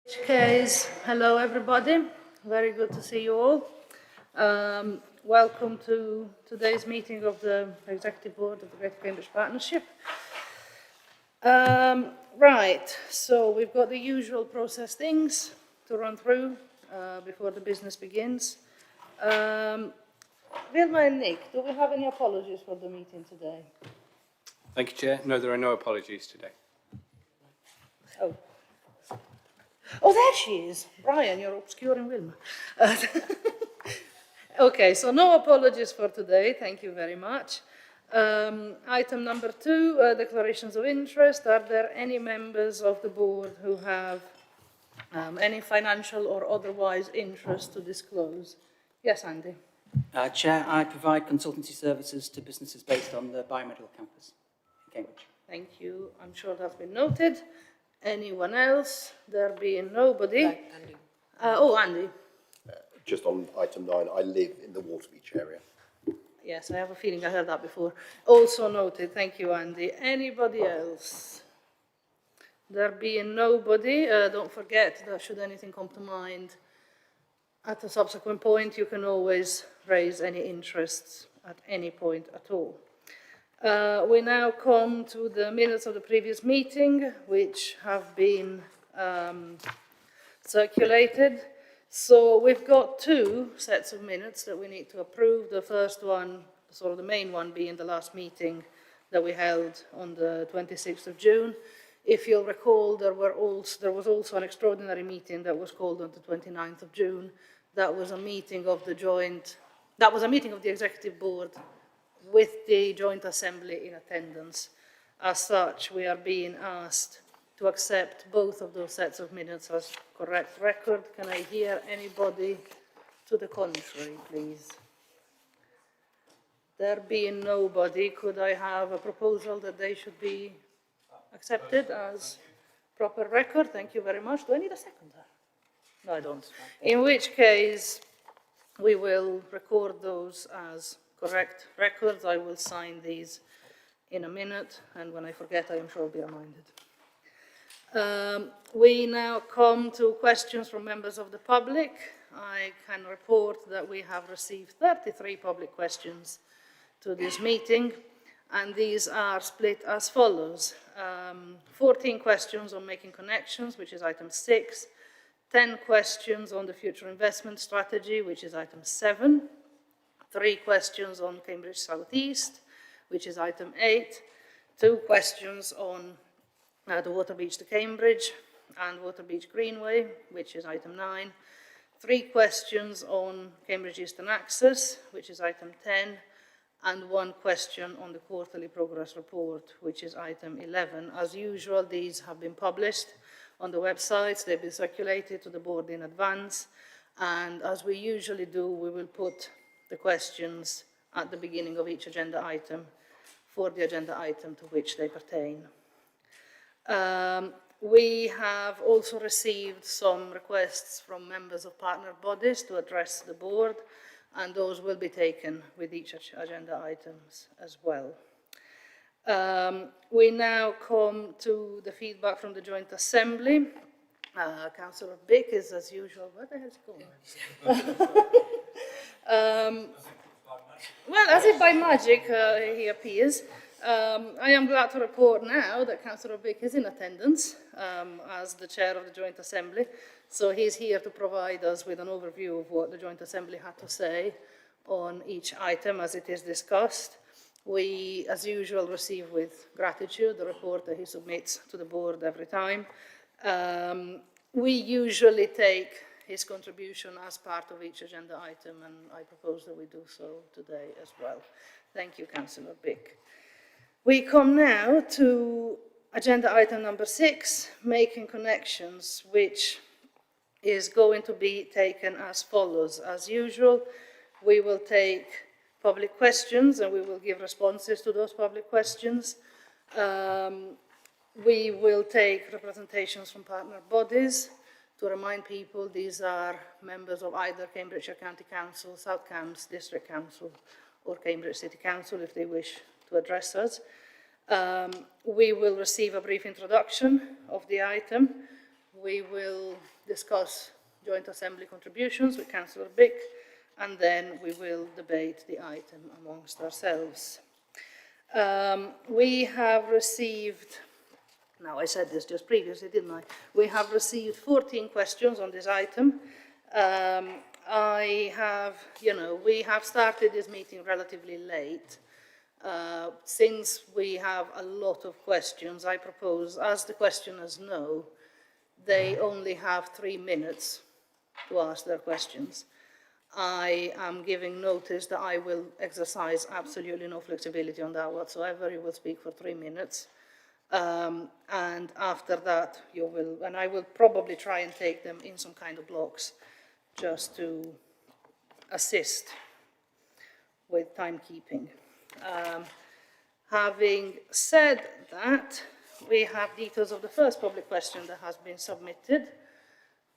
In which case, hello everybody, very good to see you all. Welcome to today's meeting of the Executive Board of the Greater Cambridge Partnership. Right, so we've got the usual process things to run through before the business begins. Vilma and Nick, do we have any apologies for the meeting today? Thank you, Chair. No, there are no apologies today. Oh, there she is. Brian, you're obscuring Wilma. Okay, so no apologies for today. Thank you very much. Item number 2, declarations of interest. Are there any members of the board who have any financial or otherwise interest to disclose? Yes, Andy. Chair, I provide consultancy services to businesses based on the biomedical campus in Cambridge. Thank you. I'm sure that's been noted. Anyone else? There being nobody. Andy. Andy. Just on item 9, I live in the Waterbeach area. Yes, I have a feeling I heard that before. Also noted. Thank you, Andy. Anybody else? There being nobody, don't forget that should anything come to mind at a subsequent point, you can always raise any interests at any point at all. We now come to the minutes of the previous meeting, which have been circulated. So we've got 2 sets of minutes that we need to approve. The first one, sort of the main one, being the last meeting that we held on the 26th of June. If you'll recall, there was also an extraordinary meeting that was called on the 29th of June. That was a meeting of the Executive Board with the Joint Assembly in attendance. As such, we are being asked to accept both of those sets of minutes as correct record. Can I hear anybody to the contrary, please? There being nobody, could I have a proposal that they should be accepted as proper record? Thank you very much. Do I need a seconder? No, I don't. In which case, we will record those as correct records. I will sign these in a minute, and when I forget, I am sure I'll be reminded. We now come to questions from members of the public. I can report that we have received 33 public questions to this meeting, and these are split as follows. 14 questions on making connections, which is item 6. 10 questions on the future investment strategy, which is item 7. 3 questions on Cambridge South East, which is item 8. 2 questions on the Waterbeach to Cambridge and Waterbeach Greenway, which is item 9. 3 questions on Cambridge Eastern Access, which is item 10. And 1 question on the quarterly progress report, which is item 11. As usual, these have been published on the websites. They've been circulated to the board in advance. And as we usually do, we will put the questions at the beginning of each agenda item for the agenda item to which they pertain. We have also received some requests from members of partner bodies to address the board, and those will be taken with each agenda items as well. We now come to the feedback from the Joint Assembly. Councillor Bick is, as usual, where the hell is he going? Well, as if by magic, he appears. I am glad to report now that Councillor Bick is in attendance as the chair of the Joint Assembly. So he's here to provide us with an overview of what the Joint Assembly had to say on each item as it is discussed. We, as usual, receive with gratitude the report that he submits to the board every time. We usually take his contribution as part of each agenda item, and I propose that we do so today as well. Thank you, Councillor Bick. We come now to agenda item number 6, making connections, which is going to be taken as follows. As usual, we will take public questions and we will give responses to those public questions. We will take representations from partner bodies. To remind people, these are members of either Cambridgeshire County Council, South Cambs District Council, or Cambridge City Council if they wish to address us. We will receive a brief introduction of the item. We will discuss joint assembly contributions with Councillor Bick, and then we will debate the item amongst ourselves. We have received, now I said this just previously, didn't I? We have received 14 questions on this item. We have started this meeting relatively late. Since we have a lot of questions, I propose, as the questioners know, they only have 3 minutes to ask their questions. I am giving notice that I will exercise absolutely no flexibility on that whatsoever. You will speak for 3 minutes. And after that, and I will probably try and take them in some kind of blocks just to assist with timekeeping. Having said that, we have details of the first public question that has been submitted,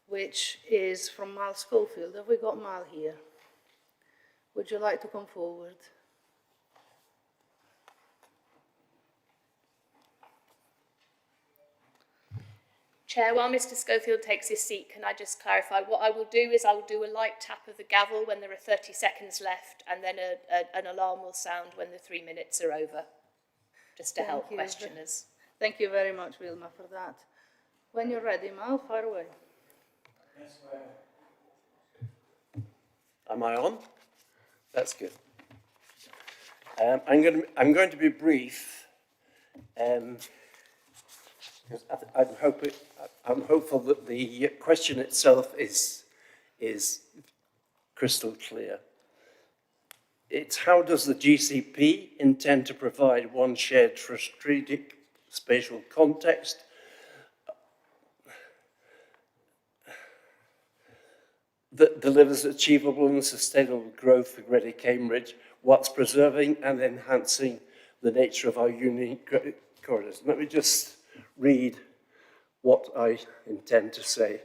which is from Mal Schofield. Have we got Mal here? Would you like to come forward? Chair, while Mr Schofield takes his seat, can I just clarify? What I will do is I will do a light tap of the gavel when there are 30 seconds left, and then an alarm will sound when the 3 minutes are over, just to help questioners. Thank you very much, Wilma, for that. When you're ready, Mal, fire away. Am I on? That's good. I'm going to be brief. I'm hopeful that the question itself is crystal clear. It's how does the GCP intend to provide one shared strategic spatial context that delivers achievable and sustainable growth for Greater Cambridge, whilst preserving and enhancing the nature of our unique corridors. Let me just read what I intend to say.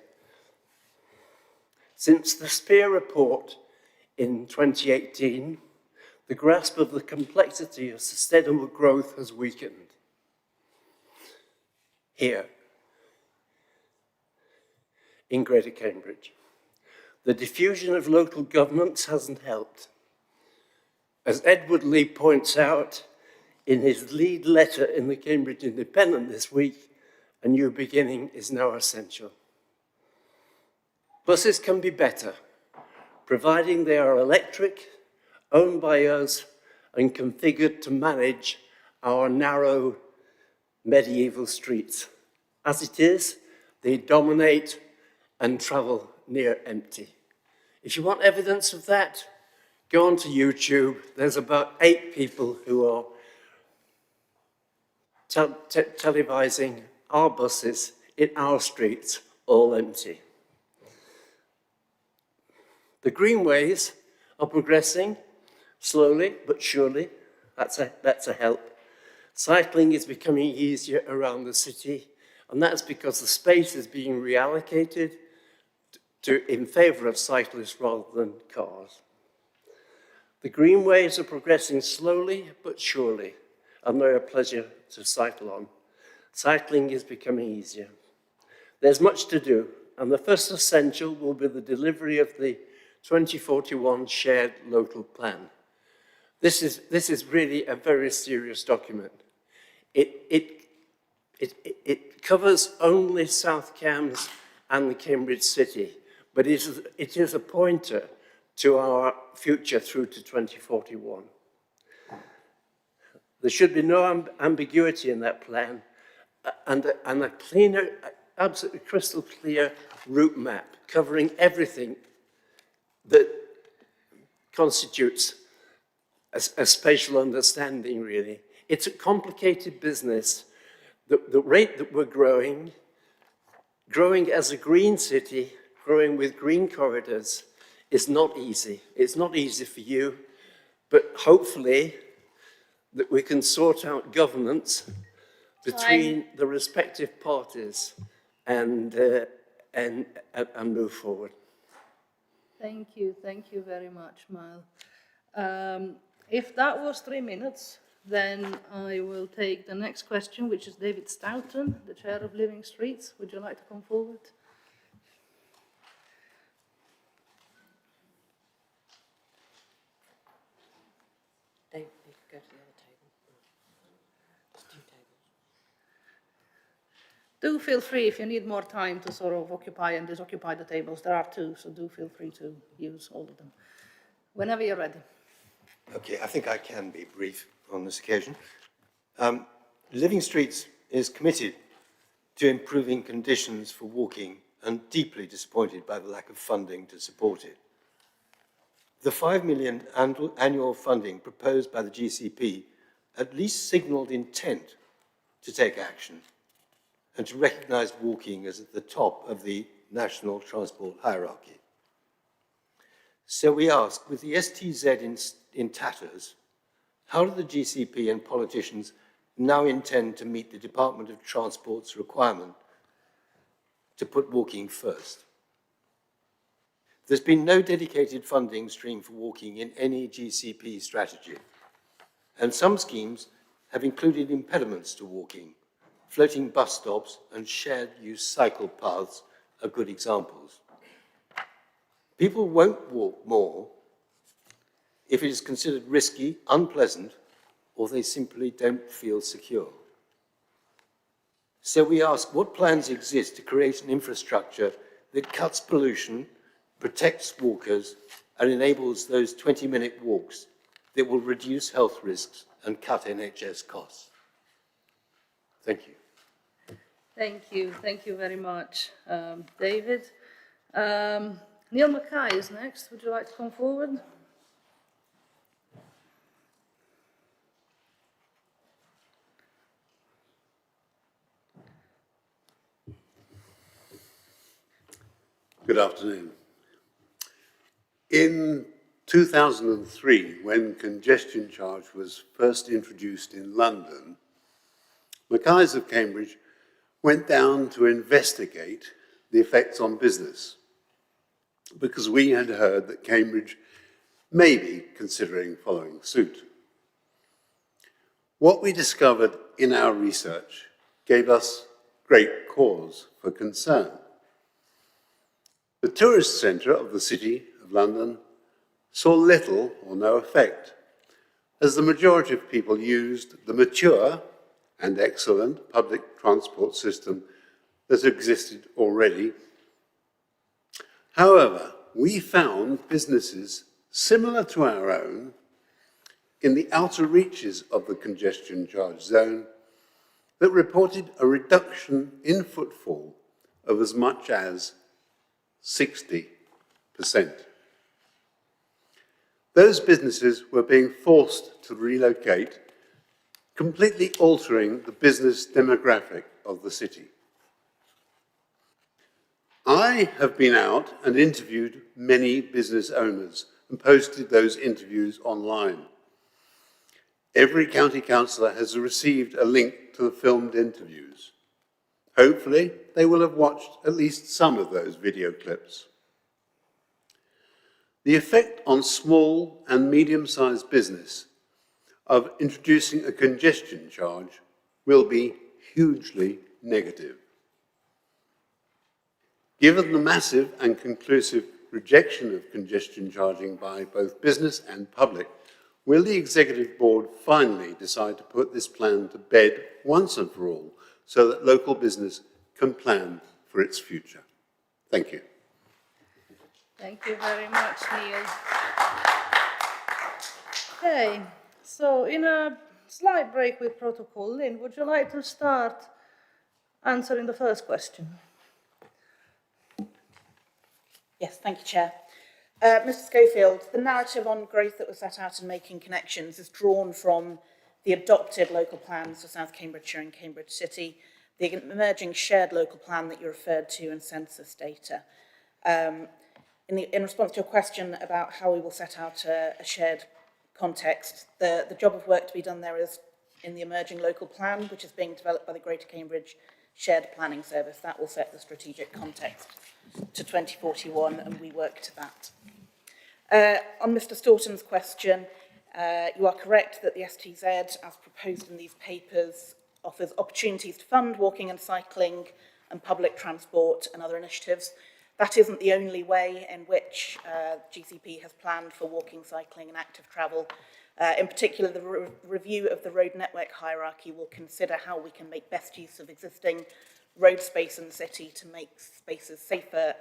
Since the Spear report in 2018, the grasp of the complexity of sustainable growth has weakened. Here, in Greater Cambridge, the diffusion of local governments hasn't helped. As Edward Lee points out in his lead letter in the Cambridge Independent this week, a new beginning is now essential. Buses can be better, providing they are electric, owned by us, and configured to manage our narrow medieval streets. As it is, they dominate and travel near empty. If you want evidence of that, go onto YouTube. There's about 8 people who are televising our buses in our streets, all empty. The greenways are progressing slowly but surely. That's a help. Cycling is becoming easier around the city, and that's because the space is being reallocated in favour of cyclists rather than cars. The greenways are progressing slowly but surely, and they're a pleasure to cycle on. Cycling is becoming easier. There's much to do, and the first essential will be the delivery of the 2041 Shared Local Plan. This is really a very serious document. It covers only South Cambs and the Cambridge City, but it is a pointer to our future through to 2041. There should be no ambiguity in that plan, and a cleaner, absolutely crystal clear route map covering everything that constitutes a spatial understanding, really. It's a complicated business. The rate that we're growing as a green city, growing with green corridors, is not easy. It's not easy for you, but hopefully that we can sort out governance between the respective parties and move forward. Thank you very much, Mal. If that was 3 minutes, Then I will take the next question, which is David Stoughton, the Chair of Living Streets. Would you like to come forward? Dave, you could go to the other table. There's 2 tables. Do feel free, if you need more time to sort of occupy and disoccupy the tables, there are 2, so do feel free to use all of them. Whenever you're ready. Okay, I think I can be brief on this occasion. Living Streets is committed to improving conditions for walking and deeply disappointed by the lack of funding to support it. The £5 million annual funding proposed by the GCP at least signalled intent to take action and to recognise walking as at the top of the national transport hierarchy. So we ask, with the STZ in tatters, how do the GCP and politicians now intend to meet the Department of Transport's requirement to put walking first? There's been no dedicated funding stream for walking in any GCP strategy, and some schemes have included impediments to walking. Floating bus stops and shared-use cycle paths are good examples. People won't walk more if it is considered risky, unpleasant, or they simply don't feel secure. So we ask, what plans exist to create an infrastructure that cuts pollution, protects walkers, and enables those 20-minute walks that will reduce health risks and cut NHS costs? Thank you. Thank you very much, David. Neil Mackay is next. Would you like to come forward? Good afternoon. In 2003, when congestion charge was first introduced in London, Mackay's of Cambridge went down to investigate the effects on business, because we had heard that Cambridge may be considering following suit. What we discovered in our research gave us great cause for concern. The tourist centre of the City of London saw little or no effect, as the majority of people used the mature and excellent public transport system that existed already. However, we found businesses similar to our own in the outer reaches of the congestion charge zone that reported a reduction in footfall of as much as 60%. Those businesses were being forced to relocate, completely altering the business demographic of the city. I have been out and interviewed many business owners and posted those interviews online. Every county councillor has received a link to the filmed interviews. Hopefully, they will have watched at least some of those video clips. The effect on small and medium-sized business of introducing a congestion charge will be hugely negative. Given the massive and conclusive rejection of congestion charging by both business and public, will the Executive Board finally decide to put this plan to bed once and for all, so that local business can plan for its future? Thank you. Thank you very much, Neil. Okay, so in a slight break with protocol, Lynn, would you like to start answering the first question? Yes, thank you, Chair. Mr. Schofield, the narrative on growth that was set out in Making Connections is drawn from the adopted local plans for South Cambridgeshire and Cambridge City, the emerging shared local plan that you referred to, and census data. In response to your question about how we will set out a shared context, the job of work to be done there is in the emerging local plan, which is being developed by the Greater Cambridge Shared Planning Service. That will set the strategic context to 2041, and we work to that. On Mr. Staunton's question, You are correct that the STZ, as proposed in these papers, offers opportunities to fund walking and cycling and public transport and other initiatives. That isn't the only way in which GCP has planned for walking, cycling and active travel. In particular, the review of the road network hierarchy will consider how we can make best use of existing road space in the city to make spaces safer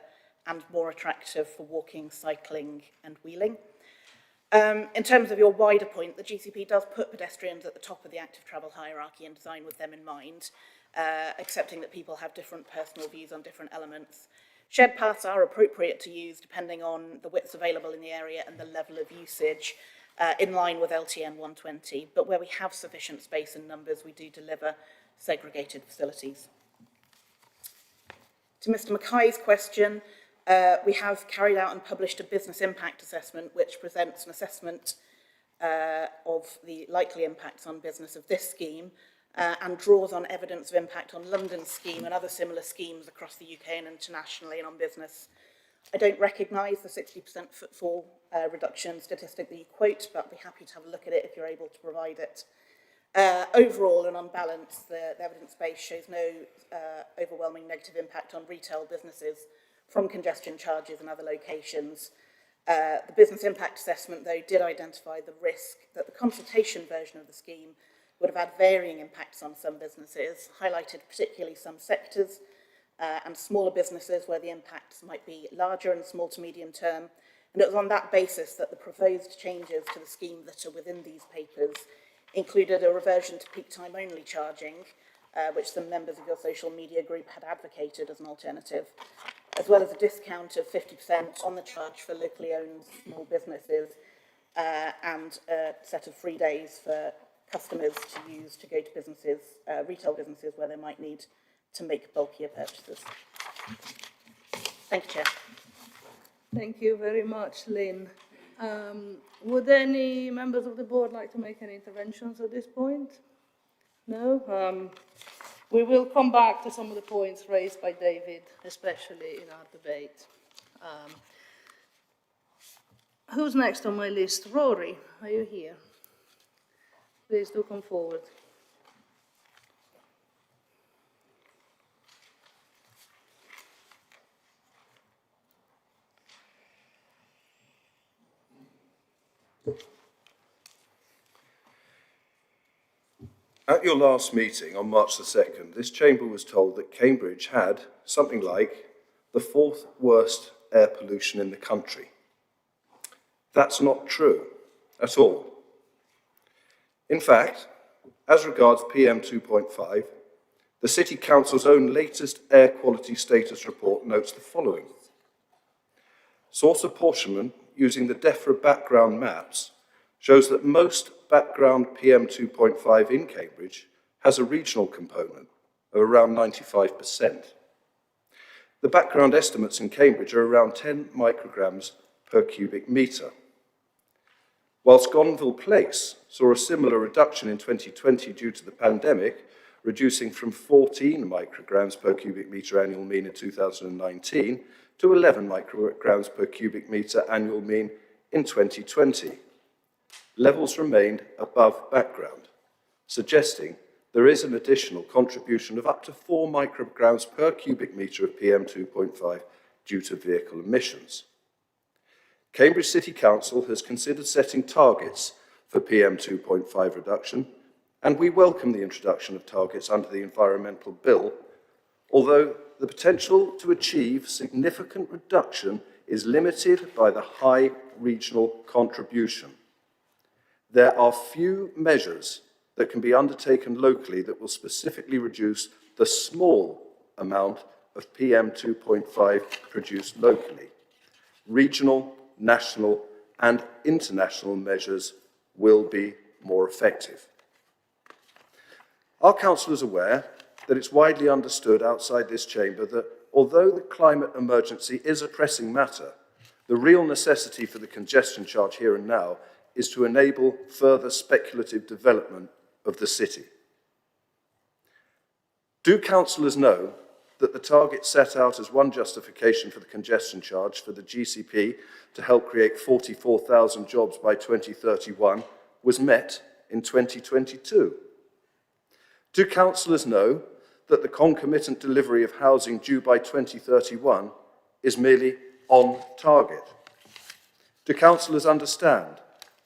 and more attractive for walking, cycling and wheeling. In terms of your wider point, the GCP does put pedestrians at the top of the active travel hierarchy and design with them in mind, accepting that people have different personal views on different elements. Shared paths are appropriate to use depending on the widths available in the area and the level of usage, in line with LTN 120, but where we have sufficient space and numbers, we do deliver segregated facilities. To Mr. Mackay's question, we have carried out and published a business impact assessment which presents an assessment of the likely impacts on business of this scheme and draws on evidence of impact on London's scheme and other similar schemes across the UK and internationally and on business. I don't recognise the 60% footfall reduction statistic that you quote, but I'd be happy to have a look at it if you're able to provide it. Overall and on balance, the evidence base shows no overwhelming negative impact on retail businesses from congestion charges and other locations. The business impact assessment, though, did identify the risk that the consultation version of the scheme would have had varying impacts on some businesses, highlighted particularly some sectors and smaller businesses where the impacts might be larger and small to medium term. And it was on that basis that the proposed changes to the scheme that are within these papers included a reversion to peak time only charging, which some members of your social media group had advocated as an alternative, as well as a discount of 50% on the charge for locally owned small businesses and a set of free days for customers to use to go to businesses, retail businesses, where they might need to make bulkier purchases. Thank you, Chair. Thank you very much, Lynn. Would any members of the board like to make any interventions at this point? No? We will come back to some of the points raised by David, especially in our debate. Who's next on my list? Rory, are you here? Please do come forward. At your last meeting on March the 2nd, this chamber was told that Cambridge had something like the 4th worst air pollution in the country. That's not true at all. In fact, as regards PM 2.5, the City Council's own latest air quality status report notes the following. Source apportionment using the DEFRA background maps shows that most background PM 2.5 in Cambridge has a regional component of around 95%. The background estimates in Cambridge are around 10 micrograms per cubic metre. Whilst Gonville Place saw a similar reduction in 2020 due to the pandemic, reducing from 14 micrograms per cubic metre annual mean in 2019 to 11 micrograms per cubic metre annual mean in 2020. Levels remained above background, suggesting there is an additional contribution of up to 4 micrograms per cubic metre of PM 2.5 due to vehicle emissions. Cambridge City Council has considered setting targets for PM 2.5 reduction, and we welcome the introduction of targets under the Environmental Bill, although the potential to achieve significant reduction is limited by the high regional contribution. There are few measures that can be undertaken locally that will specifically reduce the small amount of PM 2.5 produced locally. Regional, national, and international measures will be more effective. Our council is aware that it's widely understood outside this chamber that although the climate emergency is a pressing matter, the real necessity for the congestion charge here and now is to enable further speculative development of the city. Do councillors know that the target set out as one justification for the congestion charge for the GCP to help create 44,000 jobs by 2031 was met in 2022? Do councillors know that the concomitant delivery of housing due by 2031 is merely on target? Do councillors understand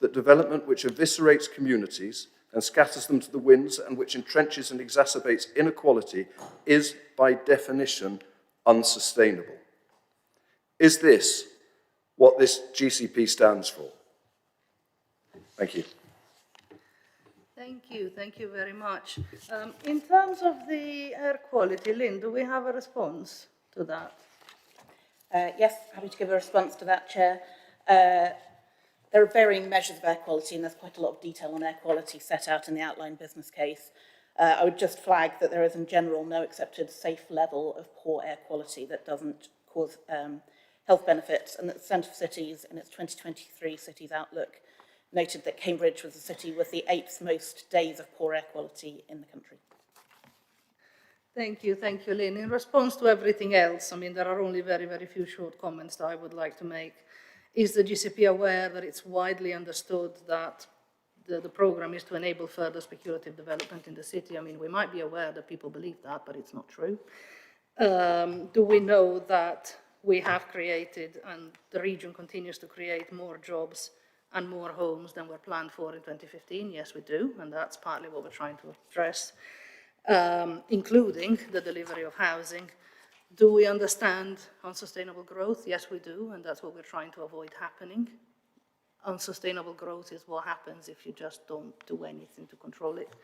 that development which eviscerates communities and scatters them to the winds and which entrenches and exacerbates inequality is, by definition, unsustainable? Is this what this GCP stands for? Thank you. Thank you very much. In terms of the air quality, Lynn, do we have a response to that? Yes, happy to give a response to that, Chair. There are varying measures of air quality, and there's quite a lot of detail on air quality set out in the outline business case. I would just flag that there is, in general, no accepted safe level of poor air quality that doesn't cause health benefits, and that the Centre for Cities, in its 2023 Cities Outlook, noted that Cambridge was the city with the 8th most days of poor air quality in the country. Thank you, Lynn. In response to everything else, I mean, there are only very, very few short comments that I would like to make. Is the GCP aware that it's widely understood that the programme is to enable further speculative development in the city? I mean, we might be aware that people believe that, but it's not true. Do we know that we have created, and the region continues to create, more jobs and more homes than were planned for in 2015? Yes, we do, and that's partly what we're trying to address, including the delivery of housing. Do we understand unsustainable growth? Yes, we do, and that's what we're trying to avoid happening. Unsustainable growth is what happens if you just don't do anything to control it.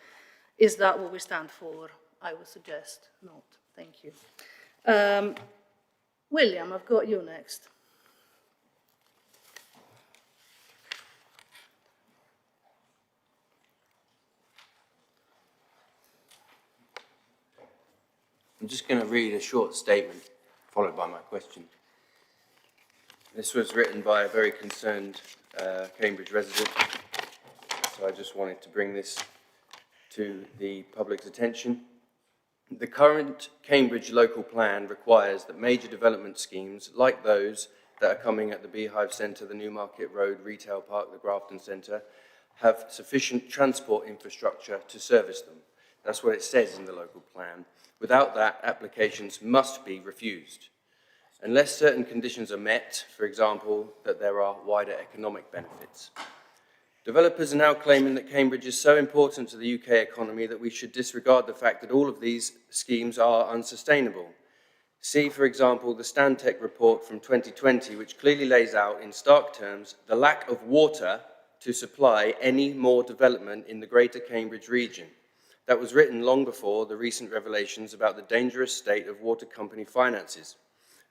Is that what we stand for? I would suggest not. Thank you. William, I've got you next. I'm just going to read a short statement, followed by my question. This was written by a very concerned Cambridge resident, so I just wanted to bring this to the public's attention. The current Cambridge local plan requires that major development schemes, like those that are coming at the Beehive Centre, the Newmarket Road Retail Park, the Grafton Centre, have sufficient transport infrastructure to service them. That's what it says in the local plan. Without that, applications must be refused, unless certain conditions are met, for example, that there are wider economic benefits. Developers are now claiming that Cambridge is so important to the UK economy that we should disregard the fact that all of these schemes are unsustainable. See, for example, the Stantec report from 2020, which clearly lays out in stark terms the lack of water to supply any more development in the greater Cambridge region. That was written long before the recent revelations about the dangerous state of water company finances.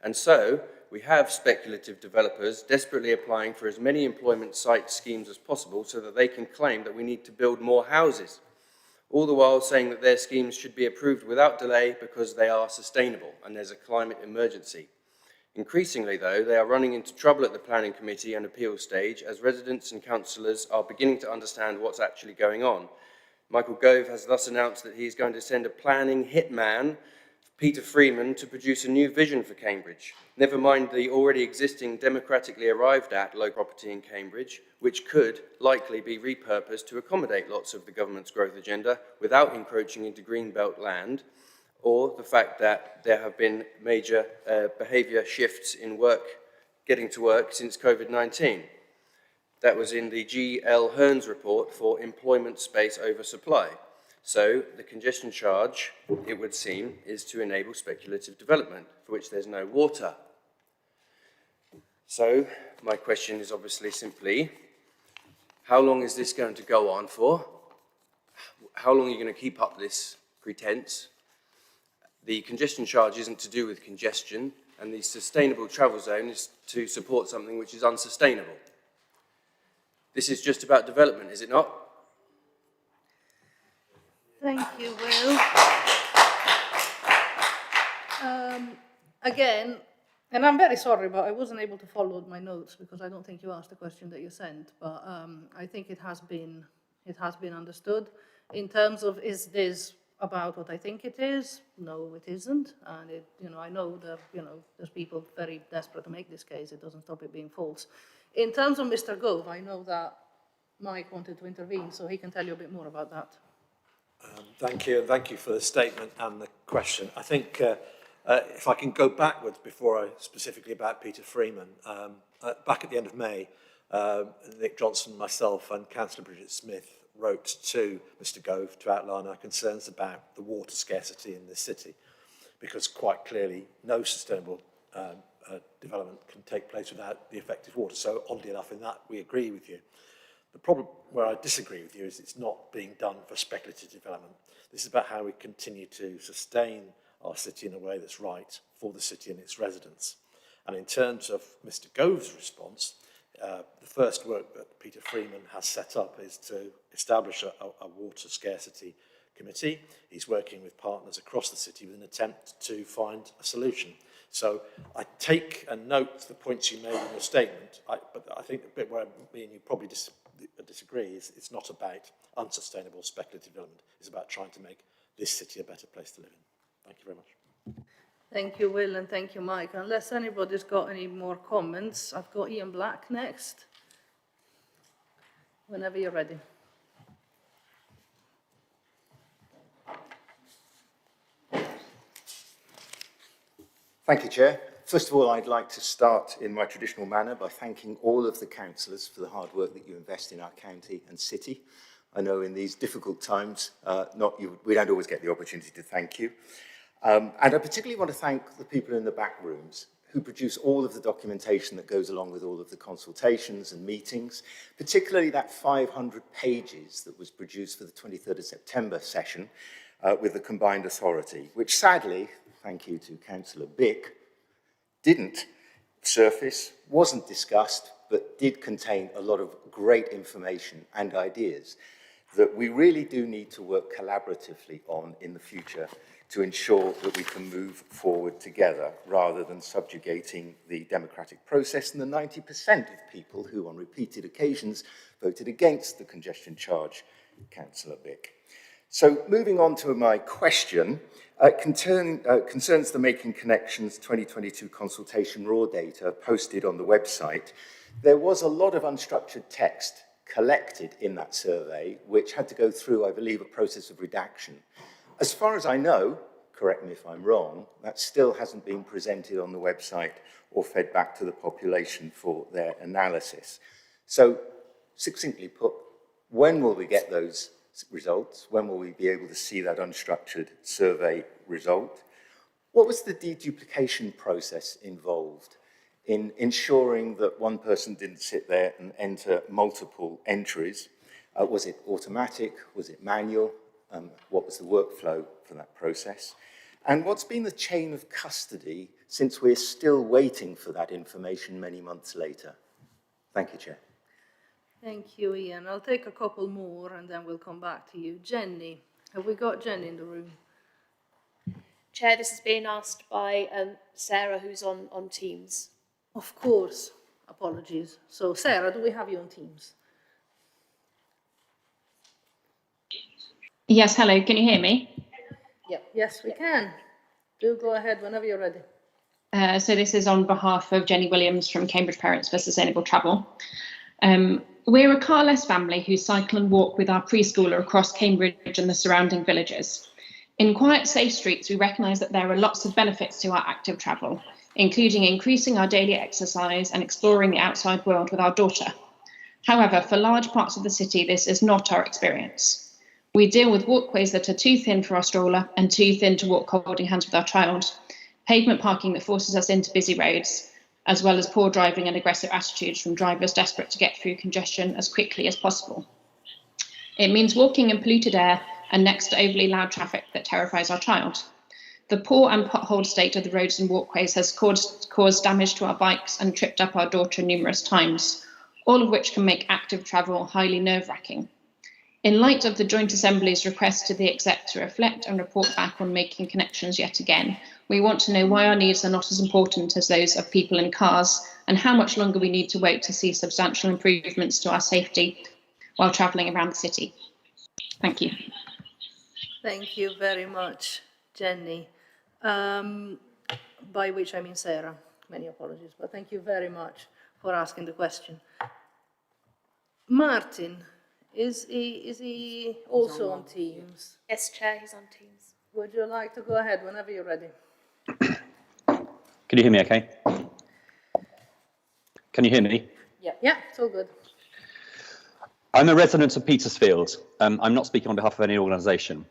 And so, we have speculative developers desperately applying for as many employment site schemes as possible so that they can claim that we need to build more houses, all the while saying that their schemes should be approved without delay because they are sustainable and there's a climate emergency. Increasingly, though, they are running into trouble at the planning committee and appeals stage as residents and councillors are beginning to understand what's actually going on. Michael Gove has thus announced that he is going to send a planning hitman, Peter Freeman, to produce a new vision for Cambridge. Never mind the already existing democratically arrived at low property in Cambridge, which could likely be repurposed to accommodate lots of the government's growth agenda without encroaching into greenbelt land, or the fact that there have been major behaviour shifts in work, getting to work since COVID-19. That was in the G.L. Hearns report for employment space oversupply. So the congestion charge, it would seem, is to enable speculative development, for which there's no water. So my question is obviously simply, how long is this going to go on for? How long are you going to keep up this pretense? The congestion charge isn't to do with congestion, and the sustainable travel zone is to support something which is unsustainable. This is just about development, is it not? Thank you, Will. Again, and I'm very sorry, but I wasn't able to follow my notes because I don't think you asked the question that you sent, but I think it has been understood. In terms of, is this about what I think it is? No, it isn't. And I know that, there's people very desperate to make this case. It doesn't stop it being false. In terms of Mr. Gove, I know that Mike wanted to intervene, so he can tell you a bit more about that. Thank you, and thank you for the statement and the question. I think if I can go backwards before I specifically about Peter Freeman, back at the end of May, Nick Johnson, myself and Councillor Bridget Smith wrote to Mr Gove to outline our concerns about the water scarcity in this city, because quite clearly no sustainable development can take place without the effective water. So oddly enough, in that we agree with you. The problem where I disagree with you is it's not being done for speculative development. This is about how we continue to sustain our city in a way that's right for the city and its residents. And in terms of Mr Gove's response, the first work that Peter Freeman has set up is to establish a water scarcity committee. He's working with partners across the city with an attempt to find a solution. So I take and note the points you made in your statement, but I think the bit where me and you probably disagree is it's not about unsustainable speculative development. It's about trying to make this city a better place to live in. Thank you very much. Thank you, Will, and thank you, Mike. Unless anybody's got any more comments, I've got Ian Black next. Whenever you're ready. Thank you, Chair. First of all, I'd like to start in my traditional manner by thanking all of the councillors for the hard work that you invest in our county and city. I know in these difficult times, we don't always get the opportunity to thank you. And I particularly want to thank the people in the back rooms who produce all of the documentation that goes along with all of the consultations and meetings, particularly that 500 pages that was produced for the 23rd of September session with the combined authority, which sadly, thank you to Councillor Bick, didn't surface, wasn't discussed, but did contain a lot of great information and ideas that we really do need to work collaboratively on in the future to ensure that we can move forward together rather than subjugating the democratic process and the 90% of people who on repeated occasions voted against the congestion charge, Councillor Bick. So moving on to my question, concerns the Making Connections 2022 consultation raw data posted on the website. There was a lot of unstructured text collected in that survey, which had to go through, I believe, a process of redaction. As far as I know, correct me if I'm wrong, that still hasn't been presented on the website or fed back to the population for their analysis. So, succinctly put, when will we get those results? When will we be able to see that unstructured survey result? What was the deduplication process involved in ensuring that one person didn't sit there and enter multiple entries? Was it automatic? Was it manual? What was the workflow for that process? And what's been the chain of custody since we're still waiting for that information many months later? Thank you, Chair. Thank you, Ian. I'll take a couple more and then we'll come back to you. Jenny, have we got Jenny in the room? Chair, this is being asked by Sarah, who's on Teams. Of course. Apologies. So, Sarah, do we have you on Teams? Yes, hello. Can you hear me? Yep. Yes, we can. Do go ahead whenever you're ready. So this is on behalf of Jenny Williams from Cambridge Parents for Sustainable Travel. We're a carless family who cycle and walk with our preschooler across Cambridge and the surrounding villages. In quiet, safe streets, we recognise that there are lots of benefits to our active travel, including increasing our daily exercise and exploring the outside world with our daughter. However, for large parts of the city, this is not our experience. We deal with walkways that are too thin for our stroller and too thin to walk holding hands with our child, pavement parking that forces us into busy roads, as well as poor driving and aggressive attitudes from drivers desperate to get through congestion as quickly as possible. It means walking in polluted air and next to overly loud traffic that terrifies our child. The poor and potholed state of the roads and walkways has caused damage to our bikes and tripped up our daughter numerous times, all of which can make active travel highly nerve-wracking. In light of the Joint Assembly's request to the Exec to reflect and report back on making connections yet again, we want to know why our needs are not as important as those of people in cars and how much longer we need to wait to see substantial improvements to our safety while travelling around the city. Thank you. Thank you very much, Jenny. By which I mean Sarah. Many apologies, but thank you very much for asking the question. Martin, is he also on Teams? Yes, Chair, he's on Teams. Would you like to go ahead whenever you're ready? Can you hear me okay? Can you hear me? Yeah, it's all good. I'm a resident of Petersfield. I'm not speaking on behalf of any organisation.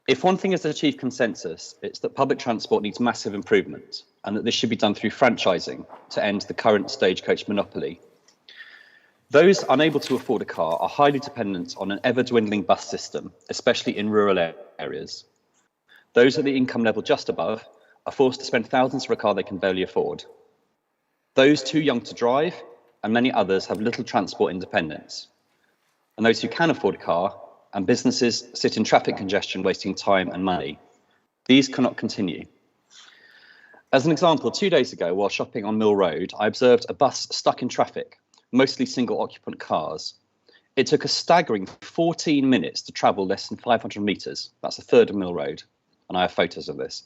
If one thing has achieved consensus, it's that public transport needs massive improvement and that this should be done through franchising to end the current stagecoach monopoly. Those unable to afford a car are highly dependent on an ever-dwindling bus system, especially in rural areas. Those at the income level just above are forced to spend thousands for a car they can barely afford. Those too young to drive and many others have little transport independence. And those who can afford a car and businesses sit in traffic congestion, wasting time and money. These cannot continue. As an example, 2 days ago, while shopping on Mill Road, I observed a bus stuck in traffic, mostly single occupant cars. It took a staggering 14 minutes to travel less than 500 metres. That's a third of Mill Road, and I have photos of this.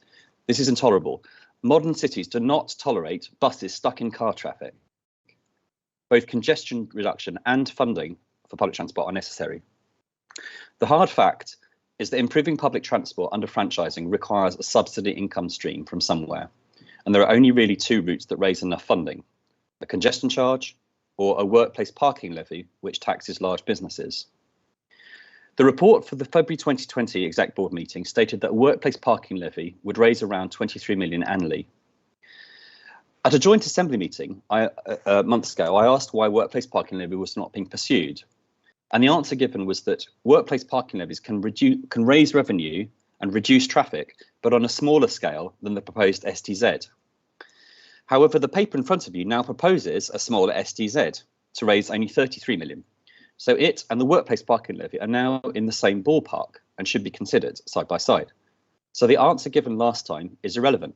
This is intolerable. Modern cities do not tolerate buses stuck in car traffic. Both congestion reduction and funding for public transport are necessary. The hard fact is that improving public transport under franchising requires a subsidy income stream from somewhere. And there are only really two routes that raise enough funding: a congestion charge or a workplace parking levy, which taxes large businesses. The report for the February 2020 Exec Board meeting stated that a workplace parking levy would raise around 23 million annually. At a joint assembly meeting months ago, I asked why workplace parking levy was not being pursued. And the answer given was that workplace parking levies can raise revenue and reduce traffic, but on a smaller scale than the proposed STZ. However, the paper in front of you now proposes a smaller STZ to raise only 33 million. So it and the workplace parking levy are now in the same ballpark and should be considered side by side. So the answer given last time is irrelevant.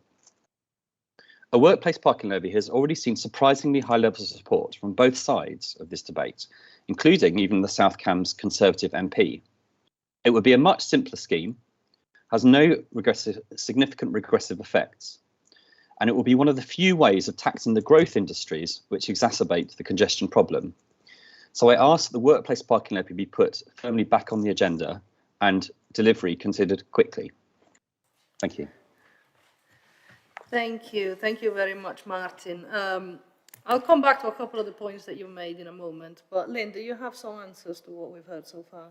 A workplace parking levy has already seen surprisingly high levels of support from both sides of this debate, including even the South Cambs Conservative MP. It would be a much simpler scheme, has no significant regressive effects, and it will be one of the few ways of taxing the growth industries which exacerbate the congestion problem. So I ask that the workplace parking levy be put firmly back on the agenda and delivery considered quickly. Thank you. Thank you. Thank you very much, Martin. I'll come back to a couple of the points that you made in a moment, but Lynn, do you have some answers to what we've heard so far?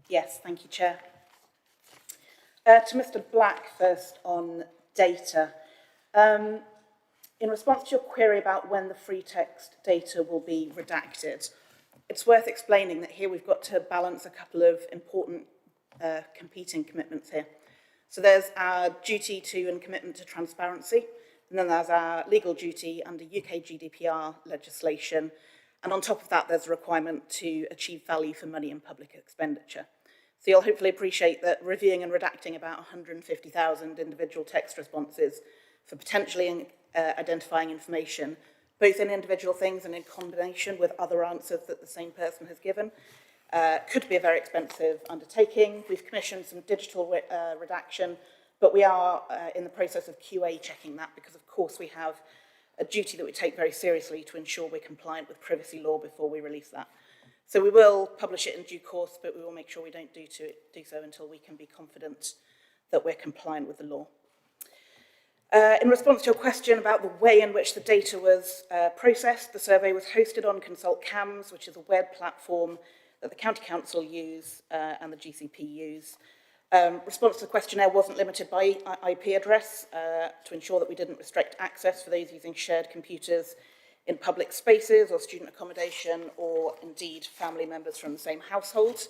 Yes, thank you, Chair. To Mr. Black first on data. In response to your query about when the free text data will be redacted, it's worth explaining that here we've got to balance a couple of important competing commitments here. So there's our duty to and commitment to transparency, and then there's our legal duty under UK GDPR legislation, and on top of that there's a requirement to achieve value for money in public expenditure. So you'll hopefully appreciate that reviewing and redacting about 150,000 individual text responses for potentially identifying information, both in individual things and in combination with other answers that the same person has given, could be a very expensive undertaking. We've commissioned some digital redaction, but we are in the process of QA checking that because, of course, we have a duty that we take very seriously to ensure we're compliant with privacy law before we release that. So we will publish it in due course, but we will make sure we don't do so until we can be confident that we're compliant with the law. In response to your question about the way in which the data was processed, the survey was hosted on Consult Cams, which is a web platform that the County Council use and the GCP use. Response to the questionnaire wasn't limited by IP address to ensure that we didn't restrict access for those using shared computers in public spaces or student accommodation or indeed family members from the same household.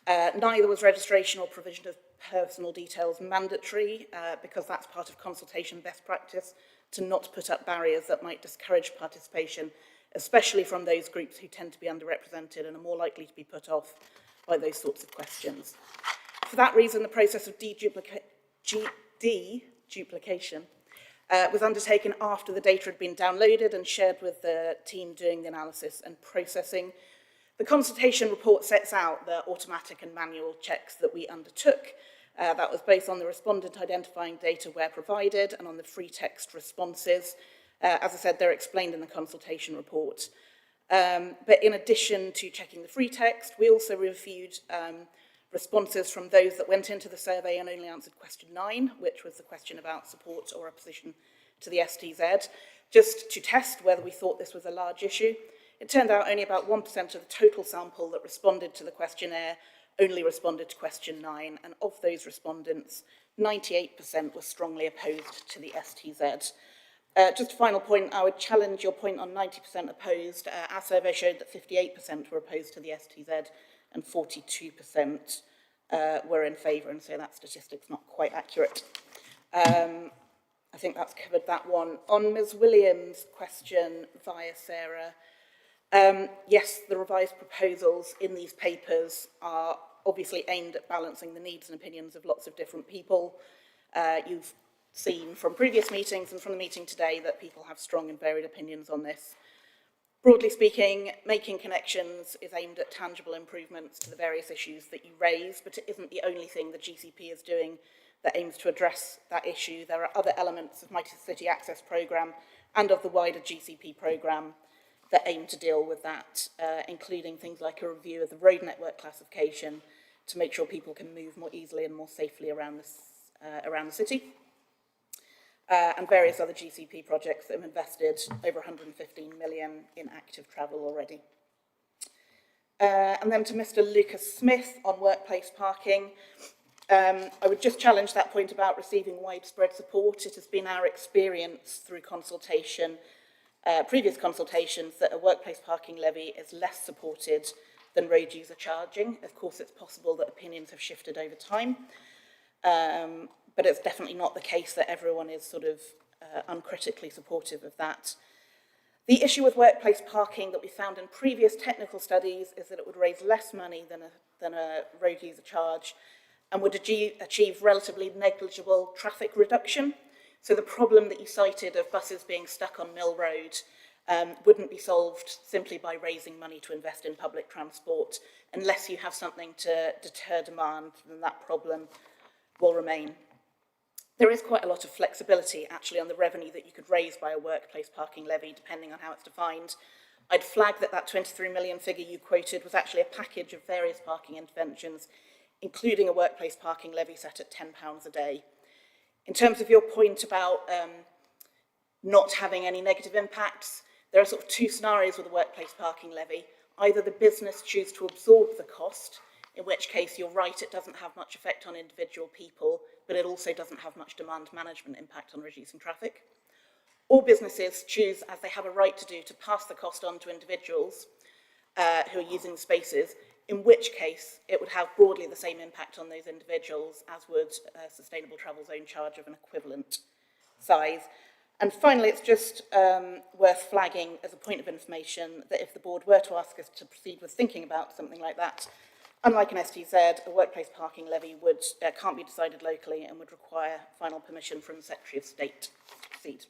Neither was registration or provision of personal details mandatory because that's part of consultation best practice to not put up barriers that might discourage participation, especially from those groups who tend to be underrepresented and are more likely to be put off by those sorts of questions. For that reason, the process of deduplication was undertaken after the data had been downloaded and shared with the team doing the analysis and processing. The consultation report sets out the automatic and manual checks that we undertook. That was both on the respondent identifying data where provided and on the free text responses. As I said, they're explained in the consultation report. But in addition to checking the free text, we also reviewed responses from those that went into the survey and only answered question 9, which was the question about support or opposition to the STZ, just to test whether we thought this was a large issue. It turned out only about 1% of the total sample that responded to the questionnaire only responded to question 9, and of those respondents, 98% were strongly opposed to the STZ. Just a final point, I would challenge your point on 90% opposed. Our survey showed that 58% were opposed to the STZ and 42% were in favour, and so that statistic's not quite accurate. I think that's covered that one. On Ms Williams' question via Sarah, yes, the revised proposals in these papers are obviously aimed at balancing the needs and opinions of lots of different people. You've seen from previous meetings and from the meeting today that people have strong and varied opinions on this. Broadly speaking, making connections is aimed at tangible improvements to the various issues that you raise, but it isn't the only thing the GCP is doing that aims to address that issue. There are other elements of my City Access programme and of the wider GCP programme that aim to deal with that, including things like a review of the road network classification to make sure people can move more easily and more safely around the city. And various other GCP projects that have invested over 115 million in active travel already. And then to Mr. Lucas Smith on workplace parking, I would just challenge that point about receiving widespread support. It has been our experience through consultation, previous consultations, that a workplace parking levy is less supported than road user charging. Of course, it's possible that opinions have shifted over time. But it's definitely not the case that everyone is sort of uncritically supportive of that. The issue with workplace parking that we found in previous technical studies is that it would raise less money than a road user charge and would achieve relatively negligible traffic reduction. So the problem that you cited of buses being stuck on Mill Road wouldn't be solved simply by raising money to invest in public transport. Unless you have something to deter demand, then that problem will remain. There is quite a lot of flexibility, actually, on the revenue that you could raise by a workplace parking levy, depending on how it's defined. I'd flag that 23 million figure you quoted was actually a package of various parking interventions, including a workplace parking levy set at £10 a day. In terms of your point about not having any negative impacts, there are sort of two scenarios with a workplace parking levy. Either the business choose to absorb the cost, in which case you're right, it doesn't have much effect on individual people, but it also doesn't have much demand management impact on reducing traffic. Or businesses choose, as they have a right to do, to pass the cost on to individuals who are using the spaces, in which case it would have broadly the same impact on those individuals as would Sustainable Travel's own charge of an equivalent size. And finally, it's just worth flagging as a point of information that if the board were to ask us to proceed with thinking about something like that, unlike an STZ, a workplace parking levy can't be decided locally and would require final permission from the Secretary of State to proceed.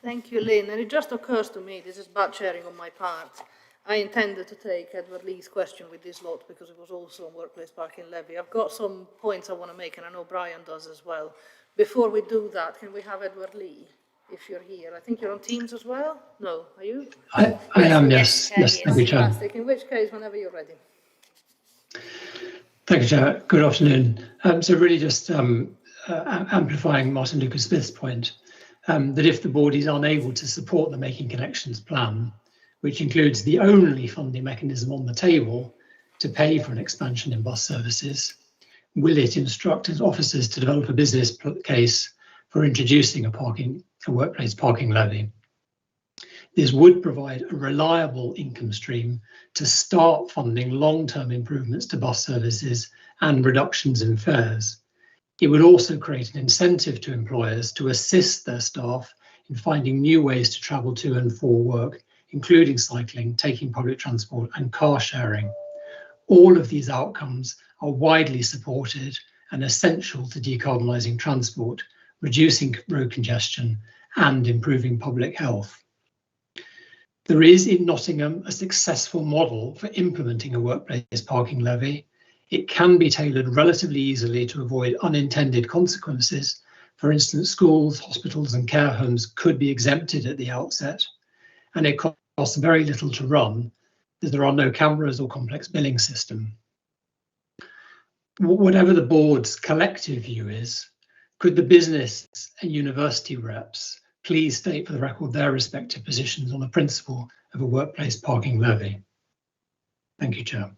Thank you, Lynn. And it just occurs to me, this is bad sharing on my part, I intended to take Edward Lee's question with this lot because it was also on workplace parking levy. I've got some points I want to make, and I know Brian does as well. Before we do that, can we have Edward Lee, if you're here? I think you're on Teams as well? No, are you? I am, yes. Yes, thank you, Chair. Fantastic. In which case, whenever you're ready. Thank you, Chair. Good afternoon. So really just amplifying Martin Lucas Smith's point, that if the board is unable to support the Making Connections plan, which includes the only funding mechanism on the table to pay for an expansion in bus services, will it instruct its officers to develop a business case for introducing a workplace parking levy? This would provide a reliable income stream to start funding long-term improvements to bus services and reductions in fares. It would also create an incentive to employers to assist their staff in finding new ways to travel to and for work, including cycling, taking public transport and car sharing. All of these outcomes are widely supported and essential to decarbonising transport, reducing road congestion and improving public health. There is in Nottingham a successful model for implementing a workplace parking levy. It can be tailored relatively easily to avoid unintended consequences. For instance, schools, hospitals and care homes could be exempted at the outset, and it costs very little to run, as there are no cameras or complex billing system. Whatever the board's collective view is, could the business and university reps please state for the record their respective positions on the principle of a workplace parking levy? Thank you, Chair.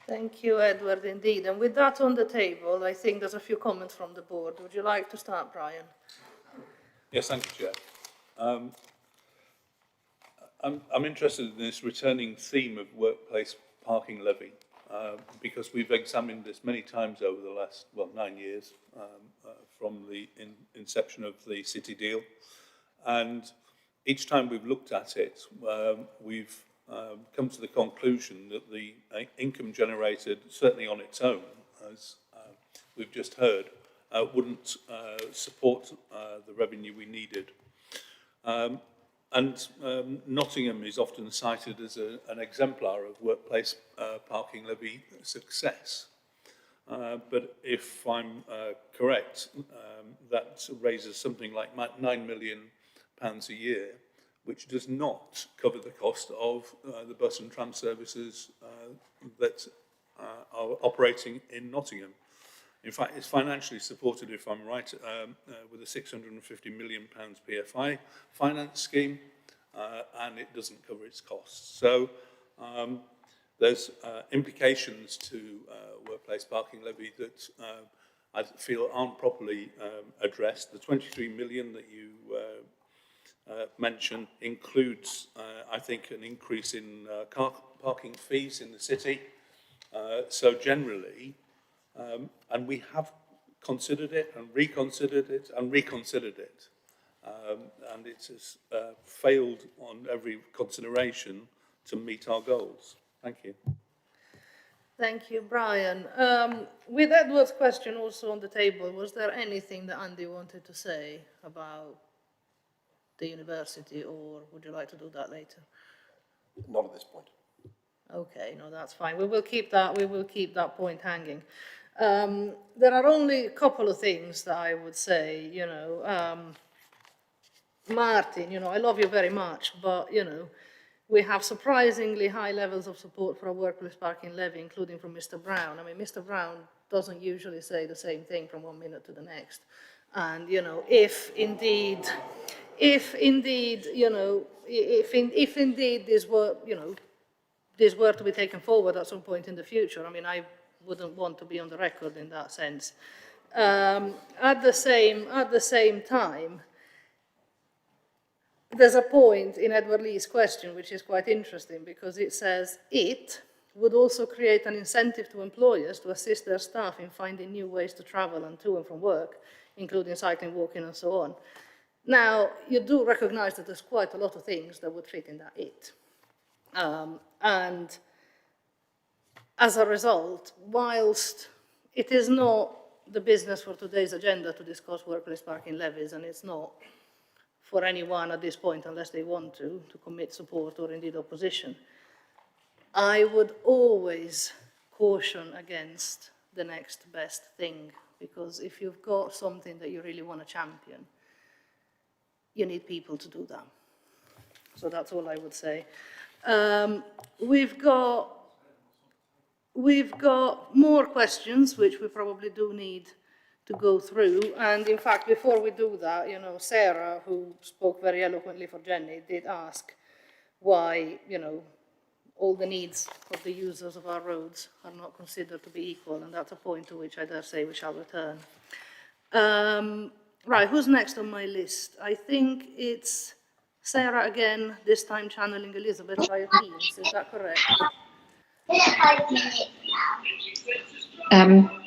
Thank you, Edward, indeed. And with that on the table, I think there's a few comments from the board. Would you like to start, Brian? Yes, thank you, Chair. I'm interested in this returning theme of workplace parking levy, because we've examined this many times over the last, 9 years from the inception of the city deal. And each time we've looked at it, we've come to the conclusion that the income generated, certainly on its own, as we've just heard, wouldn't support the revenue we needed. And Nottingham is often cited as an exemplar of workplace parking levy success. But if I'm correct, that raises something like £9 million a year, which does not cover the cost of the bus and tram services that are operating in Nottingham. In fact, it's financially supported, if I'm right, with a £650 million PFI finance scheme, and it doesn't cover its costs. So there's implications to workplace parking levy that I feel aren't properly addressed. The 23 million that you mention includes, I think, an increase in car parking fees in the city. So generally, and we have considered it and reconsidered it and reconsidered it. And it has failed on every consideration to meet our goals. Thank you. Thank you, Brian. With Edward's question also on the table, was there anything that Andy wanted to say about the university, or would you like to do that later? Not at this point. Okay, no, that's fine. We will keep that point hanging. There are only a couple of things that I would say, Martin, I love you very much, but, we have surprisingly high levels of support for a workplace parking levy, including from Mr. Brown. I mean, Mr. Brown doesn't usually say the same thing from one minute to the next. And, if indeed, this were to be taken forward at some point in the future, I mean, I wouldn't want to be on the record in that sense. At the same time, there's a point in Edward Lee's question which is quite interesting, because it says it would also create an incentive to employers to assist their staff in finding new ways to travel and to and from work, including cycling, walking, and so on. Now, you do recognize that there's quite a lot of things that would fit in that it. And as a result, whilst it is not the business for today's agenda to discuss workplace parking levies, and it's not for anyone at this point, unless they want to commit support or indeed opposition, I would always caution against the next best thing, because if you've got something that you really want to champion, you need people to do that. So that's all I would say. We've got more questions, which we probably do need to go through. And in fact, before we do that, Sarah, who spoke very eloquently for Jenny, did ask why, all the needs of the users of our roads are not considered to be equal. And that's a point to which I dare say we shall return. Right, who's next on my list? I think it's Sarah again, this time channeling Elizabeth via Teams. Is that correct?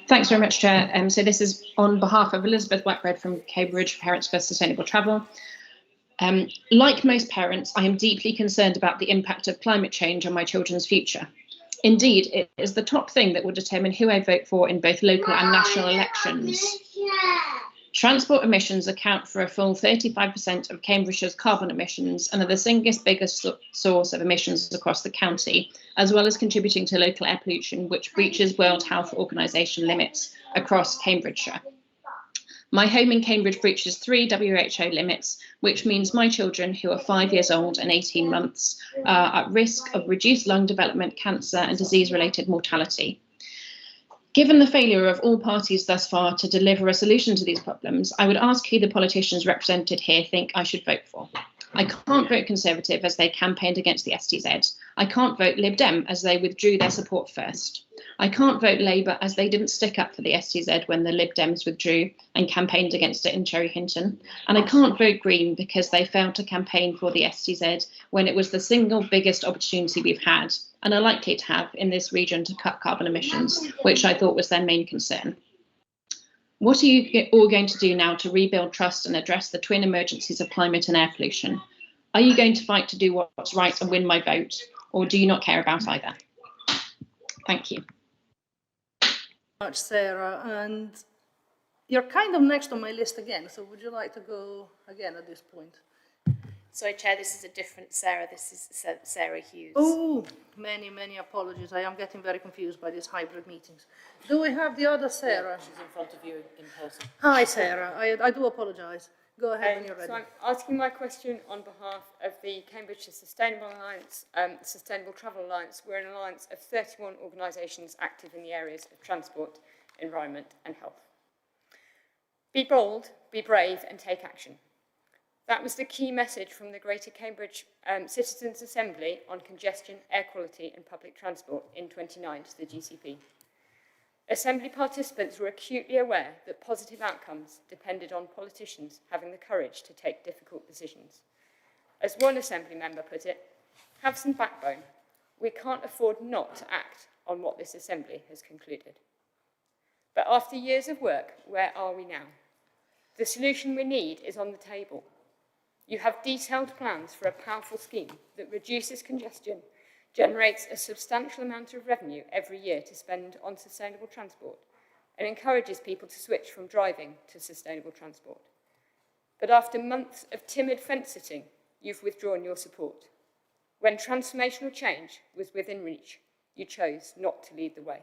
Thanks very much, Chair. So this is on behalf of Elizabeth Wetbread from Cambridge Parents for Sustainable Travel. Like most parents, I am deeply concerned about the impact of climate change on my children's future. Indeed, it is the top thing that will determine who I vote for in both local and national elections. Transport emissions account for a full 35% of Cambridgeshire's carbon emissions and are the single biggest source of emissions across the county, as well as contributing to local air pollution, which breaches World Health Organization limits across Cambridgeshire. My home in Cambridge breaches 3 WHO limits, which means my children, who are 5 years old and 18 months, are at risk of reduced lung development, cancer and disease-related mortality. Given the failure of all parties thus far to deliver a solution to these problems, I would ask who the politicians represented here think I should vote for. I can't vote Conservative as they campaigned against the STZ. I can't vote Lib Dem as they withdrew their support first. I can't vote Labour as they didn't stick up for the STZ when the Lib Dems withdrew and campaigned against it in Cherry Hinton. And I can't vote Green because they failed to campaign for the STZ when it was the single biggest opportunity we've had and are likely to have in this region to cut carbon emissions, which I thought was their main concern. What are you all going to do now to rebuild trust and address the twin emergencies of climate and air pollution? Are you going to fight to do what's right and win my vote, or do you not care about either? Thank you. Much, Sarah, and you're kind of next on my list again, so would you like to go again at this point? Sorry, Chair, this is a different Sarah. This is Sarah Hughes. Oh, many apologies. I am getting very confused by these hybrid meetings. Do we have the other Sarah? She's in front of you in person. Hi, Sarah. I do apologise. Go ahead when you're ready. So I'm asking my question on behalf of the Cambridgeshire Sustainable Alliance, Sustainable Travel Alliance. We're an alliance of 31 organisations active in the areas of transport, environment and health. Be bold, be brave and take action. That was the key message from the Greater Cambridge Citizens' Assembly on congestion, air quality and public transport in 2009 to the GCP. Assembly participants were acutely aware that positive outcomes depended on politicians having the courage to take difficult decisions. As one Assembly member put it, have some backbone. We can't afford not to act on what this Assembly has concluded. But after years of work, where are we now? The solution we need is on the table. You have detailed plans for a powerful scheme that reduces congestion, generates a substantial amount of revenue every year to spend on sustainable transport, and encourages people to switch from driving to sustainable transport. But after months of timid fence-sitting, you've withdrawn your support. When transformational change was within reach, you chose not to lead the way.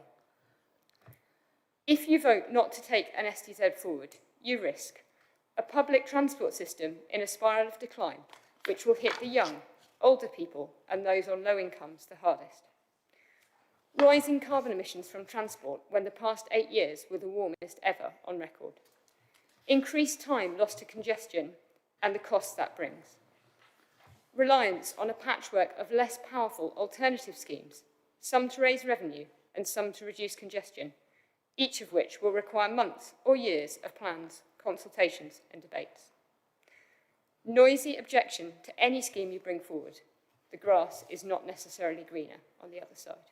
If you vote not to take an STZ forward, you risk a public transport system in a spiral of decline, which will hit the young, older people and those on low incomes the hardest. Rising carbon emissions from transport when the past 8 years were the warmest ever on record. Increased time lost to congestion and the costs that brings. Reliance on a patchwork of less powerful alternative schemes, some to raise revenue and some to reduce congestion, each of which will require months or years of plans, consultations and debates. Noisy objection to any scheme you bring forward. The grass is not necessarily greener on the other side.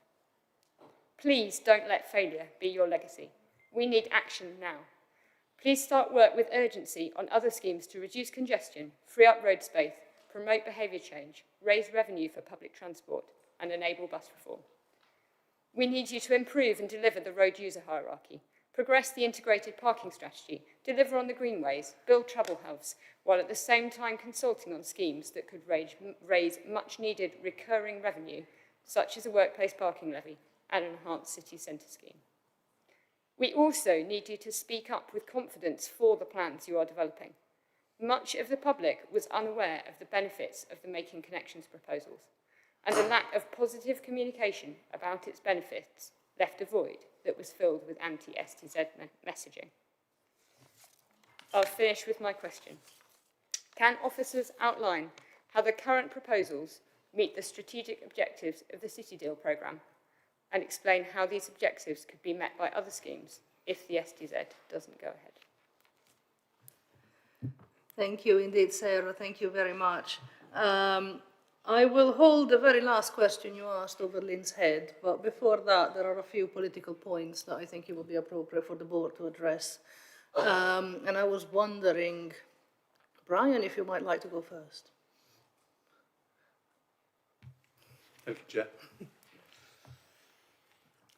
Please don't let failure be your legacy. We need action now. Please start work with urgency on other schemes to reduce congestion, free up road space, promote behaviour change, raise revenue for public transport and enable bus reform. We need you to improve and deliver the road user hierarchy, progress the integrated parking strategy, deliver on the greenways, build travel hubs, while at the same time consulting on schemes that could raise much needed recurring revenue, such as a workplace parking levy and an enhanced city centre scheme. We also need you to speak up with confidence for the plans you are developing. Much of the public was unaware of the benefits of the Making Connections proposals, and a lack of positive communication about its benefits left a void that was filled with anti-STZ messaging. I'll finish with my question. Can officers outline how the current proposals meet the strategic objectives of the City Deal programme and explain how these objectives could be met by other schemes if the STZ doesn't go ahead? Thank you indeed, Sarah. Thank you very much. I will hold the very last question you asked over Lynn's head, but before that, there are a few political points that I think it would be appropriate for the board to address. And I was wondering, Brian, if you might like to go first. Thank you, Chair.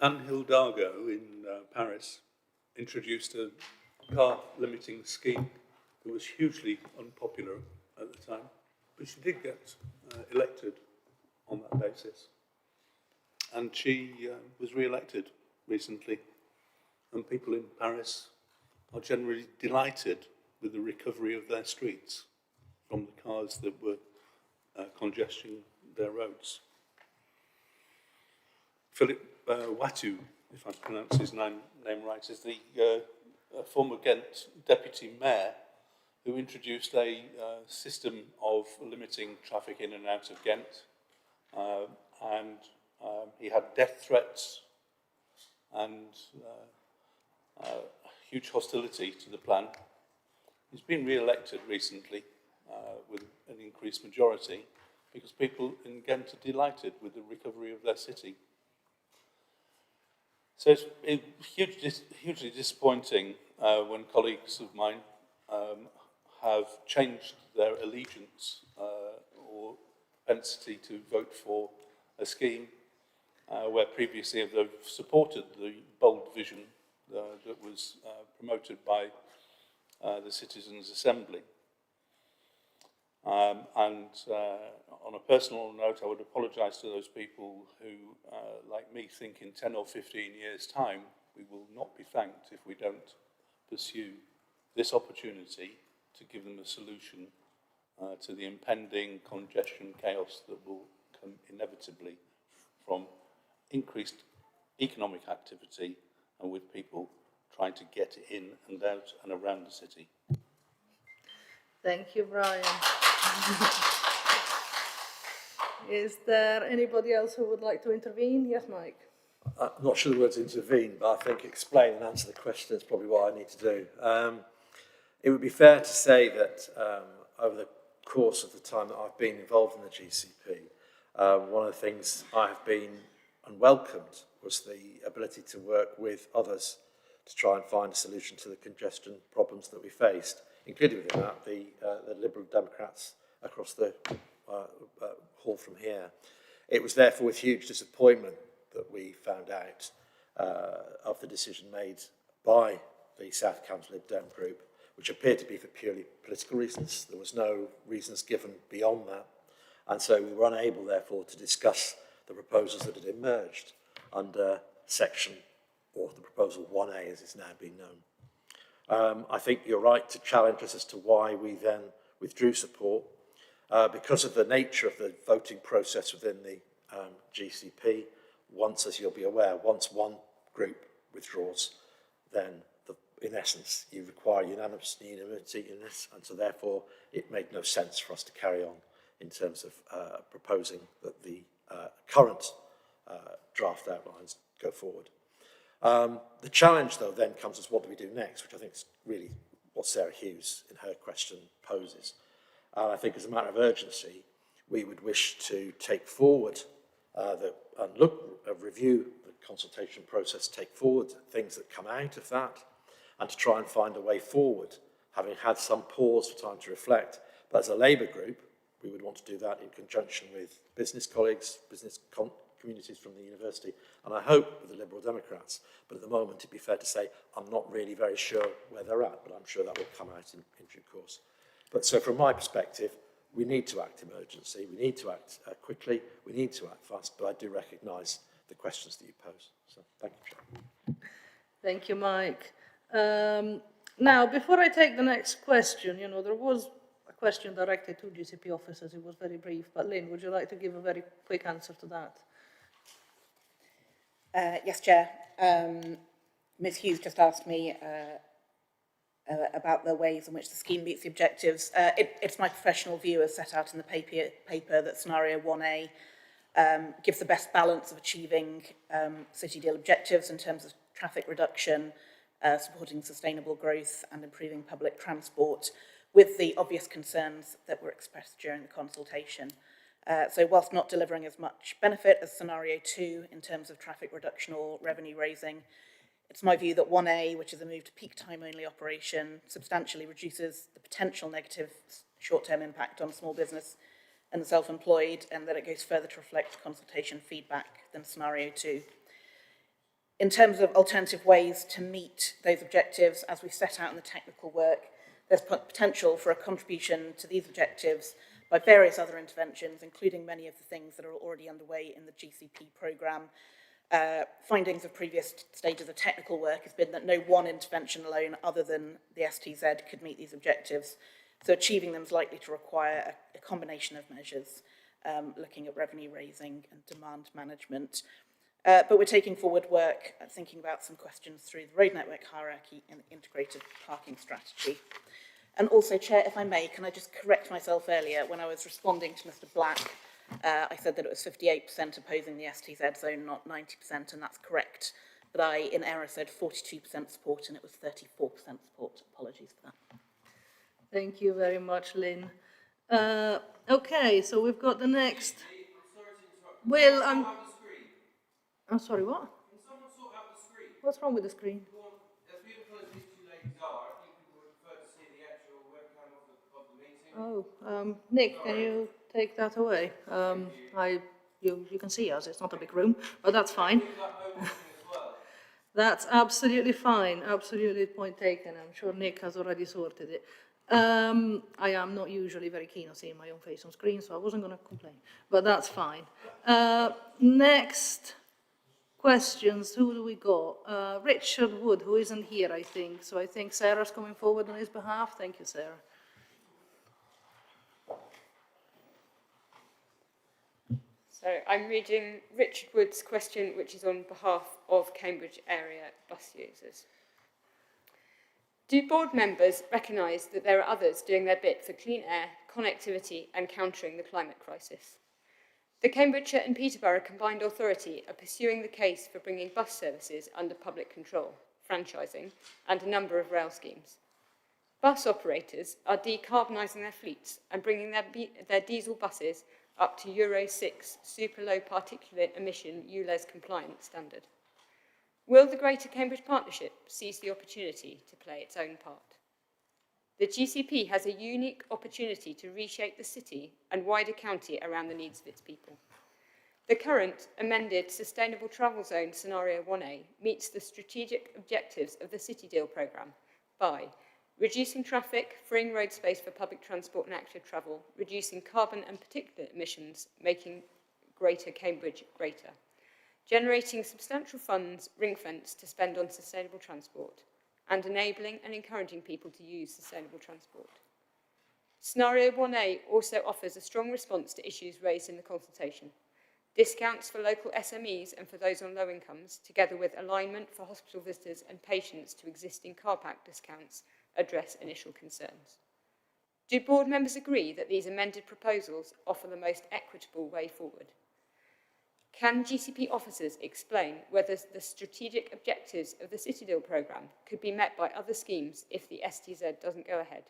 Anne Hidalgo in Paris introduced a car limiting scheme that was hugely unpopular at the time, but she did get elected on that basis. And she was re-elected recently, and people in Paris are generally delighted with the recovery of their streets from the cars that were congesting their roads. Philip Watu, if I pronounce his name right, is the former Ghent deputy mayor who introduced a system of limiting traffic in and out of Ghent. He had death threats and huge hostility to the plan. He's been re-elected recently with an increased majority because people in Ghent are delighted with the recovery of their city. So it's hugely disappointing when colleagues of mine have changed their allegiance or propensity to vote for a scheme where previously they've supported the bold vision that was promoted by the Citizens' Assembly. On a personal note, I would apologise to those people who, like me, think in 10 or 15 years' time, we will not be thanked if we don't pursue this opportunity to give them a solution to the impending congestion chaos that will come inevitably from increased economic activity and with people trying to get in and out and around the city. Thank you, Brian. Is there anybody else who would like to intervene? Yes, Mike. I'm not sure the words intervene, but I think explain and answer the question is probably what I need to do. It would be fair to say that over the course of the time that I've been involved in the GCP, one of the things I have been unwelcomed was the ability to work with others to try and find a solution to the congestion problems that we faced, including within that the Liberal Democrats across the hall from here. It was therefore with huge disappointment that we found out of the decision made by the South Cambs Lib Dem group, which appeared to be for purely political reasons. There was no reasons given beyond that. And so we were unable, therefore, to discuss the proposals that had emerged under section, or the proposal 1A as it's now been known. I think you're right to challenge us as to why we then withdrew support. Because of the nature of the voting process within the GCP, once, as you'll be aware, once one group withdraws, then in essence you require unanimity in this, and so therefore it made no sense for us to carry on in terms of proposing that the current draft outlines go forward. The challenge, though, then comes as what do we do next, which I think is really what Sarah Hughes in her question poses. I think as a matter of urgency, we would wish to take forward review the consultation process, take forward things that come out of that, and to try and find a way forward, having had some pause for time to reflect. But as a Labour group, we would want to do that in conjunction with business colleagues, business communities from the university, and I hope with the Liberal Democrats. But at the moment, it'd be fair to say, I'm not really very sure where they're at, but I'm sure that will come out in due course. But so from my perspective, we need to act in emergency, we need to act quickly, we need to act fast, but I do recognise the questions that you pose. So thank you. Thank you, Mike. Now, before I take the next question, you know, there was a question directed to GCP officers. It was very brief, but Lynn, would you like to give a very quick answer to that? Yes, Chair. Ms Hughes just asked me about the ways in which the scheme meets the objectives. It's my professional view as set out in the paper that scenario 1A gives the best balance of achieving city deal objectives in terms of traffic reduction, supporting sustainable growth and improving public transport, with the obvious concerns that were expressed during the consultation. So whilst not delivering as much benefit as scenario 2 in terms of traffic reduction or revenue raising, it's my view that 1A, which is a move to peak time only operation, substantially reduces the potential negative short-term impact on small business and the self-employed, and that it goes further to reflect consultation feedback than scenario 2. In terms of alternative ways to meet those objectives, as we set out in the technical work, there's potential for a contribution to these objectives by various other interventions, including many of the things that are already underway in the GCP programme, Findings of previous stages of technical work has been that no one intervention alone other than the STZ could meet these objectives. So achieving them is likely to require a combination of measures, looking at revenue raising and demand management. But we're taking forward work, thinking about some questions through the road network hierarchy and integrated parking strategy. And also, Chair, if I may, can I just correct myself earlier when I was responding to Mr. Black? I said that it was 58% opposing the STZ zone, not 90%, and that's correct. But I, in error, said 42% support, and it was 34% support. Apologies for that. Thank you very much, Lynn. Okay, so we've got the next. Well, I'm sorry, what? Can someone sort out the screen? What's wrong with the screen? As beautiful as these two ladies are, I think people would prefer to see the actual webcam of the meeting. Oh, Nick, can you take that away? You can see us, it's not a big room, but that's fine. That's absolutely fine, absolutely point taken. I'm sure Nick has already sorted it. I am not usually very keen on seeing my own face on screen, so I wasn't going to complain, but that's fine. Next questions, who do we got? Richard Wood, who isn't here, I think. So I think Sarah's coming forward on his behalf. Thank you, Sarah. So I'm reading Richard Wood's question, which is on behalf of Cambridge area bus users. Do board members recognise that there are others doing their bit for clean air, connectivity and countering the climate crisis? The Cambridgeshire and Peterborough Combined Authority are pursuing the case for bringing bus services under public control, franchising and a number of rail schemes. Bus operators are decarbonising their fleets and bringing their diesel buses up to Euro 6 super low particulate emission ULEZ compliant standard. Will the Greater Cambridge Partnership seize the opportunity to play its own part? The GCP has a unique opportunity to reshape the city and wider county around the needs of its people. The current amended Sustainable Travel Zone Scenario 1A meets the strategic objectives of the City Deal programme by reducing traffic, freeing road space for public transport and active travel, reducing carbon and particulate emissions, making Greater Cambridge greater, generating substantial funds ring-fenced to spend on sustainable transport, and enabling and encouraging people to use sustainable transport. Scenario 1A also offers a strong response to issues raised in the consultation. Discounts for local SMEs and for those on low incomes, together with alignment for hospital visitors and patients to existing car park discounts, address initial concerns. Do board members agree that these amended proposals offer the most equitable way forward? Can GCP officers explain whether the strategic objectives of the City Deal programme could be met by other schemes if the STZ doesn't go ahead,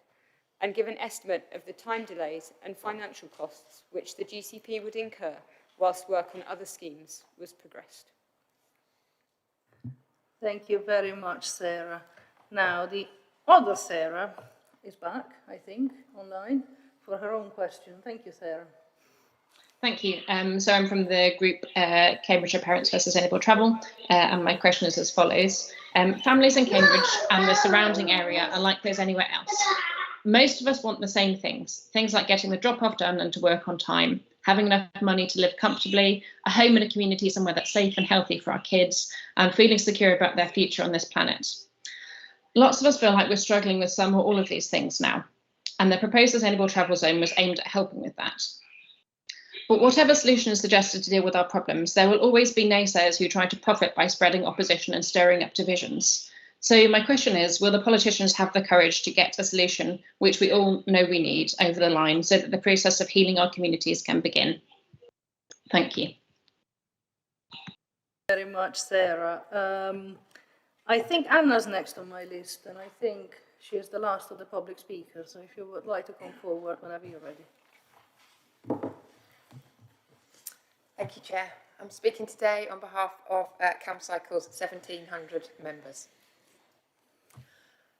and give an estimate of the time delays and financial costs which the GCP would incur whilst work on other schemes was progressed? Thank you very much, Sarah. Now, the other Sarah is back, I think, online for her own question. Thank you, Sarah. Thank you. So I'm from the group Cambridgeshire Parents for Sustainable Travel, and my question is as follows. Families in Cambridge and the surrounding area are like those anywhere else. Most of us want the same things like getting the drop-off done and to work on time, having enough money to live comfortably, a home in a community somewhere that's safe and healthy for our kids, and feeling secure about their future on this planet. Lots of us feel like we're struggling with some or all of these things now, and the proposed sustainable travel zone was aimed at helping with that. But whatever solution is suggested to deal with our problems, there will always be naysayers who try to profit by spreading opposition and stirring up divisions. So my question is, will the politicians have the courage to get a solution, which we all know we need, over the line so that the process of healing our communities can begin? Thank you. Very much, Sarah. I think Anna's next on my list, and I think she is the last of the public speakers. So if you would like to come forward whenever you're ready. Thank you, Chair. I'm speaking today on behalf of CampCycle's 1,700 members.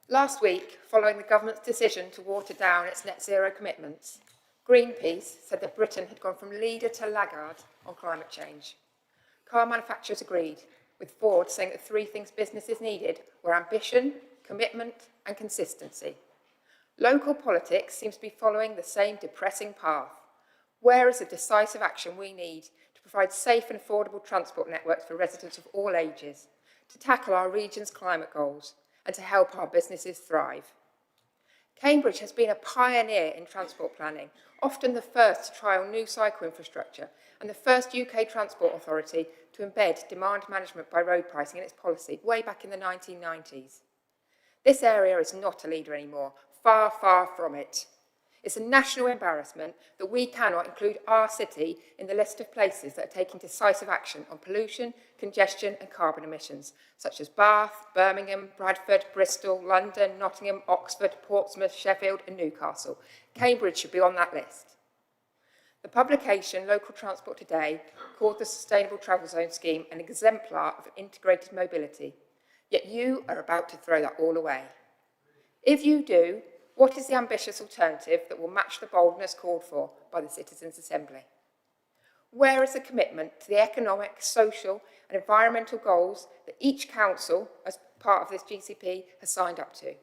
Last week, following the government's decision to water down its net zero commitments, Greenpeace said that Britain had gone from leader to laggard on climate change. Car manufacturers agreed, with Ford saying that three things businesses needed were ambition, commitment and consistency. Local politics seems to be following the same depressing path. Where is the decisive action we need to provide safe and affordable transport networks for residents of all ages, to tackle our region's climate goals, and to help our businesses thrive. Cambridge has been a pioneer in transport planning, often the first to trial new cycle infrastructure and the first UK transport authority to embed demand management by road pricing in its policy way back in the 1990s. This area is not a leader anymore, far, far from it. It's a national embarrassment that we cannot include our city in the list of places that are taking decisive action on pollution, congestion and carbon emissions, such as Bath, Birmingham, Bradford, Bristol, London, Nottingham, Oxford, Portsmouth, Sheffield and Newcastle. Cambridge should be on that list. The publication Local Transport Today called the Sustainable Travel Zone scheme an exemplar of integrated mobility, yet you are about to throw that all away. If you do, what is the ambitious alternative that will match the boldness called for by the Citizens' Assembly? Where is the commitment to the economic, social and environmental goals that each council, as part of this GCP, has signed up to?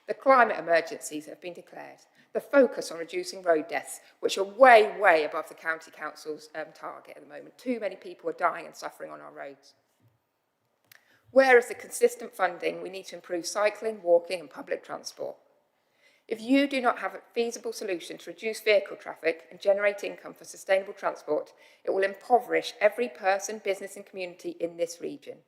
The climate emergencies that have been declared, the focus on reducing road deaths, which are way, way above the County Council's target at the moment. Too many people are dying and suffering on our roads. Where is the consistent funding we need to improve cycling, walking and public transport? If you do not have a feasible solution to reduce vehicle traffic and generate income for sustainable transport, it will impoverish every person, business and community in this region.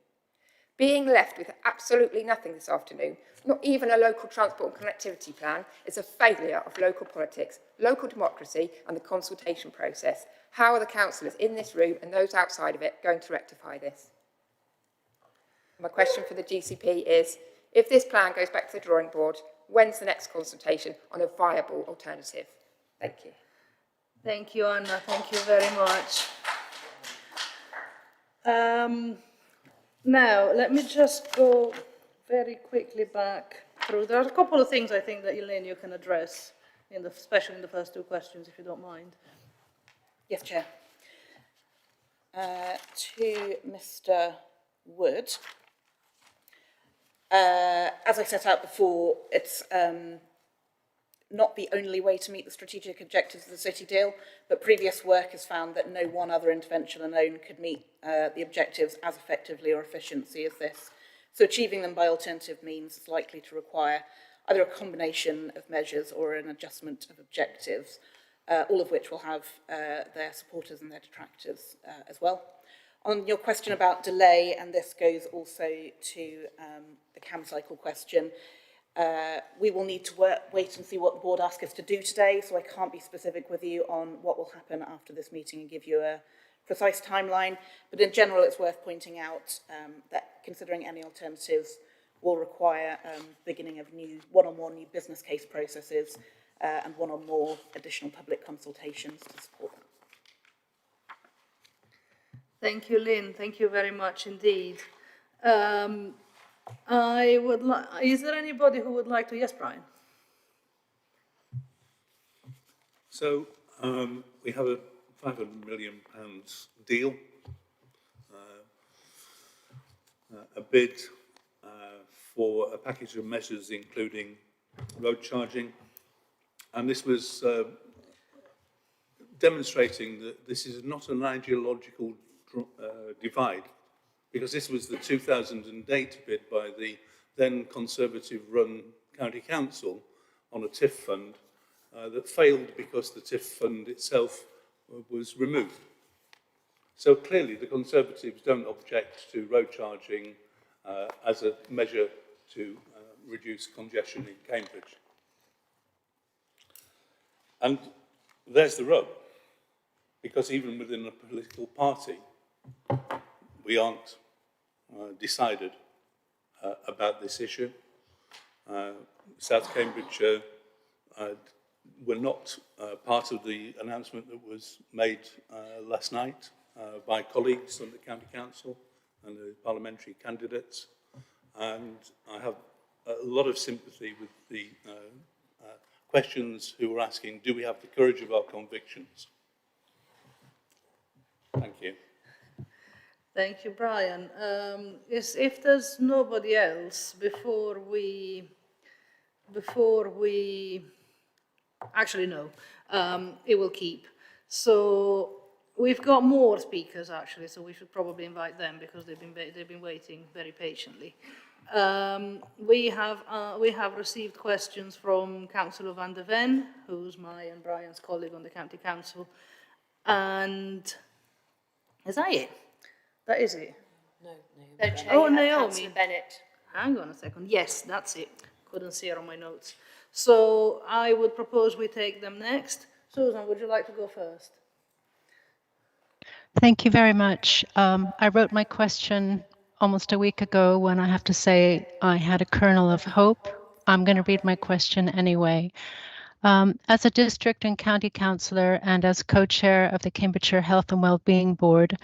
Being left with absolutely nothing this afternoon, not even a local transport and connectivity plan, is a failure of local politics, local democracy and the consultation process. How are the councillors in this room and those outside of it going to rectify this? My question for the GCP is, if this plan goes back to the drawing board, when's the next consultation on a viable alternative? Thank you. Thank you, Anna. Thank you very much. Now, let me just go very quickly back through. There are a couple of things I think that, Elaine, you can address, especially in the first two questions, if you don't mind. Yes, Chair. To Mr. Wood. As I set out before, it's not the only way to meet the strategic objectives of the city deal, but previous work has found that no one other intervention alone could meet the objectives as effectively or efficiently as this. So achieving them by alternative means is likely to require either a combination of measures or an adjustment of objectives, all of which will have their supporters and their detractors as well. On your question about delay, and this goes also to the CAM cycle question, we will need to wait and see what the board asks us to do today, so I can't be specific with you on what will happen after this meeting and give you a precise timeline. But in general, it's worth pointing out that considering any alternatives will require beginning of one or more new business case processes and one or more additional public consultations to support that. Thank you, Lynn. Thank you very much indeed. Is there anybody who would like to? Yes, Brian. So we have a £500 million deal, a bid for a package of measures including road charging, and this was demonstrating that this is not an ideological divide, because this was the 2008 bid by the then Conservative-run County Council on a TIF fund that failed because the TIF fund itself was removed. So clearly the Conservatives don't object to road charging as a measure to reduce congestion in Cambridge. And there's the rub, because even within a political party, we aren't decided about this issue. South Cambridgeshire were not part of the announcement that was made last night by colleagues on the County Council and the parliamentary candidates. And I have a lot of sympathy with the questions who were asking, do we have the courage of our convictions? Thank you. Thank you, Brian. If there's nobody else, before we actually no, it will keep. So We've got more speakers actually, so we should probably invite them because they've been waiting very patiently. We have received questions from Councillor Van der Ven, who's my and Brian's colleague on the County Council, and is that it? That is it. No, Chair, Oh, you have Naomi. Councillor Bennett. Hang on a second. Yes, that's it. Couldn't see it on my notes. So I would propose we take them next. Susan, would you like to go first? Thank you very much. I wrote my question almost a week ago when I have to say I had a kernel of hope. I'm going to read my question anyway. As a district and county councillor and as co-chair of the Cambridgeshire Health and Wellbeing Board,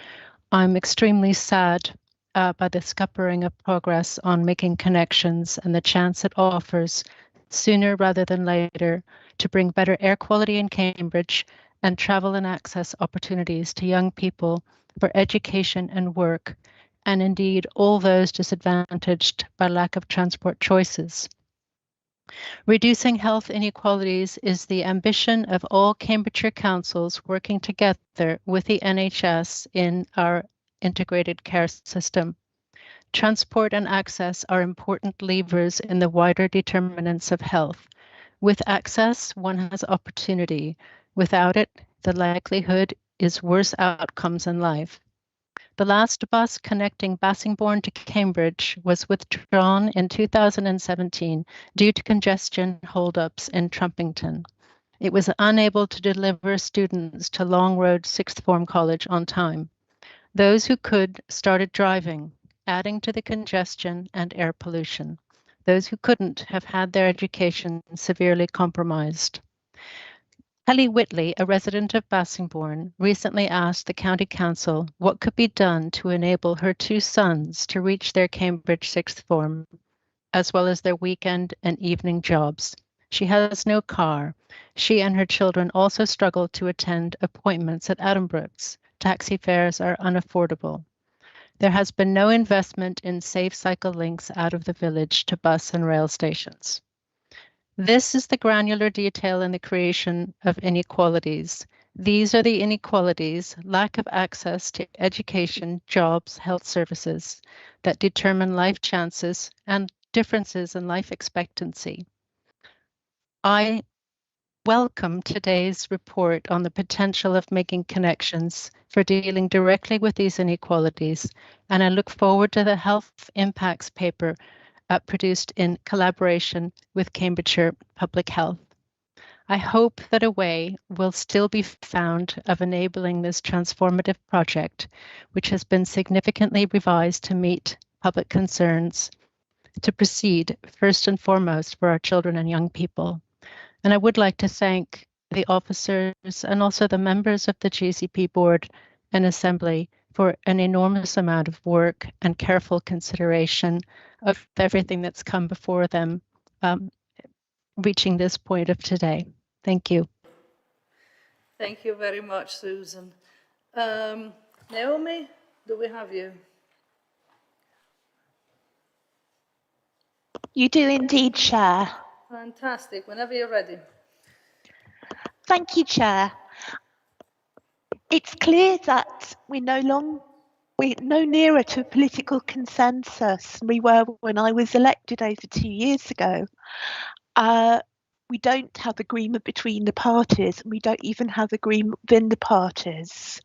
I'm extremely sad by the scuppering of progress on making connections and the chance it offers sooner rather than later to bring better air quality in Cambridge and travel and access opportunities to young people for education and work, and indeed all those disadvantaged by lack of transport choices. Reducing health inequalities is the ambition of all Cambridgeshire councils working together with the NHS in our integrated care system. Transport and access are important levers in the wider determinants of health. With access, one has opportunity. Without it, the likelihood is worse outcomes in life. The last bus connecting Bassingbourn to Cambridge was withdrawn in 2017 due to congestion holdups in Trumpington. It was unable to deliver students to Long Road Sixth Form College on time. Those who could started driving, adding to the congestion and air pollution. Those who couldn't have had their education severely compromised. Kelly Whitley, a resident of Bassingbourn, recently asked the County Council what could be done to enable her two sons to reach their Cambridge sixth form, as well as their weekend and evening jobs. She has no car. She and her children also struggle to attend appointments at Addenbrooke's. Taxi fares are unaffordable. There has been no investment in safe cycle links out of the village to bus and rail stations. This is the granular detail in the creation of inequalities. These are the inequalities, lack of access to education, jobs, health services, that determine life chances and differences in life expectancy. I welcome today's report on the potential of making connections for dealing directly with these inequalities, and I look forward to the health impacts paper produced in collaboration with Cambridgeshire Public Health. I hope that a way will still be found of enabling this transformative project, which has been significantly revised to meet public concerns, to proceed first and foremost for our children and young people. And I would like to thank the officers and also the members of the GCP board and assembly for an enormous amount of work and careful consideration of everything that's come before them, reaching this point of today. Thank you. Thank you very much, Susan. Naomi, do we have you? You do indeed, Chair. Fantastic. Whenever you're ready. Thank you, Chair. It's clear that we're no nearer to a political consensus than we were when I was elected over 2 years ago. We don't have agreement between the parties, and we don't even have agreement within the parties.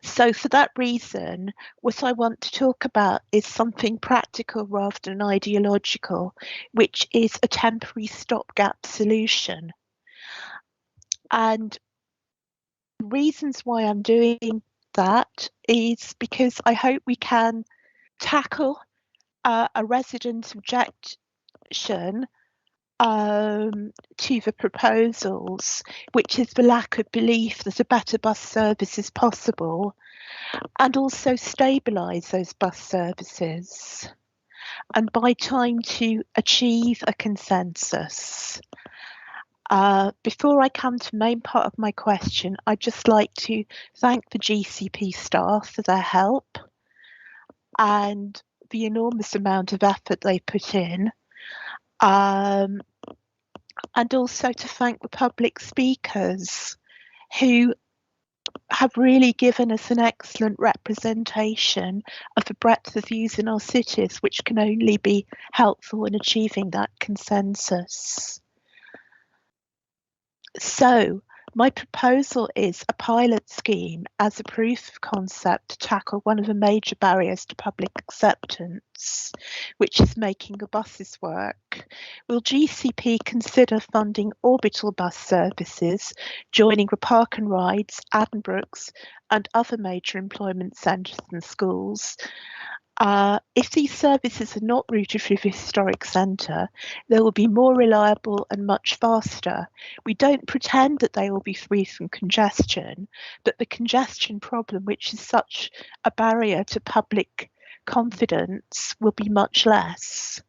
So for that reason, what I want to talk about is something practical rather than ideological, which is a temporary stopgap solution. And the reasons why I'm doing that is because I hope we can tackle a resident's objection to the proposals, which is the lack of belief that a better bus service is possible, and also stabilise those bus services and by time to achieve a consensus. Before I come to the main part of my question, I'd just like to thank the GCP staff for their help and the enormous amount of effort they put in, and also to thank the public speakers who have really given us an excellent representation of the breadth of views in our cities, which can only be helpful in achieving that consensus. So, my proposal is a pilot scheme as a proof of concept to tackle one of the major barriers to public acceptance, which is making the buses work. Will GCP consider funding orbital bus services, joining the Park and Rides, Addenbrooke's, and other major employment centres and schools? If these services are not routed through the historic centre, they will be more reliable and much faster. We don't pretend that they will be free from congestion, but the congestion problem, which is such a barrier to public confidence, will be much less.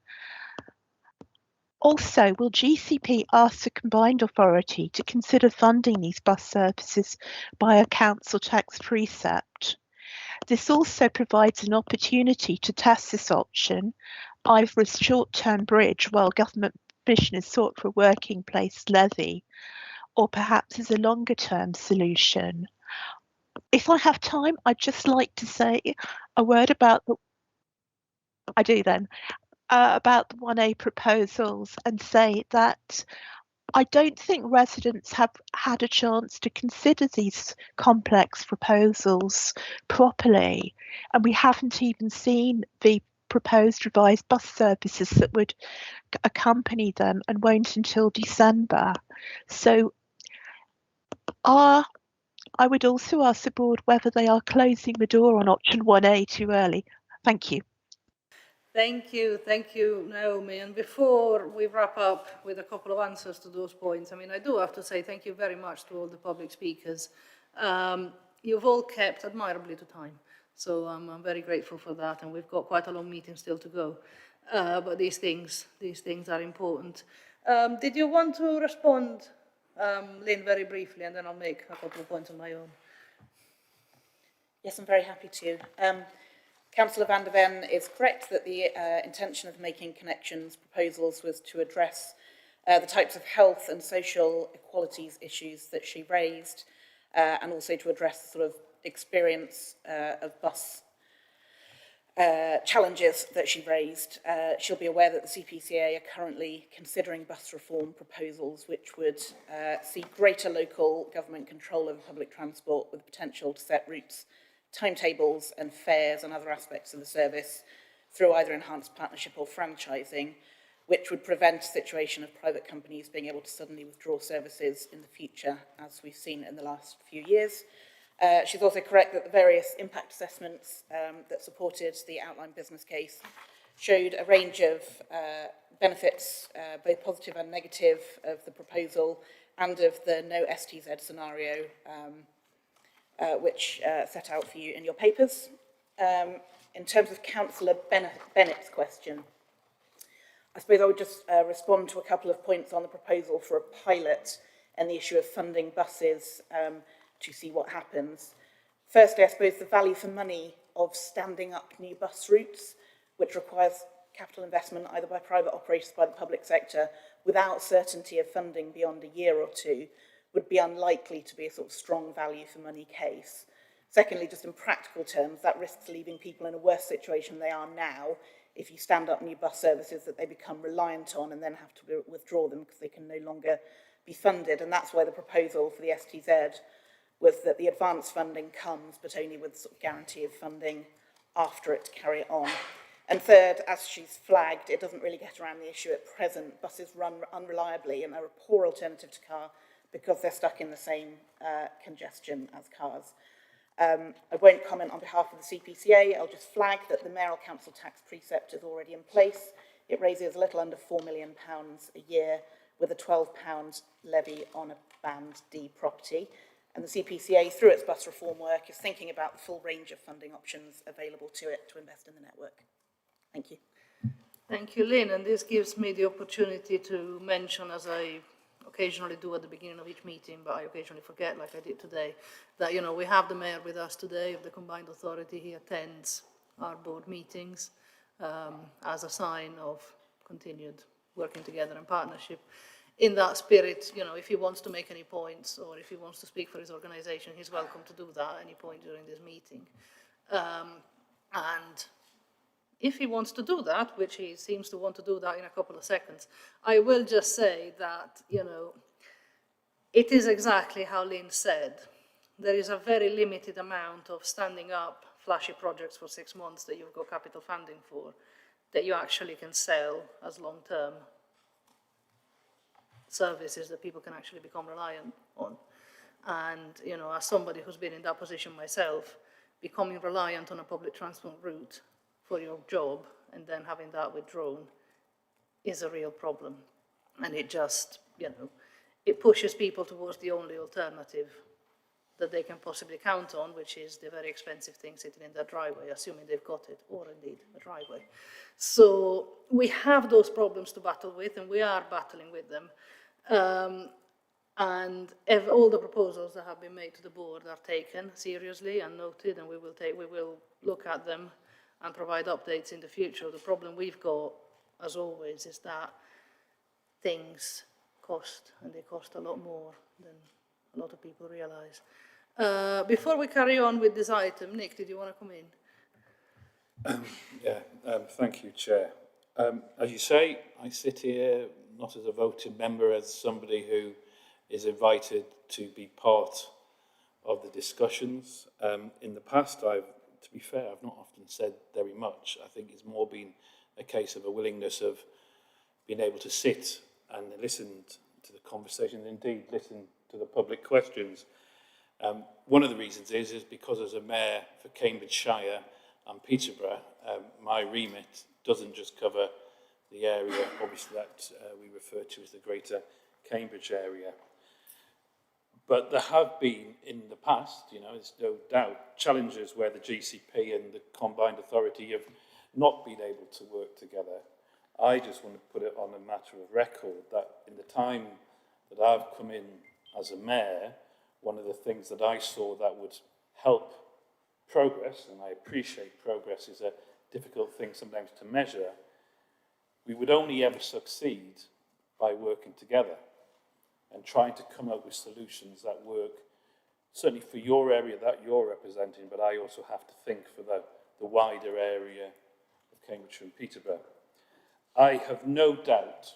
Also, will GCP ask the combined authority to consider funding these bus services by a council tax precept? This also provides an opportunity to test this option, either as a short-term bridge while government permission is sought for a working place levy, or perhaps as a longer-term solution. If I have time, I'd just like to say a word about the about the 1A proposals and say that I don't think residents have had a chance to consider these complex proposals properly, and we haven't even seen the proposed revised bus services that would accompany them and won't until December. So I would also ask the board whether they are closing the door on option 1A too early. Thank you. Thank you, Naomi. And before we wrap up with a couple of answers to those points, I mean, I do have to say thank you very much to all the public speakers. You've all kept admirably to time, so I'm very grateful for that, and we've got quite a long meeting still to go. But these things are important. Did you want to respond, Lynn, very briefly, and then I'll make a couple of points on my own? Yes, I'm very happy to. Councillor van der Ven is correct that the intention of making connections proposals was to address the types of health and social equalities issues that she raised, and also to address the sort of experience of bus challenges that she raised. She'll be aware that the CPCA are currently considering bus reform proposals which would see greater local government control over public transport with the potential to set routes, timetables and fares and other aspects of the service through either enhanced partnership or franchising, which would prevent a situation of private companies being able to suddenly withdraw services in the future, as we've seen in the last few years. She's also correct that the various impact assessments that supported the outline business case showed a range of benefits, both positive and negative, of the proposal and of the no STZ scenario, which set out for you in your papers. In terms of Councillor Bennett's question, I suppose I would just respond to a couple of points on the proposal for a pilot and the issue of funding buses to see what happens. Firstly, I suppose the value for money of standing up new bus routes, which requires capital investment either by private operators or by the public sector, without certainty of funding beyond a year or two, would be unlikely to be a sort of strong value for money case. Secondly, just in practical terms, that risks leaving people in a worse situation than they are now if you stand up new bus services that they become reliant on and then have to withdraw them because they can no longer be funded. And that's why the proposal for the STZ was that the advance funding comes, but only with sort of guarantee of funding after it to carry it on. And third, as she's flagged, it doesn't really get around the issue at present. Buses run unreliably and are a poor alternative to car because they're stuck in the same congestion as cars. I won't comment on behalf of the CPCA. I'll just flag that the mayoral council tax precept is already in place. It raises a little under £4 million a year with a £12 levy on a Band D property. And the CPCA, through its bus reform work, is thinking about the full range of funding options available to it to invest in the network. Thank you. Thank you, Lynn. And this gives me the opportunity to mention, as I occasionally do at the beginning of each meeting, but I occasionally forget, like I did today, that, you know, we have the mayor with us today of the combined authority. He attends our board meetings as a sign of continued working together in partnership. in that spirit, you know, if he wants to make any points or if he wants to speak for his organisation, he's welcome to do that at any point during this meeting. And if he wants to do that, which he seems to want to do that in a couple of seconds, I will just say that, you know, it is exactly how Lynn said. There is a very limited amount of standing up flashy projects for 6 months that you've got capital funding for, that you actually can sell as long-term services that people can actually become reliant on. And, you know, as somebody who's been in that position myself, becoming reliant on a public transport route for your job and then having that withdrawn is a real problem. And it just, you know, it pushes people towards the only alternative that they can possibly count on, which is the very expensive thing sitting in their driveway, assuming they've got it, or indeed a driveway. So we have those problems to battle with, and we are battling with them. And all the proposals that have been made to the board are taken seriously and noted, and we will look at them and provide updates in the future. The problem we've got, as always, is that things cost, and they cost a lot more than a lot of people realise. Before we carry on with this item, Nick, did you want to come in? Thank you, Chair. As you say, I sit here not as a voting member, as somebody who is invited to be part of the discussions. In the past, to be fair, I've not often said very much. I think it's more been a case of a willingness of being able to sit and listen to the conversation, and indeed listen to the public questions. One of the reasons is because as a mayor for Cambridgeshire and Peterborough, my remit doesn't just cover the area, obviously, that we refer to as the Greater Cambridge area. But there have been, in the past, you know, there's no doubt, challenges where the GCP and the combined authority have not been able to work together. I just want to put it on a matter of record that in the time that I've come in as a mayor, one of the things that I saw that would help progress, and I appreciate progress is a difficult thing sometimes to measure, we would only ever succeed by working together and trying to come up with solutions that work, certainly for your area that you're representing, but I also have to think for the wider area of Cambridgeshire and Peterborough. I have no doubt,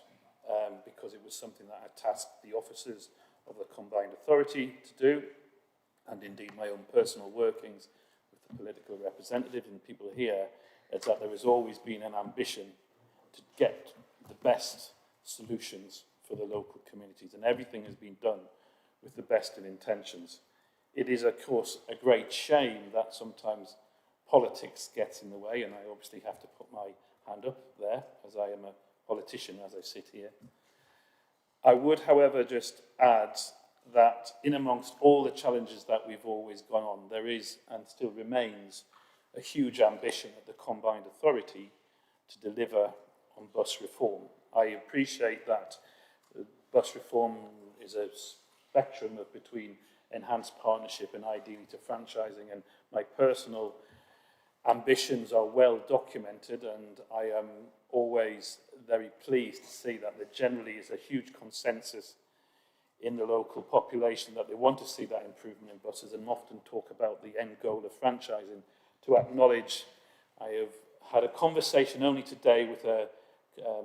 because it was something that I tasked the officers of the combined authority to do, and indeed my own personal workings with the political representative and people here, is that there has always been an ambition to get the best solutions for the local communities, and everything has been done with the best of intentions. It is, of course, a great shame that sometimes politics gets in the way, and I obviously have to put my hand up there, as I am a politician as I sit here. I would, however, just add that in amongst all the challenges that we've always gone on, there is and still remains a huge ambition at the combined authority to deliver on bus reform. I appreciate that bus reform is a spectrum of between enhanced partnership and ideally to franchising, and my personal ambitions are well documented, and I am always very pleased to see that there generally is a huge consensus in the local population that they want to see that improvement in buses, and often talk about the end goal of franchising. To acknowledge, I have had a conversation only today with a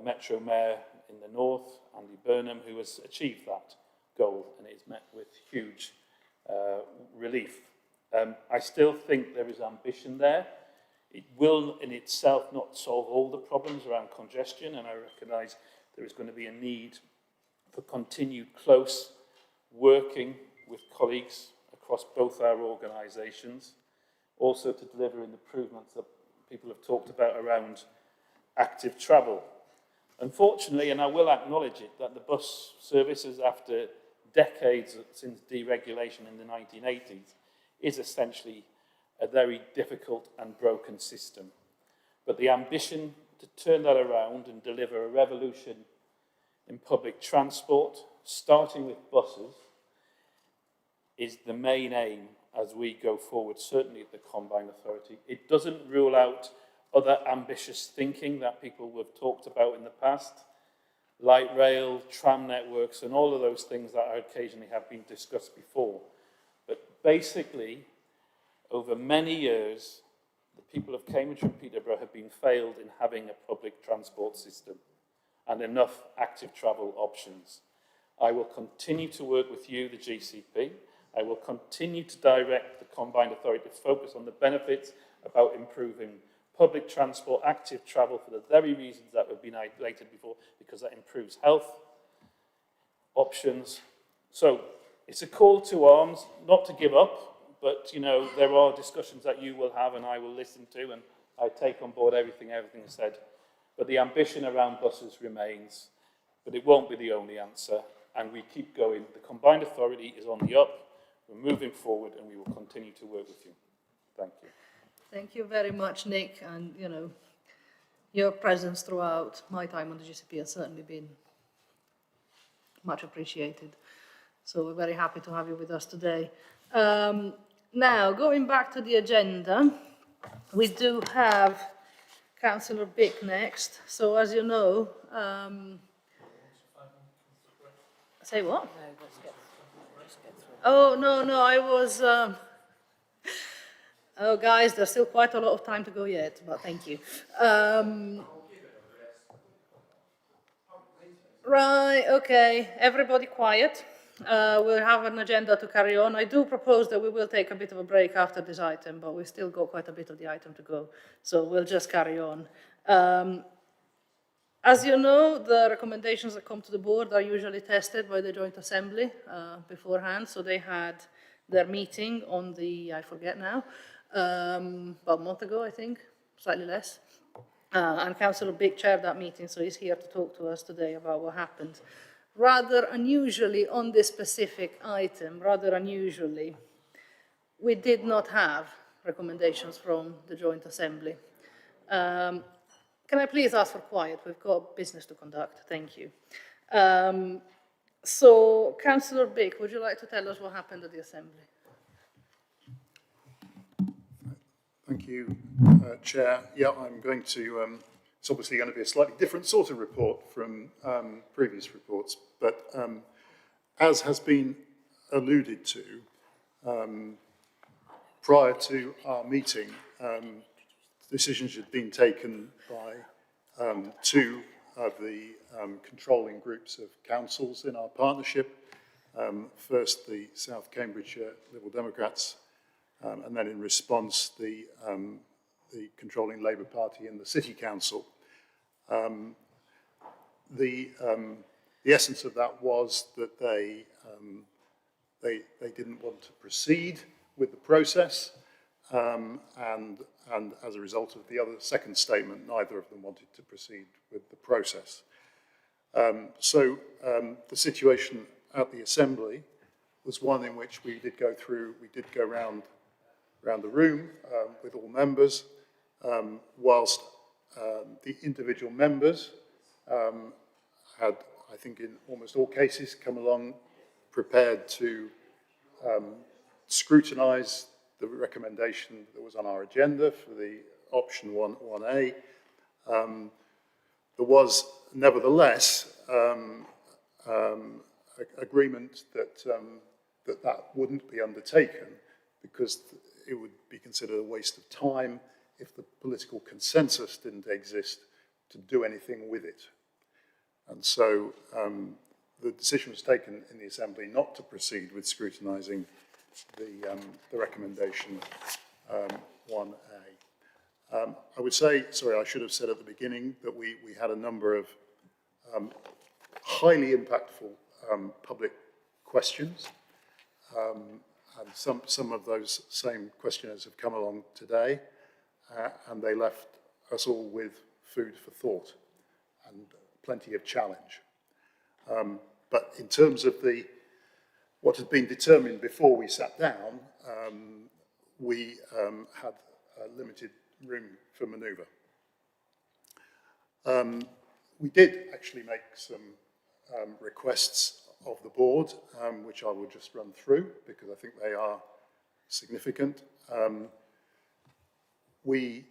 Metro Mayor in the north, Andy Burnham, who has achieved that goal, and it is met with huge relief. I still think there is ambition there. It will in itself not solve all the problems around congestion, and I recognise there is going to be a need for continued close working with colleagues across both our organisations, also to deliver in the improvements that people have talked about around active travel. Unfortunately, and I will acknowledge it, that the bus services, after decades since deregulation in the 1980s, is essentially a very difficult and broken system. But the ambition to turn that around and deliver a revolution in public transport, starting with buses, is the main aim as we go forward, certainly at the Combined Authority. It doesn't rule out other ambitious thinking that people have talked about in the past, light rail, tram networks, and all of those things that occasionally have been discussed before. But basically, over many years, the people of Cambridge and Peterborough have been failed in having a public transport system and enough active travel options. I will continue to work with you, the GCP. I will continue to direct the Combined Authority to focus on the benefits about improving public transport, active travel for the very reasons that have been highlighted before, because that improves health options. So it's a call to arms, not to give up, but you know, there are discussions that you will have and I will listen to, and I take on board everything said. But the ambition around buses remains, but it won't be the only answer, and we keep going. The Combined Authority is on the up, we're moving forward, and we will continue to work with you. Thank you. Thank you very much, Nick, and you know, your presence throughout my time on the GCP has certainly been much appreciated. So we're very happy to have you with us today. Now, going back to the agenda, we do have Councillor Bick next. So as you know, say what? Oh, no, I was... Oh, guys, there's still quite a lot of time to go yet, but thank you. Right, okay, everybody quiet. We'll have an agenda to carry on. I do propose that we will take a bit of a break after this item, but we still got quite a bit of the item to go, so we'll just carry on. As you know, the recommendations that come to the board are usually tested by the Joint Assembly beforehand, so they had their meeting on the, I forget now, about a month ago, I think, slightly less. And Councillor Bick chaired that meeting, so he's here to talk to us today about what happened. Rather unusually, on this specific item, we did not have recommendations from the Joint Assembly. Can I please ask for quiet? We've got business to conduct. Thank you. So, Councillor Bick, would you like to tell us what happened at the Assembly? Thank you, Chair. Yeah, I'm going to, it's obviously going to be a slightly different sort of report from previous reports, but as has been alluded to, prior to our meeting, decisions had been taken by two of the controlling groups of councils in our partnership. First, the South Cambridgeshire Liberal Democrats, and then in response, the controlling Labour Party in the City Council. The essence of that was that they didn't want to proceed with the process, and as a result of the second statement, neither of them wanted to proceed with the process. So the situation at the Assembly was one in which we did go round the room with all members, whilst the individual members had, I think in almost all cases, come along prepared to scrutinise the recommendation that was on our agenda for the option 1A. There was nevertheless agreement that wouldn't be undertaken because it would be considered a waste of time if the political consensus didn't exist to do anything with it. And so the decision was taken in the Assembly not to proceed with scrutinising the recommendation 1A. I would say, sorry, I should have said at the beginning that we had a number of highly impactful public questions, and some of those same questioners have come along today, and they left us all with food for thought and plenty of challenge. But in terms of what had been determined before we sat down, we had a limited room for manoeuvre. We did actually make some requests of the board, which I will just run through because I think they are significant. We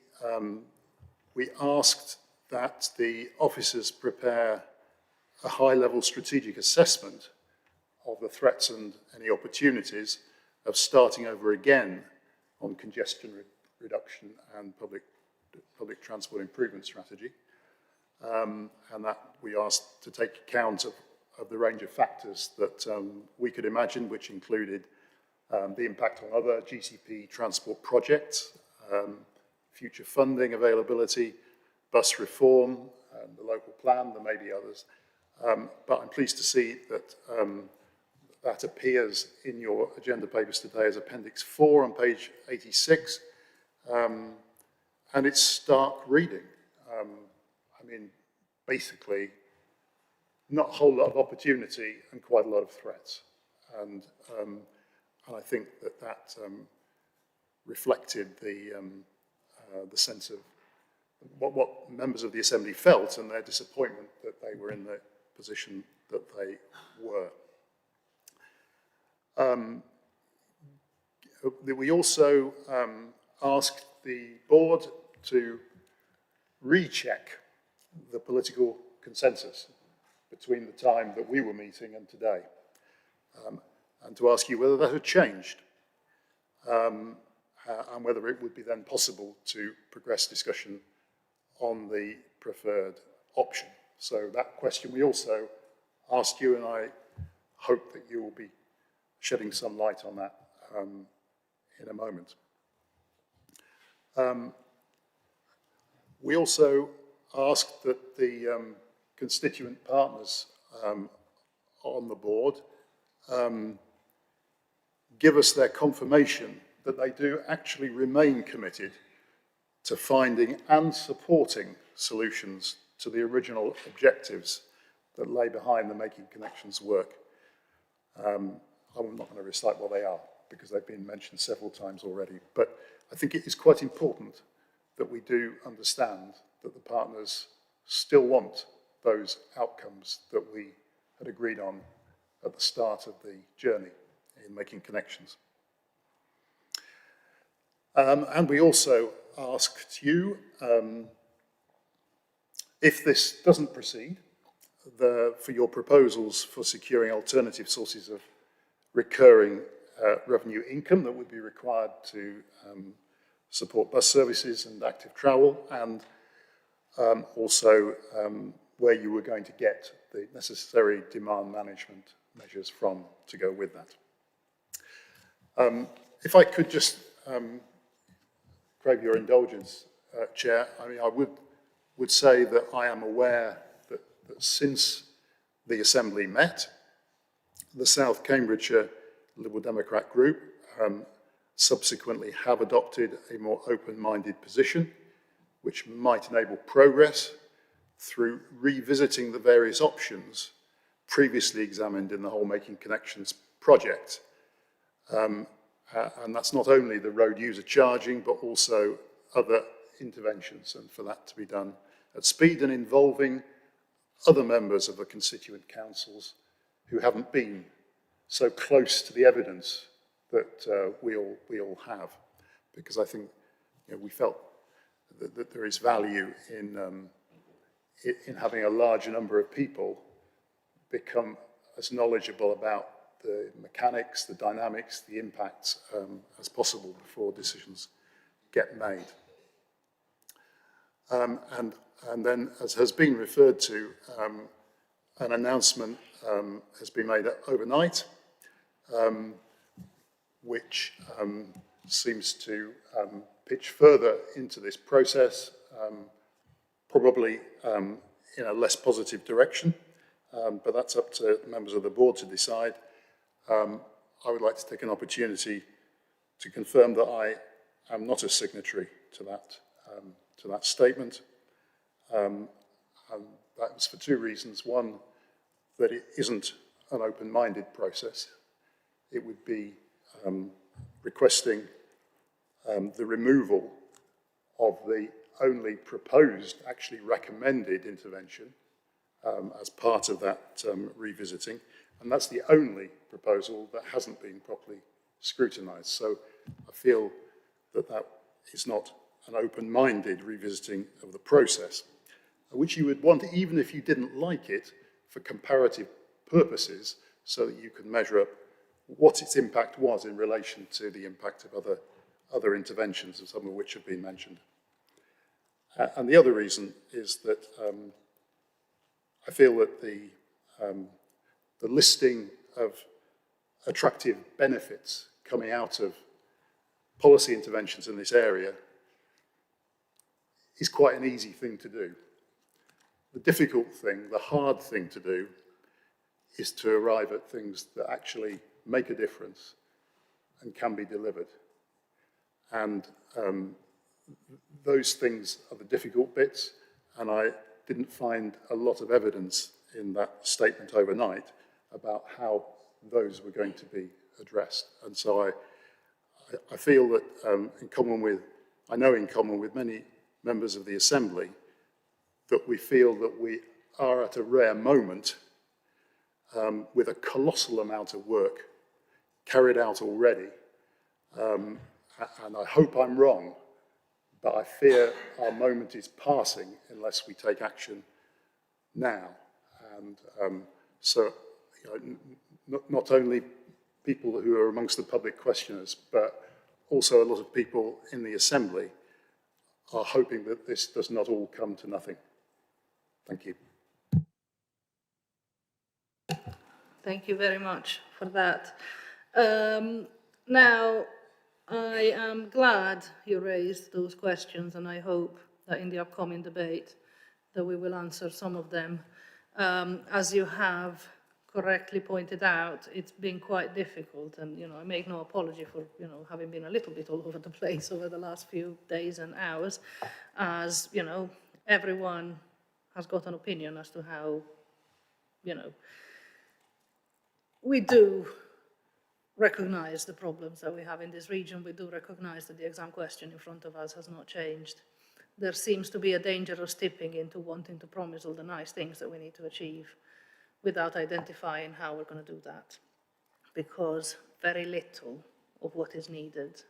asked that the officers prepare a high-level strategic assessment of the threats and any opportunities of starting over again on congestion reduction and public transport improvement strategy. And that we asked to take account of the range of factors that we could imagine, which included the impact on other GCP transport projects, future funding availability, bus reform, the local plan, there may be others. But I'm pleased to see that that appears in your agenda papers today as Appendix 4 on page 86. And it's stark reading. I mean, basically, not a whole lot of opportunity and quite a lot of threats. And I think that reflected the sense of what members of the Assembly felt and their disappointment that they were in the position that they were. We also asked the board to recheck the political consensus between the time that we were meeting and today, and to ask you whether that had changed, and whether it would be then possible to progress discussion on the preferred option. So that question we also asked you, and I hope that you will be shedding some light on that in a moment. We also asked that the constituent partners on the board give us their confirmation that they do actually remain committed to finding and supporting solutions to the original objectives that lay behind the Making Connections work. I'm not going to recite what they are because they've been mentioned several times already, but I think it is quite important that we do understand that the partners still want those outcomes that we had agreed on at the start of the journey in Making Connections. And we also asked you, if this doesn't proceed, for your proposals for securing alternative sources of recurring revenue income that would be required to support bus services and active travel, and also where you were going to get the necessary demand management measures from to go with that. If I could just crave your indulgence, Chair, I mean, I would say that I am aware that since the Assembly met, the South Cambridgeshire Liberal Democrat group subsequently have adopted a more open-minded position, which might enable progress through revisiting the various options previously examined in the whole Making Connections project. And that's not only the road user charging, but also other interventions, and for that to be done at speed and involving other members of the constituent councils who haven't been so close to the evidence that we all have, because I think we felt that there is value in having a large number of people become as knowledgeable about the mechanics, the dynamics, the impacts as possible before decisions get made. And then, as has been referred to, an announcement has been made overnight, which seems to pitch further into this process, probably in a less positive direction, but that's up to members of the board to decide. I would like to take an opportunity to confirm that I am not a signatory to that statement. And that was for two reasons. One, that it isn't an open-minded process. It would be requesting the removal of the only proposed, actually recommended intervention as part of that revisiting. And that's the only proposal that hasn't been properly scrutinised. So I feel that that is not an open-minded revisiting of the process, which you would want, even if you didn't like it, for comparative purposes so that you can measure up what its impact was in relation to the impact of other interventions, some of which have been mentioned. And the other reason is that I feel that the listing of attractive benefits coming out of policy interventions in this area is quite an easy thing to do. The difficult thing, the hard thing to do, is to arrive at things that actually make a difference and can be delivered. And those things are the difficult bits, and I didn't find a lot of evidence in that statement overnight about how those were going to be addressed. And so I feel that I know in common with many members of the Assembly, that we feel that we are at a rare moment with a colossal amount of work carried out already. And I hope I'm wrong, but I fear our moment is passing unless we take action now. And so, you know, not only people who are amongst the public questioners, but also a lot of people in the Assembly are hoping that this does not all come to nothing. Thank you. Thank you very much for that. Now, I am glad you raised those questions, and I hope that in the upcoming debate that we will answer some of them. As you have correctly pointed out, it's been quite difficult, and you know, I make no apology for having been a little bit all over the place over the last few days and hours, as you know, everyone has got an opinion as to how, we do recognize the problems that we have in this region. We do recognize that the exam question in front of us has not changed. There seems to be a dangerous tipping into wanting to promise all the nice things that we need to achieve without identifying how we're going to do that, because very little of what is needed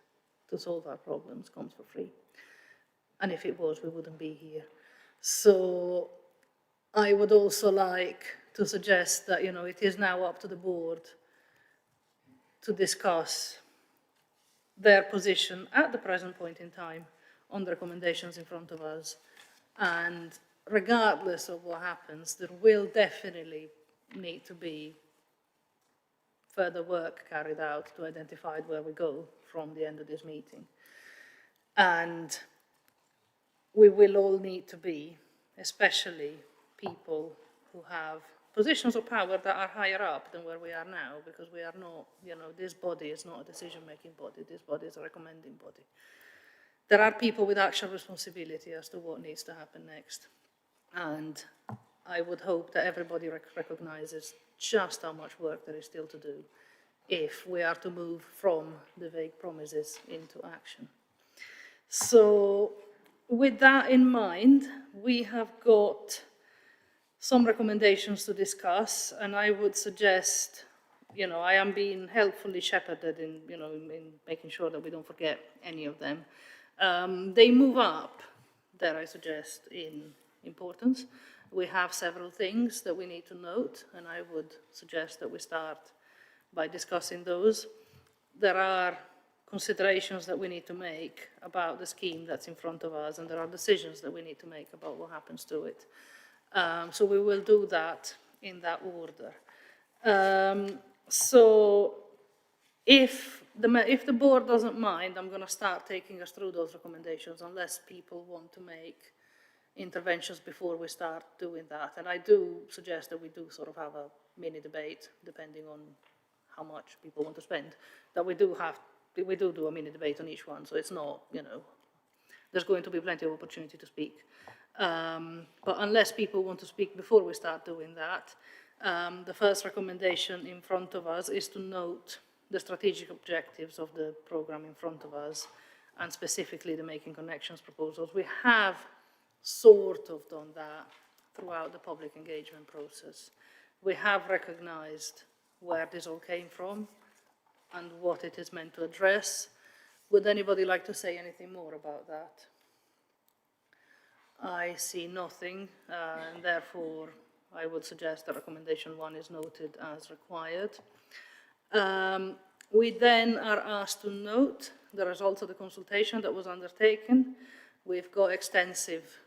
to solve our problems comes for free. And if it was, we wouldn't be here. So I would also like to suggest that, it is now up to the board to discuss their position at the present point in time on the recommendations in front of us. And regardless of what happens, there will definitely need to be further work carried out to identify where we go from the end of this meeting. And we will all need to be, especially people who have positions of power that are higher up than where we are now, because we are not, this body is not a decision-making body, this body is a recommending body. There are people with actual responsibility as to what needs to happen next. And I would hope that everybody recognizes just how much work there is still to do if we are to move from the vague promises into action. So with that in mind, we have got some recommendations to discuss, and I would suggest, I am being helpfully shepherded in making sure that we don't forget any of them. They move up, dare I suggest, in importance. We have several things that we need to note, and I would suggest that we start by discussing those. There are considerations that we need to make about the scheme that's in front of us, and there are decisions that we need to make about what happens to it. So we will do that in that order. So if the board doesn't mind, I'm going to start taking us through those recommendations, unless people want to make interventions before we start doing that. And I do suggest that we do sort of have a mini debate, depending on how much people want to spend, that we do a mini debate on each one. So it's not, there's going to be plenty of opportunity to speak. But unless people want to speak before we start doing that, the first recommendation in front of us is to note the strategic objectives of the programme in front of us, and specifically the Making Connections proposals. We have sort of done that throughout the public engagement process. We have recognised where this all came from and what it is meant to address. Would anybody like to say anything more about that? I see nothing, and therefore I would suggest that recommendation 1 is noted as required. We then are asked to note the results of the consultation that was undertaken. We've got extensive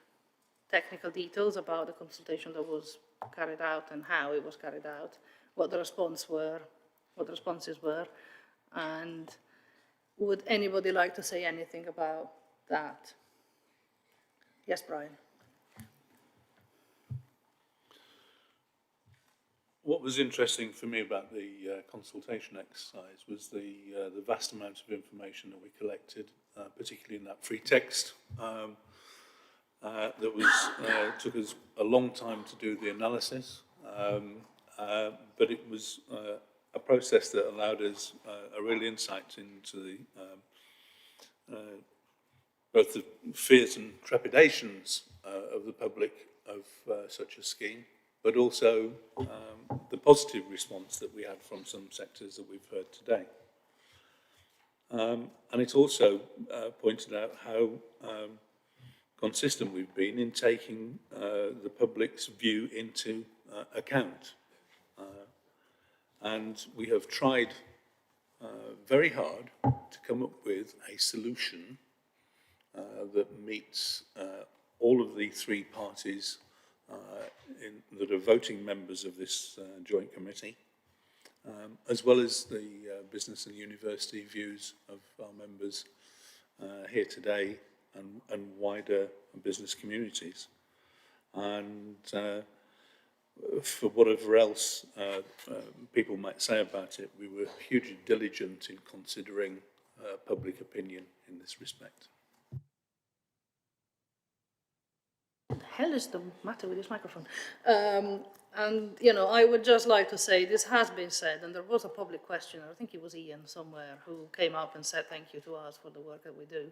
technical details about the consultation that was carried out and how it was carried out, what the responses were, and would anybody like to say anything about that? Yes, Brian. What was interesting for me about the consultation exercise was the vast amount of information that we collected, particularly in that free text. That was took us a long time to do the analysis, but it was a process that allowed us a real insight into the both the fears and trepidations of the public of such a scheme, but also the positive response that we had from some sectors that we've heard today. And it also pointed out how consistent we've been in taking the public's view into account. And we have tried very hard to come up with a solution that meets all of the three parties that are voting members of this joint committee, as well as the business and university views of our members here today and wider business communities. And for whatever else people might say about it, we were hugely diligent in considering public opinion in this respect. What the hell is the matter with this microphone? And, you know, I would just like to say this has been said, and there was a public questioner, I think it was Ian somewhere, who came up and said thank you to us for the work that we do.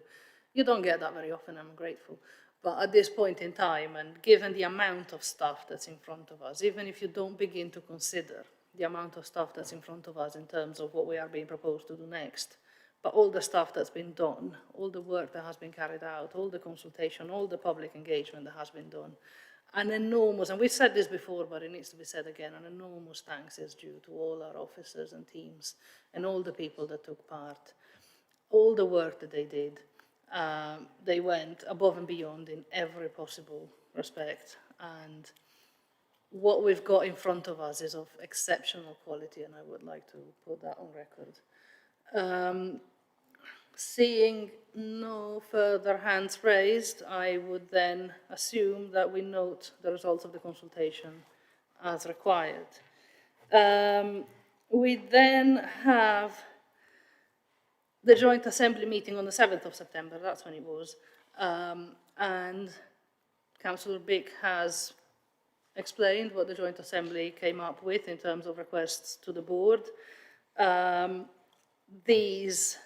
You don't get that very often, I'm grateful. But at this point in time, and given the amount of stuff that's in front of us, even if you don't begin to consider the amount of stuff that's in front of us in terms of what we are being proposed to do next, but all the stuff that's been done, all the work that has been carried out, all the consultation, all the public engagement that has been done, an enormous, and we've said this before, but it needs to be said again, an enormous thanks is due to all our officers and teams and all the people that took part, all the work that they did. They went above and beyond in every possible respect, and what we've got in front of us is of exceptional quality, and I would like to put that on record. Seeing no further hands raised, I would then assume that we note the results of the consultation as required. We then have the Joint Assembly meeting on the 7th of September, that's when it was, and Councillor Bick has explained what the Joint Assembly came up with in terms of requests to the board. These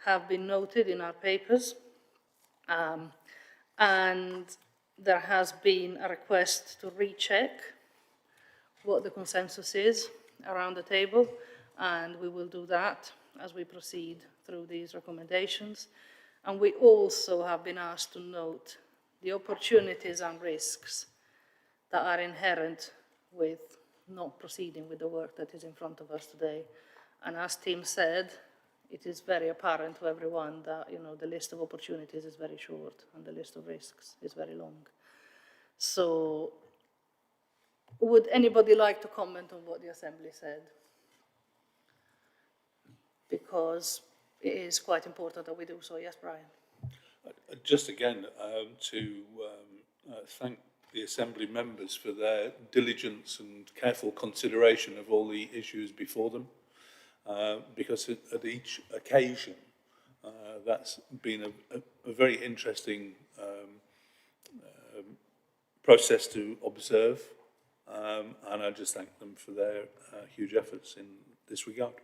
have been noted in our papers, and there has been a request to recheck what the consensus is around the table, and we will do that as we proceed through these recommendations. And we also have been asked to note the opportunities and risks that are inherent with not proceeding with the work that is in front of us today. And as Tim said, it is very apparent to everyone that, you know, the list of opportunities is very short and the list of risks is very long. So would anybody like to comment on what the Assembly said? Because it is quite important that we do so. Yes, Brian? Just again, to thank the Assembly members for their diligence and careful consideration of all the issues before them, because at each occasion, that's been a very interesting process to observe, and I just thank them for their huge efforts in this regard.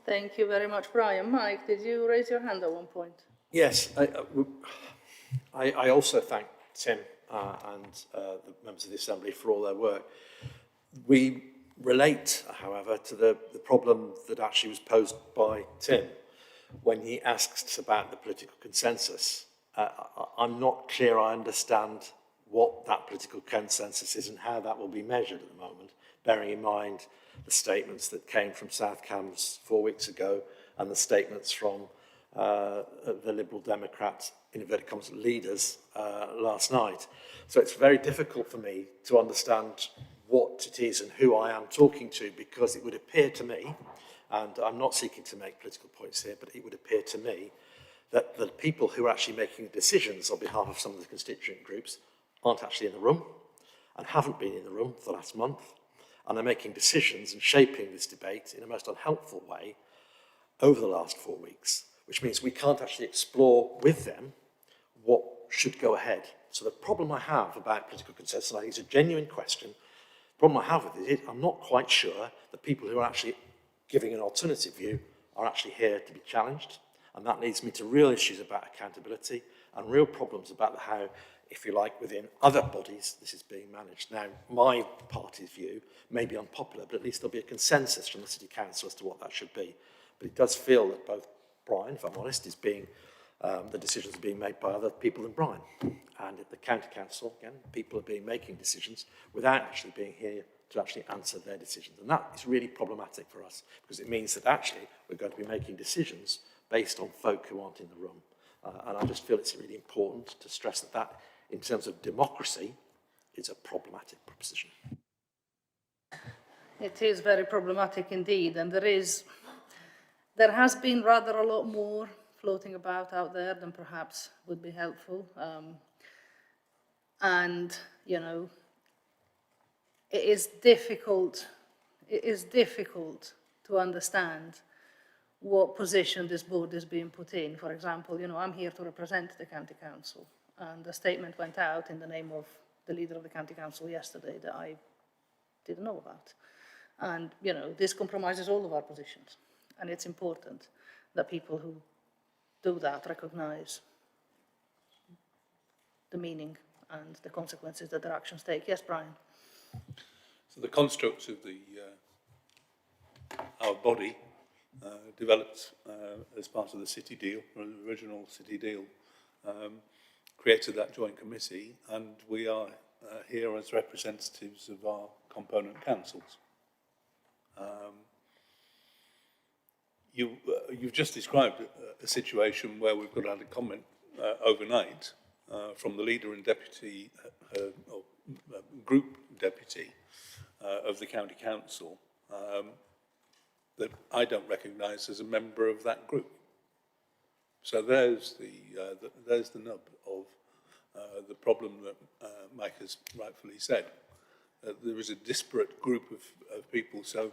Thank you very much, Brian. Mike, did you raise your hand at one point? Yes, I also thank Tim and the members of the Assembly for all their work. We relate, however, to the problem that actually was posed by Tim when he asks about the political consensus. I'm not clear I understand what that political consensus is and how that will be measured at the moment, bearing in mind the statements that came from South Cambs 4 weeks ago and the statements from the Liberal Democrat, in inverted commas, leaders last night. So it's very difficult for me to understand what it is and who I am talking to, because it would appear to me, and I'm not seeking to make political points here, but it would appear to me that the people who are actually making decisions on behalf of some of the constituent groups aren't actually in the room and haven't been in the room for the last month, and are making decisions and shaping this debate in a most unhelpful way over the last 4 weeks, which means we can't actually explore with them what should go ahead. So the problem I have about political consensus, and I think it's a genuine question, the problem I have with it is I'm not quite sure that people who are actually giving an alternative view are actually here to be challenged. And that leads me to real issues about accountability and real problems about how, if you like, within other bodies this is being managed. Now, my party's view may be unpopular, but at least there'll be a consensus from the City Council as to what that should be. But it does feel that both Brian, if I'm honest, is being, the decisions are being made by other people than Brian. And at the County Council, again, people are making decisions without actually being here to actually answer their decisions. And that is really problematic for us, because it means that actually we're going to be making decisions based on folk who aren't in the room. And I just feel it's really important to stress that that, in terms of democracy, is a problematic proposition. It is very problematic indeed, and there has been rather a lot more floating about out there than perhaps would be helpful. And, you know, it is difficult to understand what position this board is being put in. For example, you know, I'm here to represent the County Council, and a statement went out in the name of the leader of the County Council yesterday that I didn't know about. And, you know, this compromises all of our positions, and it's important that people who do that recognise the meaning and the consequences that their actions take. Yes, Brian? So the construct of our body developed as part of the city deal, or the original city deal, created that joint committee, and we are here as representatives of our component councils. You've just described a situation where we've got a comment overnight from the leader and deputy, or group deputy of the county council, that I don't recognise as a member of that group. So there's the nub of the problem that Mike has rightfully said. There is a disparate group of people. So,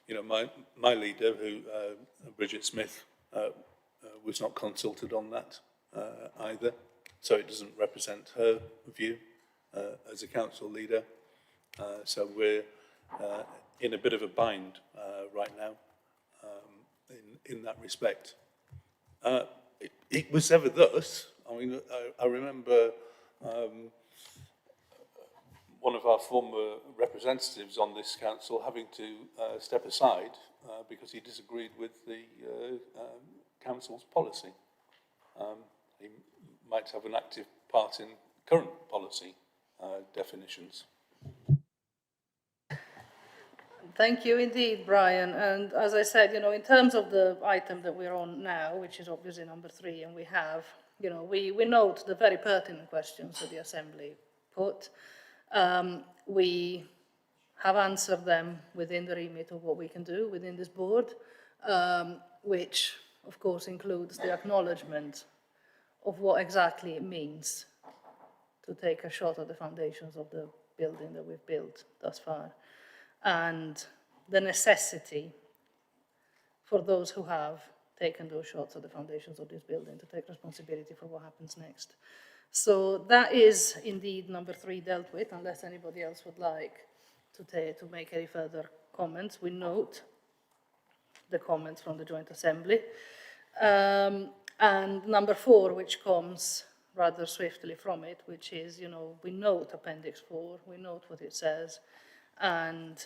you know, my leader, who Bridget Smith, was not consulted on that either. So it doesn't represent her view as a council leader. So we're in a bit of a bind right now in that respect. It was ever thus. I mean, I remember one of our former representatives on this council having to step aside because he disagreed with the council's policy. He might have an active part in current policy definitions. Thank you indeed, Brian. And as I said, you know, in terms of the item that we're on now, which is obviously number 3, and we have, you know, we note the very pertinent questions that the Assembly put. We have answered them within the remit of what we can do within this board, which, of course, includes the acknowledgement of what exactly it means to take a shot at the foundations of the building that we've built thus far, and the necessity for those who have taken those shots at the foundations of this building to take responsibility for what happens next. So that is indeed number 3 dealt with, unless anybody else would like to make any further comments. We note the comments from the Joint Assembly. And number 4, which comes rather swiftly from it, which is, you know, we note Appendix 4, we note what it says, and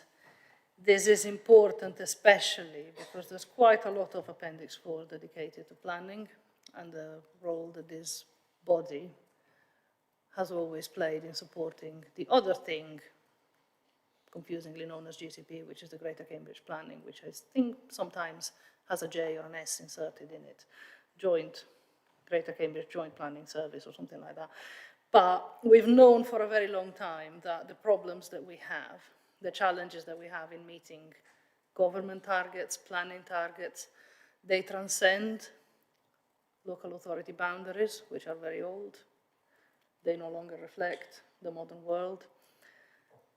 this is important especially because there's quite a lot of Appendix 4 dedicated to planning and the role that this body has always played in supporting the other thing, confusingly known as GCP, which is the Greater Cambridge Planning, which I think sometimes has a J or an S inserted in it. Greater Cambridge Joint Planning Service or something like that. But we've known for a very long time that the problems that we have, the challenges that we have in meeting government targets, planning targets, they transcend local authority boundaries, which are very old. They no longer reflect the modern world.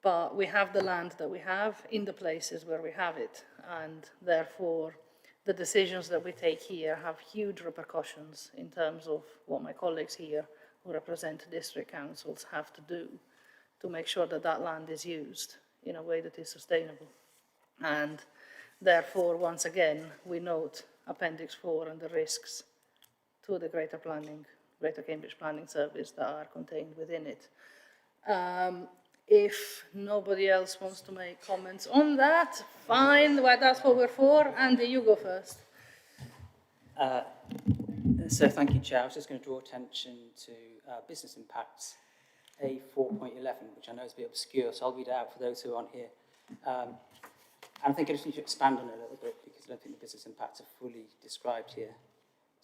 But we have the land that we have in the places where we have it, and therefore the decisions that we take here have huge repercussions in terms of what my colleagues here who represent district councils have to do to make sure that that land is used in a way that is sustainable. And therefore, once again, we note Appendix 4 and the risks to the Greater Cambridge Planning Service that are contained within it. If nobody else wants to make comments on that, fine, well, that's what we're for. Andy, you go first. So thank you, Chair. I was just going to draw attention to business impacts, A4.11, which I know is a bit obscure, so I'll read it out for those who aren't here. And I think I just need to expand on it a little bit because I don't think the business impacts are fully described here.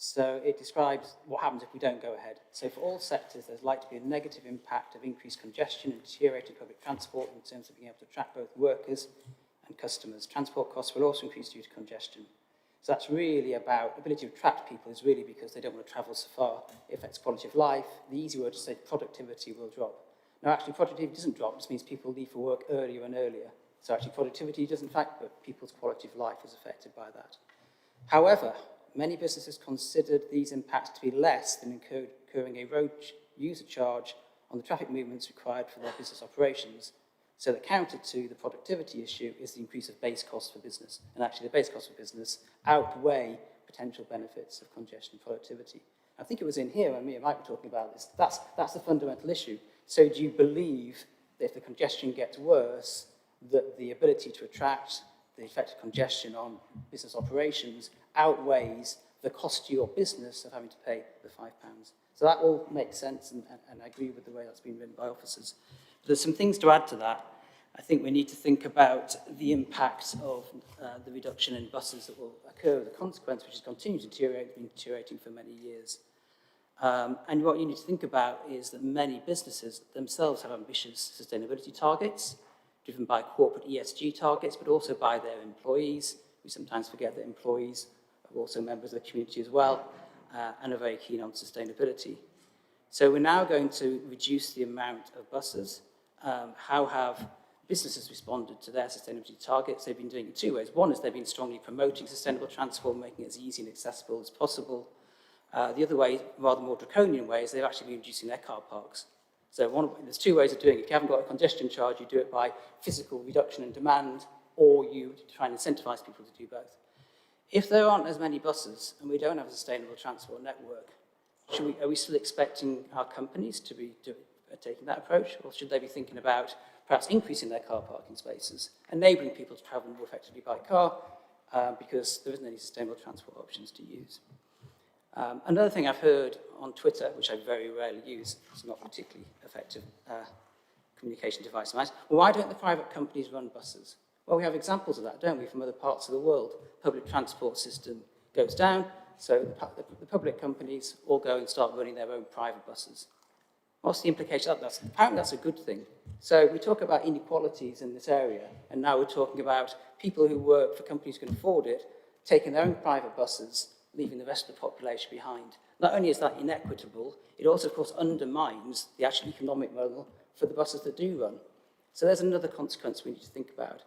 So it describes what happens if we don't go ahead. So for all sectors, there's likely to be a negative impact of increased congestion and deteriorating public transport in terms of being able to attract both workers and customers. Transport costs will also increase due to congestion. So that's really about the ability to attract people is really because they don't want to travel so far. It affects quality of life. The easy word to say productivity will drop. Now actually productivity doesn't drop, it just means people leave for work earlier and earlier. So actually productivity doesn't affect, but people's quality of life is affected by that. However, many businesses considered these impacts to be less than incurring a road user charge on the traffic movements required for their business operations. So the counter to the productivity issue is the increase of base costs for business. And actually the base costs for business outweigh potential benefits of congestion and productivity. I think it was in here when me and Mike were talking about this. That's the fundamental issue. So do you believe that if the congestion gets worse, that the ability to attract the effect of congestion on business operations outweighs the cost to your business of having to pay the £5? So that all makes sense, and I agree with the way that's been written by officers. But there's some things to add to that. I think we need to think about the impact of the reduction in buses that will occur as a consequence, which has continued to deteriorate, been deteriorating for many years. And what you need to think about is that many businesses themselves have ambitious sustainability targets, driven by corporate ESG targets, but also by their employees. We sometimes forget that employees are also members of the community as well, and are very keen on sustainability. So we're now going to reduce the amount of buses. How have businesses responded to their sustainability targets? They've been doing it two ways. One is they've been strongly promoting sustainable transport, making it as easy and accessible as possible. The other way, rather more draconian way, is they've actually been reducing their car parks. So there's two ways of doing it. If you haven't got a congestion charge, you do it by physical reduction in demand, or you try and incentivize people to do both. If there aren't as many buses and we don't have a sustainable transport network, are we still expecting our companies to be taking that approach, or should they be thinking about perhaps increasing their car parking spaces, enabling people to travel more effectively by car, because there isn't any sustainable transport options to use? Another thing I've heard on Twitter, which I very rarely use, it's not a particularly effective communication device, well, why don't the private companies run buses? Well, we have examples of that, don't we, from other parts of the world. Public transport system goes down, so the public companies all go and start running their own private buses. What's the implication of that? Apparently that's a good thing. So we talk about inequalities in this area, and now we're talking about people who work for companies who can afford it, taking their own private buses, leaving the rest of the population behind. Not only is that inequitable, it also, of course, undermines the actual economic model for the buses that do run. So there's another consequence we need to think about.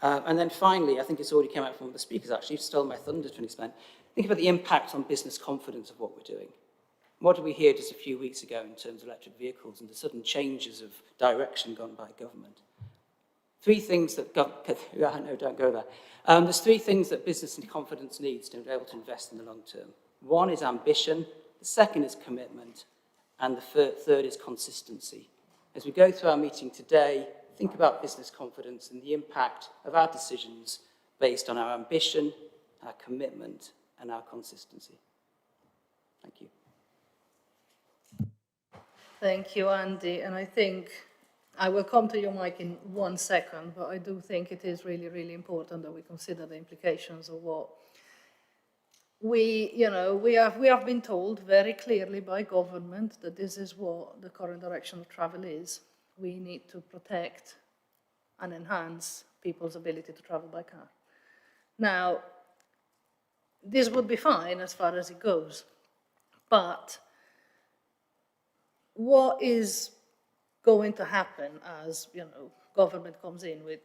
And then finally, I think it's already come out from the speakers, actually, stole my thunder to an extent. Think about the impact on business confidence of what we're doing. What did we hear just a few weeks ago in terms of electric vehicles and the sudden changes of direction gone by government? Three things that no, don't go there. There's three things that business and confidence needs to be able to invest in the long term. One is ambition, the second is commitment, and the third is consistency. As we go through our meeting today, think about business confidence and the impact of our decisions based on our ambition, our commitment, and our consistency. Thank you. Thank you, Andy. And I think I will come to your mic in 1 second, but I do think it is really, really important that we consider the implications of what we have been told very clearly by government that this is what the current direction of travel is. We need to protect and enhance people's ability to travel by car. Now, this would be fine as far as it goes, but what is going to happen as, government comes in with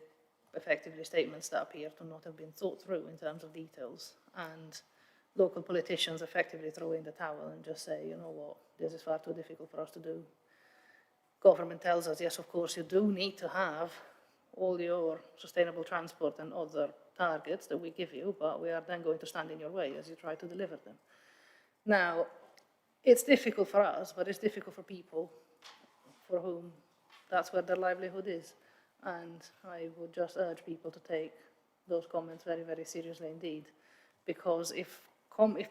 effectively statements that appear to not have been thought through in terms of details, and local politicians effectively throw in the towel and just say, you know what, this is far too difficult for us to do. Government tells us, yes, of course, you do need to have all your sustainable transport and other targets that we give you, but we are then going to stand in your way as you try to deliver them. Now, it's difficult for us, but it's difficult for people for whom that's where their livelihood is. And I would just urge people to take those comments very, very seriously indeed, because if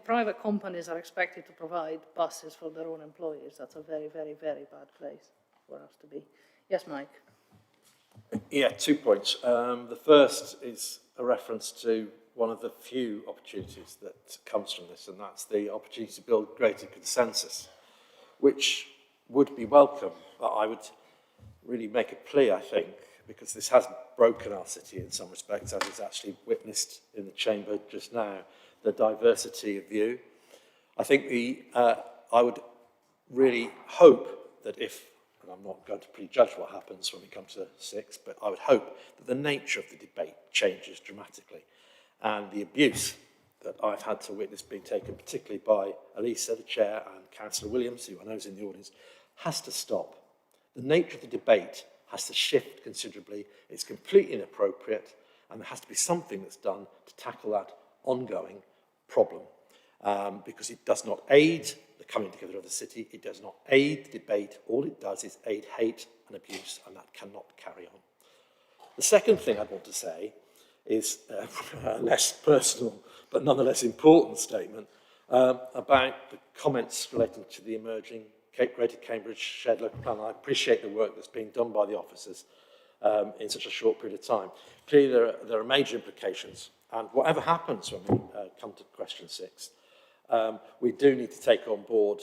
private companies are expected to provide buses for their own employees, that's a very, very, very bad place for us to be. Yes, Mike? Yeah, 2 points. The first is a reference to one of the few opportunities that comes from this, and that's the opportunity to build greater consensus, which would be welcome, but I would really make a plea, I think, because this has broken our city in some respects, as is actually witnessed in the chamber just now, the diversity of view. I think I would really hope that if, and I'm not going to prejudge what happens when we come to 6, but I would hope that the nature of the debate changes dramatically, and the abuse that I've had to witness being taken, particularly by Elisa, the chair, and Councillor Williams, who I know is in the audience, has to stop. The nature of the debate has to shift considerably. It's completely inappropriate, and there has to be something that's done to tackle that ongoing problem, because it does not aid the coming together of the city, it does not aid the debate, all it does is aid hate and abuse, and that cannot carry on. The second thing I'd want to say is a less personal but nonetheless important statement about the comments relating to the emerging Greater Cambridge Shared Local Plan. I appreciate the work that's being done by the officers in such a short period of time. Clearly there are major implications, and whatever happens when we come to question 6, we do need to take on board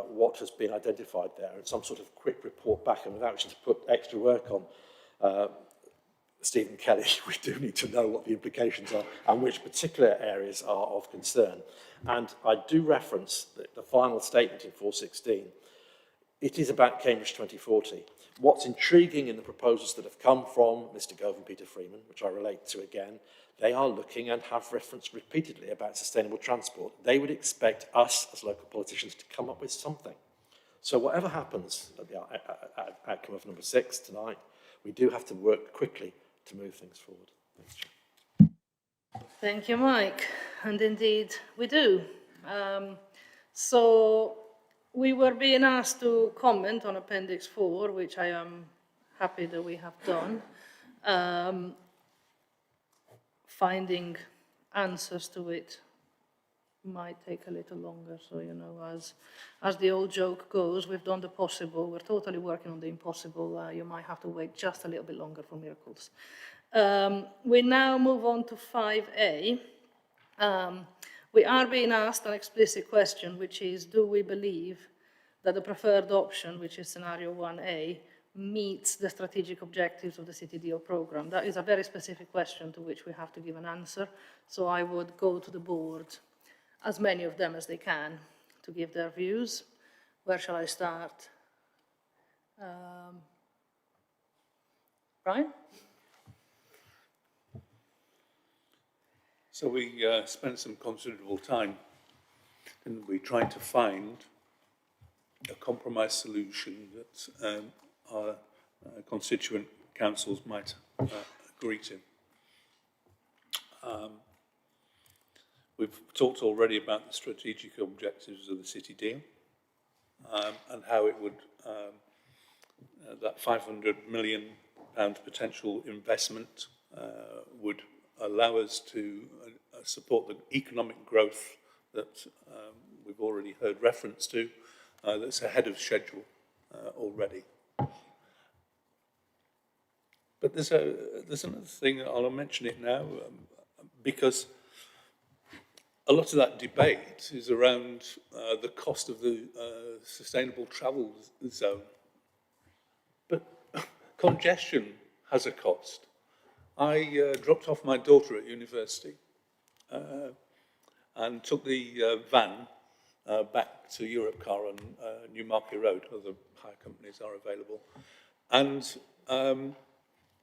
what has been identified there and some sort of quick report back, and without wishing to put extra work on Stephen Kelly, we do need to know what the implications are and which particular areas are of concern. And I do reference the final statement in 416. It is about Cambridge 2040. What's intriguing in the proposals that have come from Mr. Gove and Peter Freeman, which I relate to again, they are looking and have referenced repeatedly about sustainable transport. They would expect us as local politicians to come up with something. So whatever happens at the outcome of number 6 tonight, we do have to work quickly to move things forward. Thanks, Chair. Thank you, Mike. And indeed, we do. So we were being asked to comment on Appendix 4, which I am happy that we have done. Finding answers to it might take a little longer. So, as the old joke goes, we've done the possible. We're totally working on the impossible. You might have to wait just a little bit longer for miracles. We now move on to 5A. We are being asked an explicit question, which is, do we believe that the preferred option, which is scenario 1A, meets the strategic objectives of the City Deal programme? That is a very specific question to which we have to give an answer. So I would go to the board, as many of them as they can, to give their views. Where shall I start? Brian? So we spent some considerable time, didn't we, trying to find a compromise solution that our constituent councils might agree to. We've talked already about the strategic objectives of the City Deal and how it would, that £500 million potential investment would allow us to support the economic growth that we've already heard reference to, that's ahead of schedule already. But there's another thing, I'll mention it now, because a lot of that debate is around the cost of the sustainable travel zone. But congestion has a cost. I dropped off my daughter at university and took the van back to Europcar on Newmarket Road. Other hire companies are available. And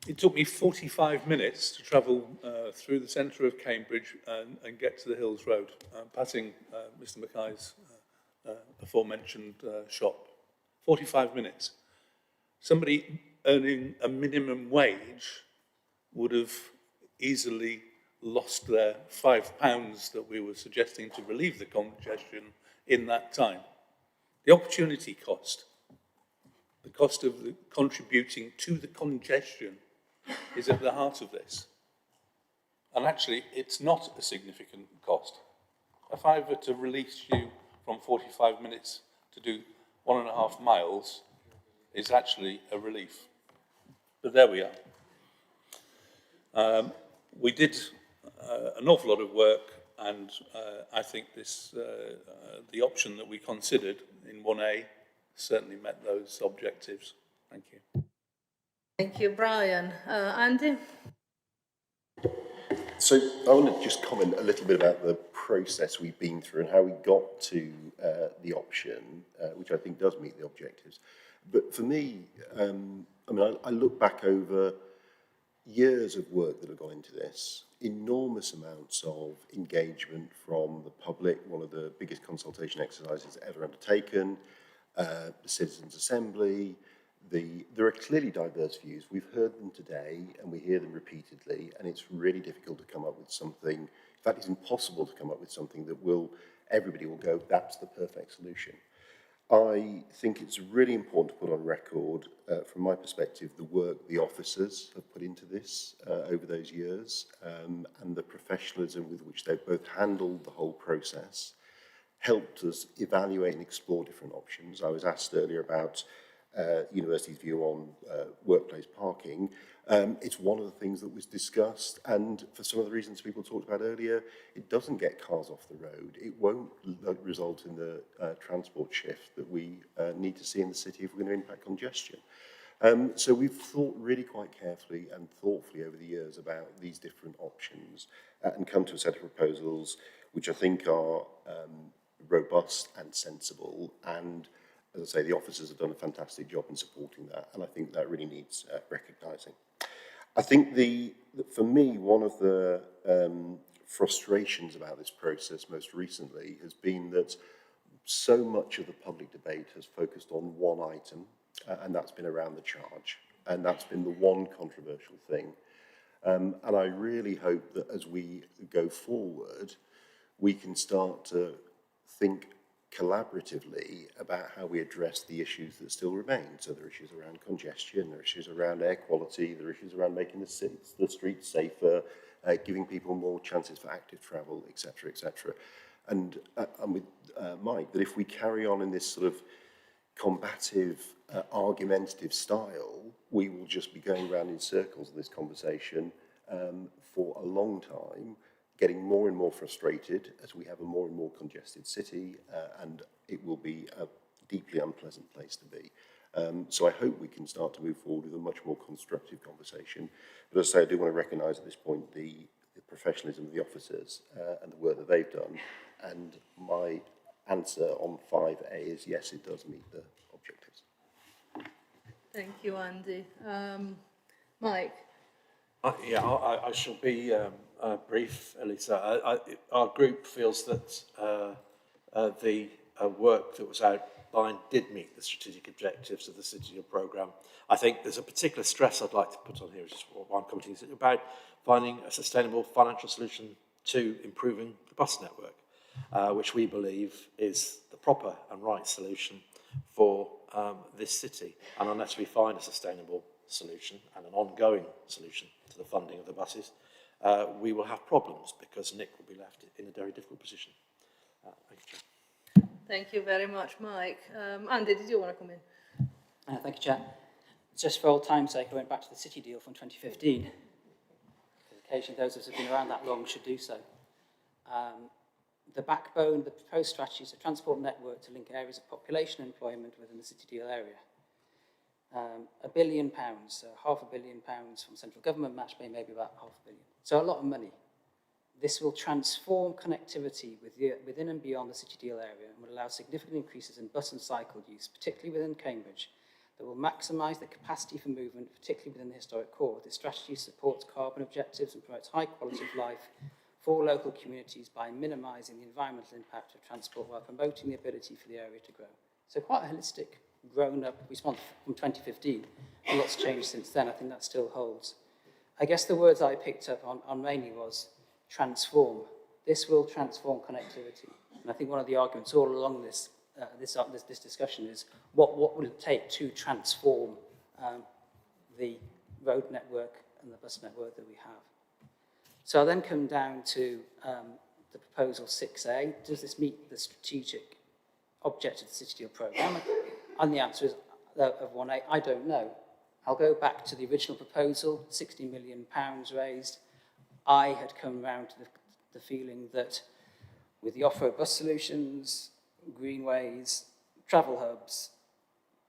it took me 45 minutes to travel through the centre of Cambridge and get to the Hills Road, passing Mr Mackay's aforementioned shop. 45 minutes. Somebody earning a minimum wage would have easily lost their £5 that we were suggesting to relieve the congestion in that time. The opportunity cost, the cost of contributing to the congestion, is at the heart of this. And actually, it's not a significant cost. If I were to release you from 45 minutes to do 1.5 miles, it's actually a relief. But there we are. We did an awful lot of work, and I think the option that we considered in 1A certainly met those objectives. Thank you. Thank you, Brian. Andy? So I want to just comment a little bit about the process we've been through and how we got to the option, which I think does meet the objectives. But for me, I mean, I look back over years of work that have gone into this, enormous amounts of engagement from the public, one of the biggest consultation exercises ever undertaken, the Citizens' Assembly. There are clearly diverse views. We've heard them today and we hear them repeatedly, and it's really difficult to come up with something. In fact, it's impossible to come up with something that everybody will go, that's the perfect solution. I think it's really important to put on record, from my perspective, the work the officers have put into this over those years, and the professionalism with which they've both handled the whole process, helped us evaluate and explore different options. I was asked earlier about university's view on workplace parking. It's one of the things that was discussed, and for some of the reasons people talked about earlier, it doesn't get cars off the road. It won't result in the transport shift that we need to see in the city if we're going to impact congestion. So we've thought really quite carefully and thoughtfully over the years about these different options and come to a set of proposals which I think are robust and sensible, and as I say, the officers have done a fantastic job in supporting that, and I think that really needs recognising. I think for me, one of the frustrations about this process most recently has been that so much of the public debate has focused on one item, and that's been around the charge, and that's been the one controversial thing. And I really hope that as we go forward, we can start to think collaboratively about how we address the issues that still remain. So there are issues around congestion, there are issues around air quality, there are issues around making the streets safer, giving people more chances for active travel, etc., etc. And I'm with Mike, that if we carry on in this sort of combative, argumentative style, we will just be going around in circles in this conversation for a long time, getting more and more frustrated as we have a more and more congested city, and it will be a deeply unpleasant place to be. So I hope we can start to move forward with a much more constructive conversation. But as I say, I do want to recognise at this point the professionalism of the officers and the work that they've done. And my answer on 5A is yes, it does meet the objectives. Thank you, Andy. Mike? I shall be brief, Elisa. Our group feels that the work that was outlined did meet the strategic objectives of the City programme. I think there's a particular stress I'd like to put on here, which is what one committee is about finding a sustainable financial solution to improving the bus network, which we believe is the proper and right solution for this city. And unless we find a sustainable solution and an ongoing solution to the funding of the buses, we will have problems because Nick will be left in a very difficult position. Thank you, Chair. Thank you very much, Mike. Andy, did you want to come in? Thank you, Chair. Just for old time's sake, I went back to the city deal from 2015. Because occasionally those of us who have been around that long should do so. The backbone, the proposed strategy is a transport network to link areas of population and employment within the city deal area. £1 billion, so £500 million from central government, match pay maybe about £500 million. So a lot of money. This will transform connectivity within and beyond the city deal area and will allow significant increases in bus and cycle use, particularly within Cambridge, that will maximise the capacity for movement, particularly within the historic core. This strategy supports carbon objectives and promotes high quality of life for local communities by minimising the environmental impact of transport while promoting the ability for the area to grow. So quite a holistic, grown-up response from 2015. A lot's changed since then. I think that still holds. I guess the words I picked up on mainly was transform. This will transform connectivity. And I think one of the arguments all along this discussion is what will it take to transform the road network and the bus network that we have. So I'll then come down to the proposal 6A. Does this meet the strategic objective of the City Deal programme? And the answer is of 1A, I don't know. I'll go back to the original proposal, £60 million raised. I had come round to the feeling that with the off-road bus solutions, greenways, travel hubs,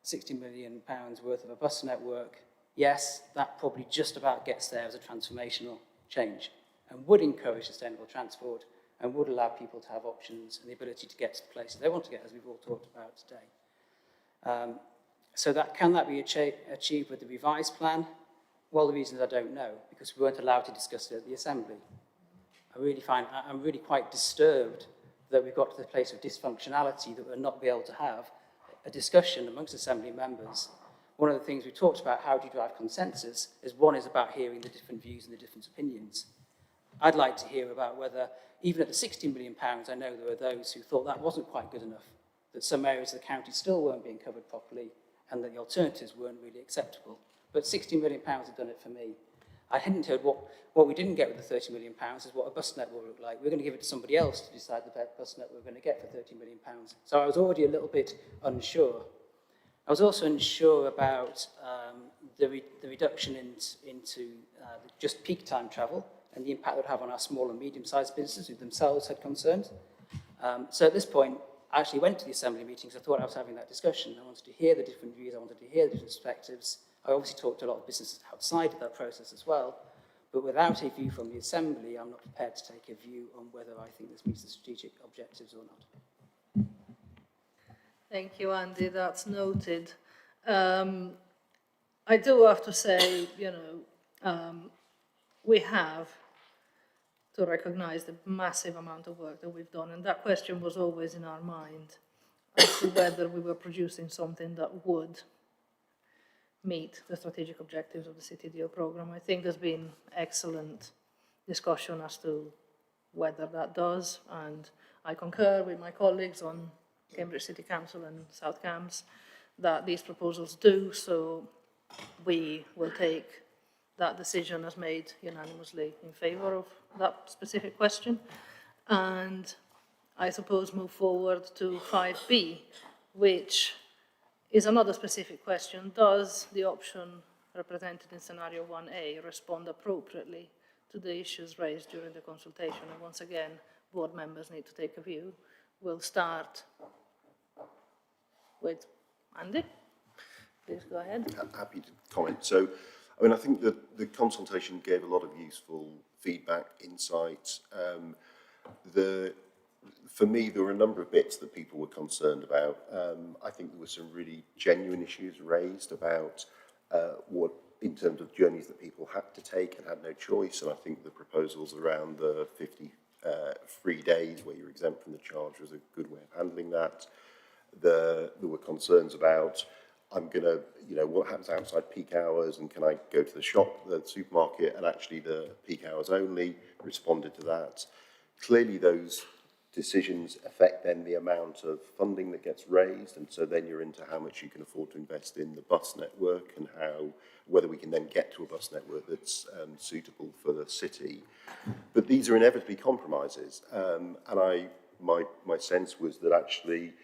£60 million worth of a bus network, yes, that probably just about gets there as a transformational change and would encourage sustainable transport and would allow people to have options and the ability to get to the places they want to get, as we've all talked about today. So can that be achieved with the revised plan? Well, the reasons I don't know, because we weren't allowed to discuss it at the Assembly. I'm really quite disturbed that we've got to the place of dysfunctionality that we'll not be able to have a discussion amongst Assembly members. One of the things we talked about, how do you drive consensus, is one is about hearing the different views and the different opinions. I'd like to hear about whether, even at the £60 million, I know there are those who thought that wasn't quite good enough, that some areas of the county still weren't being covered properly and that the alternatives weren't really acceptable. But £60 million have done it for me. I hadn't heard what we didn't get with the £30 million is what a bus network would look like. We're going to give it to somebody else to decide the bus network we're going to get for £30 million. So I was already a little bit unsure. I was also unsure about the reduction into just peak time travel and the impact it would have on our small and medium-sized businesses who themselves had concerns. So at this point, I actually went to the Assembly meetings. I thought I was having that discussion. I wanted to hear the different views. I wanted to hear the different perspectives. I obviously talked to a lot of businesses outside of that process as well. But without a view from the Assembly, I'm not prepared to take a view on whether I think this meets the strategic objectives or not. Thank you, Andy. That's noted. I do have to say, we have to recognise the massive amount of work that we've done, and that question was always in our mind as to whether we were producing something that would meet the strategic objectives of the City Deal programme. I think there's been excellent discussion as to whether that does, and I concur with my colleagues on Cambridge City Council and South Cambs that these proposals do, so we will take that decision as made unanimously in favour of that specific question, and I suppose move forward to 5B, which is another specific question. Does the option represented in scenario 1A respond appropriately to the issues raised during the consultation? And once again, board members need to take a view. We'll start with Andy. Please go ahead. Happy to comment. So, I mean, I think that the consultation gave a lot of useful feedback, insights. For me, there were a number of bits that people were concerned about. I think there were some really genuine issues raised about what, in terms of journeys that people had to take and had no choice. And I think the proposals around the 50 free days where you're exempt from the charge was a good way of handling that. There were concerns about, what happens outside peak hours, and can I go to the shop, the supermarket, and actually the peak hours only, responded to that. Clearly those decisions affect then the amount of funding that gets raised, and so then you're into how much you can afford to invest in the bus network and whether we can then get to a bus network that's suitable for the city. But these are inevitably compromises, and my sense was that actually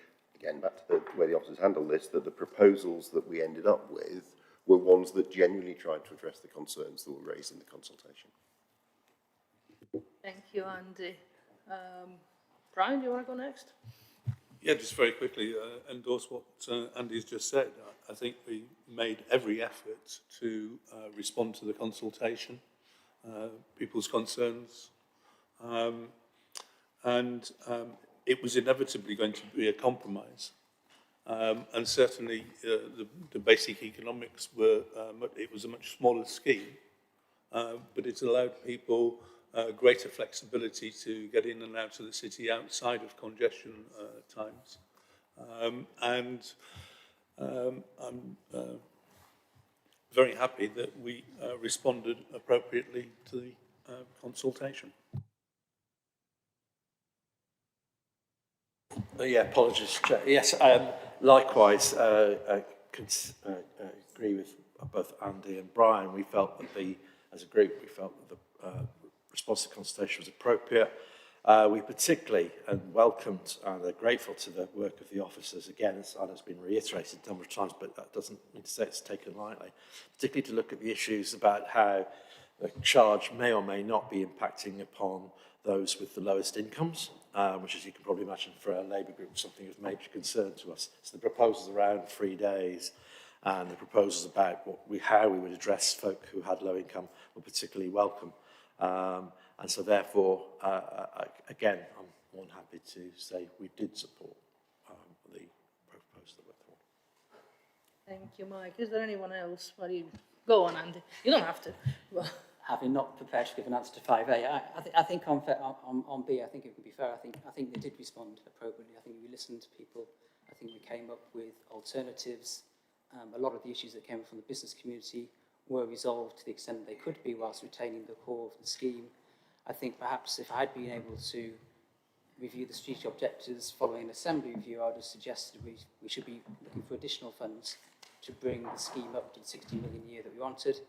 again, back to the way the officers handled this, that the proposals that we ended up with were ones that genuinely tried to address the concerns that were raised in the consultation. Thank you, Andy. Brian, do you want to go next? Yeah, just very quickly endorse what Andy's just said. I think we made every effort to respond to the consultation, people's concerns, and it was inevitably going to be a compromise. And certainly the basic economics were, it was a much smaller scheme, but it allowed people greater flexibility to get in and out of the city outside of congestion times. I'm very happy that we responded appropriately to the consultation. Yeah, apologies, Chair. Yes, likewise, agree with both Andy and Brian. We felt that as a group, we felt that the response to consultation was appropriate. We particularly welcomed and are grateful to the work of the officers. Again, as has been reiterated a number of times, but that doesn't mean to say it's taken lightly. Particularly to look at the issues about how the charge may or may not be impacting upon those with the lowest incomes, which, as you can probably imagine, for our Labour group, is something of major concern to us. So the proposals around 3 days and the proposals about how we would address folk who had low income were particularly welcome. And so therefore, again, I'm more than happy to say we did support the proposals that were forward. Thank you, Mike. Is there anyone else? Well, you go on, Andy. You don't have to. Well, having not prepared to give an answer to 5A, I think on B, I think it would be fair. I think they did respond appropriately. I think we listened to people. I think we came up with alternatives. A lot of the issues that came from the business community were resolved to the extent that they could be whilst retaining the core of the scheme. I think perhaps if I had been able to review the strategic objectives following an assembly review, I would have suggested we should be looking for additional funds to bring the scheme up to the 60 million a year that we wanted.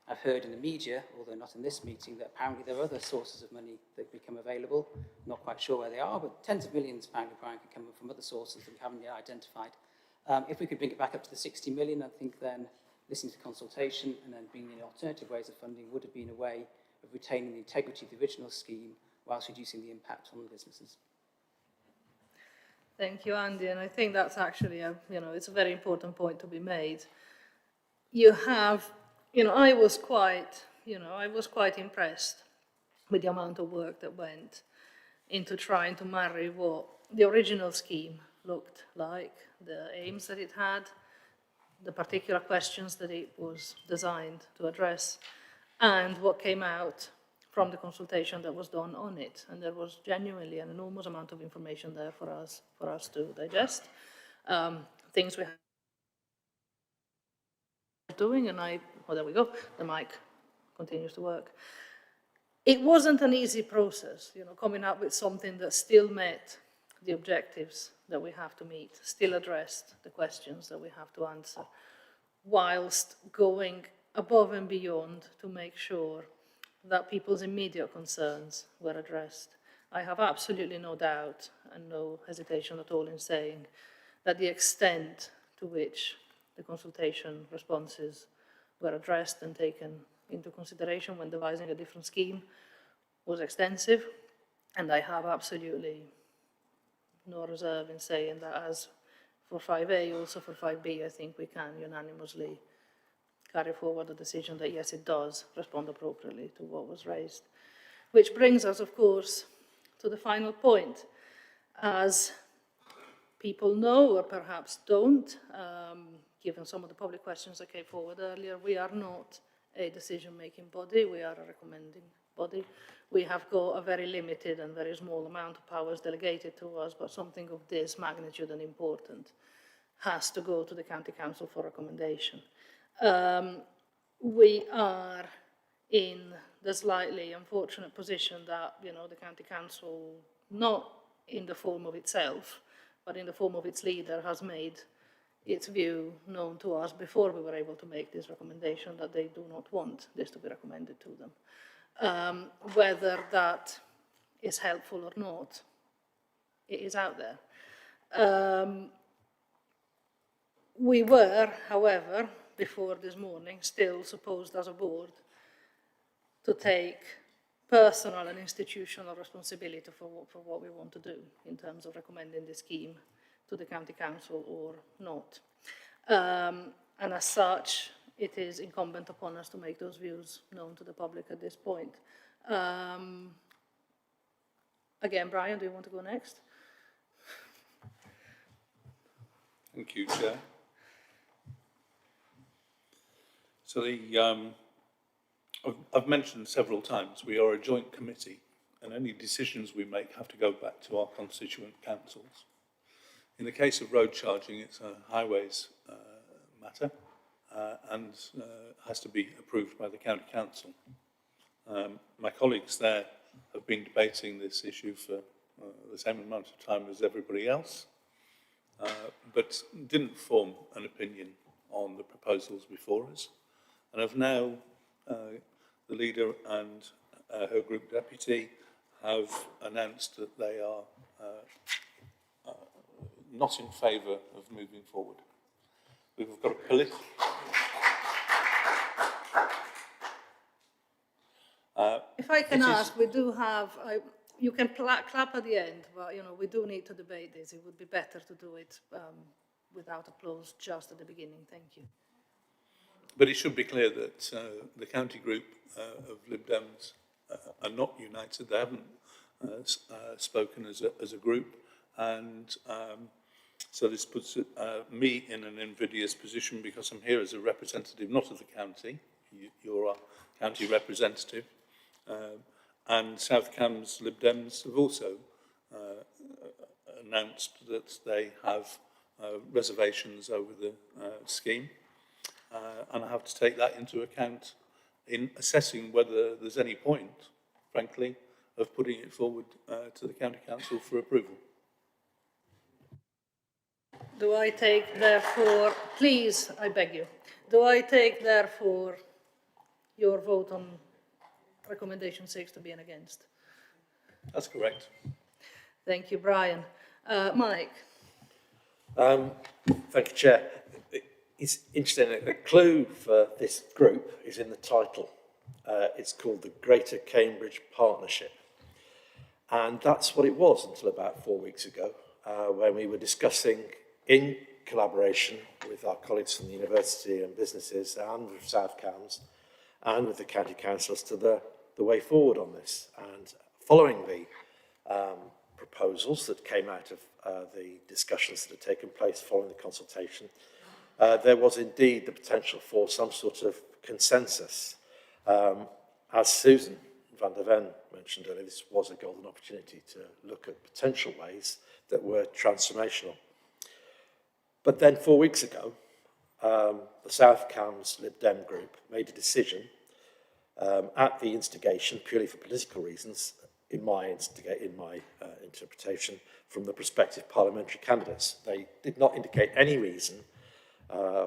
I've heard in the media, although not in this meeting, that apparently there are other sources of money that become available. I'm not quite sure where they are, but tens of millions apparently can come from other sources that we haven't yet identified. If we could bring it back up to the 60 million, I think then listening to consultation and then bringing in alternative ways of funding would have been a way of retaining the integrity of the original scheme whilst reducing the impact on the businesses. thank you, Andy. And I think that's actually, it's a very important point to be made. You have, I was quite impressed with the amount of work that went into trying to marry what the original scheme looked like, the aims that it had, the particular questions that it was designed to address, and what came out from the consultation that was done on it. And there was genuinely an enormous amount of information there for us to digest. Things we had doing, and there we go, the mic continues to work. It wasn't an easy process, coming up with something that still met the objectives that we have to meet, still addressed the questions that we have to answer, whilst going above and beyond to make sure that people's immediate concerns were addressed. I have absolutely no doubt and no hesitation at all in saying that the extent to which the consultation responses were addressed and taken into consideration when devising a different scheme was extensive, and I have absolutely no reserve in saying that as for 5A, also for 5B, I think we can unanimously carry forward a decision that, yes, it does respond appropriately to what was raised. Which brings us, of course, to the final point. As people know, or perhaps don't, given some of the public questions that came forward earlier, we are not a decision-making body, we are a recommending body. We have got a very limited and very small amount of powers delegated to us, but something of this magnitude and important has to go to the County Council for recommendation. We are in the slightly unfortunate position that, the County Council, not in the form of itself, but in the form of its leader, has made its view known to us before we were able to make this recommendation that they do not want this to be recommended to them. Whether that is helpful or not, it is out there. We were, however, before this morning, still supposed as a board to take personal and institutional responsibility for what we want to do in terms of recommending the scheme to the county council or not. And as such, it is incumbent upon us to make those views known to the public at this point. Again, Brian, do you want to go next? Thank you, Chair. So I've mentioned several times we are a joint committee, and any decisions we make have to go back to our constituent councils. In the case of road charging, it's a highways matter and has to be approved by the county council. My colleagues there have been debating this issue for the same amount of time as everybody else, but didn't form an opinion on the proposals before us, and have now, the leader and her group deputy have announced that they are not in favour of moving forward. We've got a political... If I can ask, we do have, you can clap at the end, but you know, we do need to debate this. It would be better to do it without applause just at the beginning. Thank you. But it should be clear that the county group of Lib Dems are not united. They haven't spoken as a group, and so this puts me in an invidious position because I'm here as a representative, not of the county. You're our county representative. And South Cambs Lib Dems have also announced that they have reservations over the scheme. And I have to take that into account in assessing whether there's any point, frankly, of putting it forward to the county council for approval. Do I take, therefore, please, I beg you, do I take, therefore, your vote on recommendation 6 to be an against? That's correct. Thank you, Brian. Mike? Thank you, Chair. It's interesting that the clue for this group is in the title. It's called the Greater Cambridge Partnership. And that's what it was until about 4 weeks ago, when we were discussing in collaboration with our colleagues from the university and businesses and with South Cambs and with the county councillors to the way forward on this. And following the proposals that came out of the discussions that had taken place following the consultation, there was indeed the potential for some sort of consensus. As Susan van der Ven mentioned earlier, this was a golden opportunity to look at potential ways that were transformational. But then 4 weeks ago, the South Cambs Lib Dem group made a decision at the instigation, purely for political reasons, in my interpretation, from the prospective parliamentary candidates. They did not indicate any reason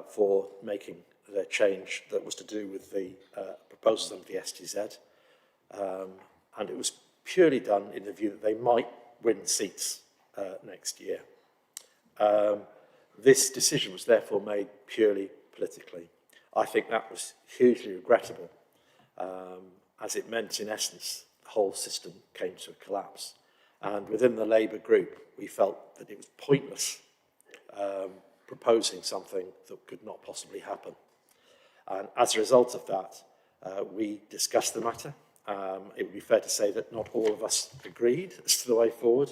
for making their change that was to do with the proposals under the STZ, and it was purely done in the view that they might win seats next year. This decision was therefore made purely politically. I think that was hugely regrettable, as it meant, in essence, the whole system came to a collapse. And within the Labour group, we felt that it was pointless proposing something that could not possibly happen. And as a result of that, we discussed the matter. It would be fair to say that not all of us agreed as to the way forward,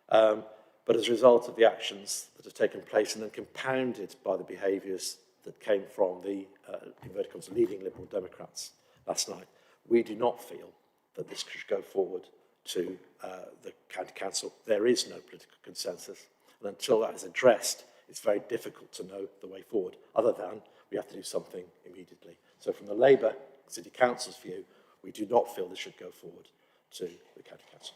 but as a result of the actions that have taken place and then compounded by the behaviours that came from the inverted commas, leading Liberal Democrats last night, we do not feel that this should go forward to the County Council. There is no political consensus, and until that is addressed, it's very difficult to know the way forward, other than we have to do something immediately. So from the Labour City Council's view, we do not feel this should go forward to the County Council.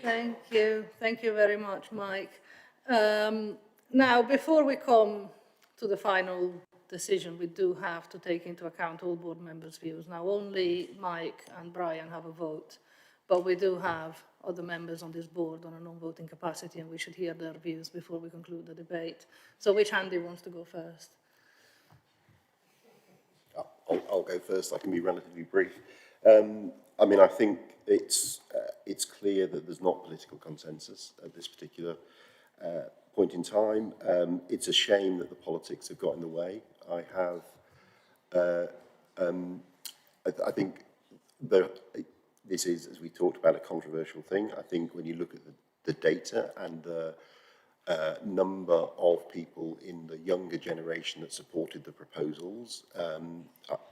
Thank you. Thank you very much, Mike. Now, before we come to the final decision, we do have to take into account all board members' views. Now, only Mike and Brian have a vote, but we do have other members on this board on a non-voting capacity, and we should hear their views before we conclude the debate. So which Andy wants to go first? I'll go first. I can be relatively brief. I mean, I think it's clear that there's not political consensus at this particular point in time. It's a shame that the politics have got in the way. I think this is, as we talked about, a controversial thing. I think when you look at the data and the number of people in the younger generation that supported the proposals,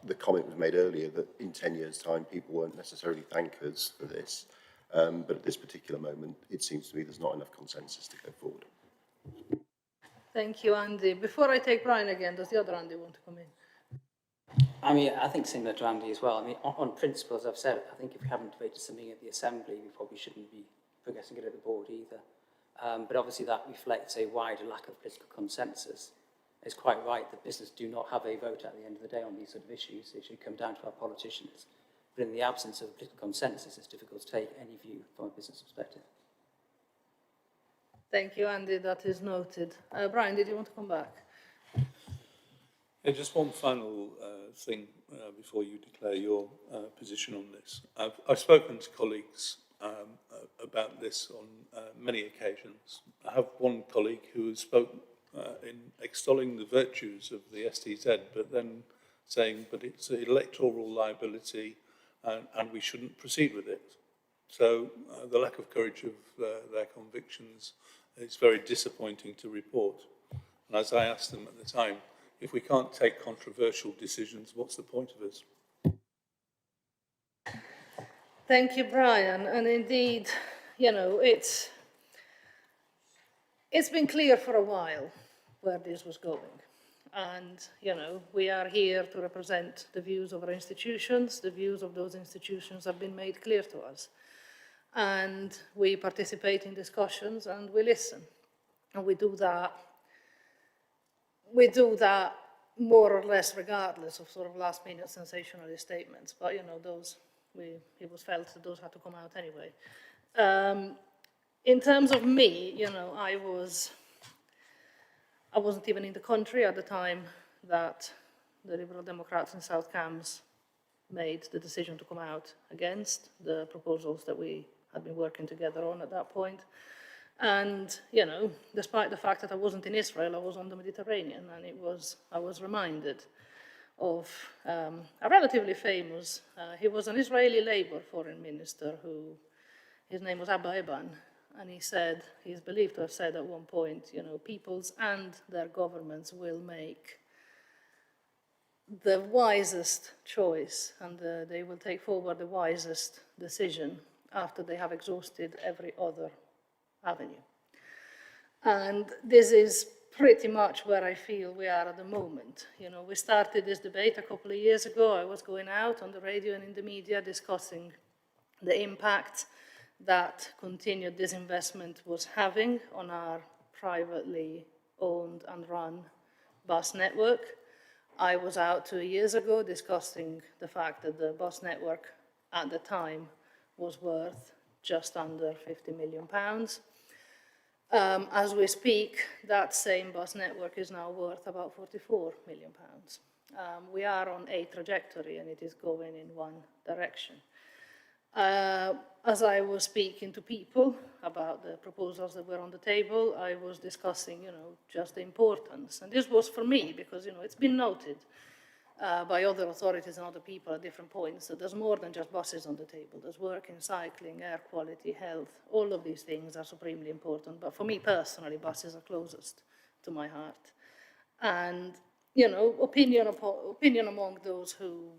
the comment was made earlier that in 10 years' time people won't necessarily thank us for this, but at this particular moment it seems to me there's not enough consensus to go forward. Thank you, Andy. Before I take Brian again, does the other Andy want to come in? I mean, I think similar to Andy as well. I mean, on principle, as I've said, I think if we haven't debated something at the Assembly, we probably shouldn't be progressing it at the board either. But obviously that reflects a wider lack of political consensus. It's quite right that business do not have a vote at the end of the day on these sort of issues. It should come down to our politicians. But in the absence of political consensus, it's difficult to take any view from a business perspective. Thank you, Andy. That is noted. Brian, did you want to come back? Yeah, just one final thing before you declare your position on this. I've spoken to colleagues about this on many occasions. I have one colleague who has spoken in extolling the virtues of the STZ, but then saying, but it's an electoral liability and we shouldn't proceed with it. So the lack of courage of their convictions is very disappointing to report. And as I asked them at the time, if we can't take controversial decisions, what's the point of us? Thank you, Brian. And indeed, you know, it's been clear for a while where this was going. And, you know, we are here to represent the views of our institutions. The views of those institutions have been made clear to us. And we participate in discussions and we listen. And we do that more or less regardless of sort of last minute sensationalist statements. But, you know, it was felt that those had to come out anyway. In terms of me, you know, I wasn't even in the country at the time that the Liberal Democrats in South Cambs made the decision to come out against the proposals that we had been working together on at that point. And, you know, despite the fact that I wasn't in Israel, I was on the Mediterranean, and I was reminded of a relatively famous, he was an Israeli Labour foreign minister his name was Abba Eban, and he's believed to have said at one point, you know, peoples and their governments will make the wisest choice and they will take forward the wisest decision after they have exhausted every other avenue. And this is pretty much where I feel we are at the moment. You know, we started this debate a couple of years ago. I was going out on the radio and in the media discussing the impact that continued disinvestment was having on our privately owned and run bus network. I was out 2 years ago discussing the fact that the bus network at the time was worth just under £50 million. As we speak, that same bus network is now worth about £44 million. We are on a trajectory and it is going in one direction. As I was speaking to people about the proposals that were on the table, I was discussing, you know, just the importance. And this was for me because, you know, it's been noted by other authorities and other people at different points that there's more than just buses on the table. There's working, cycling, air quality, health. All of these things are supremely important. But for me personally, buses are closest to my heart. And, you know, opinion among those who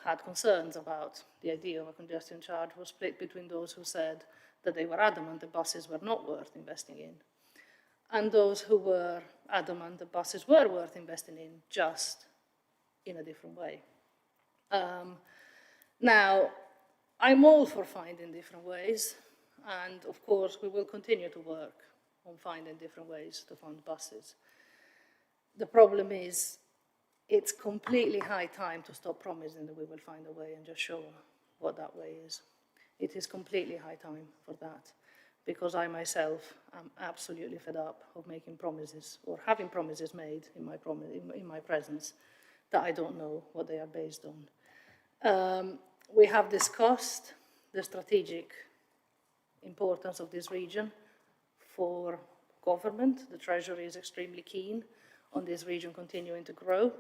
had concerns about the idea of a congestion charge was split between those who said that they were adamant that buses were not worth investing in, and those who were adamant that buses were worth investing in, just in a different way. Now, I'm all for finding different ways, and of course we will continue to work on finding different ways to fund buses. The problem is, it's completely high time to stop promising that we will find a way and just show what that way is. It is completely high time for that, because I myself am absolutely fed up of making promises or having promises made in my presence that I don't know what they are based on. We have discussed the strategic importance of this region for government. The Treasury is extremely keen on this region continuing to grow,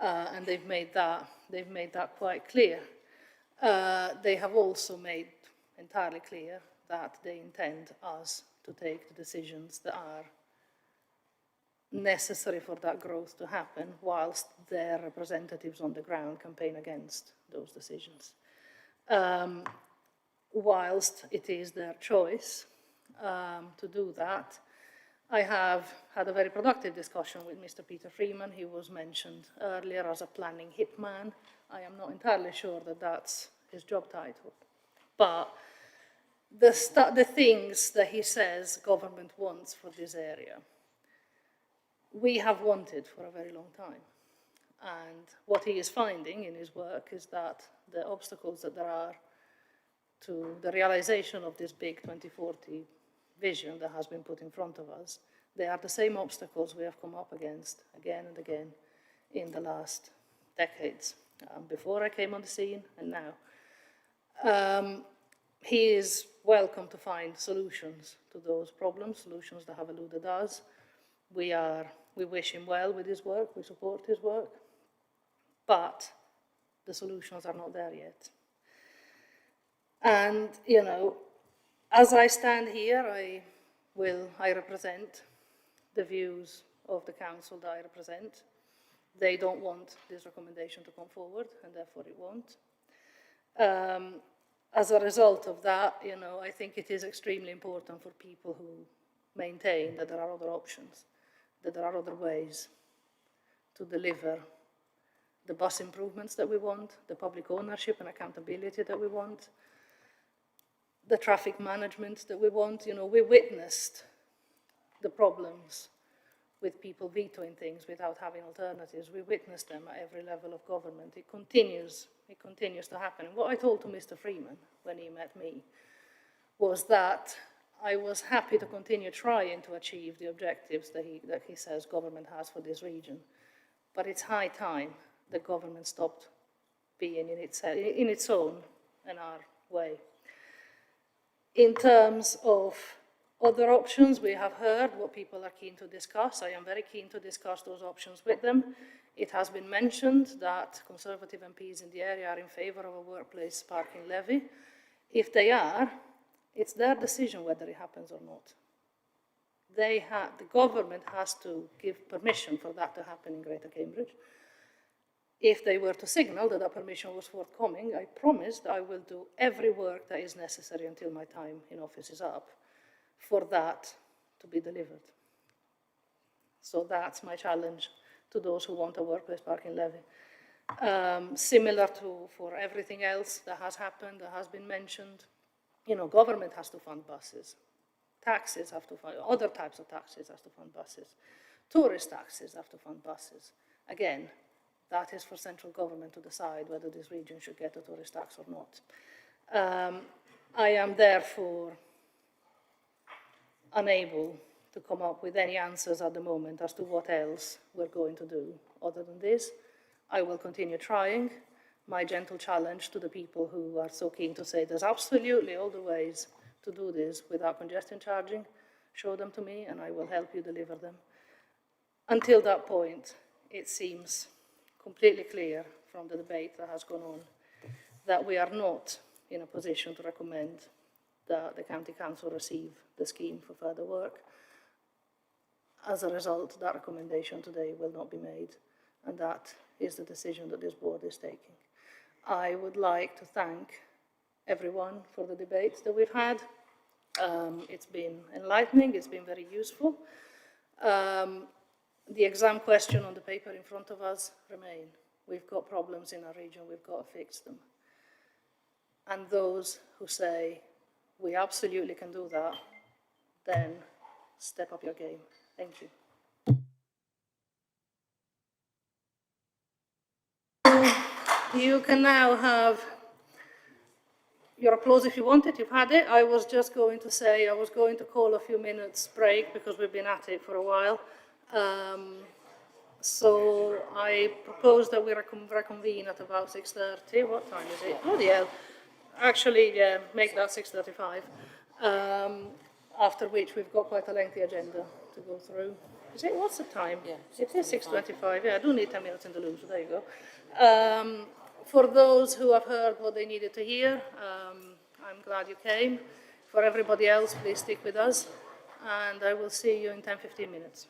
and they've made that quite clear. They have also made entirely clear that they intend us to take the decisions that are necessary for that growth to happen, whilst their representatives on the ground campaign against those decisions. Whilst it is their choice to do that, I have had a very productive discussion with Mr. Peter Freeman. He was mentioned earlier as a planning hitman. I am not entirely sure that that's his job title. But the things that he says government wants for this area, we have wanted for a very long time. And what he is finding in his work is that the obstacles that there are to the realization of this big 2040 vision that has been put in front of us, they are the same obstacles we have come up against again and again in the last decades, before I came on the scene and now. He is welcome to find solutions to those problems, solutions that have eluded us. We wish him well with his work, we support his work, but the solutions are not there yet. And, you know, as I stand here, I represent the views of the council that I represent. They don't want this recommendation to come forward, and therefore it won't. As a result of that, you know, I think it is extremely important for people who maintain that there are other options, that there are other ways to deliver the bus improvements that we want, the public ownership and accountability that we want, the traffic management that we want. You know, we witnessed the problems with people vetoing things without having alternatives. We witnessed them at every level of government. It continues to happen. And what I told to Mr. Freeman when he met me was that I was happy to continue trying to achieve the objectives that he says government has for this region. But it's high time that government stopped being in its own and our way. In terms of other options, we have heard what people are keen to discuss. I am very keen to discuss those options with them. It has been mentioned that Conservative MPs in the area are in favour of a workplace parking levy. If they are, it's their decision whether it happens or not. The government has to give permission for that to happen in Greater Cambridge. If they were to signal that that permission was forthcoming, I promised I will do every work that is necessary until my time in office is up for that to be delivered. So that's my challenge to those who want a workplace parking levy. Similar to for everything else that has happened, that has been mentioned, you know, government has to fund buses. Taxes have to fund, other types of taxes have to fund buses. Tourist taxes have to fund buses. Again, that is for central government to decide whether this region should get a tourist tax or not. I am therefore unable to come up with any answers at the moment as to what else we're going to do other than this. I will continue trying. My gentle challenge to the people who are so keen to say there's absolutely all the ways to do this without congestion charging, show them to me and I will help you deliver them. Until that point, it seems completely clear from the debate that has gone on that we are not in a position to recommend that the County Council receive the scheme for further work. As a result, that recommendation today will not be made, and that is the decision that this board is taking. I would like to thank everyone for the debates that we've had. It's been enlightening, it's been very useful. The exam question on the paper in front of us remain. We've got problems in our region, we've got to fix them. And those who say, we absolutely can do that, then step up your game. Thank you. You can now have your applause if you want it, you've had it. I was just going to say, I was going to call a few minutes break because we've been at it for a while. So I propose that we reconvene at about 6:30. What time is it? Bloody hell. Actually, yeah, make that 6:35. After which we've got quite a lengthy agenda to go through. Is it, what's the time? Yeah, it is 6:25. Yeah, I do need 10 minutes in the loo, so there you go. For those who have heard what they needed to hear, I'm glad you came. For everybody else, please stick with us, and I will see you in 10-15 minutes.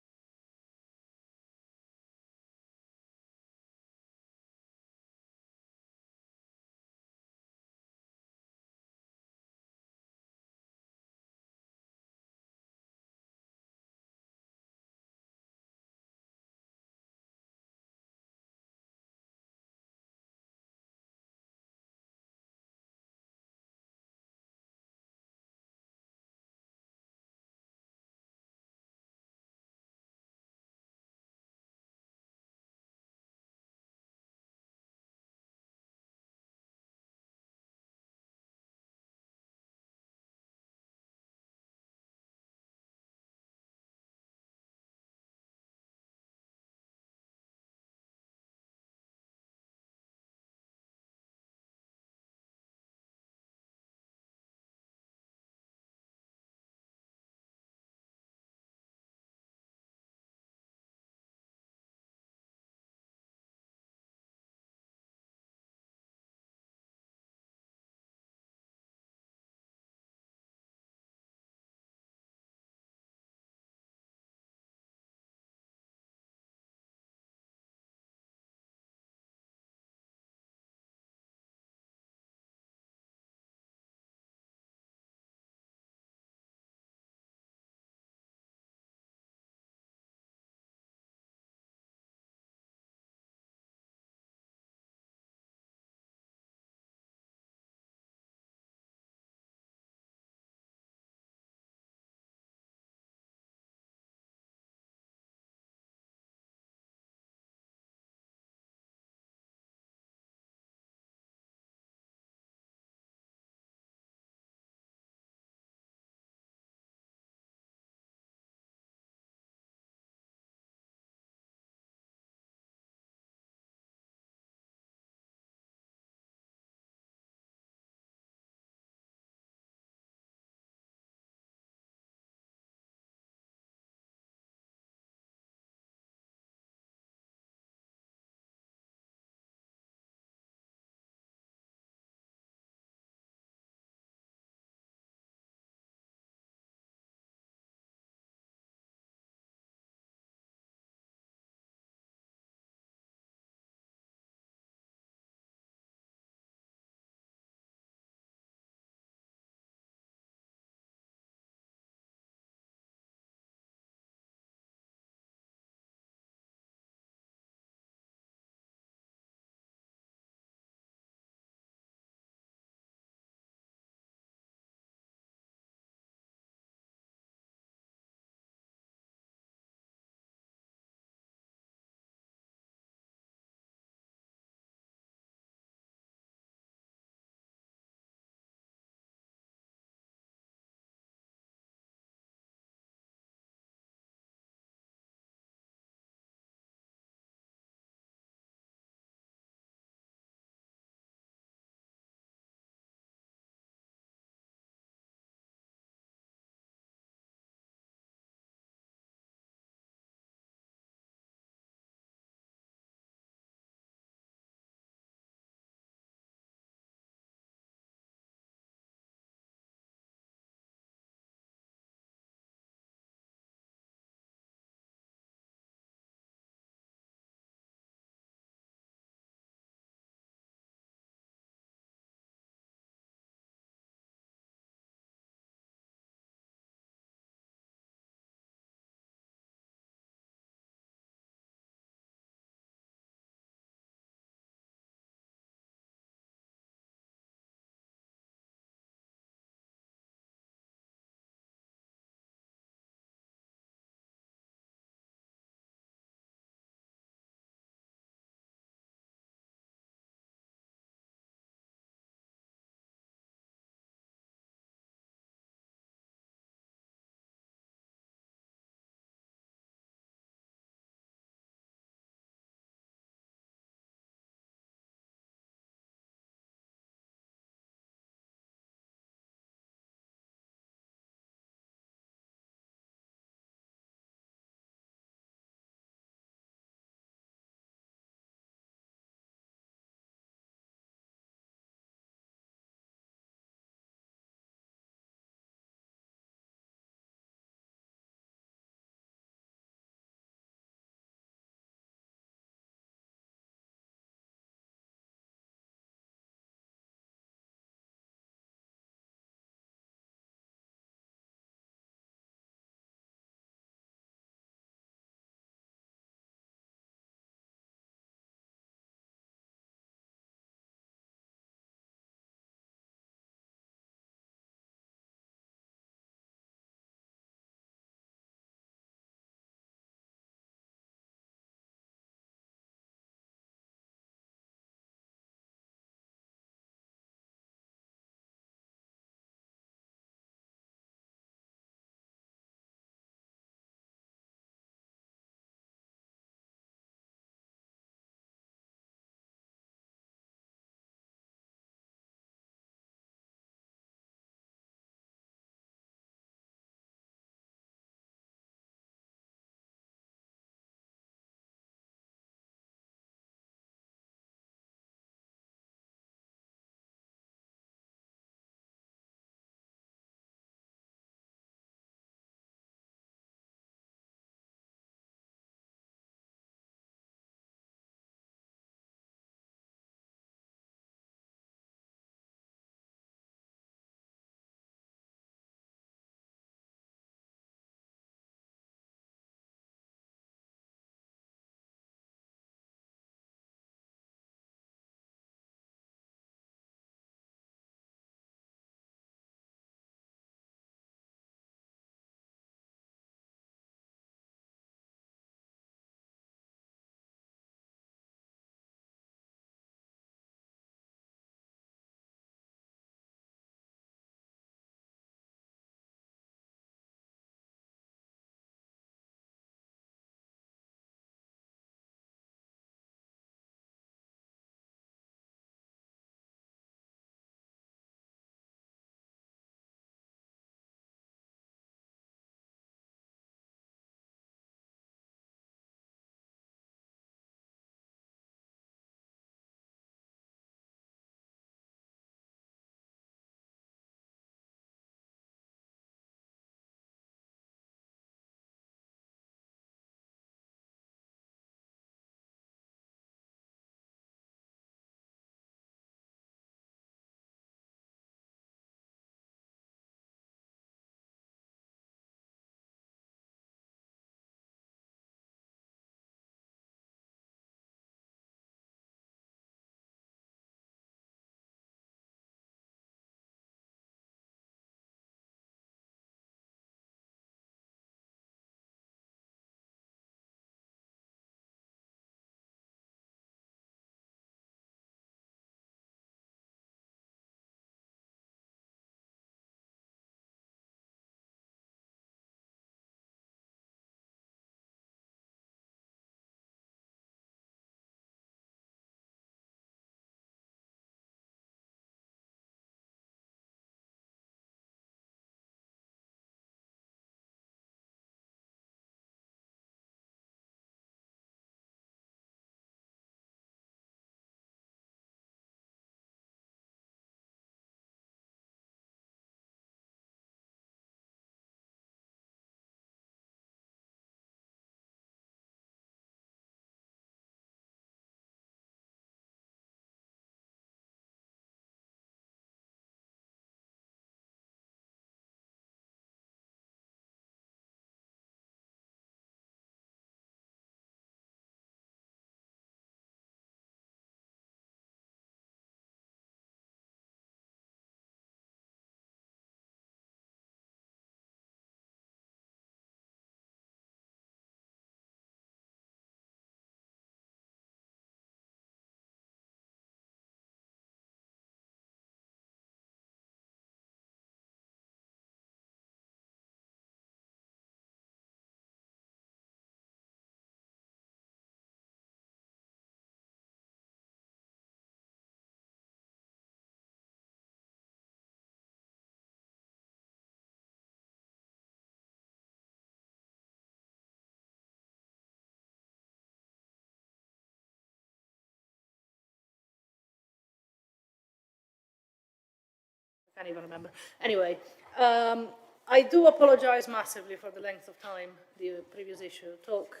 can't even remember. Anyway, I do apologise massively for the length of time the previous issue took.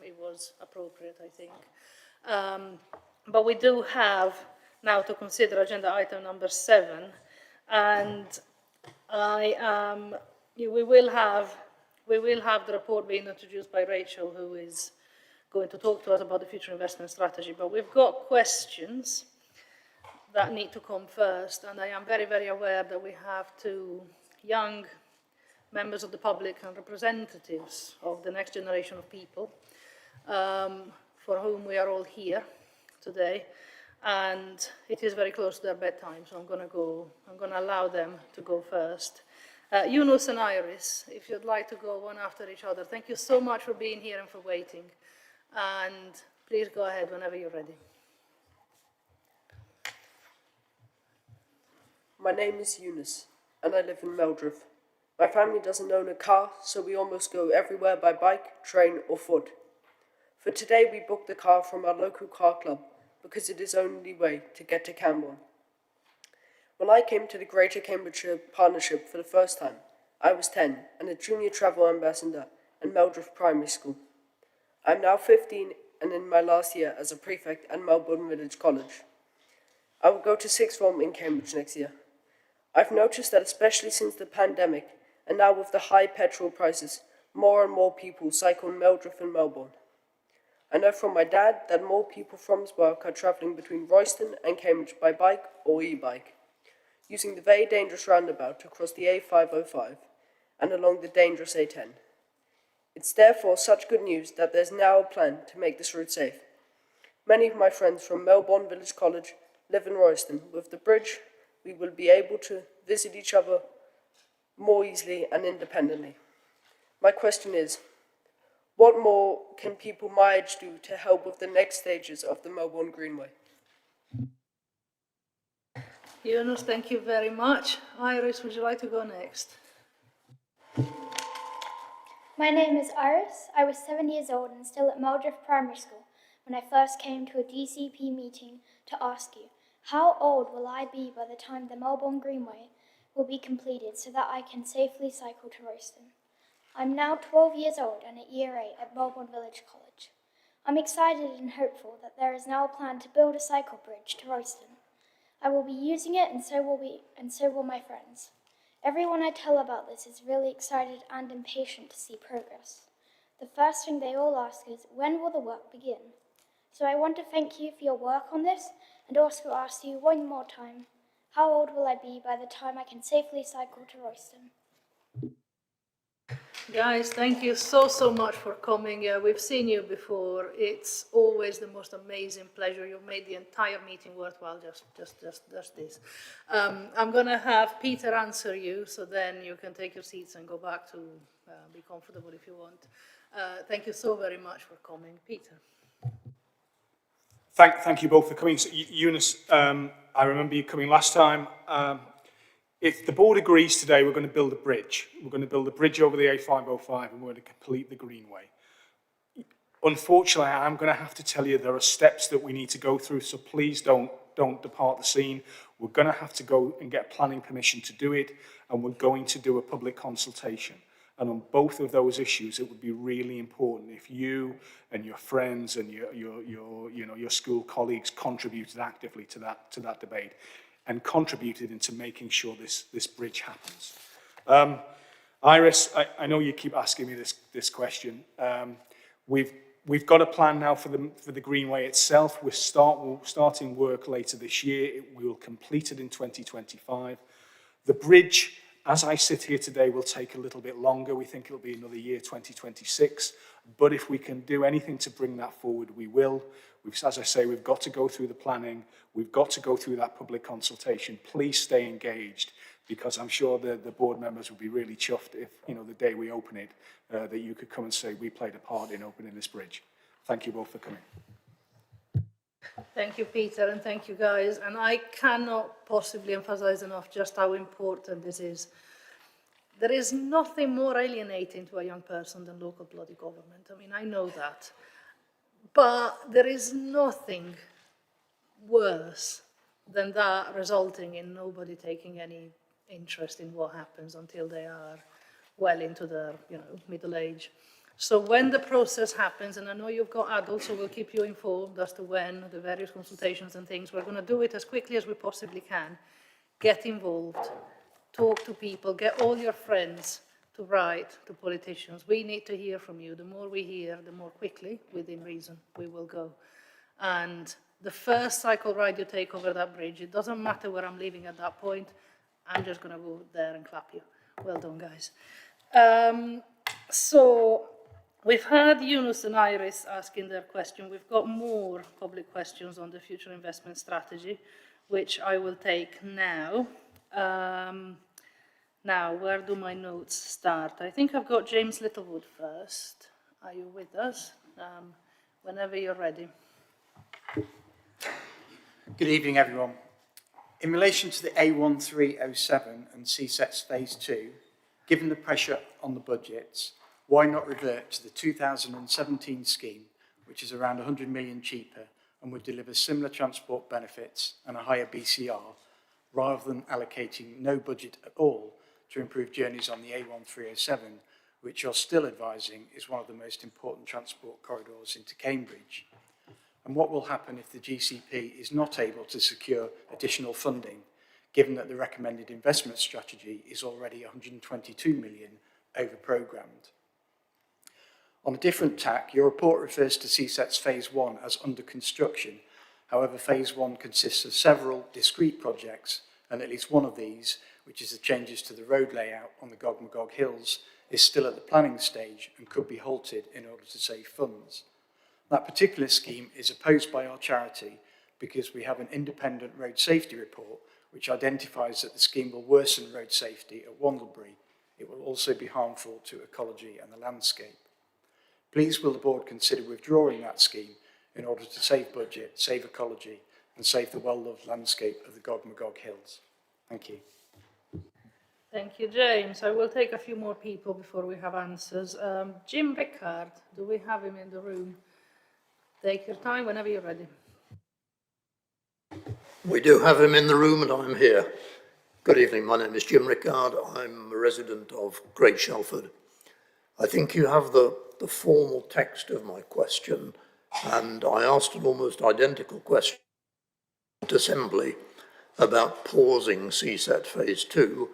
It was appropriate, I think. But we do have now to consider agenda item number 7, and we will have the report being introduced by Rachel, who is going to talk to us about the future investment strategy. But we've got questions that need to come first, and I am very, very aware that we have 2 young members of the public and representatives of the next generation of people for whom we are all here today, and it is very close to their bedtime, so I'm going to allow them to go first. Yunus and Iris, if you'd like to go one after each other. Thank you so much for being here and for waiting, and please go ahead whenever you're ready. My name is Yunus, and I live in Meldriff. My family doesn't own a car, so we almost go everywhere by bike, train or foot. For today we booked the car from our local car club because it is the only way to get to Camborne. When I came to the Greater Cambridgeshire Partnership for the first time, I was 10 and a junior travel ambassador at Meldriff Primary School. I am now 15 and in my last year as a prefect at Melbourne Village College. I will go to 6th form in Cambridge next year. I've noticed that especially since the pandemic, and now with the high petrol prices, more and more people cycle in Meldriff and Melbourne. I know from my dad that more people from his work are travelling between Royston and Cambridge by bike or e-bike, using the very dangerous roundabout to cross the A505 and along the dangerous A10. It's therefore such good news that there's now a plan to make this route safe. Many of my friends from Melbourne Village College live in Royston. With the bridge, we will be able to visit each other more easily and independently. My question is, what more can people my age do to help with the next stages of the Melbourne Greenway? Yunus, thank you very much. Iris, would you like to go next? My name is Iris. I was 7 years old and still at Meldriff Primary School when I first came to a DCP meeting to ask you, how old will I be by the time the Melbourne Greenway will be completed so that I can safely cycle to Royston? I'm now 12 years old and at Year 8 at Melbourne Village College. I'm excited and hopeful that there is now a plan to build a cycle bridge to Royston. I will be using it and so will my friends. Everyone I tell about this is really excited and impatient to see progress. The first thing they all ask is, when will the work begin? So I want to thank you for your work on this and also ask you one more time, how old will I be by the time I can safely cycle to Royston? Guys, thank you so much for coming. We've seen you before. It's always the most amazing pleasure. You've made the entire meeting worthwhile, just this. I'm going to have Peter answer you, so then you can take your seats and go back to be comfortable if you want. Thank you so very much for coming. Peter. Thank you both for coming. So, Eunice, I remember you coming last time. If the board agrees today, we're going to build a bridge. We're going to build a bridge over the A505 and we're going to complete the Greenway. Unfortunately, I'm going to have to tell you there are steps that we need to go through, so please don't depart the scene. We're going to have to go and get planning permission to do it, and we're going to do a public consultation. And on both of those issues, it would be really important if you and your friends and your school colleagues contributed actively to that debate and contributed into making sure this bridge happens. Iris, I know you keep asking me this question. We've got a plan now for the Greenway itself. We're starting work later this year. We will complete it in 2025. The bridge, as I sit here today, will take a little bit longer. We think it'll be another year, 2026. But if we can do anything to bring that forward, we will. As I say, we've got to go through the planning. We've got to go through that public consultation. Please stay engaged, because I'm sure the board members will be really chuffed if, the day we open it, that you could come and say, we played a part in opening this bridge. Thank you both for coming. Thank you, Peter, and thank you, guys. And I cannot possibly emphasize enough just how important this is. There is nothing more alienating to a young person than local bloody government. I mean, I know that. But there is nothing worse than that resulting in nobody taking any interest in what happens until they are well into their, middle age. So when the process happens, and I know you've got adults, so we'll keep you informed as to when, the various consultations and things, we're going to do it as quickly as we possibly can. Get involved, talk to people, get all your friends to write to politicians. We need to hear from you. The more we hear, the more quickly, within reason, we will go. And the first cycle ride you take over that bridge, it doesn't matter where I'm leaving at that point, I'm just going to go there and clap you. Well done, guys. So we've had Yunus and Iris asking their question. We've got more public questions on the future investment strategy, which I will take now. Now, where do my notes start? I think I've got James Littlewood first. Are you with us? Whenever you're ready. Good evening, everyone. In relation to the A1307 and CSET's Phase 2, given the pressure on the budgets, why not revert to the 2017 scheme, which is around 100 million cheaper and would deliver similar transport benefits and a higher BCR, rather than allocating no budget at all to improve journeys on the A1307, which you're still advising is one of the most important transport corridors into Cambridge? And what will happen if the GCP is not able to secure additional funding, given that the recommended investment strategy is already 122 million over-programmed? On a different tack, your report refers to CSET's Phase 1 as under construction. However, Phase 1 consists of several discrete projects, and at least one of these, which is the changes to the road layout on the Gog Hills, is still at the planning stage and could be halted in order to save funds. That particular scheme is opposed by our charity because we have an independent road safety report which identifies that the scheme will worsen road safety at Wandlebury. It will also be harmful to ecology and the landscape. Please will the board consider withdrawing that scheme in order to save budget, save ecology and save the well-loved landscape of the Gog Hills? Thank you. Thank you, James. I will take a few more people before we have answers. Jim Rickard, do we have him in the room? Take your time whenever you're ready. We do have him in the room and I'm here. Good evening, my name is Jim Rickard. I'm a resident of Great Shelford. I think you have the formal text of my question, and I asked an almost identical question at Assembly about pausing CSET Phase 2,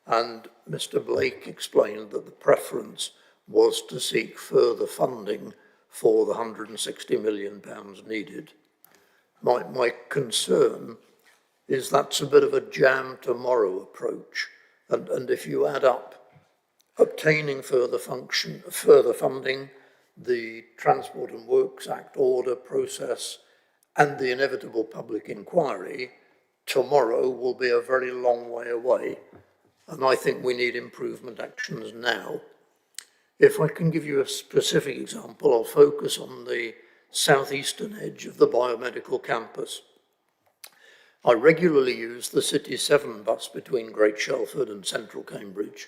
and Mr. Blake explained that the preference was to seek further funding for the £160 million needed. My concern is that's a bit of a jam tomorrow approach, and if you add up obtaining further funding, the Transport and Works Act order process, and the inevitable public inquiry, tomorrow will be a very long way away. And I think we need improvement actions now. If I can give you a specific example, I'll focus on the southeastern edge of the biomedical campus. I regularly use the City 7 bus between Great Shelford and Central Cambridge,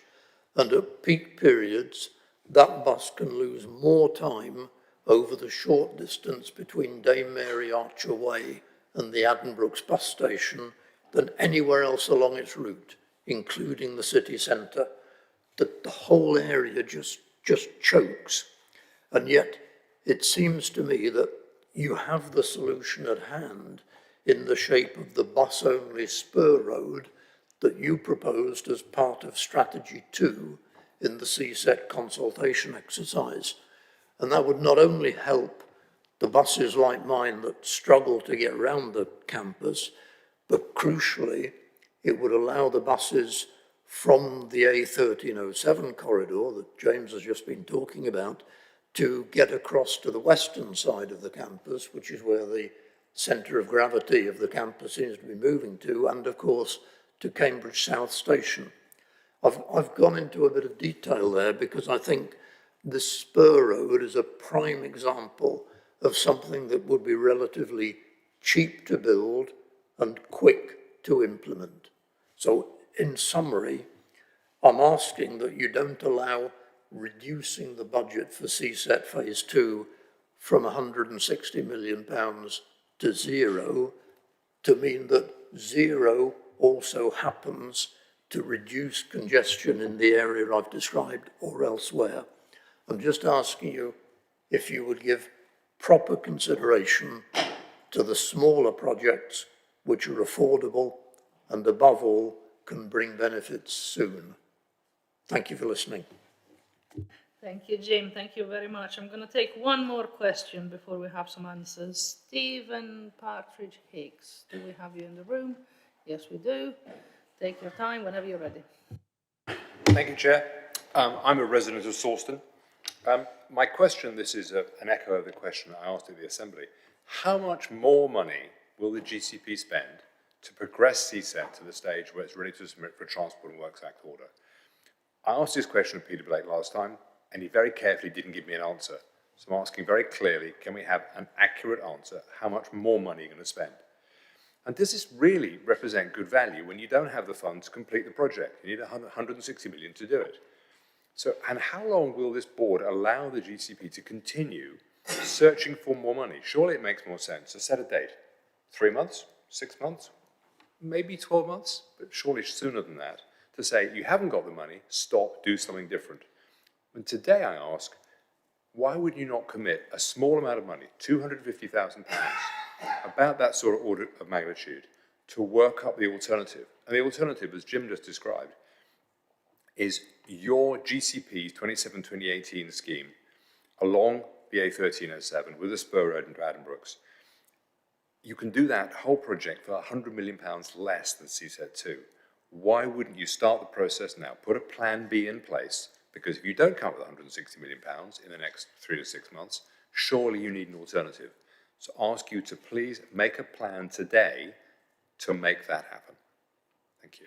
and at peak periods, that bus can lose more time over the short distance between Dame Mary Archer Way and the Addenbrooks bus station than anywhere else along its route, including the city centre. The whole area just chokes. And yet, it seems to me that you have the solution at hand in the shape of the bus-only spur road that you proposed as part of Strategy 2 in the CSET consultation exercise. And that would not only help the buses like mine that struggle to get around the campus, but crucially, it would allow the buses from the A1307 corridor that James has just been talking about to get across to the western side of the campus, which is where the centre of gravity of the campus seems to be moving to, and of course, to Cambridge South Station. I've gone into a bit of detail there because I think the spur road is a prime example of something that would be relatively cheap to build and quick to implement. So in summary, I'm asking that you don't allow reducing the budget for CSET Phase 2 from £160 million to zero to mean that zero also happens to reduce congestion in the area I've described or elsewhere. I'm just asking you if you would give proper consideration to the smaller projects which are affordable and above all can bring benefits soon. Thank you for listening. Thank you, Jim. Thank you very much. I'm going to take one more question before we have some answers. Stephen Partridge Hicks, do we have you in the room? Yes, we do. Take your time whenever you're ready. Thank you, Chair. I'm a resident of Sawston. My question, this is an echo of the question I asked at the Assembly. How much more money will the GCP spend to progress CSET to the stage where it's ready to submit for a Transport and Works Act order? I asked this question of Peter Blake last time, and he very carefully didn't give me an answer. So I'm asking very clearly, can we have an accurate answer? How much more money are you going to spend? And does this really represent good value when you don't have the funds to complete the project? You need 160 million to do it. So, and how long will this board allow the GCP to continue searching for more money? Surely it makes more sense to set a date. 3 months, 6 months, maybe 12 months, but surely sooner than that, to say you haven't got the money, stop, do something different. And today I ask, why would you not commit a small amount of money, £250,000, about that sort of order of magnitude, to work up the alternative? And the alternative, as Jim just described, is your GCP's 27-2018 scheme along the A1307 with a spur road into Addenbrooks. You can do that whole project for £100 million less than CSET 2. Why wouldn't you start the process now? Put a plan B in place, because if you don't come up with £160 million in the next 3 to 6 months, surely you need an alternative. So ask you to please make a plan today to make that happen. Thank you.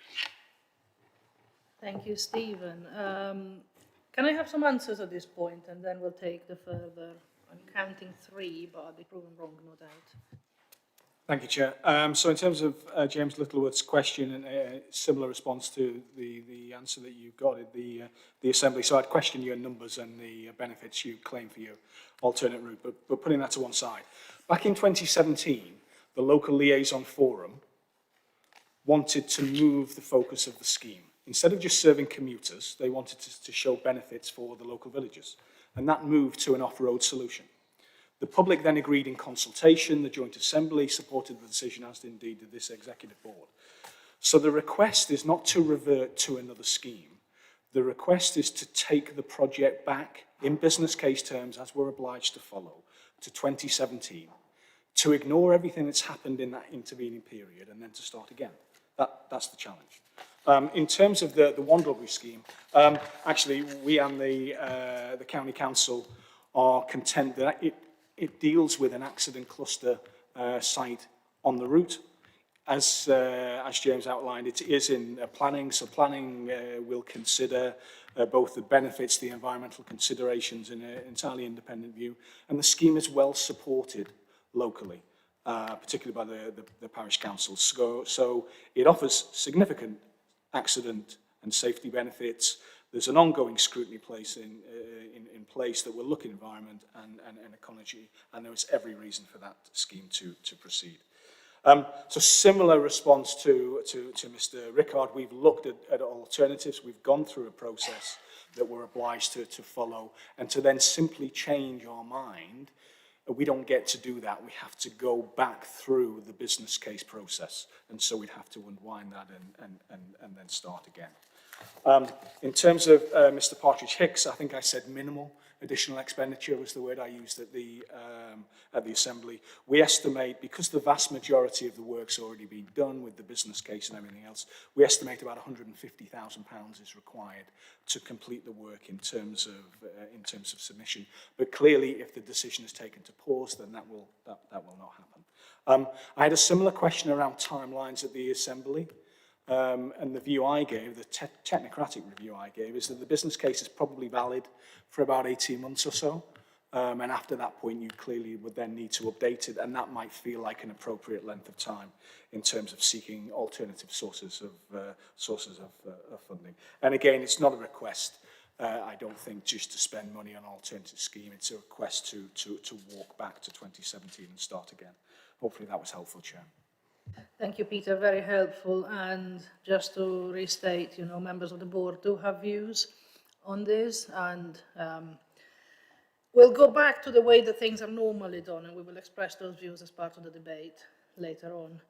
Thank you, Stephen. Can I have some answers at this point, and then we'll take the further? I'm counting 3, but I'll be proven wrong, no doubt. Thank you, Chair. So in terms of James Littlewood's question, and a similar response to the answer that you got at the Assembly, so I'd question your numbers and the benefits you claim for your alternate route, but putting that to one side. Back in 2017, the local liaison forum wanted to move the focus of the scheme. Instead of just serving commuters, they wanted to show benefits for the local villagers, and that moved to an off-road solution. The public then agreed in consultation, the Joint Assembly supported the decision, as indeed did this Executive Board. So the request is not to revert to another scheme. The request is to take the project back in business case terms, as we're obliged to follow, to 2017, to ignore everything that's happened in that intervening period and then to start again. That's the challenge. In terms of the Wanderley scheme, actually we and the County Council are content that it deals with an accident cluster site on the route. As James outlined, it is in planning, so planning will consider both the benefits, the environmental considerations in an entirely independent view, and the scheme is well supported locally, particularly by the parish councils. So it offers significant accident and safety benefits. There's an ongoing scrutiny in place that will look at environment and ecology, and there is every reason for that scheme to proceed. So similar response to Mr. Rickard, we've looked at alternatives, we've gone through a process that we're obliged to follow, and to then simply change our mind, we don't get to do that. We have to go back through the business case process, and so we'd have to unwind that and then start again. In terms of Mr. Partridge Hicks, I think I said minimal additional expenditure was the word I used at the Assembly. We estimate, because the vast majority of the work's already been done with the business case and everything else, we estimate about £150,000 is required to complete the work in terms of submission. But clearly, if the decision is taken to pause, then that will not happen. I had a similar question around timelines at the Assembly. And the view I gave, the technocratic review I gave, is that the business case is probably valid for about 18 months or so. And after that point, you clearly would then need to update it, and that might feel like an appropriate length of time in terms of seeking alternative sources of funding. And again, it's not a request, I don't think, just to spend money on an alternative scheme. It's a request to walk back to 2017 and start again. Hopefully that was helpful, Chair. Thank you, Peter, very helpful. And just to restate, you know, members of the board do have views on this, and we'll go back to the way that things are normally done, and we will express those views as part of the debate later on.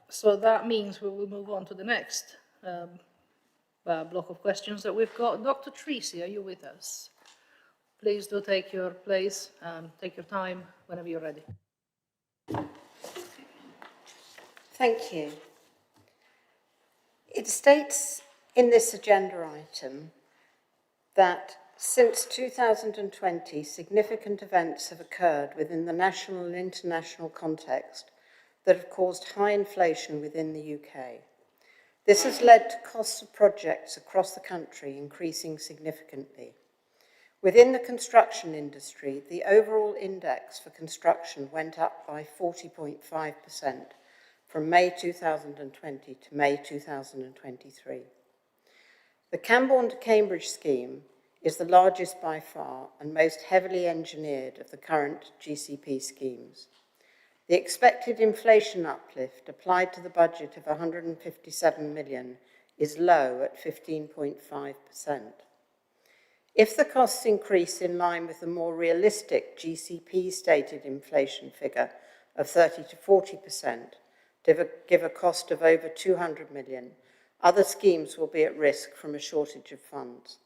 So that means we will move on to the next block of questions that we've got. Dr. Treacy, are you with us? Please do take your place, take your time whenever you're ready. Thank you. It states in this agenda item that since 2020, significant events have occurred within the national and international context that have caused high inflation within the UK. This has led to costs of projects across the country increasing significantly. Within the construction industry, the overall index for construction went up by 40.5% from May 2020 to May 2023. The Camborne to Cambridge scheme is the largest by far and most heavily engineered of the current GCP schemes. The expected inflation uplift applied to the budget of 157 million is low at 15.5%. If the costs increase in line with the more realistic GCP stated inflation figure of 30 to 40%, to give a cost of over 200 million, other schemes will be at risk from a shortage of funds.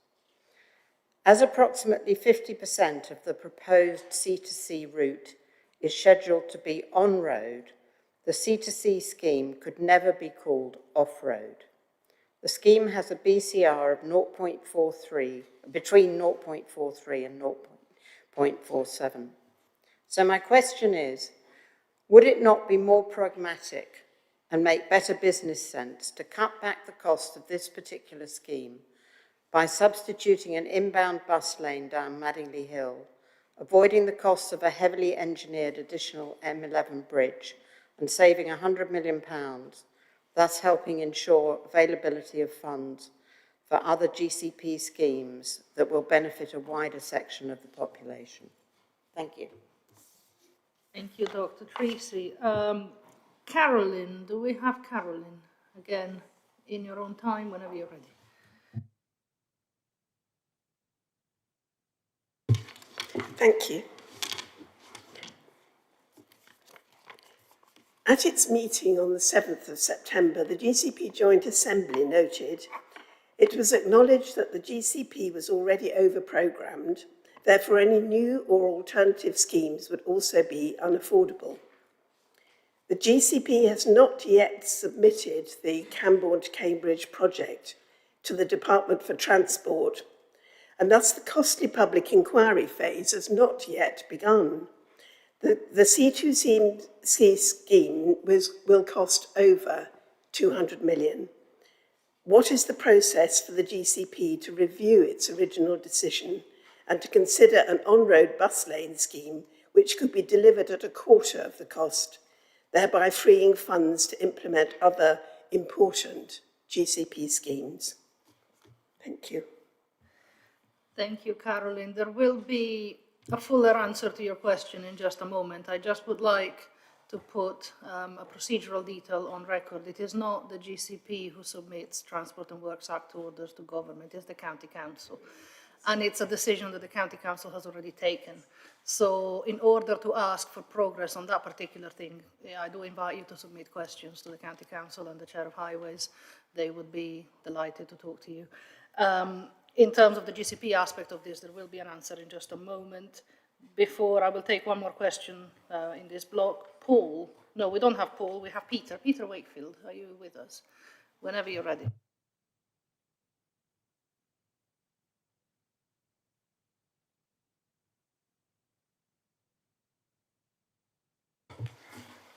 As approximately 50% of the proposed C2C route is scheduled to be on-road, the C2C scheme could never be called off-road. The scheme has a BCR of 0.43, between 0.43 and 0.47. So my question is, would it not be more pragmatic and make better business sense to cut back the cost of this particular scheme by substituting an inbound bus lane down Madingley Hill, avoiding the costs of a heavily engineered additional M11 bridge and saving £100 million, thus helping ensure availability of funds for other GCP schemes that will benefit a wider section of the population? Thank you. Thank you, Dr. Treacy. Carolyn, do we have Carolyn? Again, in your own time, whenever you're ready. Thank you. At its meeting on the 7th of September, the GCP Joint Assembly noted it was acknowledged that the GCP was already over-programmed, therefore any new or alternative schemes would also be unaffordable. The GCP has not yet submitted the Camborne to Cambridge project to the Department for Transport, and thus the costly public inquiry phase has not yet begun. The C2C scheme will cost over 200 million. What is the process for the GCP to review its original decision and to consider an on-road bus lane scheme which could be delivered at a quarter of the cost, thereby freeing funds to implement other important GCP schemes? Thank you. Thank you, Caroline. There will be a fuller answer to your question in just a moment. I just would like to put a procedural detail on record. It is not the GCP who submits Transport and Works Act orders to government, it's the County Council. And it's a decision that the County Council has already taken. So in order to ask for progress on that particular thing, I do invite you to submit questions to the County Council and the Chair of Highways. They would be delighted to talk to you. In terms of the GCP aspect of this, there will be an answer in just a moment. Before, I will take one more question in this block. Paul, no, we don't have Paul, we have Peter. Peter Wakefield, are you with us? Whenever you're ready.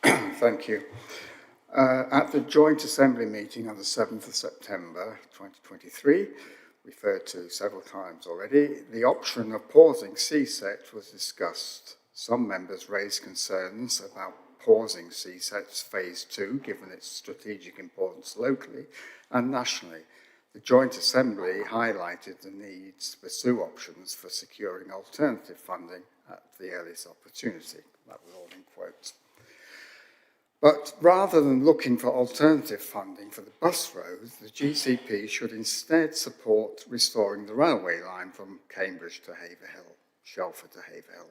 Thank you. At the Joint Assembly meeting on the 7th of September 2023, referred to several times already, the option of pausing CSET was discussed. Some members raised concerns about pausing CSET's Phase 2, given its strategic importance locally and nationally. The Joint Assembly highlighted the need to pursue options for securing alternative funding at the earliest opportunity. That was all in quotes. But rather than looking for alternative funding for the bus roads, the GCP should instead support restoring the railway line from Cambridge to Haverhill, Shelford to Haverhill.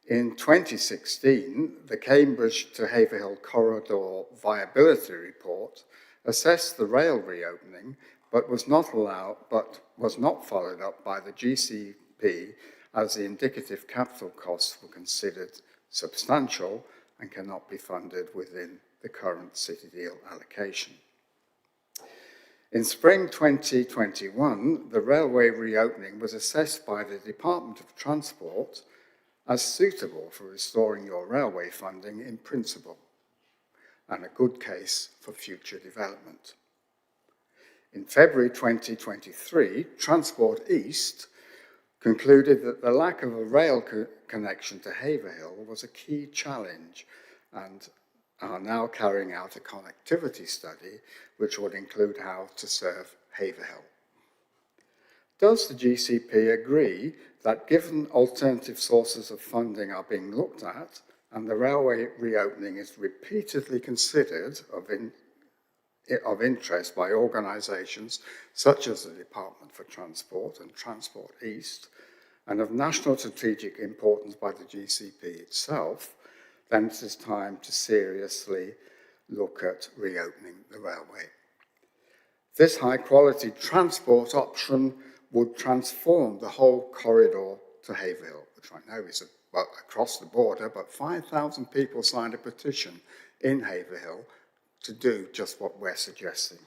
In 2016, the Cambridge to Haverhill Corridor Viability Report assessed the rail reopening, but was not followed up by the GCP as the indicative capital costs were considered substantial and cannot be funded within the current City Deal allocation. In spring 2021, the railway reopening was assessed by the Department of Transport as suitable for restoring your railway funding in principle, and a good case for future development. In February 2023, Transport East concluded that the lack of a rail connection to Haverhill was a key challenge and are now carrying out a connectivity study which would include how to serve Haverhill. Does the GCP agree that given alternative sources of funding are being looked at and the railway reopening is repeatedly considered of interest by organisations such as the Department for Transport and Transport East, and of national strategic importance by the GCP itself, then it is time to seriously look at reopening the railway. This high-quality transport option would transform the whole corridor to Haverhill, which I know is across the border, but 5,000 people signed a petition in Haverhill to do just what we're suggesting.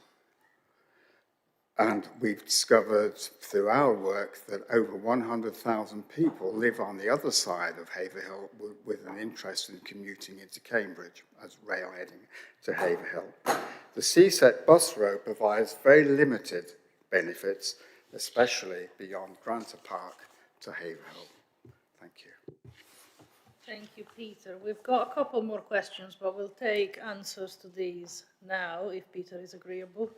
And we've discovered through our work that over 100,000 people live on the other side of Haverhill with an interest in commuting into Cambridge as rail heading to Haverhill. The CSET bus road provides very limited benefits, especially beyond Granta Park to Haverhill. Thank you. Thank you, Peter. We've got a couple more questions, but we'll take answers to these now, if Peter is agreeable.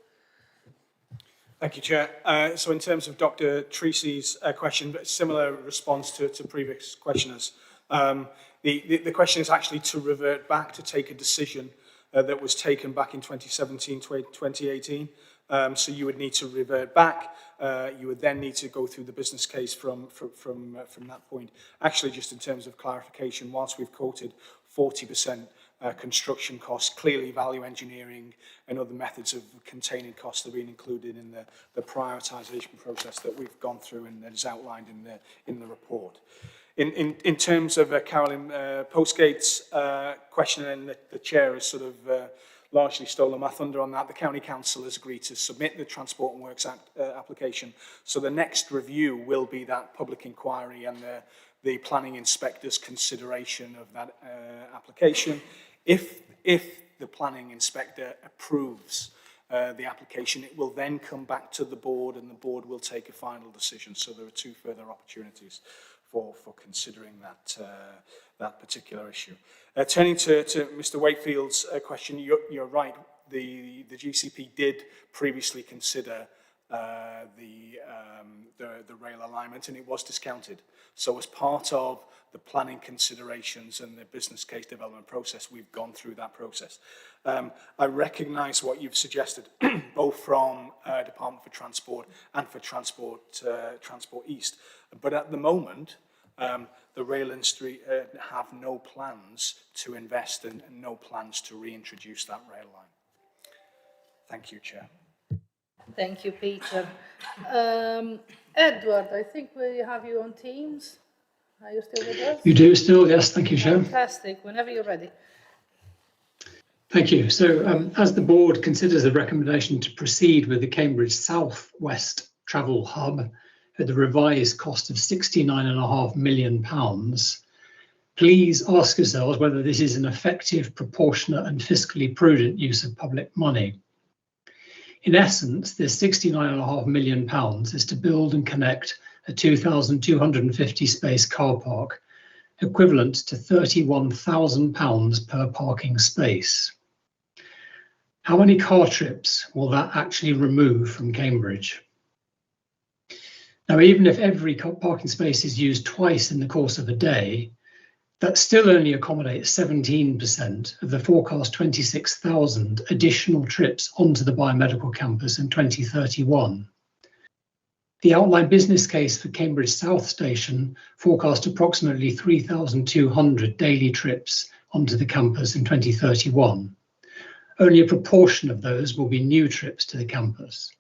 Thank you, Chair. So in terms of Dr. Treacy's question, but similar response to previous questioners, the question is actually to revert back to take a decision that was taken back in 2017, 2018. So you would need to revert back. You would then need to go through the business case from that point. Actually, just in terms of clarification, whilst we've quoted 40% construction costs, clearly value engineering and other methods of containing costs have been included in the prioritisation process that we've gone through and that is outlined in the report. In terms of Carolyn Postgate's question, and the chair has sort of largely stolen my thunder on that, the County Council has agreed to submit the Transport and Works Act application. So the next review will be that public inquiry and the planning inspector's consideration of that application. If the planning inspector approves the application, it will then come back to the board and the board will take a final decision. So there are two further opportunities for considering that particular issue. Turning to Mr. Wakefield's question, you're right. The GCP did previously consider the rail alignment, and it was discounted. So as part of the planning considerations and the business case development process, we've gone through that process. I recognise what you've suggested, both from Department for Transport and for Transport East. But at the moment, the rail industry have no plans to invest and no plans to reintroduce that rail line. Thank you, Chair. Thank you, Peter. Edward, I think we have you on Teams. Are you still with us? You do still, yes. Thank you, Chair. Fantastic. Whenever you're ready. Thank you. So as the board considers the recommendation to proceed with the Cambridge South West travel hub at the revised cost of £69.5 million, please ask yourselves whether this is an effective, proportionate and fiscally prudent use of public money. In essence, this £69.5 million is to build and connect a 2,250 space car park, equivalent to £31,000 per parking space. How many car trips will that actually remove from Cambridge? Now, even if every parking space is used twice in the course of a day, that still only accommodates 17% of the forecast 26,000 additional trips onto the biomedical campus in 2031. The outline business case for Cambridge South Station forecast approximately 3,200 daily trips onto the campus in 2031. Only a proportion of those will be new trips to the campus.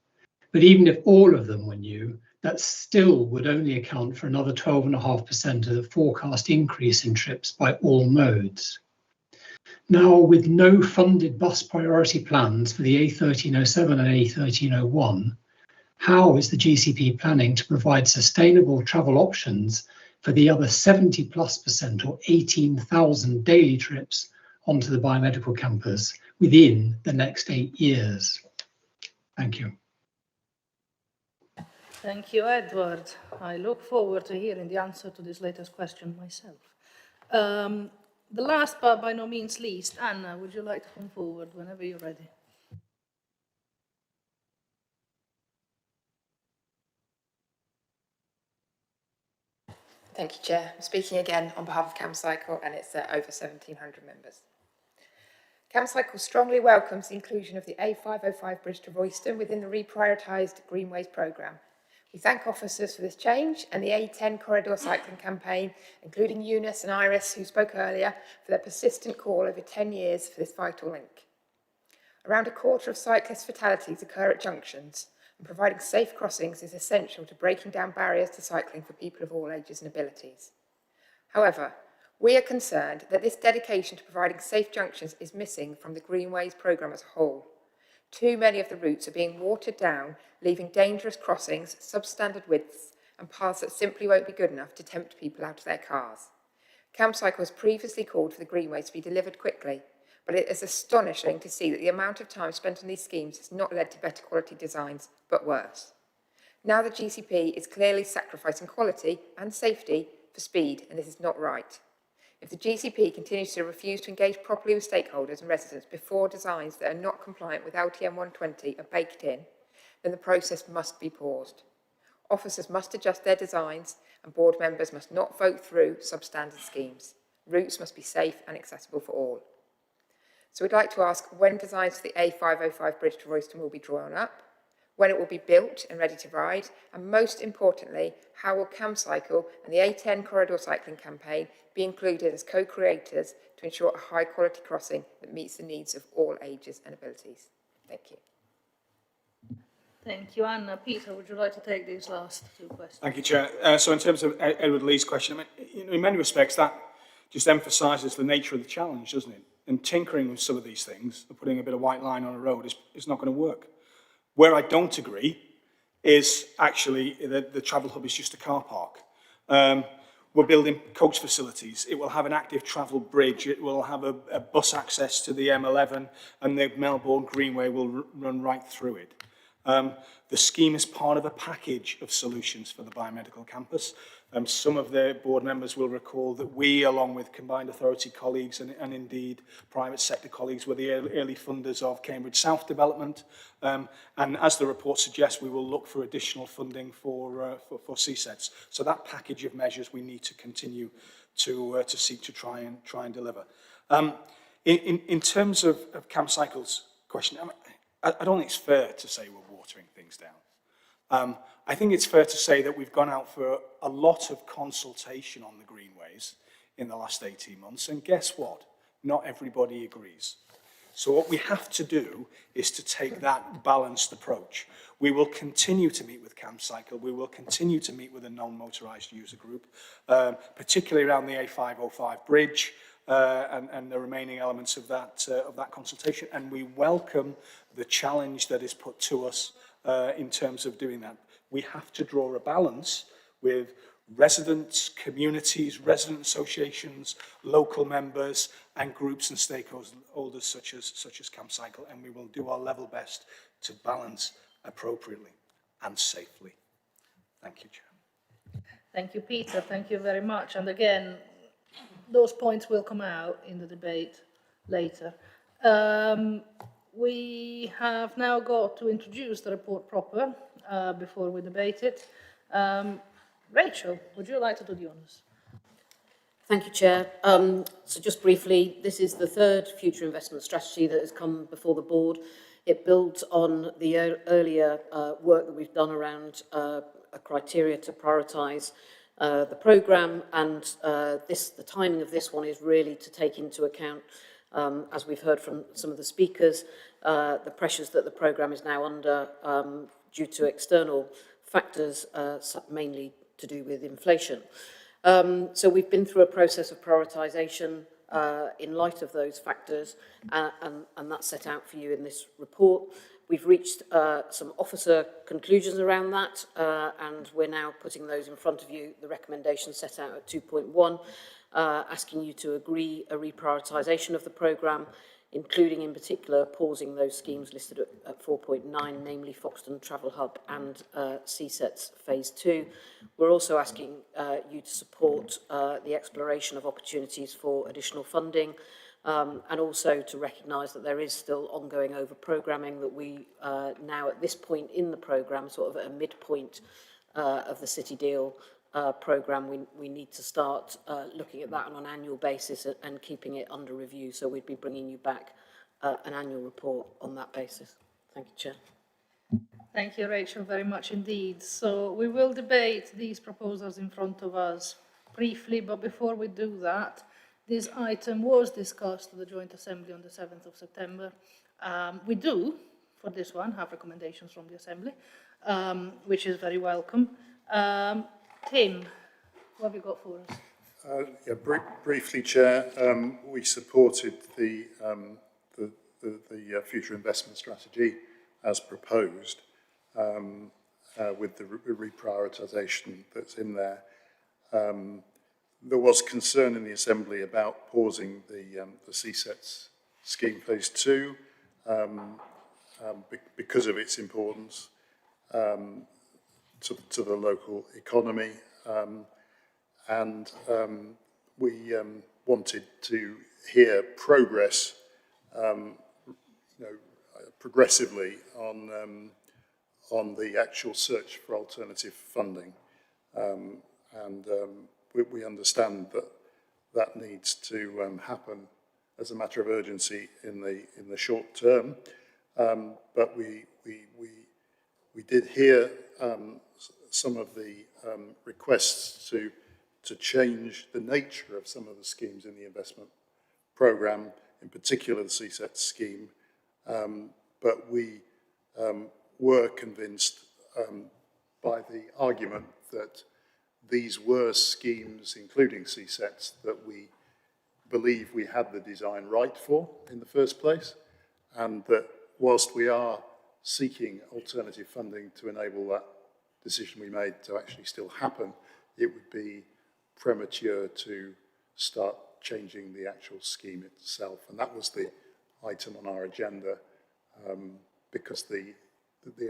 But even if all of them were new, that still would only account for another 12.5% of the forecast increase in trips by all modes. Now, with no funded bus priority plans for the A1307 and A1301, how is the GCP planning to provide sustainable travel options for the other 70+% or 18,000 daily trips onto the biomedical campus within the next 8 years? Thank you. Thank you, Edward. I look forward to hearing the answer to this latest question myself. The last but by no means least, Anna, would you like to come forward whenever you're ready? Thank you, Chair. I'm speaking again on behalf of CamCycle, and it's over 1,700 members. CamCycle strongly welcomes the inclusion of the A505 bridge to Royston within the reprioritised Greenways programme. We thank officers for this change and the A10 corridor cycling campaign, including Eunice and Iris, who spoke earlier, for their persistent call over 10 years for this vital link. Around a quarter of cyclist fatalities occur at junctions, and providing safe crossings is essential to breaking down barriers to cycling for people of all ages and abilities. However, we are concerned that this dedication to providing safe junctions is missing from the Greenways programme as a whole. Too many of the routes are being watered down, leaving dangerous crossings, substandard widths, and paths that simply won't be good enough to tempt people out of their cars. CamCycle has previously called for the Greenways to be delivered quickly, but it is astonishing to see that the amount of time spent on these schemes has not led to better quality designs, but worse. Now the GCP is clearly sacrificing quality and safety for speed, and this is not right. If the GCP continues to refuse to engage properly with stakeholders and residents before designs that are not compliant with LTM 120 are baked in, then the process must be paused. Officers must adjust their designs, and board members must not vote through substandard schemes. Routes must be safe and accessible for all. So we'd like to ask when designs for the A505 bridge to Royston will be drawn up, when it will be built and ready to ride, and most importantly, how will CamCycle and the A10 corridor cycling campaign be included as co-creators to ensure a high-quality crossing that meets the needs of all ages and abilities. Thank you. Thank you, Anna. Peter, would you like to take these last two questions? Thank you, Chair. So in terms of Edward Lee's question, I mean, in many respects, that just emphasises the nature of the challenge, doesn't it? And tinkering with some of these things, and putting a bit of white line on a road is not going to work. Where I don't agree is actually the travel hub is just a car park. We're building coach facilities. It will have an active travel bridge. It will have a bus access to the M11, and the Melbourne Greenway will run right through it. The scheme is part of a package of solutions for the biomedical campus. Some of the board members will recall that we, along with combined authority colleagues and indeed private sector colleagues, were the early funders of Cambridge South development. And as the report suggests, we will look for additional funding for CSETs. So that package of measures we need to continue to seek to try and deliver. In terms of CamCycle's question, I don't think it's fair to say we're watering things down. I think it's fair to say that we've gone out for a lot of consultation on the greenways in the last 18 months, and guess what? Not everybody agrees. So what we have to do is to take that balanced approach. We will continue to meet with CamCycle. We will continue to meet with a non-motorised user group, particularly around the A505 bridge, and the remaining elements of that consultation. And we welcome the challenge that is put to us in terms of doing that. We have to draw a balance with residents, communities, resident associations, local members, and groups and stakeholders such as CamCycle, and we will do our level best to balance appropriately and safely. Thank you, Chair. Thank you, Peter. Thank you very much. And again, those points will come out in the debate later. We have now got to introduce the report proper before we debate it. Rachel, would you like to do the honours? Thank you, Chair. So just briefly, this is the third future investment strategy that has come before the board. It builds on the earlier work that we've done around a criteria to prioritise the programme, and the timing of this one is really to take into account, as we've heard from some of the speakers, the pressures that the programme is now under due to external factors, mainly to do with inflation. So we've been through a process of prioritisation in light of those factors, and that's set out for you in this report. We've reached some officer conclusions around that, and we're now putting those in front of you, the recommendations set out at 2.1, asking you to agree a reprioritisation of the programme, including in particular pausing those schemes listed at 4.9, namely Foxton Travel Hub and CSET's Phase 2. We're also asking you to support the exploration of opportunities for additional funding, and also to recognise that there is still ongoing over-programming, that we now at this point in the programme, sort of at a midpoint of the City Deal programme, we need to start looking at that on an annual basis and keeping it under review. So we'd be bringing you back an annual report on that basis. Thank you, Chair. Thank you, Rachel, very much indeed. So we will debate these proposals in front of us briefly, but before we do that, this item was discussed at the Joint Assembly on the 7th of September. We do, for this one, have recommendations from the Assembly, which is very welcome. Tim, what have you got for us? Briefly, Chair, we supported the future investment strategy as proposed, with the reprioritisation that's in there. There was concern in the Assembly about pausing the CSET's scheme Phase 2 because of its importance to the local economy, and we wanted to hear progress, progressively on the actual search for alternative funding, and we understand that needs to happen as a matter of urgency in the short term, but we did hear some of the requests to change the nature of some of the schemes in the investment programme, in particular the CSET scheme, but we were convinced by the argument that these were schemes, including CSETs, that we believe we had the design right for in the first place, and that whilst we are seeking alternative funding to enable that decision we made to actually still happen, it would be premature to start changing the actual scheme itself. And that was the item on our agenda, because the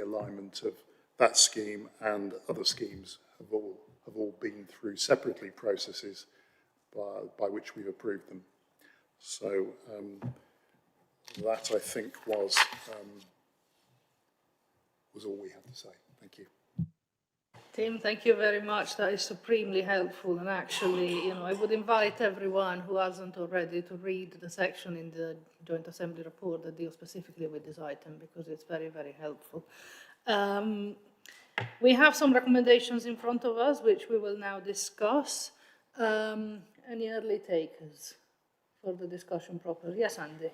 alignment of that scheme and other schemes have all been through separately processes by which we've approved them. So that, I think, was all we had to say. Thank you. Tim, thank you very much. That is supremely helpful. And actually, I would invite everyone who hasn't already to read the section in the Joint Assembly report that deals specifically with this item, because it's very, very helpful. We have some recommendations in front of us, which we will now discuss. Any early takers for the discussion properly? Yes, Andy.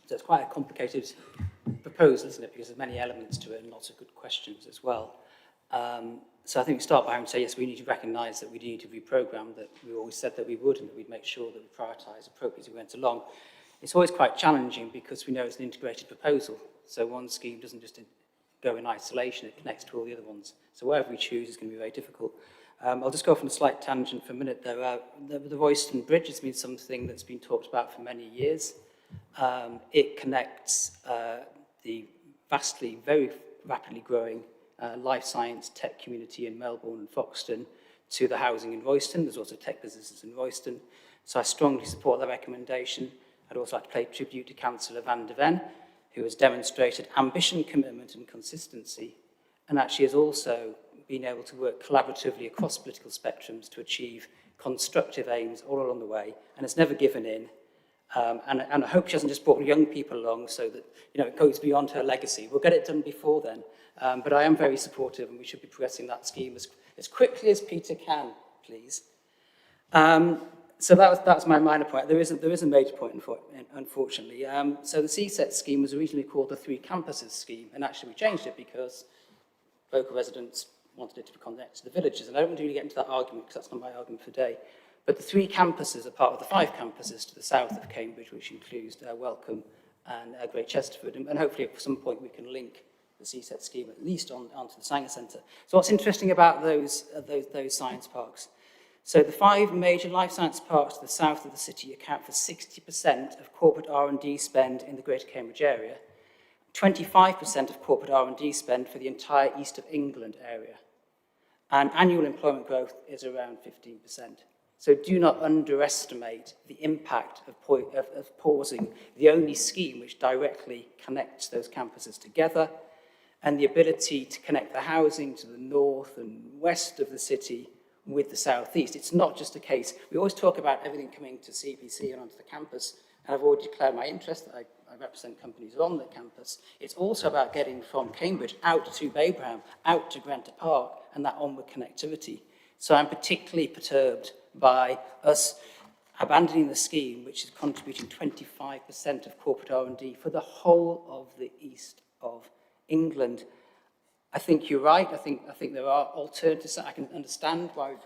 So it's quite a complicated proposal, isn't it? Because there's many elements to it and lots of good questions as well. So I think we start by having to say, yes, we need to recognise that we need to reprogram, that we always said that we would, and that we'd make sure that we prioritise appropriately as we went along. It's always quite challenging because we know it's an integrated proposal. So one scheme doesn't just go in isolation, it connects to all the other ones. So whatever we choose is going to be very difficult. I'll just go off on a slight tangent for a minute, though. The Royston Bridge has been something that's been talked about for many years. It connects the vastly, very rapidly growing life science tech community in Melbourne and Foxton to the housing in Royston. There's also tech businesses in Royston. So I strongly support the recommendation. I'd also like to pay tribute to Councillor Van der Ven, who has demonstrated ambition, commitment and consistency, and actually has also been able to work collaboratively across political spectrums to achieve constructive aims all along the way, and has never given in. And I hope she hasn't just brought young people along so that, you know, it goes beyond her legacy. We'll get it done before then. But I am very supportive, and we should be progressing that scheme as quickly as Peter can, please. So that's my minor point. There is a major point, unfortunately. So the CSET scheme was originally called the Three Campuses scheme, and actually we changed it because local residents wanted it to be connected to the villages. And I don't want to really get into that argument because that's not my argument for today. But the 3 campuses are part of the 5 campuses to the south of Cambridge, which includes Welcome and Great Chesterford. And hopefully at some point we can link the CSET scheme at least onto the Sanger Centre. So what's interesting about those science parks? So the 5 major life science parks to the south of the city account for 60% of corporate R&D spend in the Greater Cambridge area, 25% of corporate R&D spend for the entire east of England area, and annual employment growth is around 15%. So do not underestimate the impact of pausing the only scheme which directly connects those campuses together, and the ability to connect the housing to the north and west of the city with the southeast. It's not just a case, we always talk about everything coming to CPC and onto the campus, and I've already declared my interest that I represent companies on the campus. It's also about getting from Cambridge out to Babraham, out to Granta Park, and that onward connectivity. So I'm particularly perturbed by us abandoning the scheme, which is contributing 25% of corporate R&D for the whole of the east of England. I think you're right. I think there are alternatives. I can understand why we've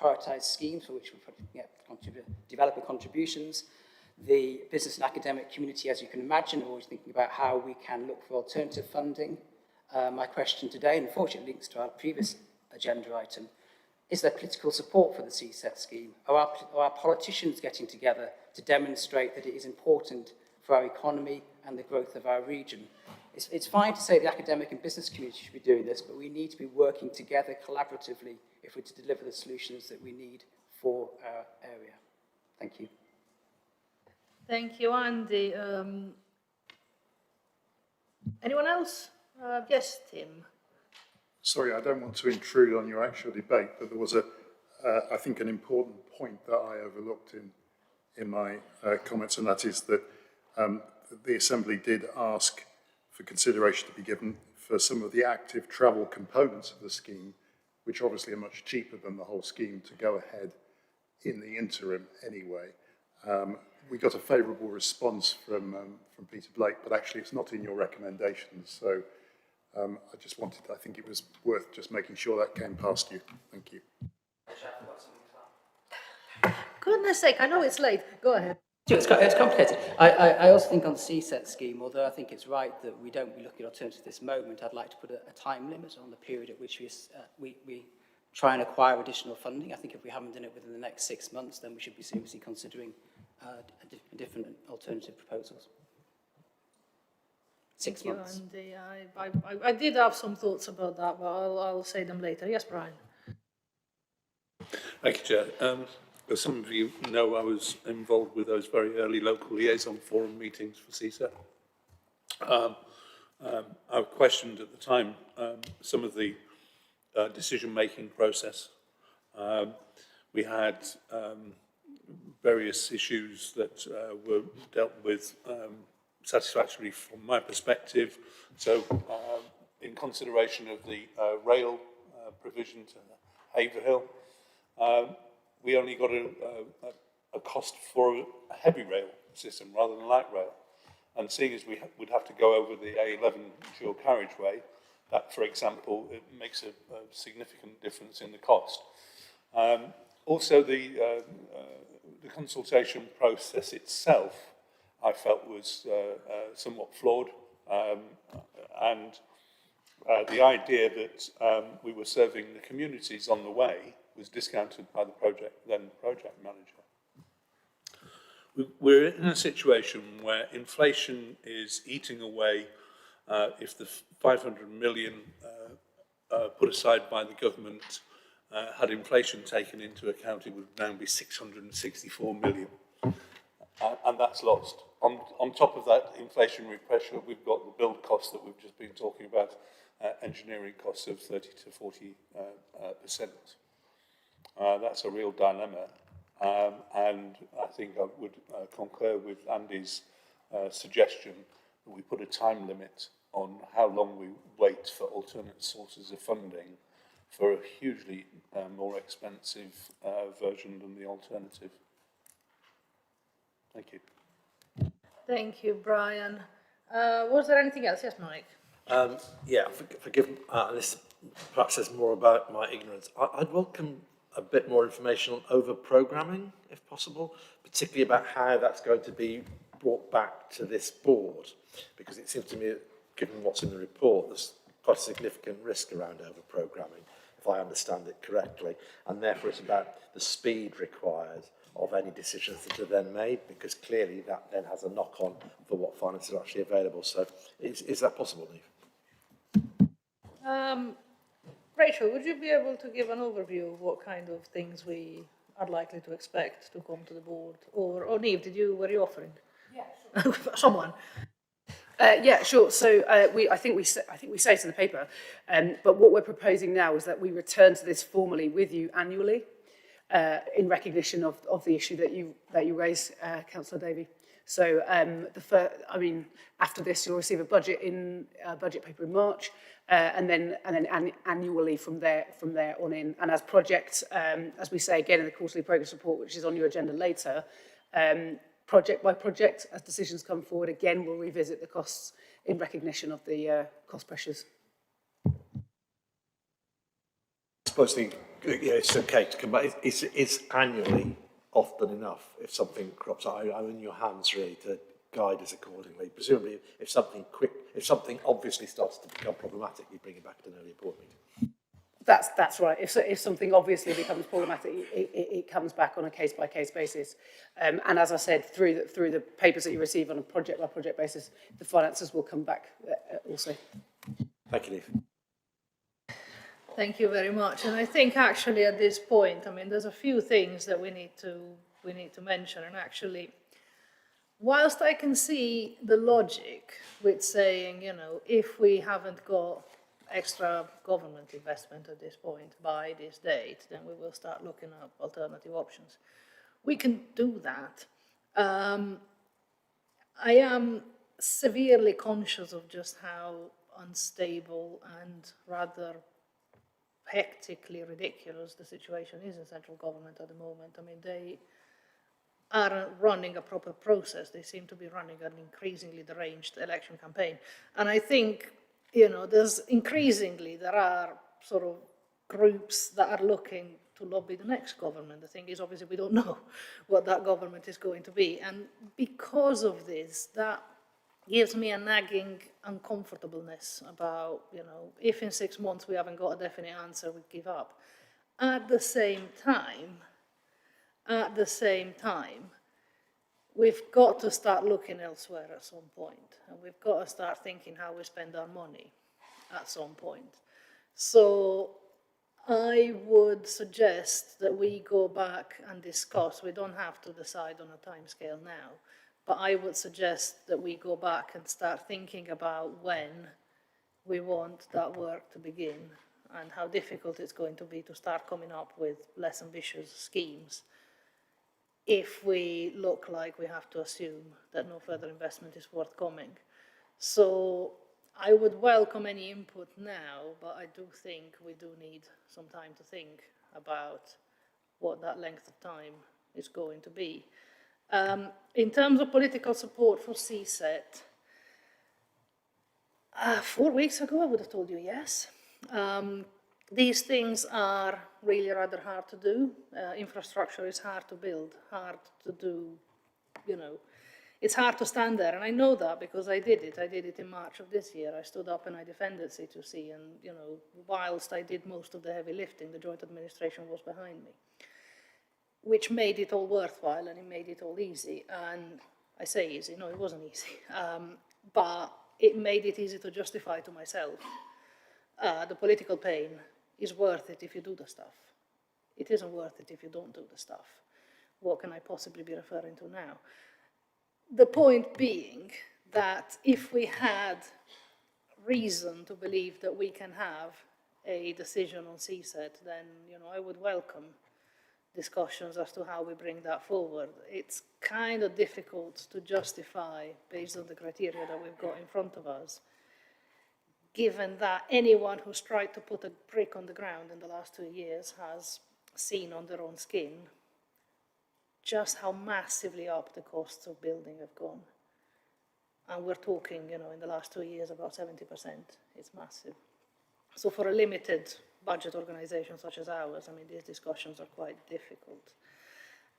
prioritised schemes for which we're developing contributions. The business and academic community, as you can imagine, are always thinking about how we can look for alternative funding. My question today, and unfortunately links to our previous agenda item, is there political support for the CSET scheme? Are our politicians getting together to demonstrate that it is important for our economy and the growth of our region? It's fine to say the academic and business community should be doing this, but we need to be working together collaboratively if we're to deliver the solutions that we need for our area. Thank you. Thank you, Andy. Anyone else? Yes, Tim. Sorry, I don't want to intrude on your actual debate, but there was I think, an important point that I overlooked in my comments, and that is that the Assembly did ask for consideration to be given for some of the active travel components of the scheme, which obviously are much cheaper than the whole scheme to go ahead in the interim anyway. We got a favourable response from Peter Blake, but actually it's not in your recommendations. So I think it was worth just making sure that came past you. Thank you. Goodness sake, I know it's late. Go ahead. It's complicated. I also think on the CSET scheme, although I think it's right that we don't be looking at alternatives at this moment, I'd like to put a time limit on the period at which we try and acquire additional funding. I think if we haven't done it within the next 6 months, then we should be seriously considering different alternative proposals. 6 months. Andy. I did have some thoughts about that, but I'll say them later. Yes, Brian. Thank you, Chair. As some of you know, I was involved with those very early local liaison forum meetings for CSET. I questioned at the time some of the decision-making process. We had various issues that were dealt with satisfactorily from my perspective. So in consideration of the rail provision to Haverhill, we only got a cost for a heavy rail system rather than light rail. And seeing as we would have to go over the A11 dual carriageway, that, for example, it makes a significant difference in the cost. Also, the consultation process itself, I felt, was somewhat flawed. And the idea that we were serving the communities on the way was discounted by the then project manager. We're in a situation where inflation is eating away. If the 500 million put aside by the government had inflation taken into account, it would now be 664 million. And that's lost. On top of that inflationary pressure, we've got the build costs that we've just been talking about, engineering costs of 30 to 40%. That's a real dilemma. And I think I would concur with Andy's suggestion that we put a time limit on how long we wait for alternate sources of funding for a hugely more expensive version than the alternative. Thank you. Thank you, Brian. Was there anything else? Yes, Mike. Yeah, forgive this perhaps says more about my ignorance. I'd welcome a bit more information on over-programming, if possible, particularly about how that's going to be brought back to this board, because it seems to me, given what's in the report, there's quite a significant risk around over-programming, if I understand it correctly, and therefore it's about the speed required of any decisions that are then made, because clearly that then has a knock-on for what finance is actually available. So is that possible, Niamh? Rachel, would you be able to give an overview of what kind of things we are likely to expect to come to the board? Or Niamh, were you offering? Yeah, sure. Someone. Yeah, sure. So I think we say it in the paper, but what we're proposing now is that we return to this formally with you annually, in recognition of the issue that you raised, Councillor Davey. So after this, you'll receive a budget paper in March, and then annually from there on in. And as projects, as we say again in the quarterly progress report, which is on your agenda later, project by project, as decisions come forward, again we'll revisit the costs in recognition of the cost pressures. I suppose it's okay to come back. Is annually often enough if something crops up? I'm in your hands really to guide us accordingly. Presumably, if something obviously starts to become problematic, you bring it back at an earlier board meeting. That's right. If something obviously becomes problematic, it comes back on a case-by-case basis. And as I said, through the papers that you receive on a project-by-project basis, the finances will come back also. Thank you, Niamh. Thank you very much. And I think actually at this point, there's a few things that we need to mention. And actually, whilst I can see the logic with saying, if we haven't got extra government investment at this point by this date, then we will start looking at alternative options. We can do that. I am severely conscious of just how unstable and rather hectically ridiculous the situation is in central government at the moment. They aren't running a proper process. They seem to be running an increasingly deranged election campaign. And I think there are sort of groups that are looking to lobby the next government. The thing is, obviously, we don't know what that government is going to be. And because of this, that gives me a nagging uncomfortableness about, if in 6 months we haven't got a definite answer, we give up. At the same time, we've got to start looking elsewhere at some point, and we've got to start thinking how we spend our money at some point. So I would suggest that we go back and discuss. We don't have to decide on a timescale now, but I would suggest that we go back and start thinking about when we want that work to begin and how difficult it's going to be to start coming up with less ambitious schemes if we look like we have to assume that no further investment is forthcoming. So I would welcome any input now, but I do think we do need some time to think about what that length of time is going to be. In terms of political support for CSET, 4 weeks ago I would have told you yes. These things are really rather hard to do. Infrastructure is hard to build, hard to do, it's hard to stand there. And I know that because I did it. I did it in March of this year. I stood up and I defended C2C. And, whilst I did most of the heavy lifting, the joint administration was behind me, which made it all worthwhile and it made it all easy. And I say easy, no, it wasn't easy. But it made it easy to justify to myself. The political pain is worth it if you do the stuff. It isn't worth it if you don't do the stuff. What can I possibly be referring to now? The point being that if we had reason to believe that we can have a decision on CSET, then I would welcome discussions as to how we bring that forward. It's kind of difficult to justify based on the criteria that we've got in front of us, given that anyone who's tried to put a brick on the ground in the last 2 years has seen on their own skin just how massively up the costs of building have gone. And we're talking, you know, in the last 2 years about 70%. It's massive. So for a limited budget organization such as ours, I mean, these discussions are quite difficult.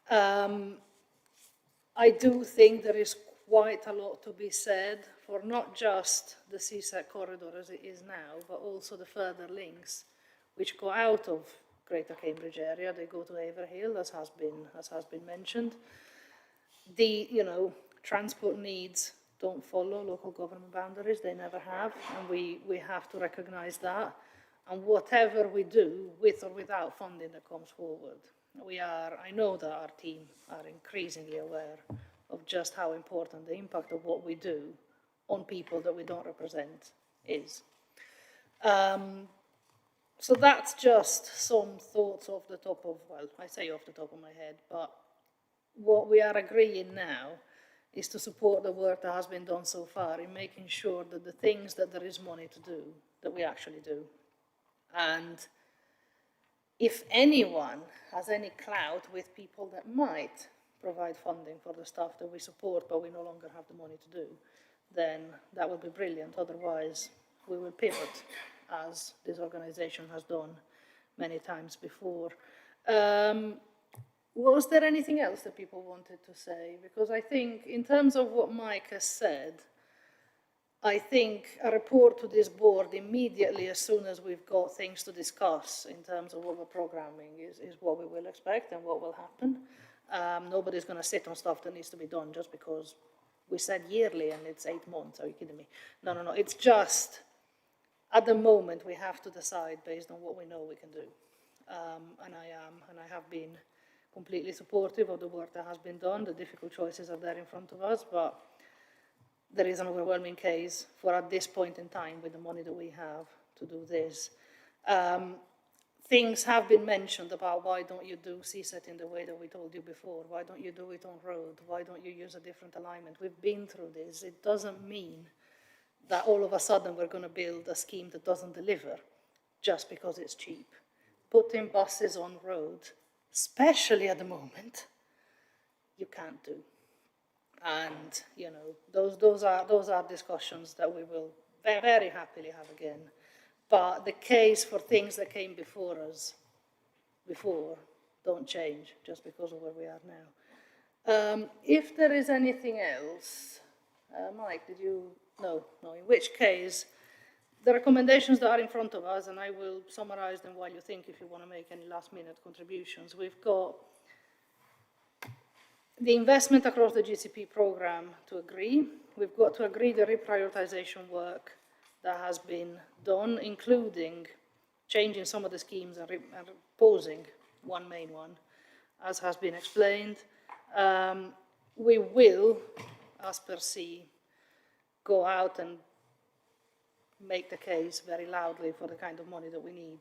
I do think there is quite a lot to be said for not just the CSEC corridor as it is now, but also the further links which go out of Greater Cambridge area. They go to Haverhill, as has been mentioned. The, you know, transport needs don't follow local government boundaries. They never have, and we have to recognise that. And whatever we do, with or without funding that comes forward, I know that our team are increasingly aware of just how important the impact of what we do on people that we don't represent is. So that's just some thoughts off the top of, well, I say off the top of my head, but what we are agreeing now is to support the work that has been done so far in making sure that the things that there is money to do, that we actually do. And if anyone has any clout with people that might provide funding for the stuff that we support, but we no longer have the money to do, then that would be brilliant. Otherwise, we will pivot, as this organization has done many times before. Was there anything else that people wanted to say? Because I think, in terms of what Mike has said, I think a report to this board immediately, as soon as we've got things to discuss in terms of what we're programming, is what we will expect and what will happen. Nobody's going to sit on stuff that needs to be done just because we said yearly and it's 8 months. Are you kidding me? No. It's just, at the moment, we have to decide based on what we know we can do. And I have been completely supportive of the work that has been done. The difficult choices are there in front of us, but there is an overwhelming case for, at this point in time, with the money that we have, to do this. Things have been mentioned about why don't you do CSET in the way that we told you before? Why don't you do it on road? Why don't you use a different alignment? We've been through this. It doesn't mean that all of a sudden we're going to build a scheme that doesn't deliver just because it's cheap. Putting buses on road, especially at the moment, you can't do. And, you know, those are discussions that we will very, very happily have again. But the case for things that came before us before don't change just because of where we are now. If there is anything else, Mike, did you? No, in which case, the recommendations that are in front of us, and I will summarize them while you think if you want to make any last-minute contributions. We've got the investment across the GCP program to agree. We've got to agree the reprioritization work that has been done, including changing some of the schemes and posing one main one, as has been explained. We will, as per se, go out and make the case very loudly for the kind of money that we need.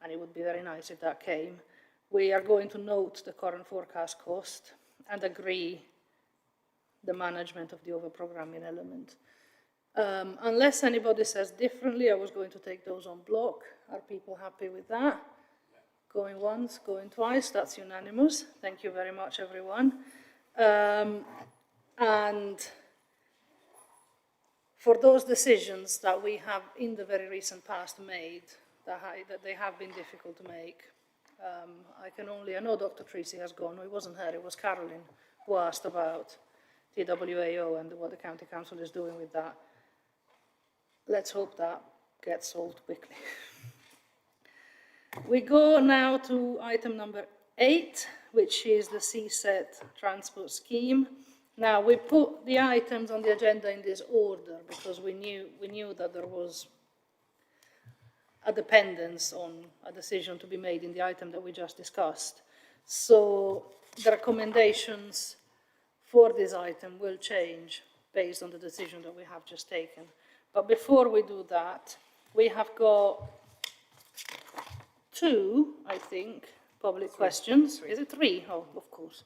And it would be very nice if that came. We are going to note the current forecast cost and agree the management of the over-programming element. Unless anybody says differently, I was going to take those on block. Are people happy with that? Going once, going twice, that's unanimous. Thank you very much, everyone. And for those decisions that we have in the very recent past made, that they have been difficult to make, I know Dr. Tracy has gone. No, it wasn't her, it was Caroline who asked about TWAO and what the County Council is doing with that. Let's hope that gets solved quickly. We go now to item number 8, which is the CSET transport scheme. Now, we put the items on the agenda in this order because we knew that there was a dependence on a decision to be made in the item that we just discussed. So the recommendations for this item will change based on the decision that we have just taken. But before we do that, we have got 2, I think, public questions. Is it three? Oh, of course.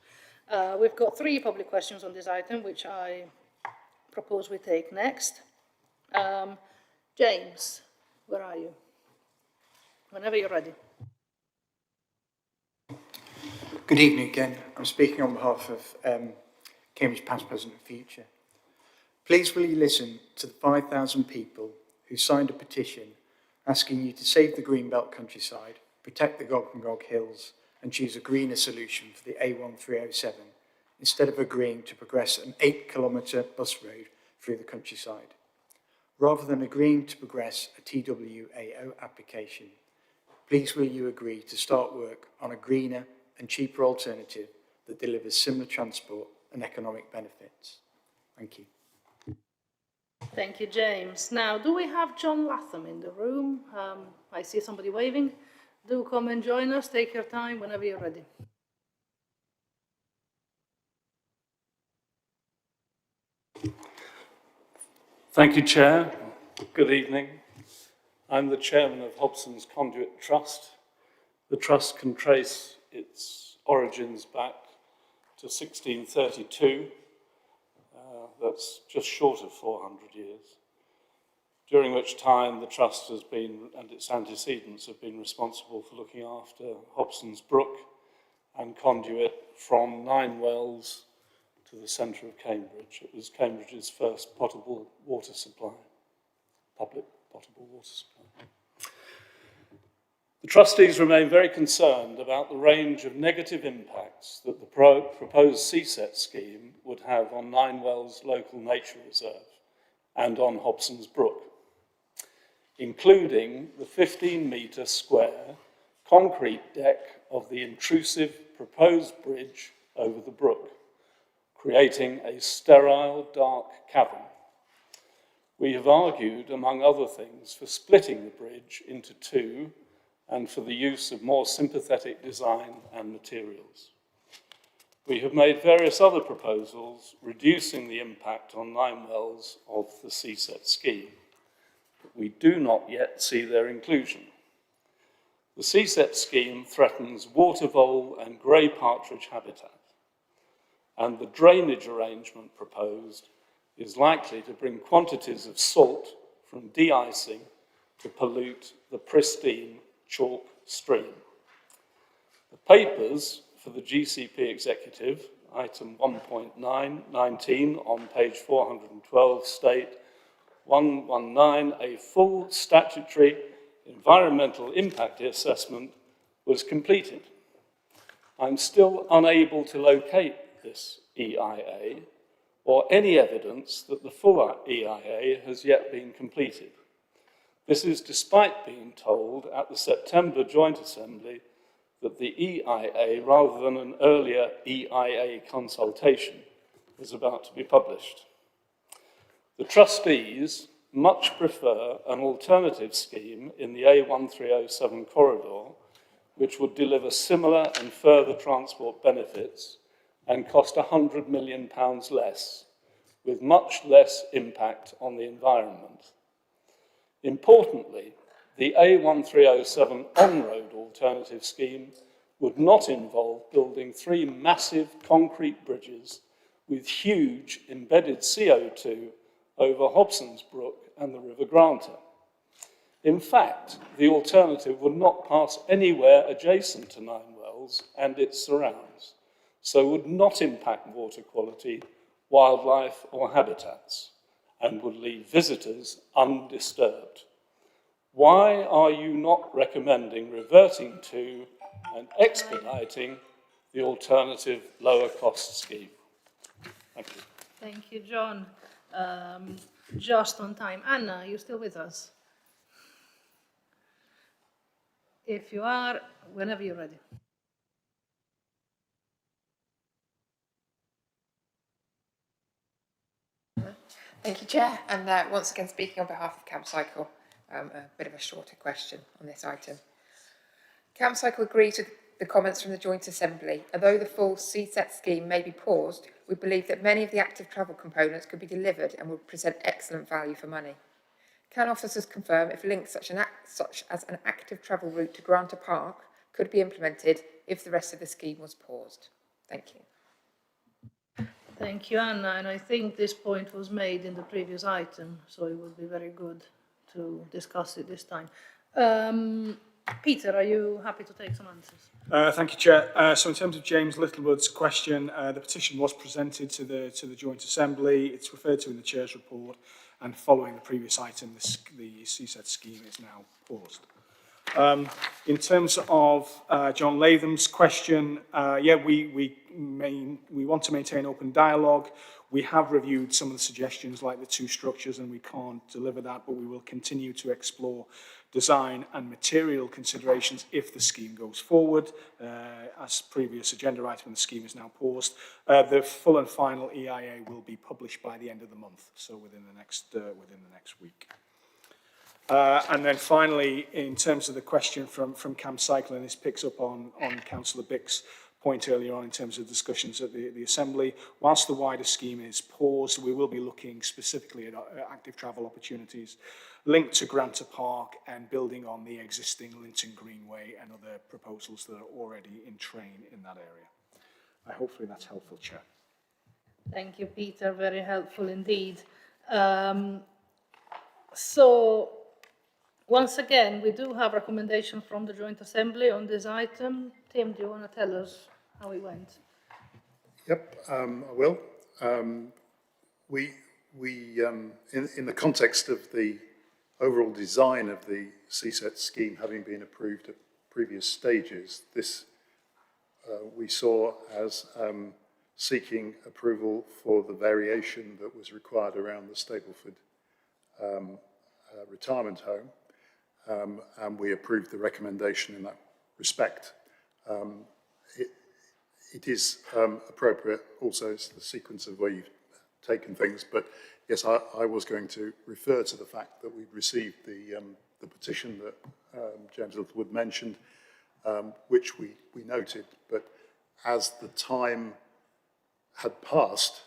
We've got three public questions on this item, which I propose we take next. James, where are you? Whenever you're ready. Good evening again. I'm speaking on behalf of Cambridge Past, Present and Future. Please will you listen to the 5,000 people who signed a petition asking you to save the Greenbelt countryside, protect the Gog and Gog Hills and choose a greener solution for the A1307 instead of agreeing to progress an 8-kilometre bus road through the countryside. Rather than agreeing to progress a TWAO application, please will you agree to start work on a greener and cheaper alternative that delivers similar transport and economic benefits. Thank you. Thank you, James. Now, do we have John Latham in the room? I see somebody waving. Do come and join us. Take your time whenever you're ready. Thank you, Chair. Good evening. I'm the chairman of Hobson's Conduit Trust. The trust can trace its origins back to 1632. That's just short of 400 years, during which time the trust has been, and its antecedents have been responsible for looking after Hobson's Brook and conduit from 9 wells to the centre of Cambridge. It was Cambridge's first potable water supply, public potable water supply. The trustees remain very concerned about the range of negative impacts that the proposed CSET scheme would have on 9 Wells Local Nature Reserve and on Hobson's Brook, including the 15-metre square concrete deck of the intrusive proposed bridge over the brook, creating a sterile, dark cavern. We have argued, among other things, for splitting the bridge into 2 and for the use of more sympathetic design and materials. We have made various other proposals reducing the impact on 9 wells of the CSET scheme, but we do not yet see their inclusion. The CSET scheme threatens water vole and grey partridge habitat, and the drainage arrangement proposed is likely to bring quantities of salt from de-icing to pollute the pristine chalk stream. The papers for the GCP executive, item 1.919 on page 412, state 119, a full statutory environmental impact assessment was completed. I'm still unable to locate this EIA or any evidence that the full EIA has yet been completed. This is despite being told at the September Joint Assembly that the EIA, rather than an earlier EIA consultation, was about to be published. The trustees much prefer an alternative scheme in the A1307 corridor, which would deliver similar and further transport benefits and cost £100 million less, with much less impact on the environment. Importantly, the A1307 on-road alternative scheme would not involve building 3 massive concrete bridges with huge embedded CO2 over Hobson's Brook and the River Granta. In fact, the alternative would not pass anywhere adjacent to 9 Wells and its surrounds, so would not impact water quality, wildlife or habitats, and would leave visitors undisturbed. Why are you not recommending reverting to and expediting the alternative lower cost scheme? Thank you. Thank you, John. Just on time. Anna, are you still with us? If you are, whenever you're ready. Thank you, Chair. And once again, speaking on behalf of CampCycle, a bit of a shorter question on this item. CampCycle agrees with the comments from the Joint Assembly. Although the full CSET scheme may be paused, we believe that many of the active travel components could be delivered and would present excellent value for money. Can officers confirm if links such as an active travel route to Granta Park could be implemented if the rest of the scheme was paused. Thank you. Thank you, Anna, and I think this point was made in the previous item, so it would be very good to discuss it this time. Peter, are you happy to take some answers? Thank you, Chair. So in terms of James Littlewood's question, the petition was presented to the Joint Assembly. It's referred to in the Chair's report, and following the previous item, the CSET scheme is now paused. In terms of John Latham's question, yeah, we want to maintain open dialogue. We have reviewed some of the suggestions like the two structures, and we can't deliver that, but we will continue to explore design and material considerations if the scheme goes forward. As previous agenda item, the scheme is now paused. The full and final EIA will be published by the end of the month, so within the next week. And then finally, in terms of the question from Cam Cycle, and this picks up on Councillor Bick's point earlier on in terms of discussions at the Assembly, whilst the wider scheme is paused, we will be looking specifically at active travel opportunities linked to Granta Park and building on the existing Linton Greenway and other proposals that are already in train in that area. Hopefully that's helpful, Chair. Thank you, Peter. Very helpful indeed. So, once again, we do have recommendations from the Joint Assembly on this item. Tim, do you want to tell us how it went? Yep, I will. In the context of the overall design of the CSET scheme having been approved at previous stages, this we saw as seeking approval for the variation that was required around the Stapleford retirement home, and we approved the recommendation in that respect. It is appropriate also as the sequence of where you've taken things, but yes, I was going to refer to the fact that we'd received the petition that James Littlewood mentioned, which we noted, but as the time had passed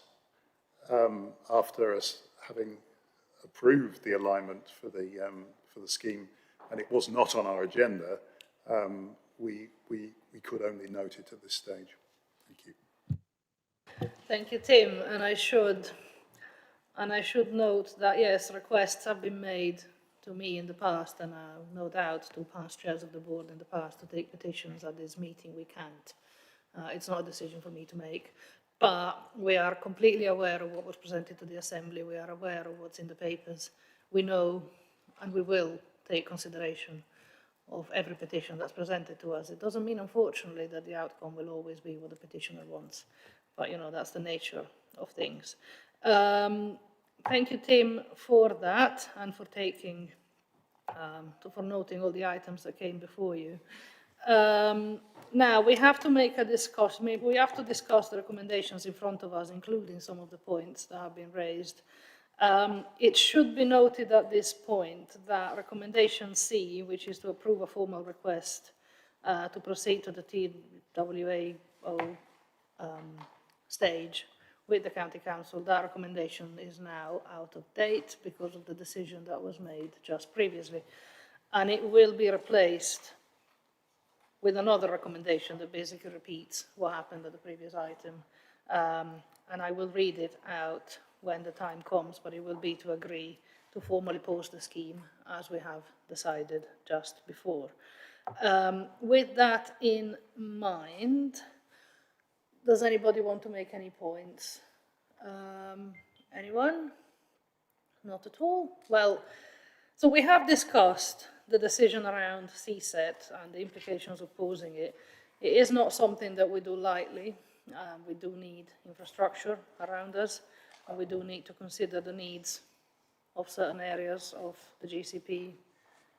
after us having approved the alignment for the scheme, and it was not on our agenda, we could only note it at this stage. Thank you. Thank you, Tim. And I should note that yes, requests have been made to me in the past, and no doubt to past chairs of the board in the past to take petitions at this meeting. We can't. It's not a decision for me to make. But we are completely aware of what was presented to the Assembly. We are aware of what's in the papers. We know, and we will take consideration of every petition that's presented to us. It doesn't mean, unfortunately, that the outcome will always be what the petitioner wants. But, you know, that's the nature of things. Thank you, Tim, for that and for taking, for noting all the items that came before you. Now, we have to make a discussion. We have to discuss the recommendations in front of us, including some of the points that have been raised. It should be noted at this point that recommendation C, which is to approve a formal request to proceed to the TWAO stage with the County Council, that recommendation is now out of date because of the decision that was made just previously. And it will be replaced with another recommendation that basically repeats what happened at the previous item. And I will read it out when the time comes, but it will be to agree to formally post the scheme as we have decided just before. With that in mind, does anybody want to make any points? Anyone? Not at all? Well, so we have discussed the decision around CSET and the implications of posing it. It is not something that we do lightly. We do need infrastructure around us, and we do need to consider the needs of certain areas of the GCP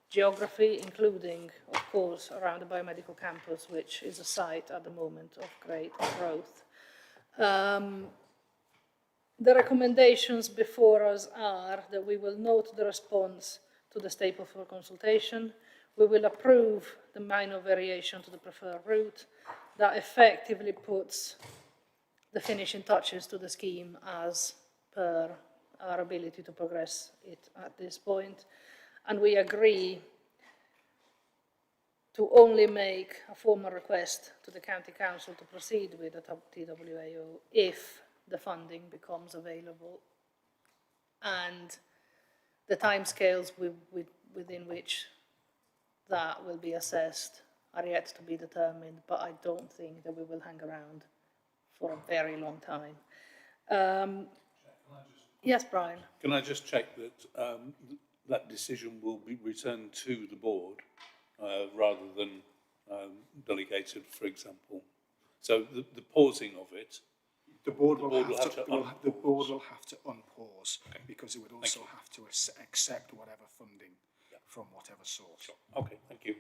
geography, including, of course, around the biomedical campus, which is a site at the moment of great growth. The recommendations before us are that we will note the response to the Stapleford consultation. We will approve the minor variation to the preferred route. That effectively puts the finishing touches to the scheme as per our ability to progress it at this point. And we agree to only make a formal request to the county council to proceed with the TWAO if the funding becomes available, and the timescales within which that will be assessed are yet to be determined, but I don't think that we will hang around for a very long time. Yes, Brian? Can I just check that that decision will be returned to the board rather than delegated, for example? So the pausing of it, The board will have to unpause, because it would also have to accept whatever funding from whatever source. Sure. Okay, thank you.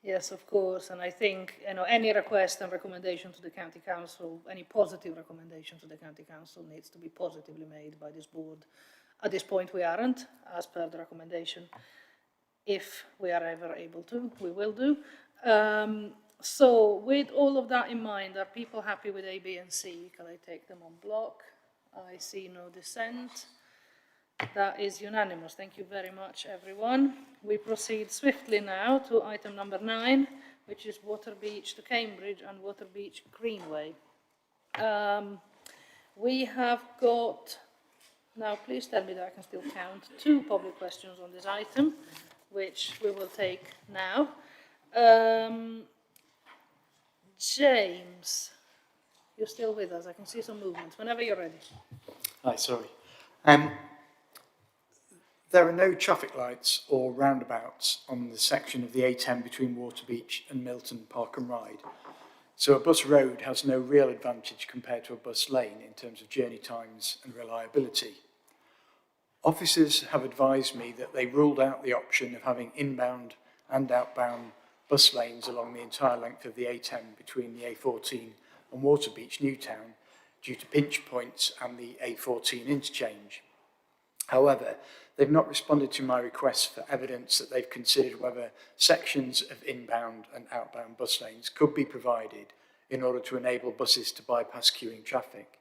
Yes, of course, and I think, you know, any request and recommendation to the county council, any positive recommendation to the county council needs to be positively made by this board. At this point, we aren't, as per the recommendation. If we are ever able to, we will do. So with all of that in mind, are people happy with A, B, and C? Can I take them on block? I see no dissent. That is unanimous. Thank you very much, everyone. We proceed swiftly now to item number 9, which is Water Beach to Cambridge and Water Beach Greenway. We have got, now please tell me that I can still count, 2 public questions on this item, which we will take now. James, you're still with us. I can see some movement. Whenever you're ready. Hi, sorry. There are no traffic lights or roundabouts on the section of the A10 between Waterbeach and Milton Park and Ride. So a bus road has no real advantage compared to a bus lane in terms of journey times and reliability. Officers have advised me that they ruled out the option of having inbound and outbound bus lanes along the entire length of the A10 between the A14 and Waterbeach Newtown due to pinch points and the A14 interchange. However, they've not responded to my request for evidence that they've considered whether sections of inbound and outbound bus lanes could be provided in order to enable buses to bypass queuing traffic.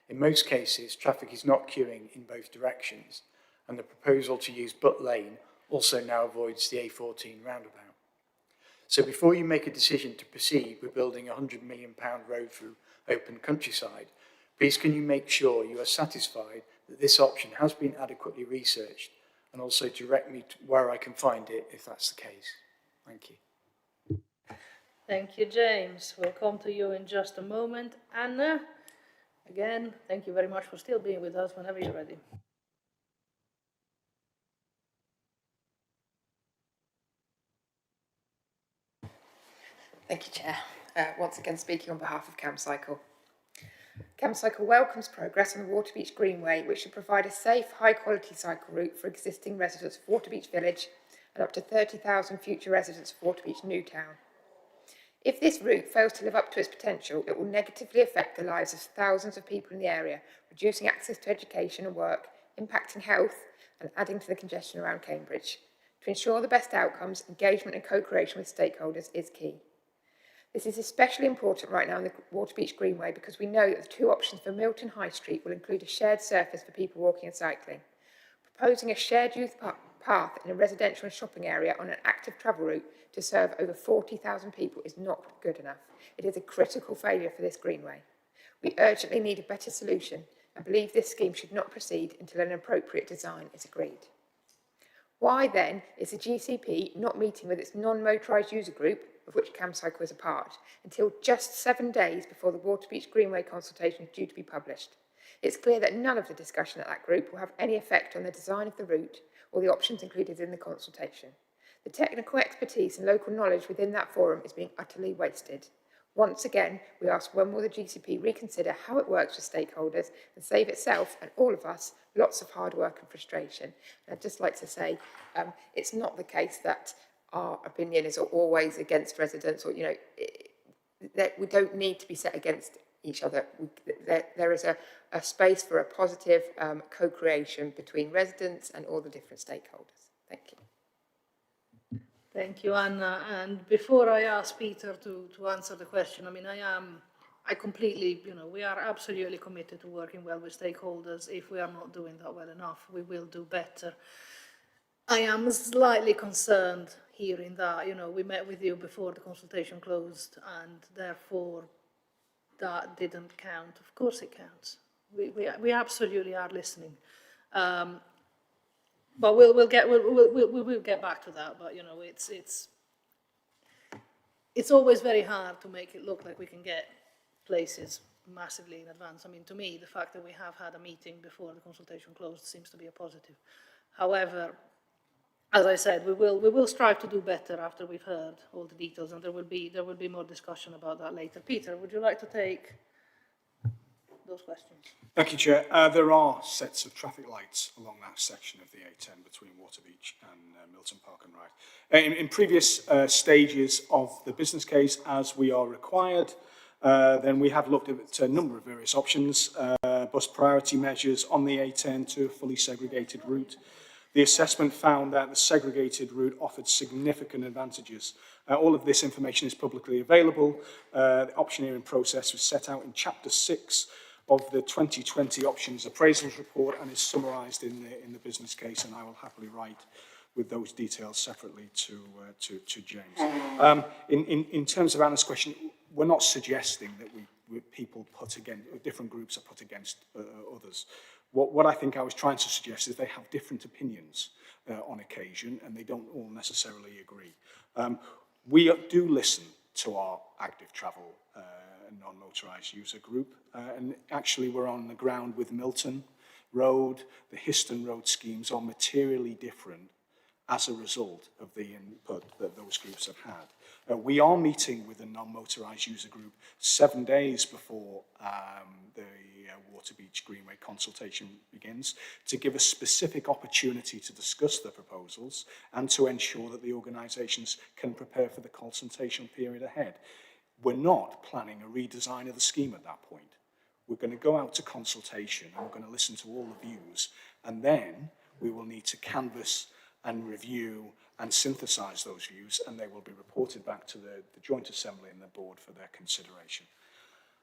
In most cases, traffic is not queuing in both directions, and the proposal to use Butt Lane also now avoids the A14 roundabout. So before you make a decision to proceed with building a £100 million road through open countryside, please can you make sure you are satisfied that this option has been adequately researched, and also direct me to where I can find it if that's the case. Thank you. Thank you, James. We'll come to you in just a moment. Anna, again, thank you very much for still being with us whenever you're ready. Thank you, Chair. Once again, speaking on behalf of CamCycle. CamCycle welcomes progress on the Waterbeach Greenway, which should provide a safe, high-quality cycle route for existing residents of Waterbeach Village and up to 30,000 future residents of Waterbeach Newtown. If this route fails to live up to its potential, it will negatively affect the lives of thousands of people in the area, reducing access to education and work, impacting health, and adding to the congestion around Cambridge. To ensure the best outcomes, engagement and co-creation with stakeholders is key. This is especially important right now in the Waterbeach Greenway because we know that the 2 options for Milton High Street will include a shared surface for people walking and cycling. Proposing a shared youth path in a residential and shopping area on an active travel route to serve over 40,000 people is not good enough. It is a critical failure for this Greenway. We urgently need a better solution and believe this scheme should not proceed until an appropriate design is agreed. Why then is the GCP not meeting with its non-motorised user group, of which CamCycle is a part, until just 7 days before the Waterbeach Greenway consultation is due to be published? It's clear that none of the discussion at that group will have any effect on the design of the route or the options included in the consultation. The technical expertise and local knowledge within that forum is being utterly wasted. Once again, we ask when will the GCP reconsider how it works with stakeholders and save itself and all of us lots of hard work and frustration. And I'd just like to say it's not the case that our opinion is always against residents, or, you know, that we don't need to be set against each other. There is a space for a positive co-creation between residents and all the different stakeholders. Thank you. Thank you, Anna. And before I ask Peter to answer the question, I mean, I completely, you know, we are absolutely committed to working well with stakeholders. If we are not doing that well enough, we will do better. I am slightly concerned hearing that, you know, we met with you before the consultation closed and therefore that didn't count. Of course it counts. We absolutely are listening. But we will get back to that, but you know, it's always very hard to make it look like we can get places massively in advance. I mean, to me, the fact that we have had a meeting before the consultation closed seems to be a positive. However, as I said, we will strive to do better after we've heard all the details, and there will be more discussion about that later. Peter, would you like to take those questions? Thank you, Chair. There are sets of traffic lights along that section of the A10 between Waterbeach and Milton Park and Ryde. In previous stages of the business case, as we are required, then we have looked at a number of various options, bus priority measures on the A10 to a fully segregated route. The assessment found that the segregated route offered significant advantages. All of this information is publicly available. The optioneering process was set out in Chapter 6 of the 2020 Options Appraisals Report and is summarised in the business case, and I will happily write with those details separately to James. In terms of Anna's question, we're not suggesting that people put against, different groups are put against others. What I think I was trying to suggest is they have different opinions on occasion, and they don't all necessarily agree. We do listen to our active travel non-motorised user group, and actually we're on the ground with Milton Road. The Histon Road schemes are materially different as a result of the input that those groups have had. We are meeting with a non-motorised user group 7 days before the Waterbeach Greenway consultation begins to give a specific opportunity to discuss the proposals and to ensure that the organisations can prepare for the consultation period ahead. We're not planning a redesign of the scheme at that point. We're going to go out to consultation and we're going to listen to all the views, and then we will need to canvass and review and synthesise those views, and they will be reported back to the Joint Assembly and the Board for their consideration.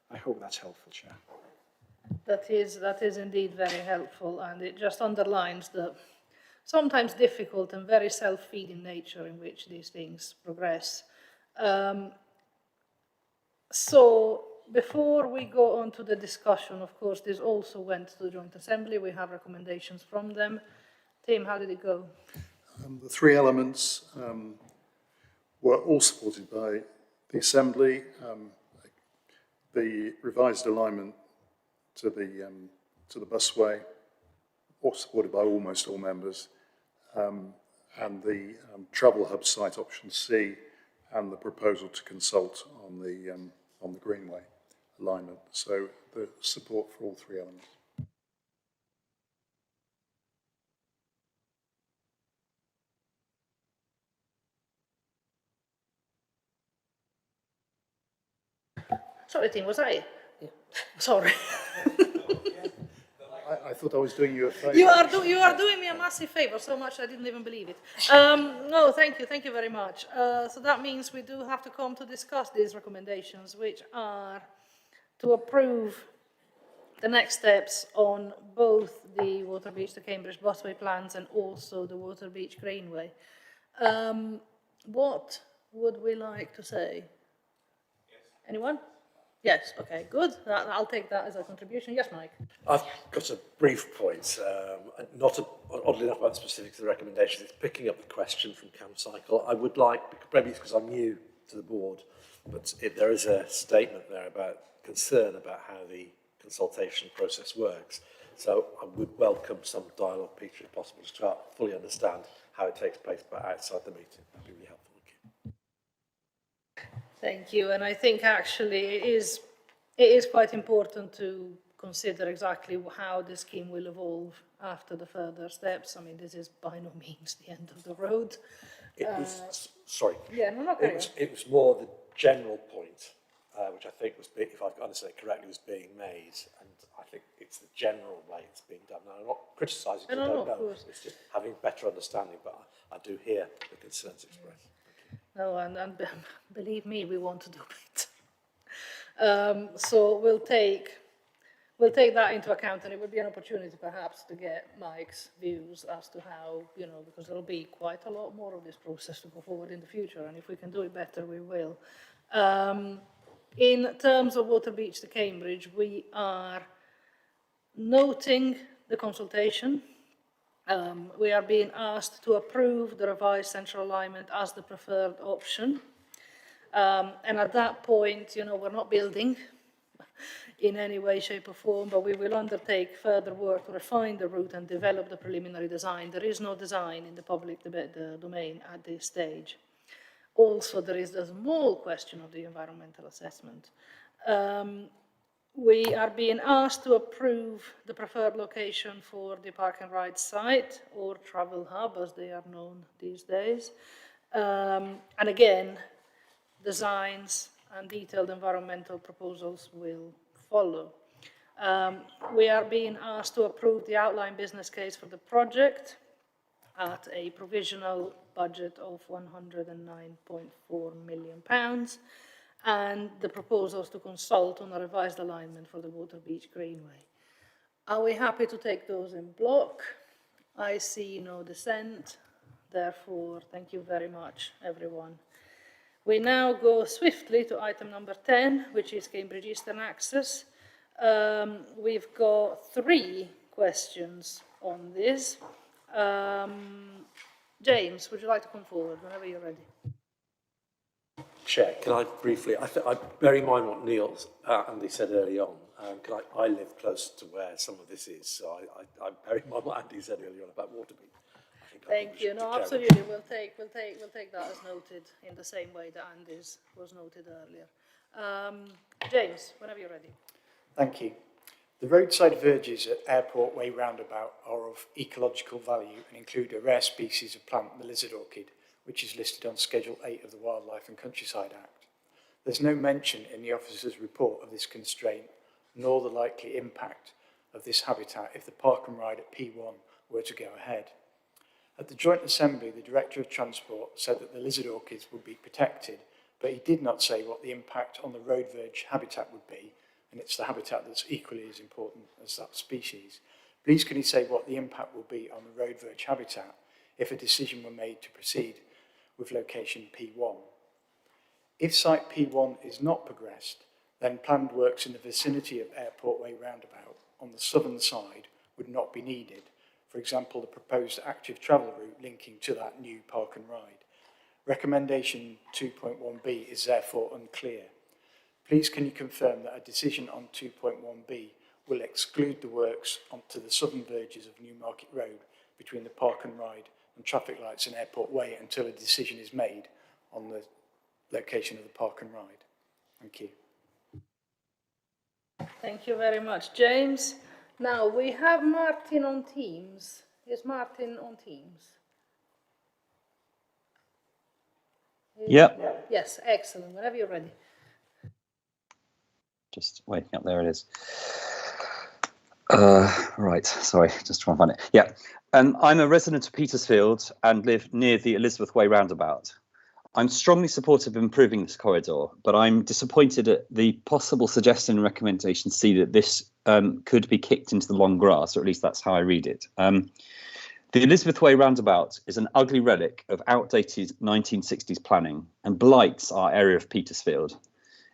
I hope that's helpful, Chair. That is indeed very helpful, and it just underlines the sometimes difficult and very self-feeding nature in which these things progress. So before we go on to the discussion, of course, this also went to the Joint Assembly. We have recommendations from them. Tim, how did it go? The three elements were all supported by the Assembly. The revised alignment to the busway, all supported by almost all members, and the travel hub site option C, and the proposal to consult on the Greenway alignment. So the support for all three elements. Sorry, Tim, was I? Yeah. Sorry. I thought I was doing you a favour. You are doing me a massive favour, so much I didn't even believe it. No, thank you very much. So that means we do have to come to discuss these recommendations, which are to approve the next steps on both the Waterbeach to Cambridge busway plans and also the Waterbeach Greenway. What would we like to say? Yes. Anyone? Yes, okay, good. I'll take that as a contribution. Yes, Mike? I've got a brief point, oddly enough about the specifics of the recommendation. It's picking up the question from CamCycle. I would like, maybe it's because I'm new to the board, but there is a statement there about concern about how the consultation process works. So I would welcome some dialogue, Peter, if possible, just to fully understand how it takes place but outside the meeting. That'd be really helpful. Thank you, and I think actually it is quite important to consider exactly how the scheme will evolve after the further steps. I mean, this is by no means the end of the road. It was, sorry. Yeah, no, not it was more the general point, which I think was, if I've understood it correctly, was being made, and I think it's the general way it's being done. Now, I'm not criticising, I don't know. It's just having better understanding, but I do hear the concerns expressed. No, and believe me, we want to do it. So we'll take we'll take that into account, and it would be an opportunity perhaps to get Mike's views as to how, you know, because there'll be quite a lot more of this process to go forward in the future, and if we can do it better, we will. In terms of Water Beach to Cambridge, we are noting the consultation. We are being asked to approve the revised central alignment as the preferred option. And at that point, you know, we're not building in any way, shape or form, but we will undertake further work to refine the route and develop the preliminary design. There is no design in the public domain at this stage. Also, there is the small question of the environmental assessment. We are being asked to approve the preferred location for the park and ride site, or travel hub as they are known these days. And again, designs and detailed environmental proposals will follow. We are being asked to approve the outline business case for the project at a provisional budget of £109.4 million, and the proposals to consult on a revised alignment for the Water Beach Greenway. Are we happy to take those in block? I see no dissent, therefore thank you very much, everyone. We now go swiftly to item number 10, which is Cambridge Eastern Access. We've got 3 questions on this. James, would you like to come forward whenever you're ready? Chair, can I briefly, I bear in mind what Neil Andy said early on. I live close to where some of this is, so I bear in mind what Andy said earlier on about Waterby. Thank you. No, absolutely. We'll take that as noted in the same way that Andy's was noted earlier. James, whenever you're ready. Thank you. The roadside verges at Airport Way Roundabout are of ecological value and include a rare species of plant, the lizard orchid, which is listed on Schedule 8 of the Wildlife and Countryside Act. There's no mention in the officer's report of this constraint, nor the likely impact of this habitat if the park and ride at P1 were to go ahead. At the Joint Assembly, the Director of Transport said that the lizard orchids would be protected, but he did not say what the impact on the road verge habitat would be, and it's the habitat that's equally as important as that species. Please can he say what the impact will be on the road verge habitat if a decision were made to proceed with location P1? If site P1 is not progressed, then planned works in the vicinity of Airport Way Roundabout on the southern side would not be needed. For example, the proposed active travel route linking to that new park and ride. Recommendation 2.1b is therefore unclear. Please can you confirm that a decision on 2.1b will exclude the works onto the southern verges of Newmarket Road between the park and ride and traffic lights and Airport Way until a decision is made on the location of the park and ride? Thank you. Thank you very much, James. Now we have Martin on Teams. Is Martin on Teams? Yep. Yes, excellent. Whenever you're ready. Just waiting up. There it is. Right, sorry, just trying to find it. Yeah, I'm a resident of Petersfield and live near the Elizabeth Way Roundabout. I'm strongly supportive of improving this corridor, but I'm disappointed at the possible suggestion and recommendation C that this could be kicked into the long grass, or at least that's how I read it. The Elizabeth Way Roundabout is an ugly relic of outdated 1960s planning and blights our area of Petersfield.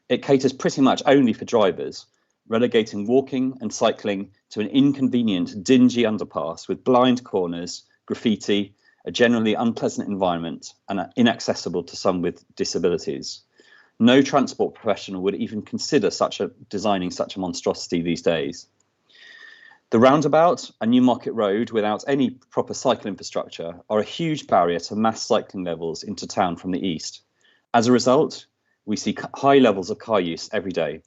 It caters pretty much only for drivers, relegating walking and cycling to an inconvenient, dingy underpass with blind corners, graffiti, a generally unpleasant environment, and inaccessible to some with disabilities. No transport professional would even consider designing such a monstrosity these days. The roundabout and Newmarket Road, without any proper cycle infrastructure, are a huge barrier to mass cycling levels into town from the east. As a result, we see high levels of car use every day.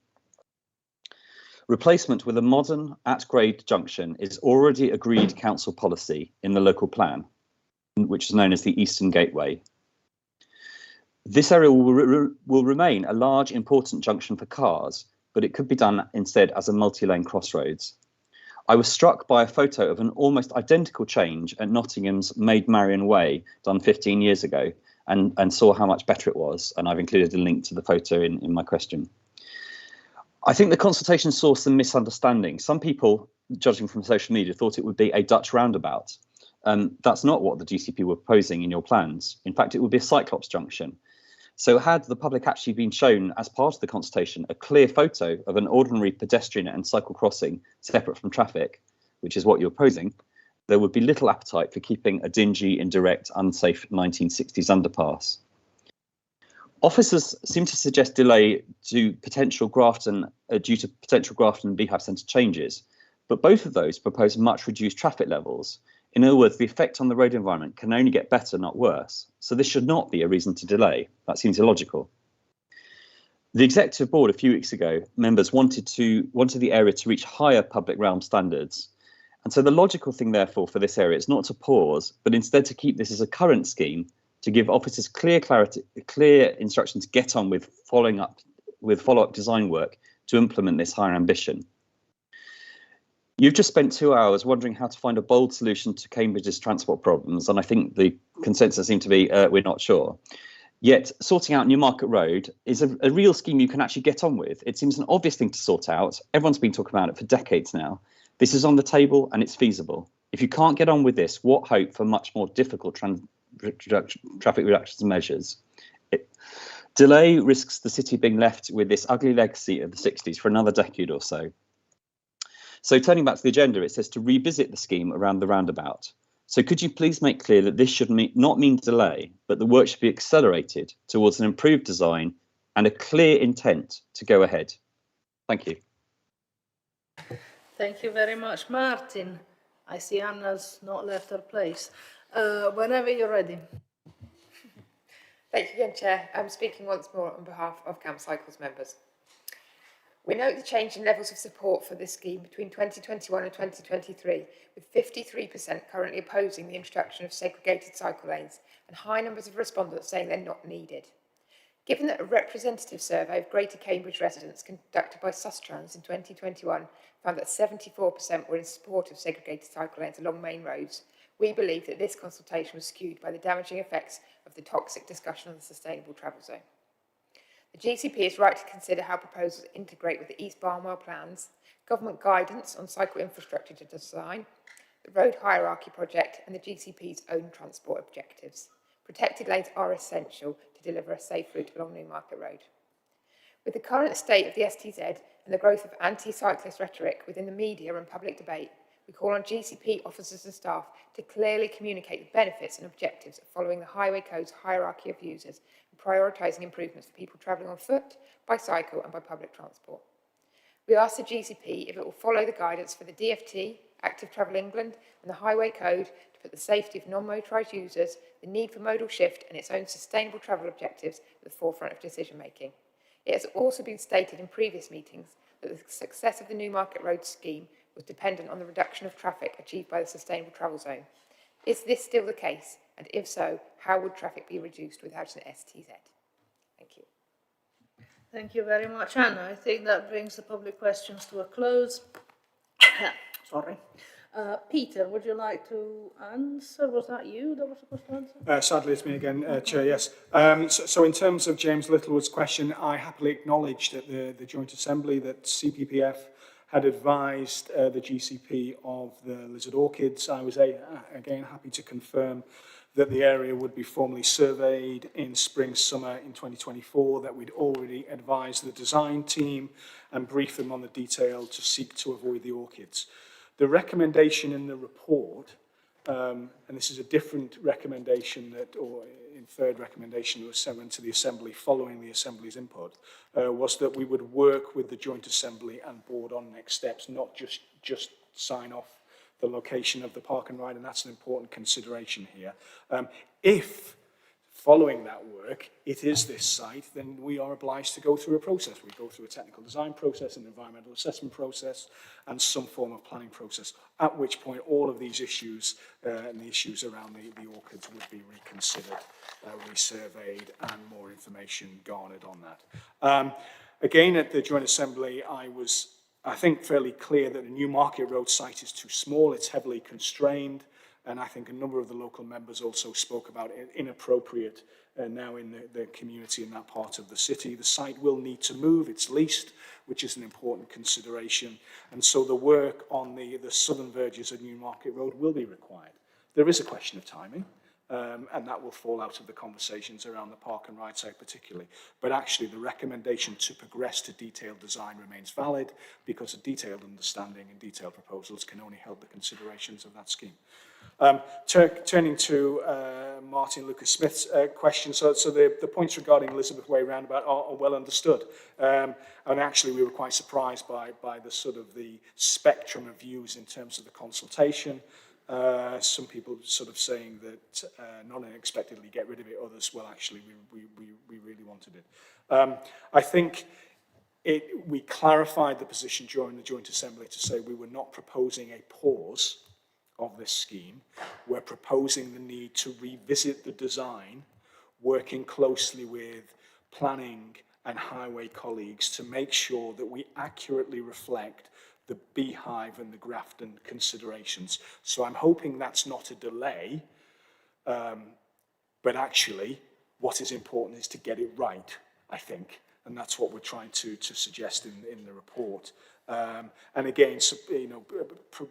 Replacement with a modern, at-grade junction is already agreed council policy in the local plan, which is known as the Eastern Gateway. This area will remain a large, important junction for cars, but it could be done instead as a multi-lane crossroads. I was struck by a photo of an almost identical change at Nottingham's Maid Marian Way done 15 years ago and saw how much better it was, and I've included a link to the photo in my question. I think the consultation saw some misunderstanding. Some people, judging from social media, thought it would be a Dutch roundabout. That's not what the GCP were proposing in your plans. In fact, it would be a Cyclops junction. So had the public actually been shown, as part of the consultation, a clear photo of an ordinary pedestrian and cycle crossing separate from traffic, which is what you're proposing, there would be little appetite for keeping a dingy, indirect, unsafe 1960s underpass. Officers seem to suggest delay due to potential Grafton and Beehive Centre changes, but both of those propose much reduced traffic levels. In other words, the effect on the road environment can only get better, not worse. So this should not be a reason to delay. That seems illogical. The Executive Board a few weeks ago, members wanted the area to reach higher public realm standards. And so the logical thing, therefore, for this area is not to pause, but instead to keep this as a current scheme, to give officers clear instructions to get on with follow-up design work to implement this higher ambition. You've just spent 2 hours wondering how to find a bold solution to Cambridge's transport problems, and I think the consensus seems to be we're not sure. Yet sorting out Newmarket Road is a real scheme you can actually get on with. It seems an obvious thing to sort out. Everyone's been talking about it for decades now. This is on the table and it's feasible. If you can't get on with this, what hope for much more difficult traffic reduction measures? Delay risks the city being left with this ugly legacy of the 60s for another decade or so. So turning back to the agenda, it says to revisit the scheme around the roundabout. So could you please make clear that this should not mean delay, but the work should be accelerated towards an improved design and a clear intent to go ahead? Thank you. Thank you very much, Martin. I see Anna's not left her place. Whenever you're ready. Thank you again, Chair. I'm speaking once more on behalf of CamCycle's members. We note the change in levels of support for this scheme between 2021 and 2023, with 53% currently opposing the introduction of segregated cycle lanes and high numbers of respondents saying they're not needed. Given that a representative survey of Greater Cambridge residents conducted by Sustrans in 2021 found that 74% were in support of segregated cycle lanes along main roads, we believe that this consultation was skewed by the damaging effects of the toxic discussion on the sustainable travel zone. The GCP is right to consider how proposals integrate with the East Barnwell plans, government guidance on cycle infrastructure to design, the road hierarchy project and the GCP's own transport objectives. Protected lanes are essential to deliver a safe route along Newmarket Road. With the current state of the STZ and the growth of anti-cyclist rhetoric within the media and public debate, we call on GCP officers and staff to clearly communicate the benefits and objectives of following the Highway Code's hierarchy of users and prioritising improvements for people travelling on foot, by cycle and by public transport. We ask the GCP if it will follow the guidance for the DFT, Active Travel England and the Highway Code to put the safety of non-motorised users, the need for modal shift and its own sustainable travel objectives at the forefront of decision making. It has also been stated in previous meetings that the success of the Newmarket Road scheme was dependent on the reduction of traffic achieved by the sustainable travel zone. Is this still the case? And if so, how would traffic be reduced without an STZ? Thank you. Thank you very much, Anna. I think that brings the public questions to a close. Sorry. Peter, would you like to answer? Was that you that was supposed to answer? Sadly, it's me again, Chair, yes. So in terms of James Littlewood's question, I happily acknowledged at the Joint Assembly that CPPF had advised the GCP of the lizard orchids. I was, again, happy to confirm that the area would be formally surveyed in spring, summer in 2024, that we'd already advised the design team and briefed them on the detail to seek to avoid the orchids. The recommendation in the report, and this is a different recommendation or inferred recommendation that was sent to the Assembly following the Assembly's input, was that we would work with the Joint Assembly and Board on next steps, not just sign off the location of the park and ride, and that's an important consideration here. If, following that work, it is this site, then we are obliged to go through a process. We go through a technical design process, an environmental assessment process, and some form of planning process, at which point all of these issues and the issues around the orchids would be reconsidered, resurveyed, and more information garnered on that. Again, at the Joint Assembly, I think, fairly clear that the Newmarket Road site is too small, it's heavily constrained, And I think a number of the local members also spoke about it inappropriate now in the community in that part of the city. The site will need to move, it's leased, which is an important consideration. And so the work on the southern verges of Newmarket Road will be required. There is a question of timing. And that will fall out of the conversations around the park and ride site particularly. But actually the recommendation to progress to detailed design remains valid because a detailed understanding and detailed proposals can only help the considerations of that scheme. Turning to Martin Lucas Smith's question, so the points regarding Elizabeth Way Roundabout are well understood. And actually we were quite surprised by the sort of the spectrum of views in terms of the consultation. Some people sort of saying that not unexpectedly get rid of it, others, well, actually, we really wanted it. I think we clarified the position during the Joint Assembly to say we were not proposing a pause of this scheme. We're proposing the need to revisit the design, working closely with planning and highway colleagues to make sure that we accurately reflect the Beehive and the Grafton considerations. So I'm hoping that's not a delay, but actually what is important is to get it right, I think. And that's what we're trying to suggest in the report. And again,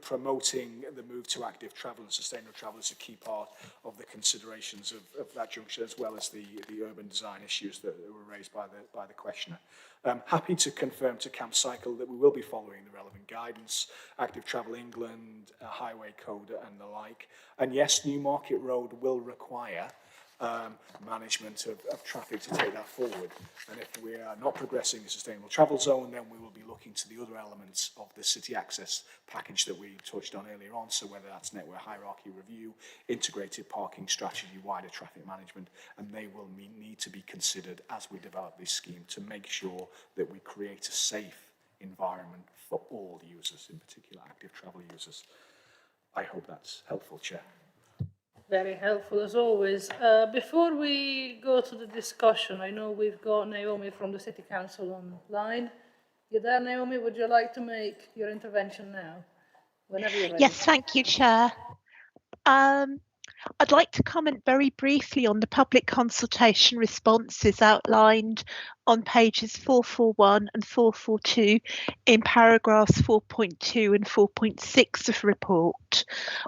promoting the move to active travel and sustainable travel is a key part of the considerations of that junction, as well as the urban design issues that were raised by the questioner. Happy to confirm to Camp Cycle that we will be following the relevant guidance, Active Travel England, Highway Code and the like. And yes, Newmarket Road will require management of traffic to take that forward. And if we are not progressing a sustainable travel zone, then we will be looking to the other elements of the city access package that we touched on earlier on. So whether that's network hierarchy review, integrated parking strategy, wider traffic management, and they will need to be considered as we develop this scheme to make sure that we create a safe environment for all users, in particular active travel users. I hope that's helpful, Chair. Very helpful as always. Before we go to the discussion, I know we've got Naomi from the City Council online. You there, Naomi? Would you like to make your intervention now? Whenever you're ready. Yes, thank you, Chair. I'd like to comment very briefly on the public consultation responses outlined on pages 441 and 442 in paragraphs 4.2 and 4.6 of the report.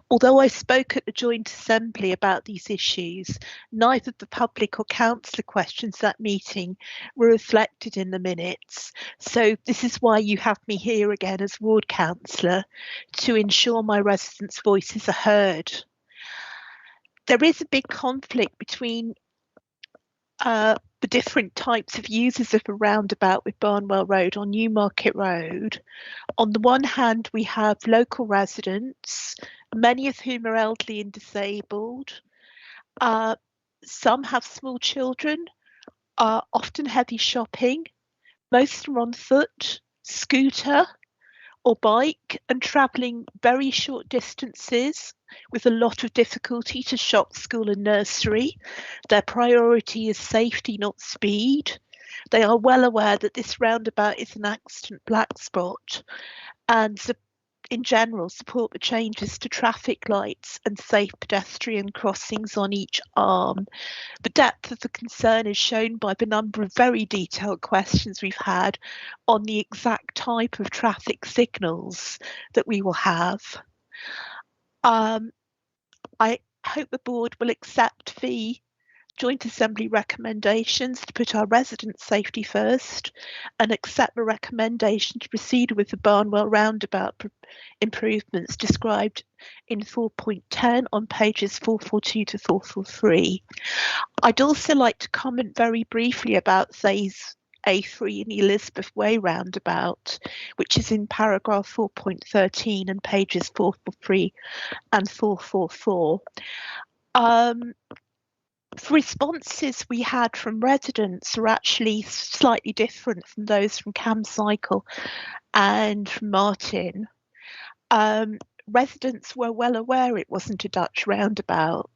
Although I spoke at the Joint Assembly about these issues, neither the public or councillor questions at that meeting were reflected in the minutes. So this is why you have me here again as ward councillor, to ensure my residents' voices are heard. There is a big conflict between the different types of users of a roundabout with Barnwell Road on Newmarket Road. On the one hand, we have local residents, many of whom are elderly and disabled. Some have small children, often heavy shopping. Most are on foot, scooter or bike and travelling very short distances with a lot of difficulty to shop, school and nursery. Their priority is safety, not speed. They are well aware that this roundabout is an accident black spot and in general support the changes to traffic lights and safe pedestrian crossings on each arm. The depth of the concern is shown by the number of very detailed questions we've had on the exact type of traffic signals that we will have. I hope the board will accept the Joint Assembly recommendations to put our resident safety first and accept the recommendation to proceed with the Barnwell roundabout improvements described in 4.10 on pages 442 to 443. I'd also like to comment very briefly about phase A3 in the Elizabeth Way roundabout, which is in paragraph 4.13 and pages 443 and 444. The responses we had from residents are actually slightly different from those from Cam Cycle and from Martin. Residents were well aware it wasn't a Dutch roundabout.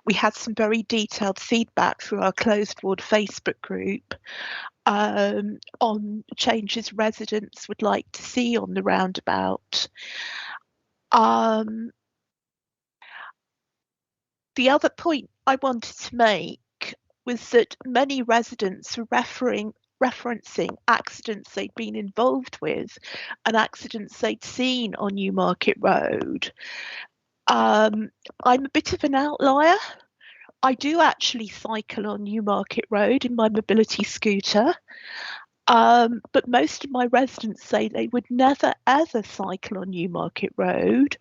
We had some very detailed feedback through our closed ward Facebook group on changes residents would like to see on the roundabout. The other point I wanted to make was that many residents were referencing accidents they'd been involved with and accidents they'd seen on Newmarket Road. I'm a bit of an outlier. I do actually cycle on Newmarket Road in my mobility scooter, but most of my residents say they would never ever cycle on Newmarket Road.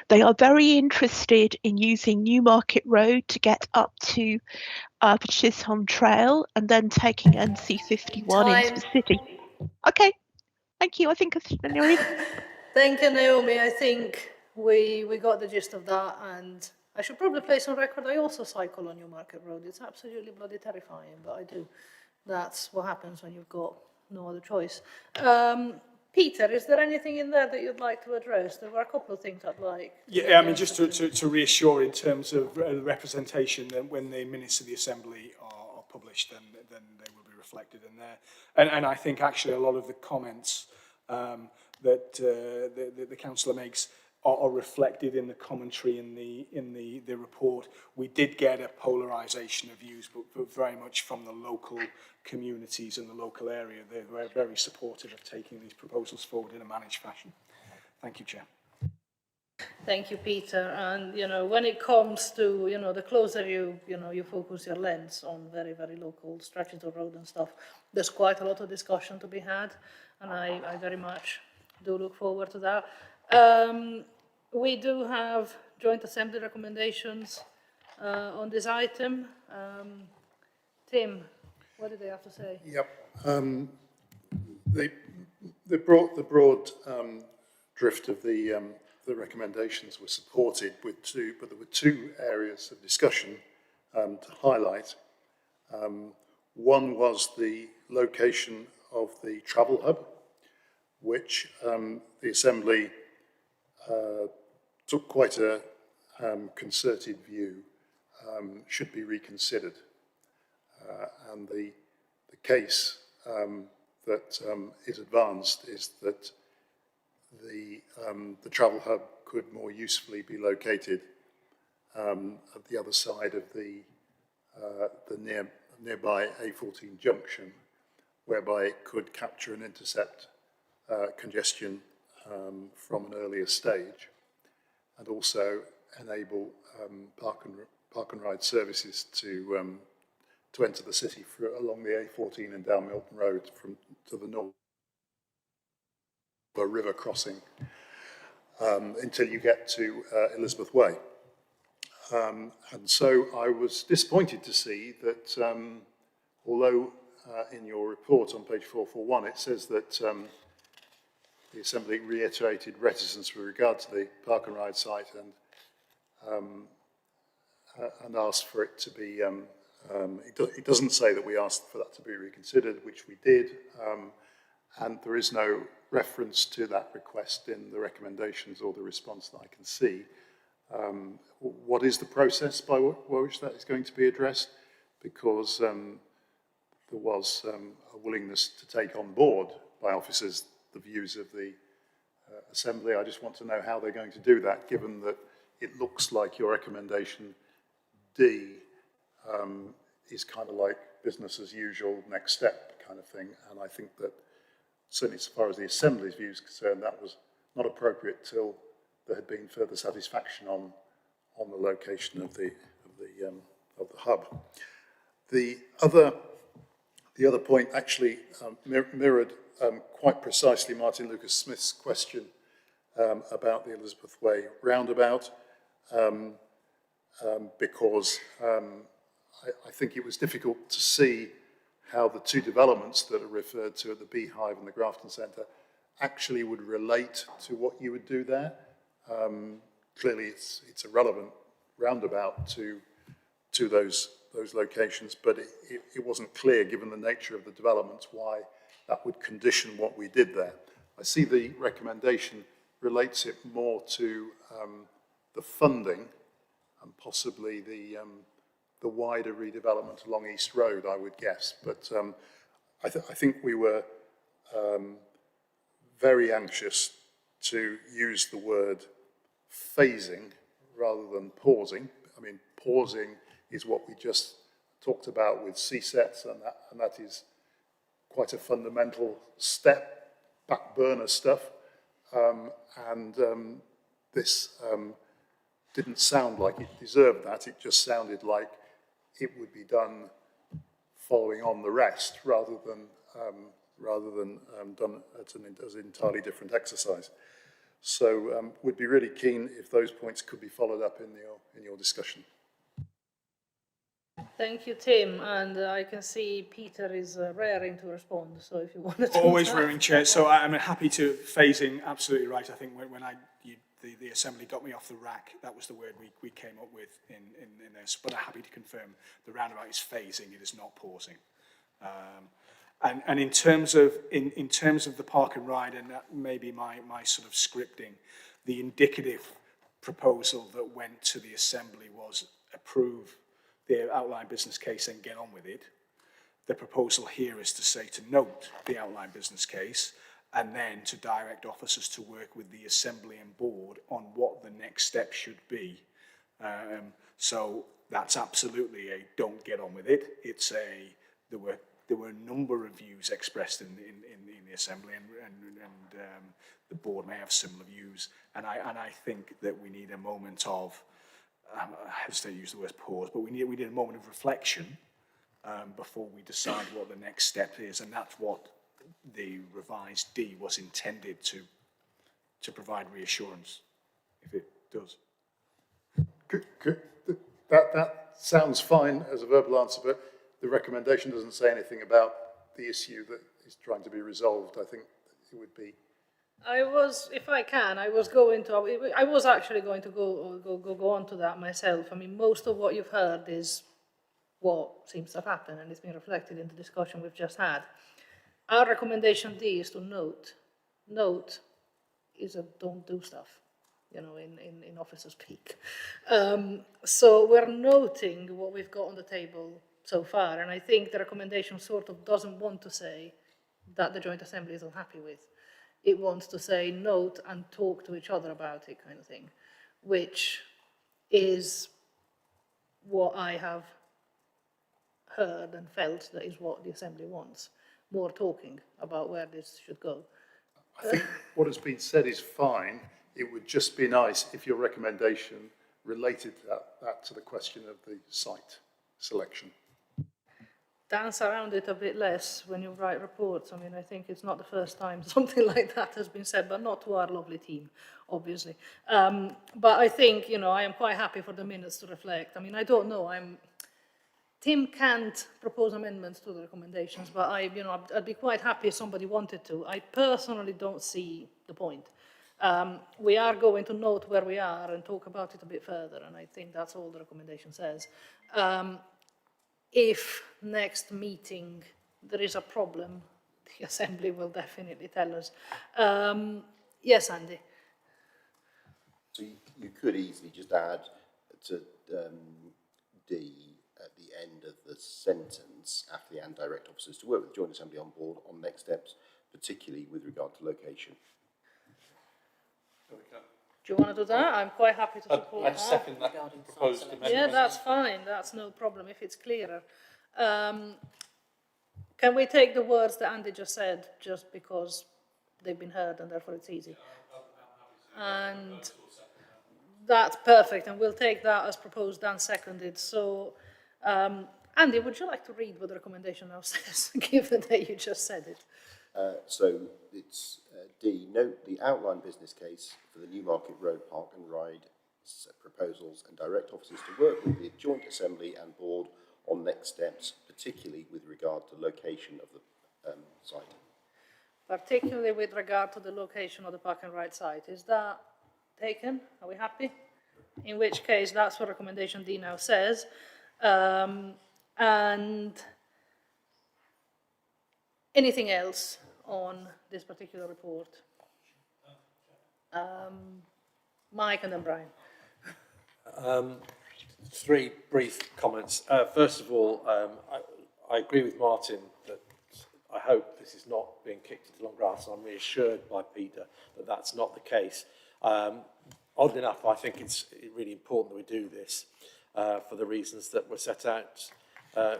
They are very interested in using Newmarket Road to get up to the Chisholm Trail and then taking NC51 into the city. Okay, thank you. I think I've finished. Thank you, Naomi. I think we got the gist of that, and I should probably place on record I also cycle on Newmarket Road. It's absolutely bloody terrifying, but I do. That's what happens when you've got no other choice. Peter, is there anything in there that you'd like to address? There were a couple of things I'd like. Yeah, I mean, just to reassure in terms of representation, that when the minutes of the Assembly are published, then they will be reflected in there. And I think actually a lot of the comments that the councillor makes are reflected in the commentary in the report. We did get a polarisation of views, but very much from the local communities and the local area. They were very supportive of taking these proposals forward in a managed fashion. Thank you, Chair. Thank you, Peter. And, when it comes to, the closer you focus your lens on very, very local stretches of road and stuff, there's quite a lot of discussion to be had. And I very much do look forward to that. We do have joint assembly recommendations on this item. Tim, what did they have to say? Yep. The broad drift of the recommendations were supported with but there were two areas of discussion to highlight. One was the location of the travel hub, which the Assembly took quite a concerted view should be reconsidered. And the case that is advanced is that the travel hub could more usefully be located at the other side of the nearby A14 junction, whereby it could capture and intercept congestion from an earlier stage, and also enable park and ride services to enter the city along the A14 and down Milton Road to the north, a river crossing, until you get to Elizabeth Way. And so I was disappointed to see that although in your report on page 441 it says that the Assembly reiterated reticence with regard to the park and ride site and asked for it to be, it doesn't say that we asked for that to be reconsidered, which we did, and there is no reference to that request in the recommendations or the response that I can see. What is the process by which that is going to be addressed? Because there was a willingness to take on board by officers the views of the Assembly. I just want to know how they're going to do that, given that it looks like your recommendation D is kind of like business as usual, next step kind of thing. And I think that certainly as far as the Assembly's view is concerned, that was not appropriate till there had been further satisfaction on the location of the hub. The other point actually mirrored quite precisely Martin Lucas Smith's question about the Elizabeth Way roundabout, because I think it was difficult to see how the two developments that are referred to at the Beehive and the Grafton Centre actually would relate to what you would do there. Clearly it's a relevant roundabout to those locations, but it wasn't clear, given the nature of the developments, why that would condition what we did there. I see the recommendation relates it more to the funding and possibly the wider redevelopment along East Road, I would guess. But I think we were very anxious to use the word phasing rather than pausing. I I mean, pausing is what we just talked about with C-sets, and that is quite a fundamental step, back burner stuff. This didn't sound like it deserved that. It just sounded like it would be done following on the rest rather than done as an entirely different exercise. So we'd be really keen if those points could be followed up in your discussion. Thank you, Tim. And I can see Peter is raring to respond. So if you want to... Always raring, Chair. So I'm happy to phasing, absolutely right. I think when the Assembly got me off the rack, that was the word we came up with in this. But I'm happy to confirm the roundabout is phasing, it is not pausing. And in terms of the park and ride, and that may be my sort of scripting, the indicative proposal that went to the Assembly was approve the outline business case and get on with it. The proposal here is to say to note the outline business case and then to direct officers to work with the Assembly and Board on what the next step should be. So that's absolutely a don't get on with it. It's there were a number of views expressed in the Assembly, and the Board may have similar views. And I think that we need a moment of, I hesitate to use the word pause, but we need a moment of reflection before we decide what the next step is, and that's what the revised D was intended to provide reassurance, if it does. That sounds fine as a verbal answer, but the recommendation doesn't say anything about the issue that is trying to be resolved. I think it would be... if I can, I was actually going to go on to that myself. I mean, most of what you've heard is what seems to have happened, and it's been reflected in the discussion we've just had. Our recommendation D is to note. Note is a don't do stuff, you know, in officer speak. So we're noting what we've got on the table so far, and I think the recommendation sort of doesn't want to say that the Joint Assembly is unhappy with. It wants to say note and talk to each other about it, kind of thing, which is what I have heard and felt that is what the Assembly wants. More talking about where this should go. I think what has been said is fine. It would just be nice if your recommendation related that to the question of the site selection. Dance around it a bit less when you write reports. I mean, I think it's not the first time something like that has been said, but not to our lovely team, obviously. But I think, you know, I am quite happy for the minutes to reflect. I mean, I don't know, Tim can't propose amendments to the recommendations, but I'd be quite happy if somebody wanted to. I personally don't see the point. We are going to note where we are and talk about it a bit further, and I think that's all the recommendation says. If next meeting there is a problem, the Assembly will definitely tell us. Yes, Andy? So you could easily just add to D at the end of the sentence, after the and direct officers to work with the Joint Assembly on board on next steps, particularly with regard to location. Do you want to do that? I'm quite happy to support that. I'd second that proposed amendment. Yeah, that's fine. That's no problem if it's clearer. Can we take the words that Andy just said, just because they've been heard and therefore it's easy? And that's perfect, and we'll take that as proposed and seconded. So, Andy, would you like to read what the recommendation now says, given that you just said it? So it's D, note the outline business case for the Newmarket Road Park and Ride proposals and direct officers to work with the Joint Assembly and Board on next steps, particularly with regard to location of the site. Particularly with regard to the location of the park and ride site. Is that taken? Are we happy? In which case, that's what recommendation D now says. And anything else on this particular report? Mike and then Brian. Three brief comments. First of all, I agree with Martin that I hope this is not being kicked into long grass. I'm reassured by Peter that that's not the case. Oddly enough, I think it's really important that we do this. for the reasons that were set out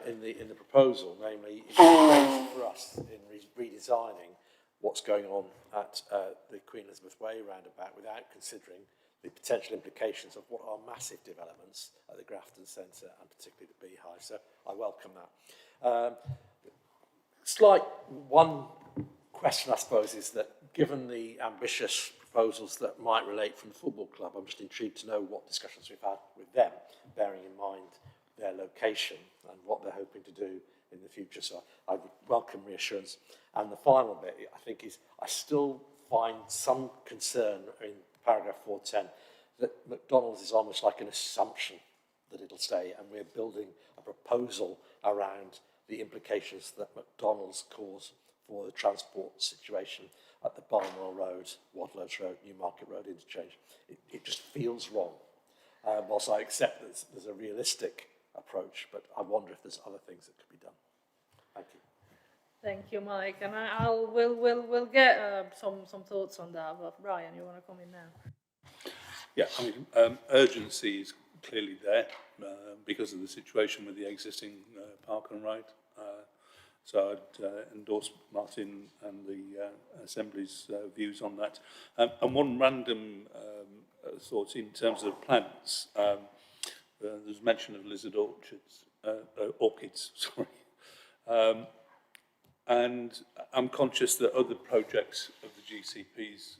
in the proposal, namely implications for us in redesigning what's going on at the Queen Elizabeth Way roundabout without considering the potential implications of what are massive developments at the Grafton Centre and particularly the Beehive. So I welcome that. One question, I suppose, is that given the ambitious proposals that might relate from the football club, I'm just intrigued to know what discussions we've had with them, bearing in mind their location and what they're hoping to do in the future. So I would welcome reassurance. And the final bit, I think, is I still find some concern in paragraph 410 that McDonald's is almost like an assumption that it'll stay, and we're building a proposal around the implications that McDonald's cause for the transport situation at the Barnwell Road, Wadlows Road, Newmarket Road interchange. It just feels wrong. Whilst I accept that there's a realistic approach, but I wonder if there's other things that could be done. Thank you. Thank you, Mike. And we'll get some thoughts on that. But Brian, you want to come in now? Yeah, I mean, urgency is clearly there because of the situation with the existing park and ride. So I'd endorse Martin and the Assembly's views on that. And one random thought in terms of plants. There's mention of lizard orchids, sorry. And I'm conscious that other projects of the GCP's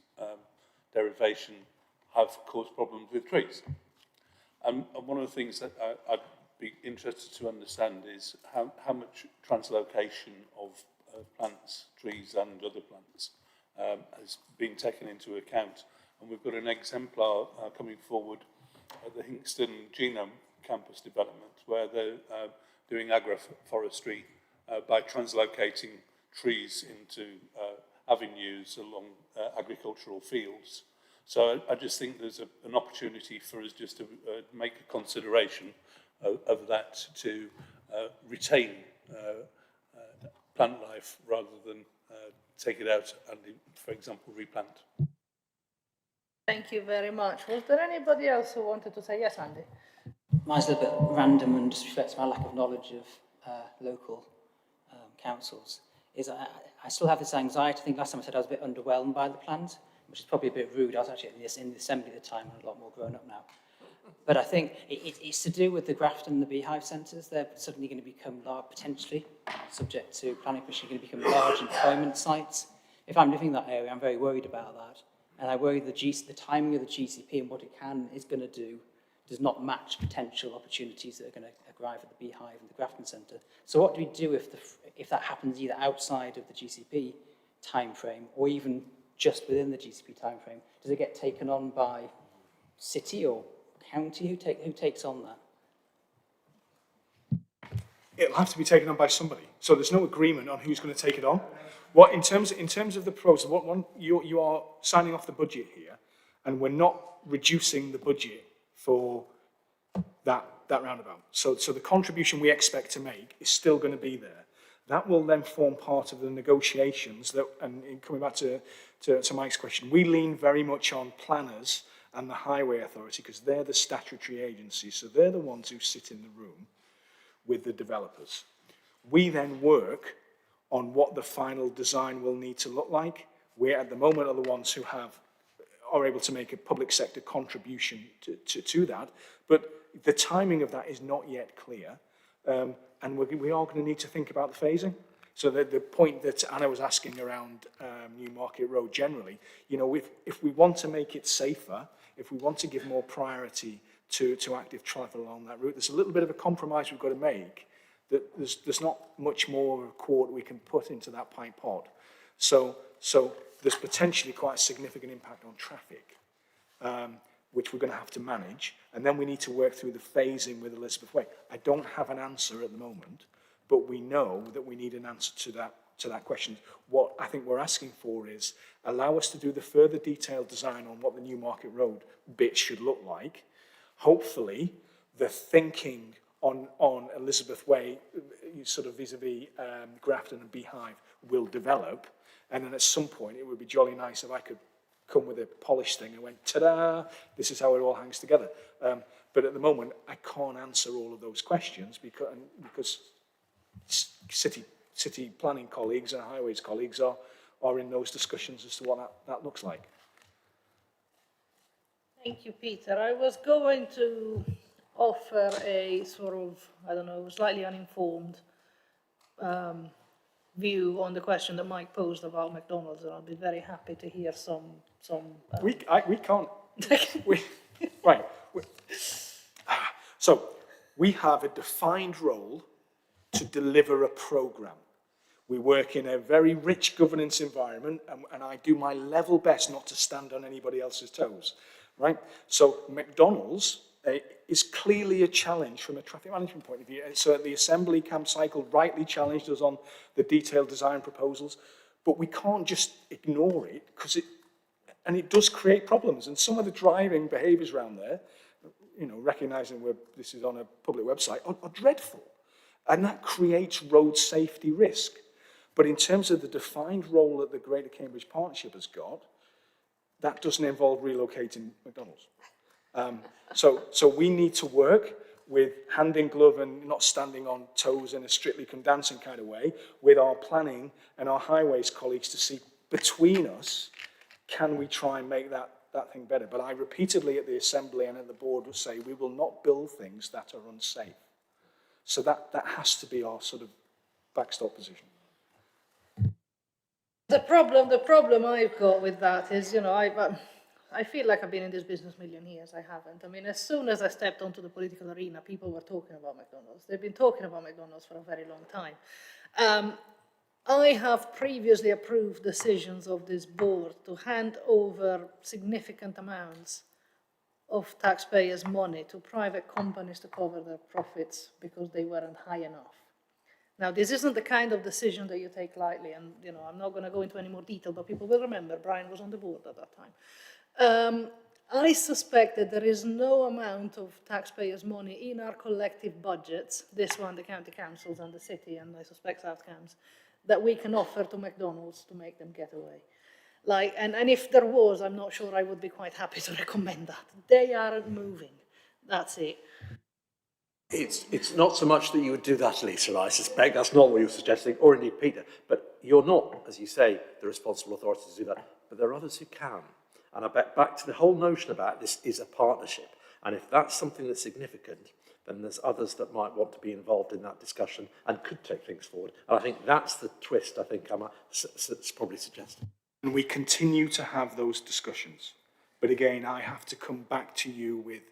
derivation have caused problems with trees. And one of the things that I'd be interested to understand is how much translocation of plants, trees and other plants has been taken into account. And we've got an exemplar coming forward at the Hinxton Genome Campus development where they're doing agroforestry by translocating trees into avenues along agricultural fields. So I just think there's an opportunity for us just to make a consideration of that to retain plant life rather than take it out and, for example, replant. Thank you very much. Was there anybody else who wanted to say yes, Andy? Mine's a little bit random and just reflects my lack of knowledge of local councils. I still have this anxiety. I think last time I said I was a bit underwhelmed by the plans, which is probably a bit rude. I was actually in the Assembly at the time and a lot more grown up now. But I think it's to do with the Grafton and the Beehive centres. They're suddenly going to become large, potentially, subject to planning permission, going to become large employment sites. If I'm living in that area, I'm very worried about that. And I worry the timing of the GCP and what it is going to do does not match potential opportunities that are going to arrive at the Beehive and the Grafton Centre. So what do we do if that happens either outside of the GCP timeframe or even just within the GCP timeframe? Does it get taken on by city or county? Who takes on that? It'll have to be taken on by somebody. So there's no agreement on who's going to take it on. What in terms of the proposal, you are signing off the budget here, and we're not reducing the budget for that roundabout. So the contribution we expect to make is still going to be there. That will then form part of the negotiations that, and coming back to Mike's question, we lean very much on planners and the Highway Authority because they're the statutory agency. So they're the ones who sit in the room with the developers. We then work on what the final design will need to look like. We at the moment are the ones who are able to make a public sector contribution to that, but the timing of that is not yet clear, and we are going to need to think about the phasing. So the point that Anna was asking around Newmarket Road generally, you know, if we want to make it safer, if we want to give more priority to active travel along that route, there's a little bit of a compromise we've got to make. That there's not much more of a quart we can put into that pint pot. So there's potentially quite a significant impact on traffic, which we're going to have to manage. And then we need to work through the phasing with Elizabeth Way. I don't have an answer at the moment, but we know that we need an answer to that question. What I think we're asking for is allow us to do the further detailed design on what the Newmarket Road bit should look like. Hopefully, the thinking on Elizabeth Way, sort of vis-a-vis Grafton and Beehive, will develop. And then at some point, it would be jolly nice if I could come with a polished thing and went, ta-da, this is how it all hangs together. But at the moment, I can't answer all of those questions because city planning colleagues and highways colleagues are in those discussions as to what that looks like. Thank you, Peter. I was going to offer a sort of, I don't know, slightly uninformed view on the question that Mike posed about McDonald's, and I'll be very happy to hear some. We can't. Right. So we have a defined role to deliver a program. We work in a very rich governance environment, and I do my level best not to stand on anybody else's toes, right? So McDonald's is clearly a challenge from a traffic management point of view. So the Assembly Camp Cycle rightly challenged us on the detailed design proposals, but we can't just ignore it because it does create problems. And some of the driving behaviours around there, you know, recognising this is on a public website, are dreadful. And that creates road safety risk. But in terms of the defined role that the Greater Cambridge Partnership has got, that doesn't involve relocating McDonald's. So we need to work with hand in glove and not standing on toes in a Strictly Come Dancing kind of way with our planning and our highways colleagues to see between us, can we try and make that thing better? But I repeatedly at the Assembly and at the board will say we will not build things that are unsafe. So that has to be our sort of backstop position. The problem I've got with that is, you know, I feel like I've been in this business a million years. I haven't. I mean, as soon as I stepped onto the political arena, people were talking about McDonald's. They've been talking about McDonald's for a very long time. I have previously approved decisions of this board to hand over significant amounts of taxpayers' money to private companies to cover their profits because they weren't high enough. Now, this isn't the kind of decision that you take lightly, and you know, I'm not going to go into any more detail, but people will remember Brian was on the board at that time. I suspect that there is no amount of taxpayers' money in our collective budgets, this one, the county councils and the city, and I suspect South Cambs, that we can offer to McDonald's to make them get away. Like, and if there was, I'm not sure I would be quite happy to recommend that. They aren't moving. That's it. It's not so much that you would do that, Lisa, I suspect. That's not what you're suggesting, or indeed Peter. But you're not, as you say, the responsible authority to do that. But there are others who can. And I bet back to the whole notion about this is a partnership. And if that's something that's significant, then there's others that might want to be involved in that discussion and could take things forward. And I think that's the twist I think I'm probably suggesting. And we continue to have those discussions. But again, I have to come back to you with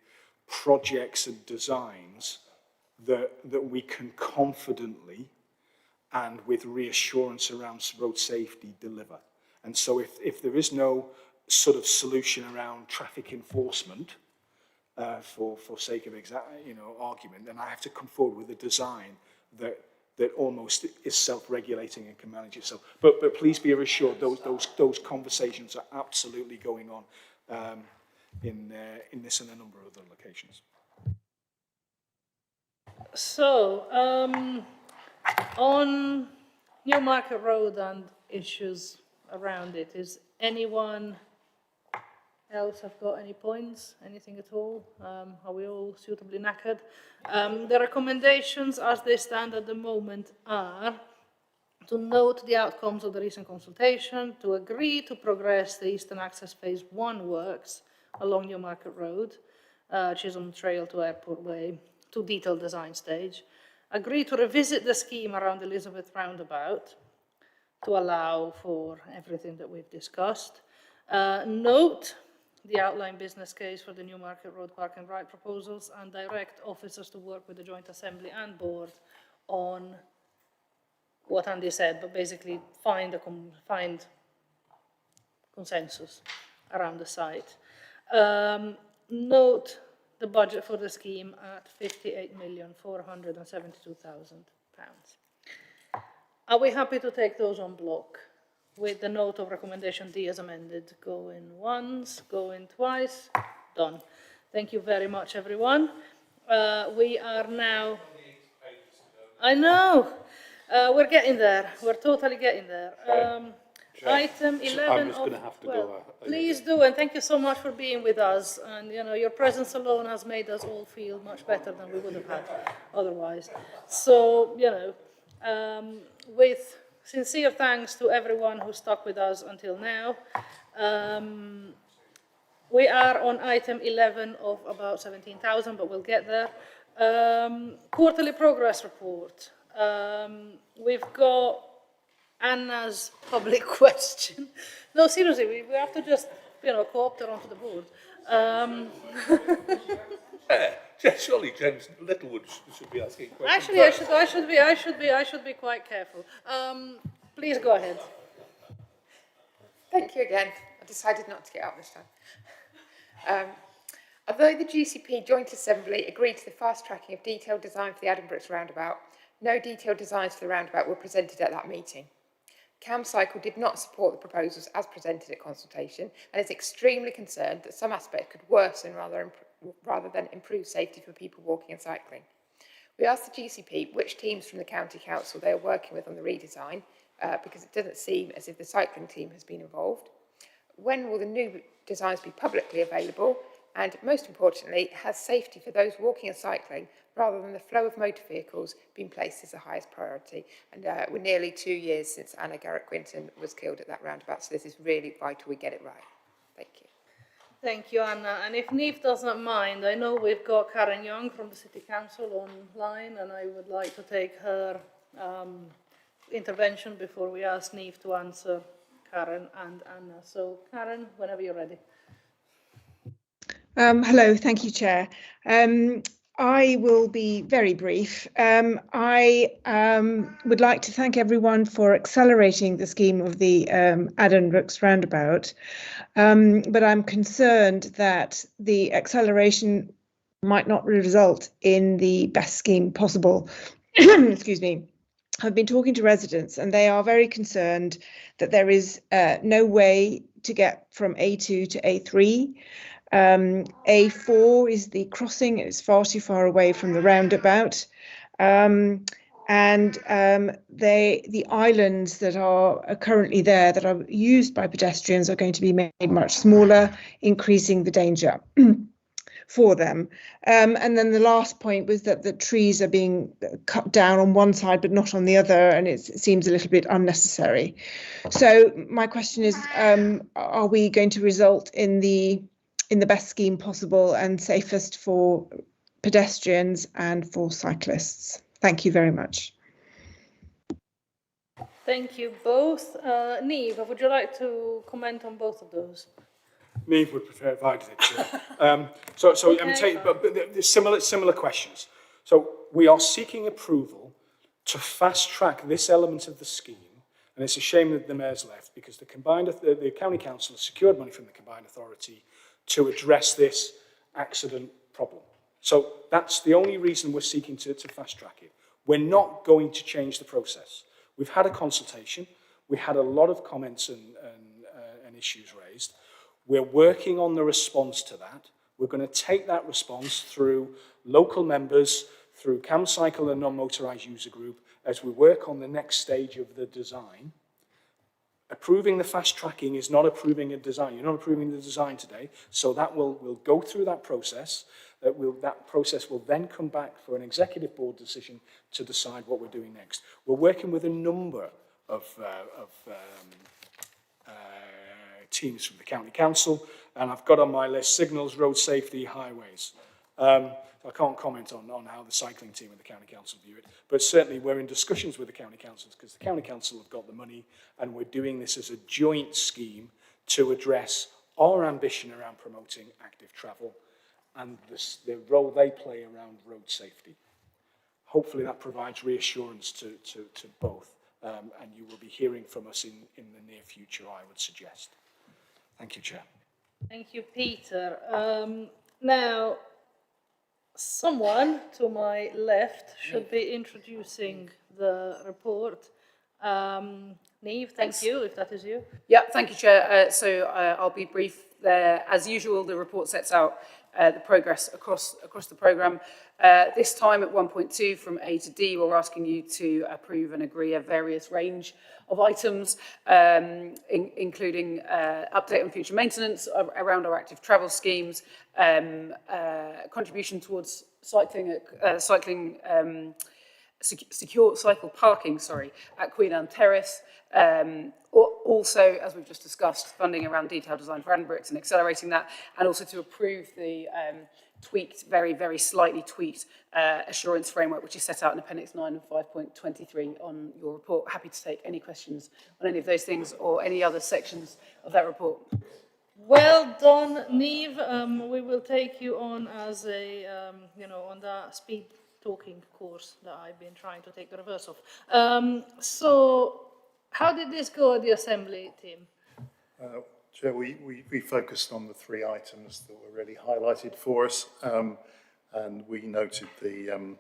projects and designs that we can confidently and with reassurance around road safety deliver. And so if there is no sort of solution around traffic enforcement for sake of argument, then I have to come forward with a design that almost is self-regulating and can manage itself. But please be reassured, those conversations are absolutely going on in this and a number of other locations. So, on Newmarket Road and issues around it, is anyone else have got any points, anything at all? Are we all suitably knackered? The recommendations as they stand at the moment are to note the outcomes of the recent consultation, to agree to progress the Eastern Access Phase 1 works along Newmarket Road, Chisholm Trail to Airport Way, to detailed design stage, agree to revisit the scheme around Elizabeth Roundabout to allow for everything that we've discussed, note the outline business case for the Newmarket Road Park and Ride proposals, and direct officers to work with the Joint Assembly and Board on what Andy said, but basically find consensus around the site. Note the budget for the scheme at £58,472,000. Are we happy to take those on block with the note of recommendation D as amended? Going once, going twice, done. Thank you very much, everyone. We are now... I know. We're getting there. We're totally getting there. Item 11 I'm just of, going to have to well, go. please do, and thank you so much for being with us. And, you know, your presence alone has made us all feel much better than we would have had otherwise. So, you know, with sincere thanks to everyone who stuck with us until now. We are on item 11 of about 17,000, but we'll get there. Quarterly progress report. We've got Anna's public question. No, seriously, we have to just, you know, co-opt her onto the board. Surely James Littlewood should be asking questions. Actually, I should be quite careful. Please go ahead. Thank you again. I decided not to get up this time. Although the GCP Joint Assembly agreed to the fast tracking of detailed design for the Addenbrooke's roundabout, no detailed designs for the roundabout were presented at that meeting. CamCycle did not support the proposals as presented at consultation and is extremely concerned that some aspects could worsen rather than improve safety for people walking and cycling. We asked the GCP which teams from the County Council they are working with on the redesign, because it doesn't seem as if the cycling team has been involved. When will the new designs be publicly available? And most importantly, has safety for those walking and cycling rather than the flow of motor vehicles been placed as the highest priority? And we're nearly 2 years since Anna Garrett-Quinton was killed at that roundabout, so this is really vital we get it right. Thank you. Thank you, Anna. And if Niamh doesn't mind, I know we've got Karen Young from the City Council online, and I would like to take her intervention before we ask Niamh to answer Karen and Anna. So, Karen, whenever you're ready. Hello, thank you, Chair. I will be very brief. I would like to thank everyone for accelerating the scheme of the Addenbrooke's roundabout, but I'm concerned that the acceleration might not result in the best scheme possible. Excuse me. I've been talking to residents and they are very concerned that there is no way to get from A2 to A3. A4 is the crossing, it's far too far away from the roundabout. The islands that are currently there that are used by pedestrians are going to be made much smaller, increasing the danger for them. And then the last point was that the trees are being cut down on one side but not on the other, and it seems a little bit unnecessary. So my question is, are we going to result in the best scheme possible and safest for pedestrians and for cyclists? Thank you very much. Thank you both. Niamh, would you like to comment on both of those? Niamh would prefer if I did it. So okay. There's similar questions. So we are seeking approval to fast track this element of the scheme, and it's a shame that the mayor's left because the county council has secured money from the combined authority to address this accident problem. So that's the only reason we're seeking to fast track it. We're not going to change the process. We've had a consultation. We had a lot of comments and issues raised. We're working on the response to that. We're going to take that response through local members, through CamCycle and non-motorised user group, as we work on the next stage of the design. Approving the fast tracking is not approving a design. You're not approving the design today, so that we'll go through that process. That process will then come back for an executive board decision to decide what we're doing next. We're working with a number of teams from the county council, and I've got on my list signals, road safety, highways. I can't comment on how the cycling team and the county council view it, but certainly we're in discussions with the county councils because the county council have got the money, and we're doing this as a joint scheme to address our ambition around promoting active travel and the role they play around road safety. Hopefully that provides reassurance to both, and you will be hearing from us in the near future, I would suggest. Thank you, Chair. Thank you, Peter. Now, someone to my left should be introducing the report. Niamh, thank you, if that is you. Yeah, thank you, Chair. So I'll be brief there. As usual, the report sets out the progress across the programme. This time at 1.2 from A to D, we're asking you to approve and agree a various range of items, including update on future maintenance around our active travel schemes, contribution towards secure cycle parking, at Queen Anne Terrace. Also, as we've just discussed, funding around detailed design for Addenbrooke's and accelerating that, and also to approve the tweaked, very slightly tweaked assurance framework, which is set out in Appendix 9 of 5.23 on your report. Happy to take any questions on any of those things or any other sections of that report. Well done, Neve. We will take you on as a, on the speed talking course that I've been trying to take the reverse of. So, how did this go at the Assembly, team? Chair, we focused on the 3 items that were really highlighted for us, and we noted the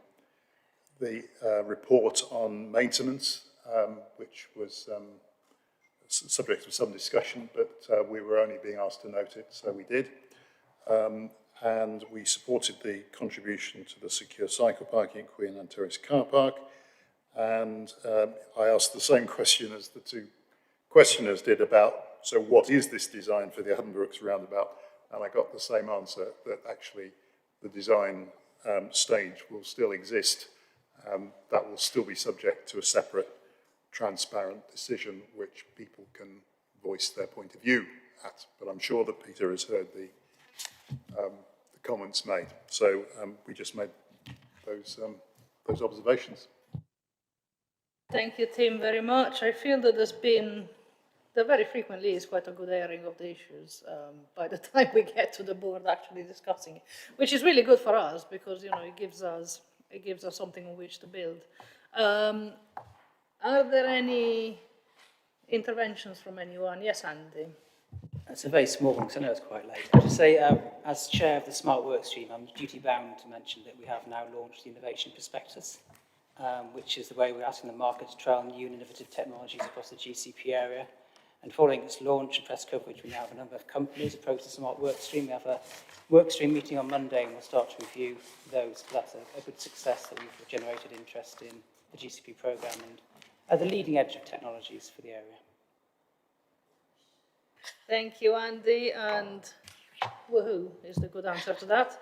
report on maintenance, which was subject of some discussion, but we were only being asked to note it, so we did. And we supported the contribution to the secure cycle parking at Queen Anne Terrace car park. And I asked the same question as the 2 questioners did about, so what is this design for the Addenbrooke's roundabout? And I got the same answer, that actually the design stage will still exist. That will still be subject to a separate, transparent decision which people can voice their point of view at. But I'm sure that Peter has heard the comments made. So we just made those observations. Thank you, Tim, very much. I feel that there very frequently is quite a good airing of the issues by the time we get to the board actually discussing it, which is really good for us because, it gives us something on which to build. Are there any interventions from anyone? Yes, Andy. It's a very small one, because I know it's quite late. I'll just say, as chair of the Smart Work Stream, I'm duty-bound to mention that we have now launched the Innovation Prospectus, which is the way we're asking the market to trial new and innovative technologies across the GCP area. And following its launch and press coverage, we now have a number of companies approach the Smart Work Stream. We have a work stream meeting on Monday, and we'll start to review those. So that's a good success that we've generated interest in the GCP programme and at the leading edge of technologies for the area. Thank you, Andy, and woohoo is the good answer to that.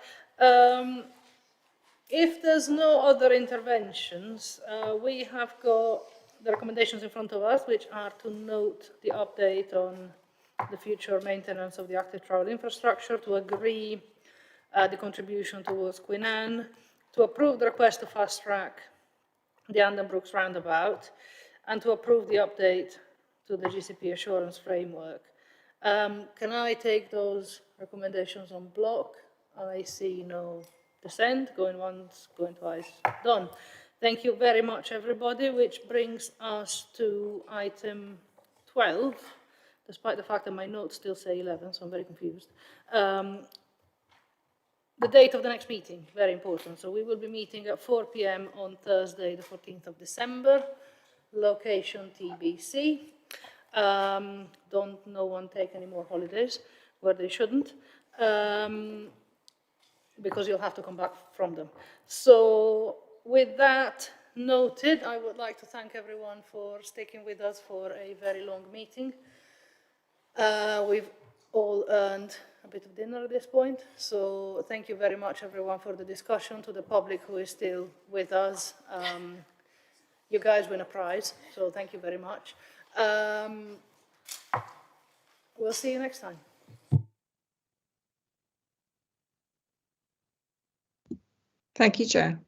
If there's no other interventions, we have got the recommendations in front of us, which are to note the update on the future maintenance of the active travel infrastructure, to agree the contribution towards Queen Anne, to approve the request to fast-track the Addenbrooke's roundabout, and to approve the update to the GCP assurance framework. Can I take those recommendations on block? I see no dissent, going once, going twice, done. Thank you very much, everybody, which brings us to item 12, despite the fact that my notes still say 11, so I'm very confused. The date of the next meeting, very important. So we will be meeting at 4 p.m. on Thursday, the 14th of December, location TBC. Don't no one take any more holidays where they shouldn't, because you'll have to come back from them. So with that noted, I would like to thank everyone for sticking with us for a very long meeting. We've all earned a bit of dinner at this point, so thank you very much, everyone, for the discussion. To the public who is still with us, you guys win a prize, so thank you very much. We'll see you next time. Thank you, Chair.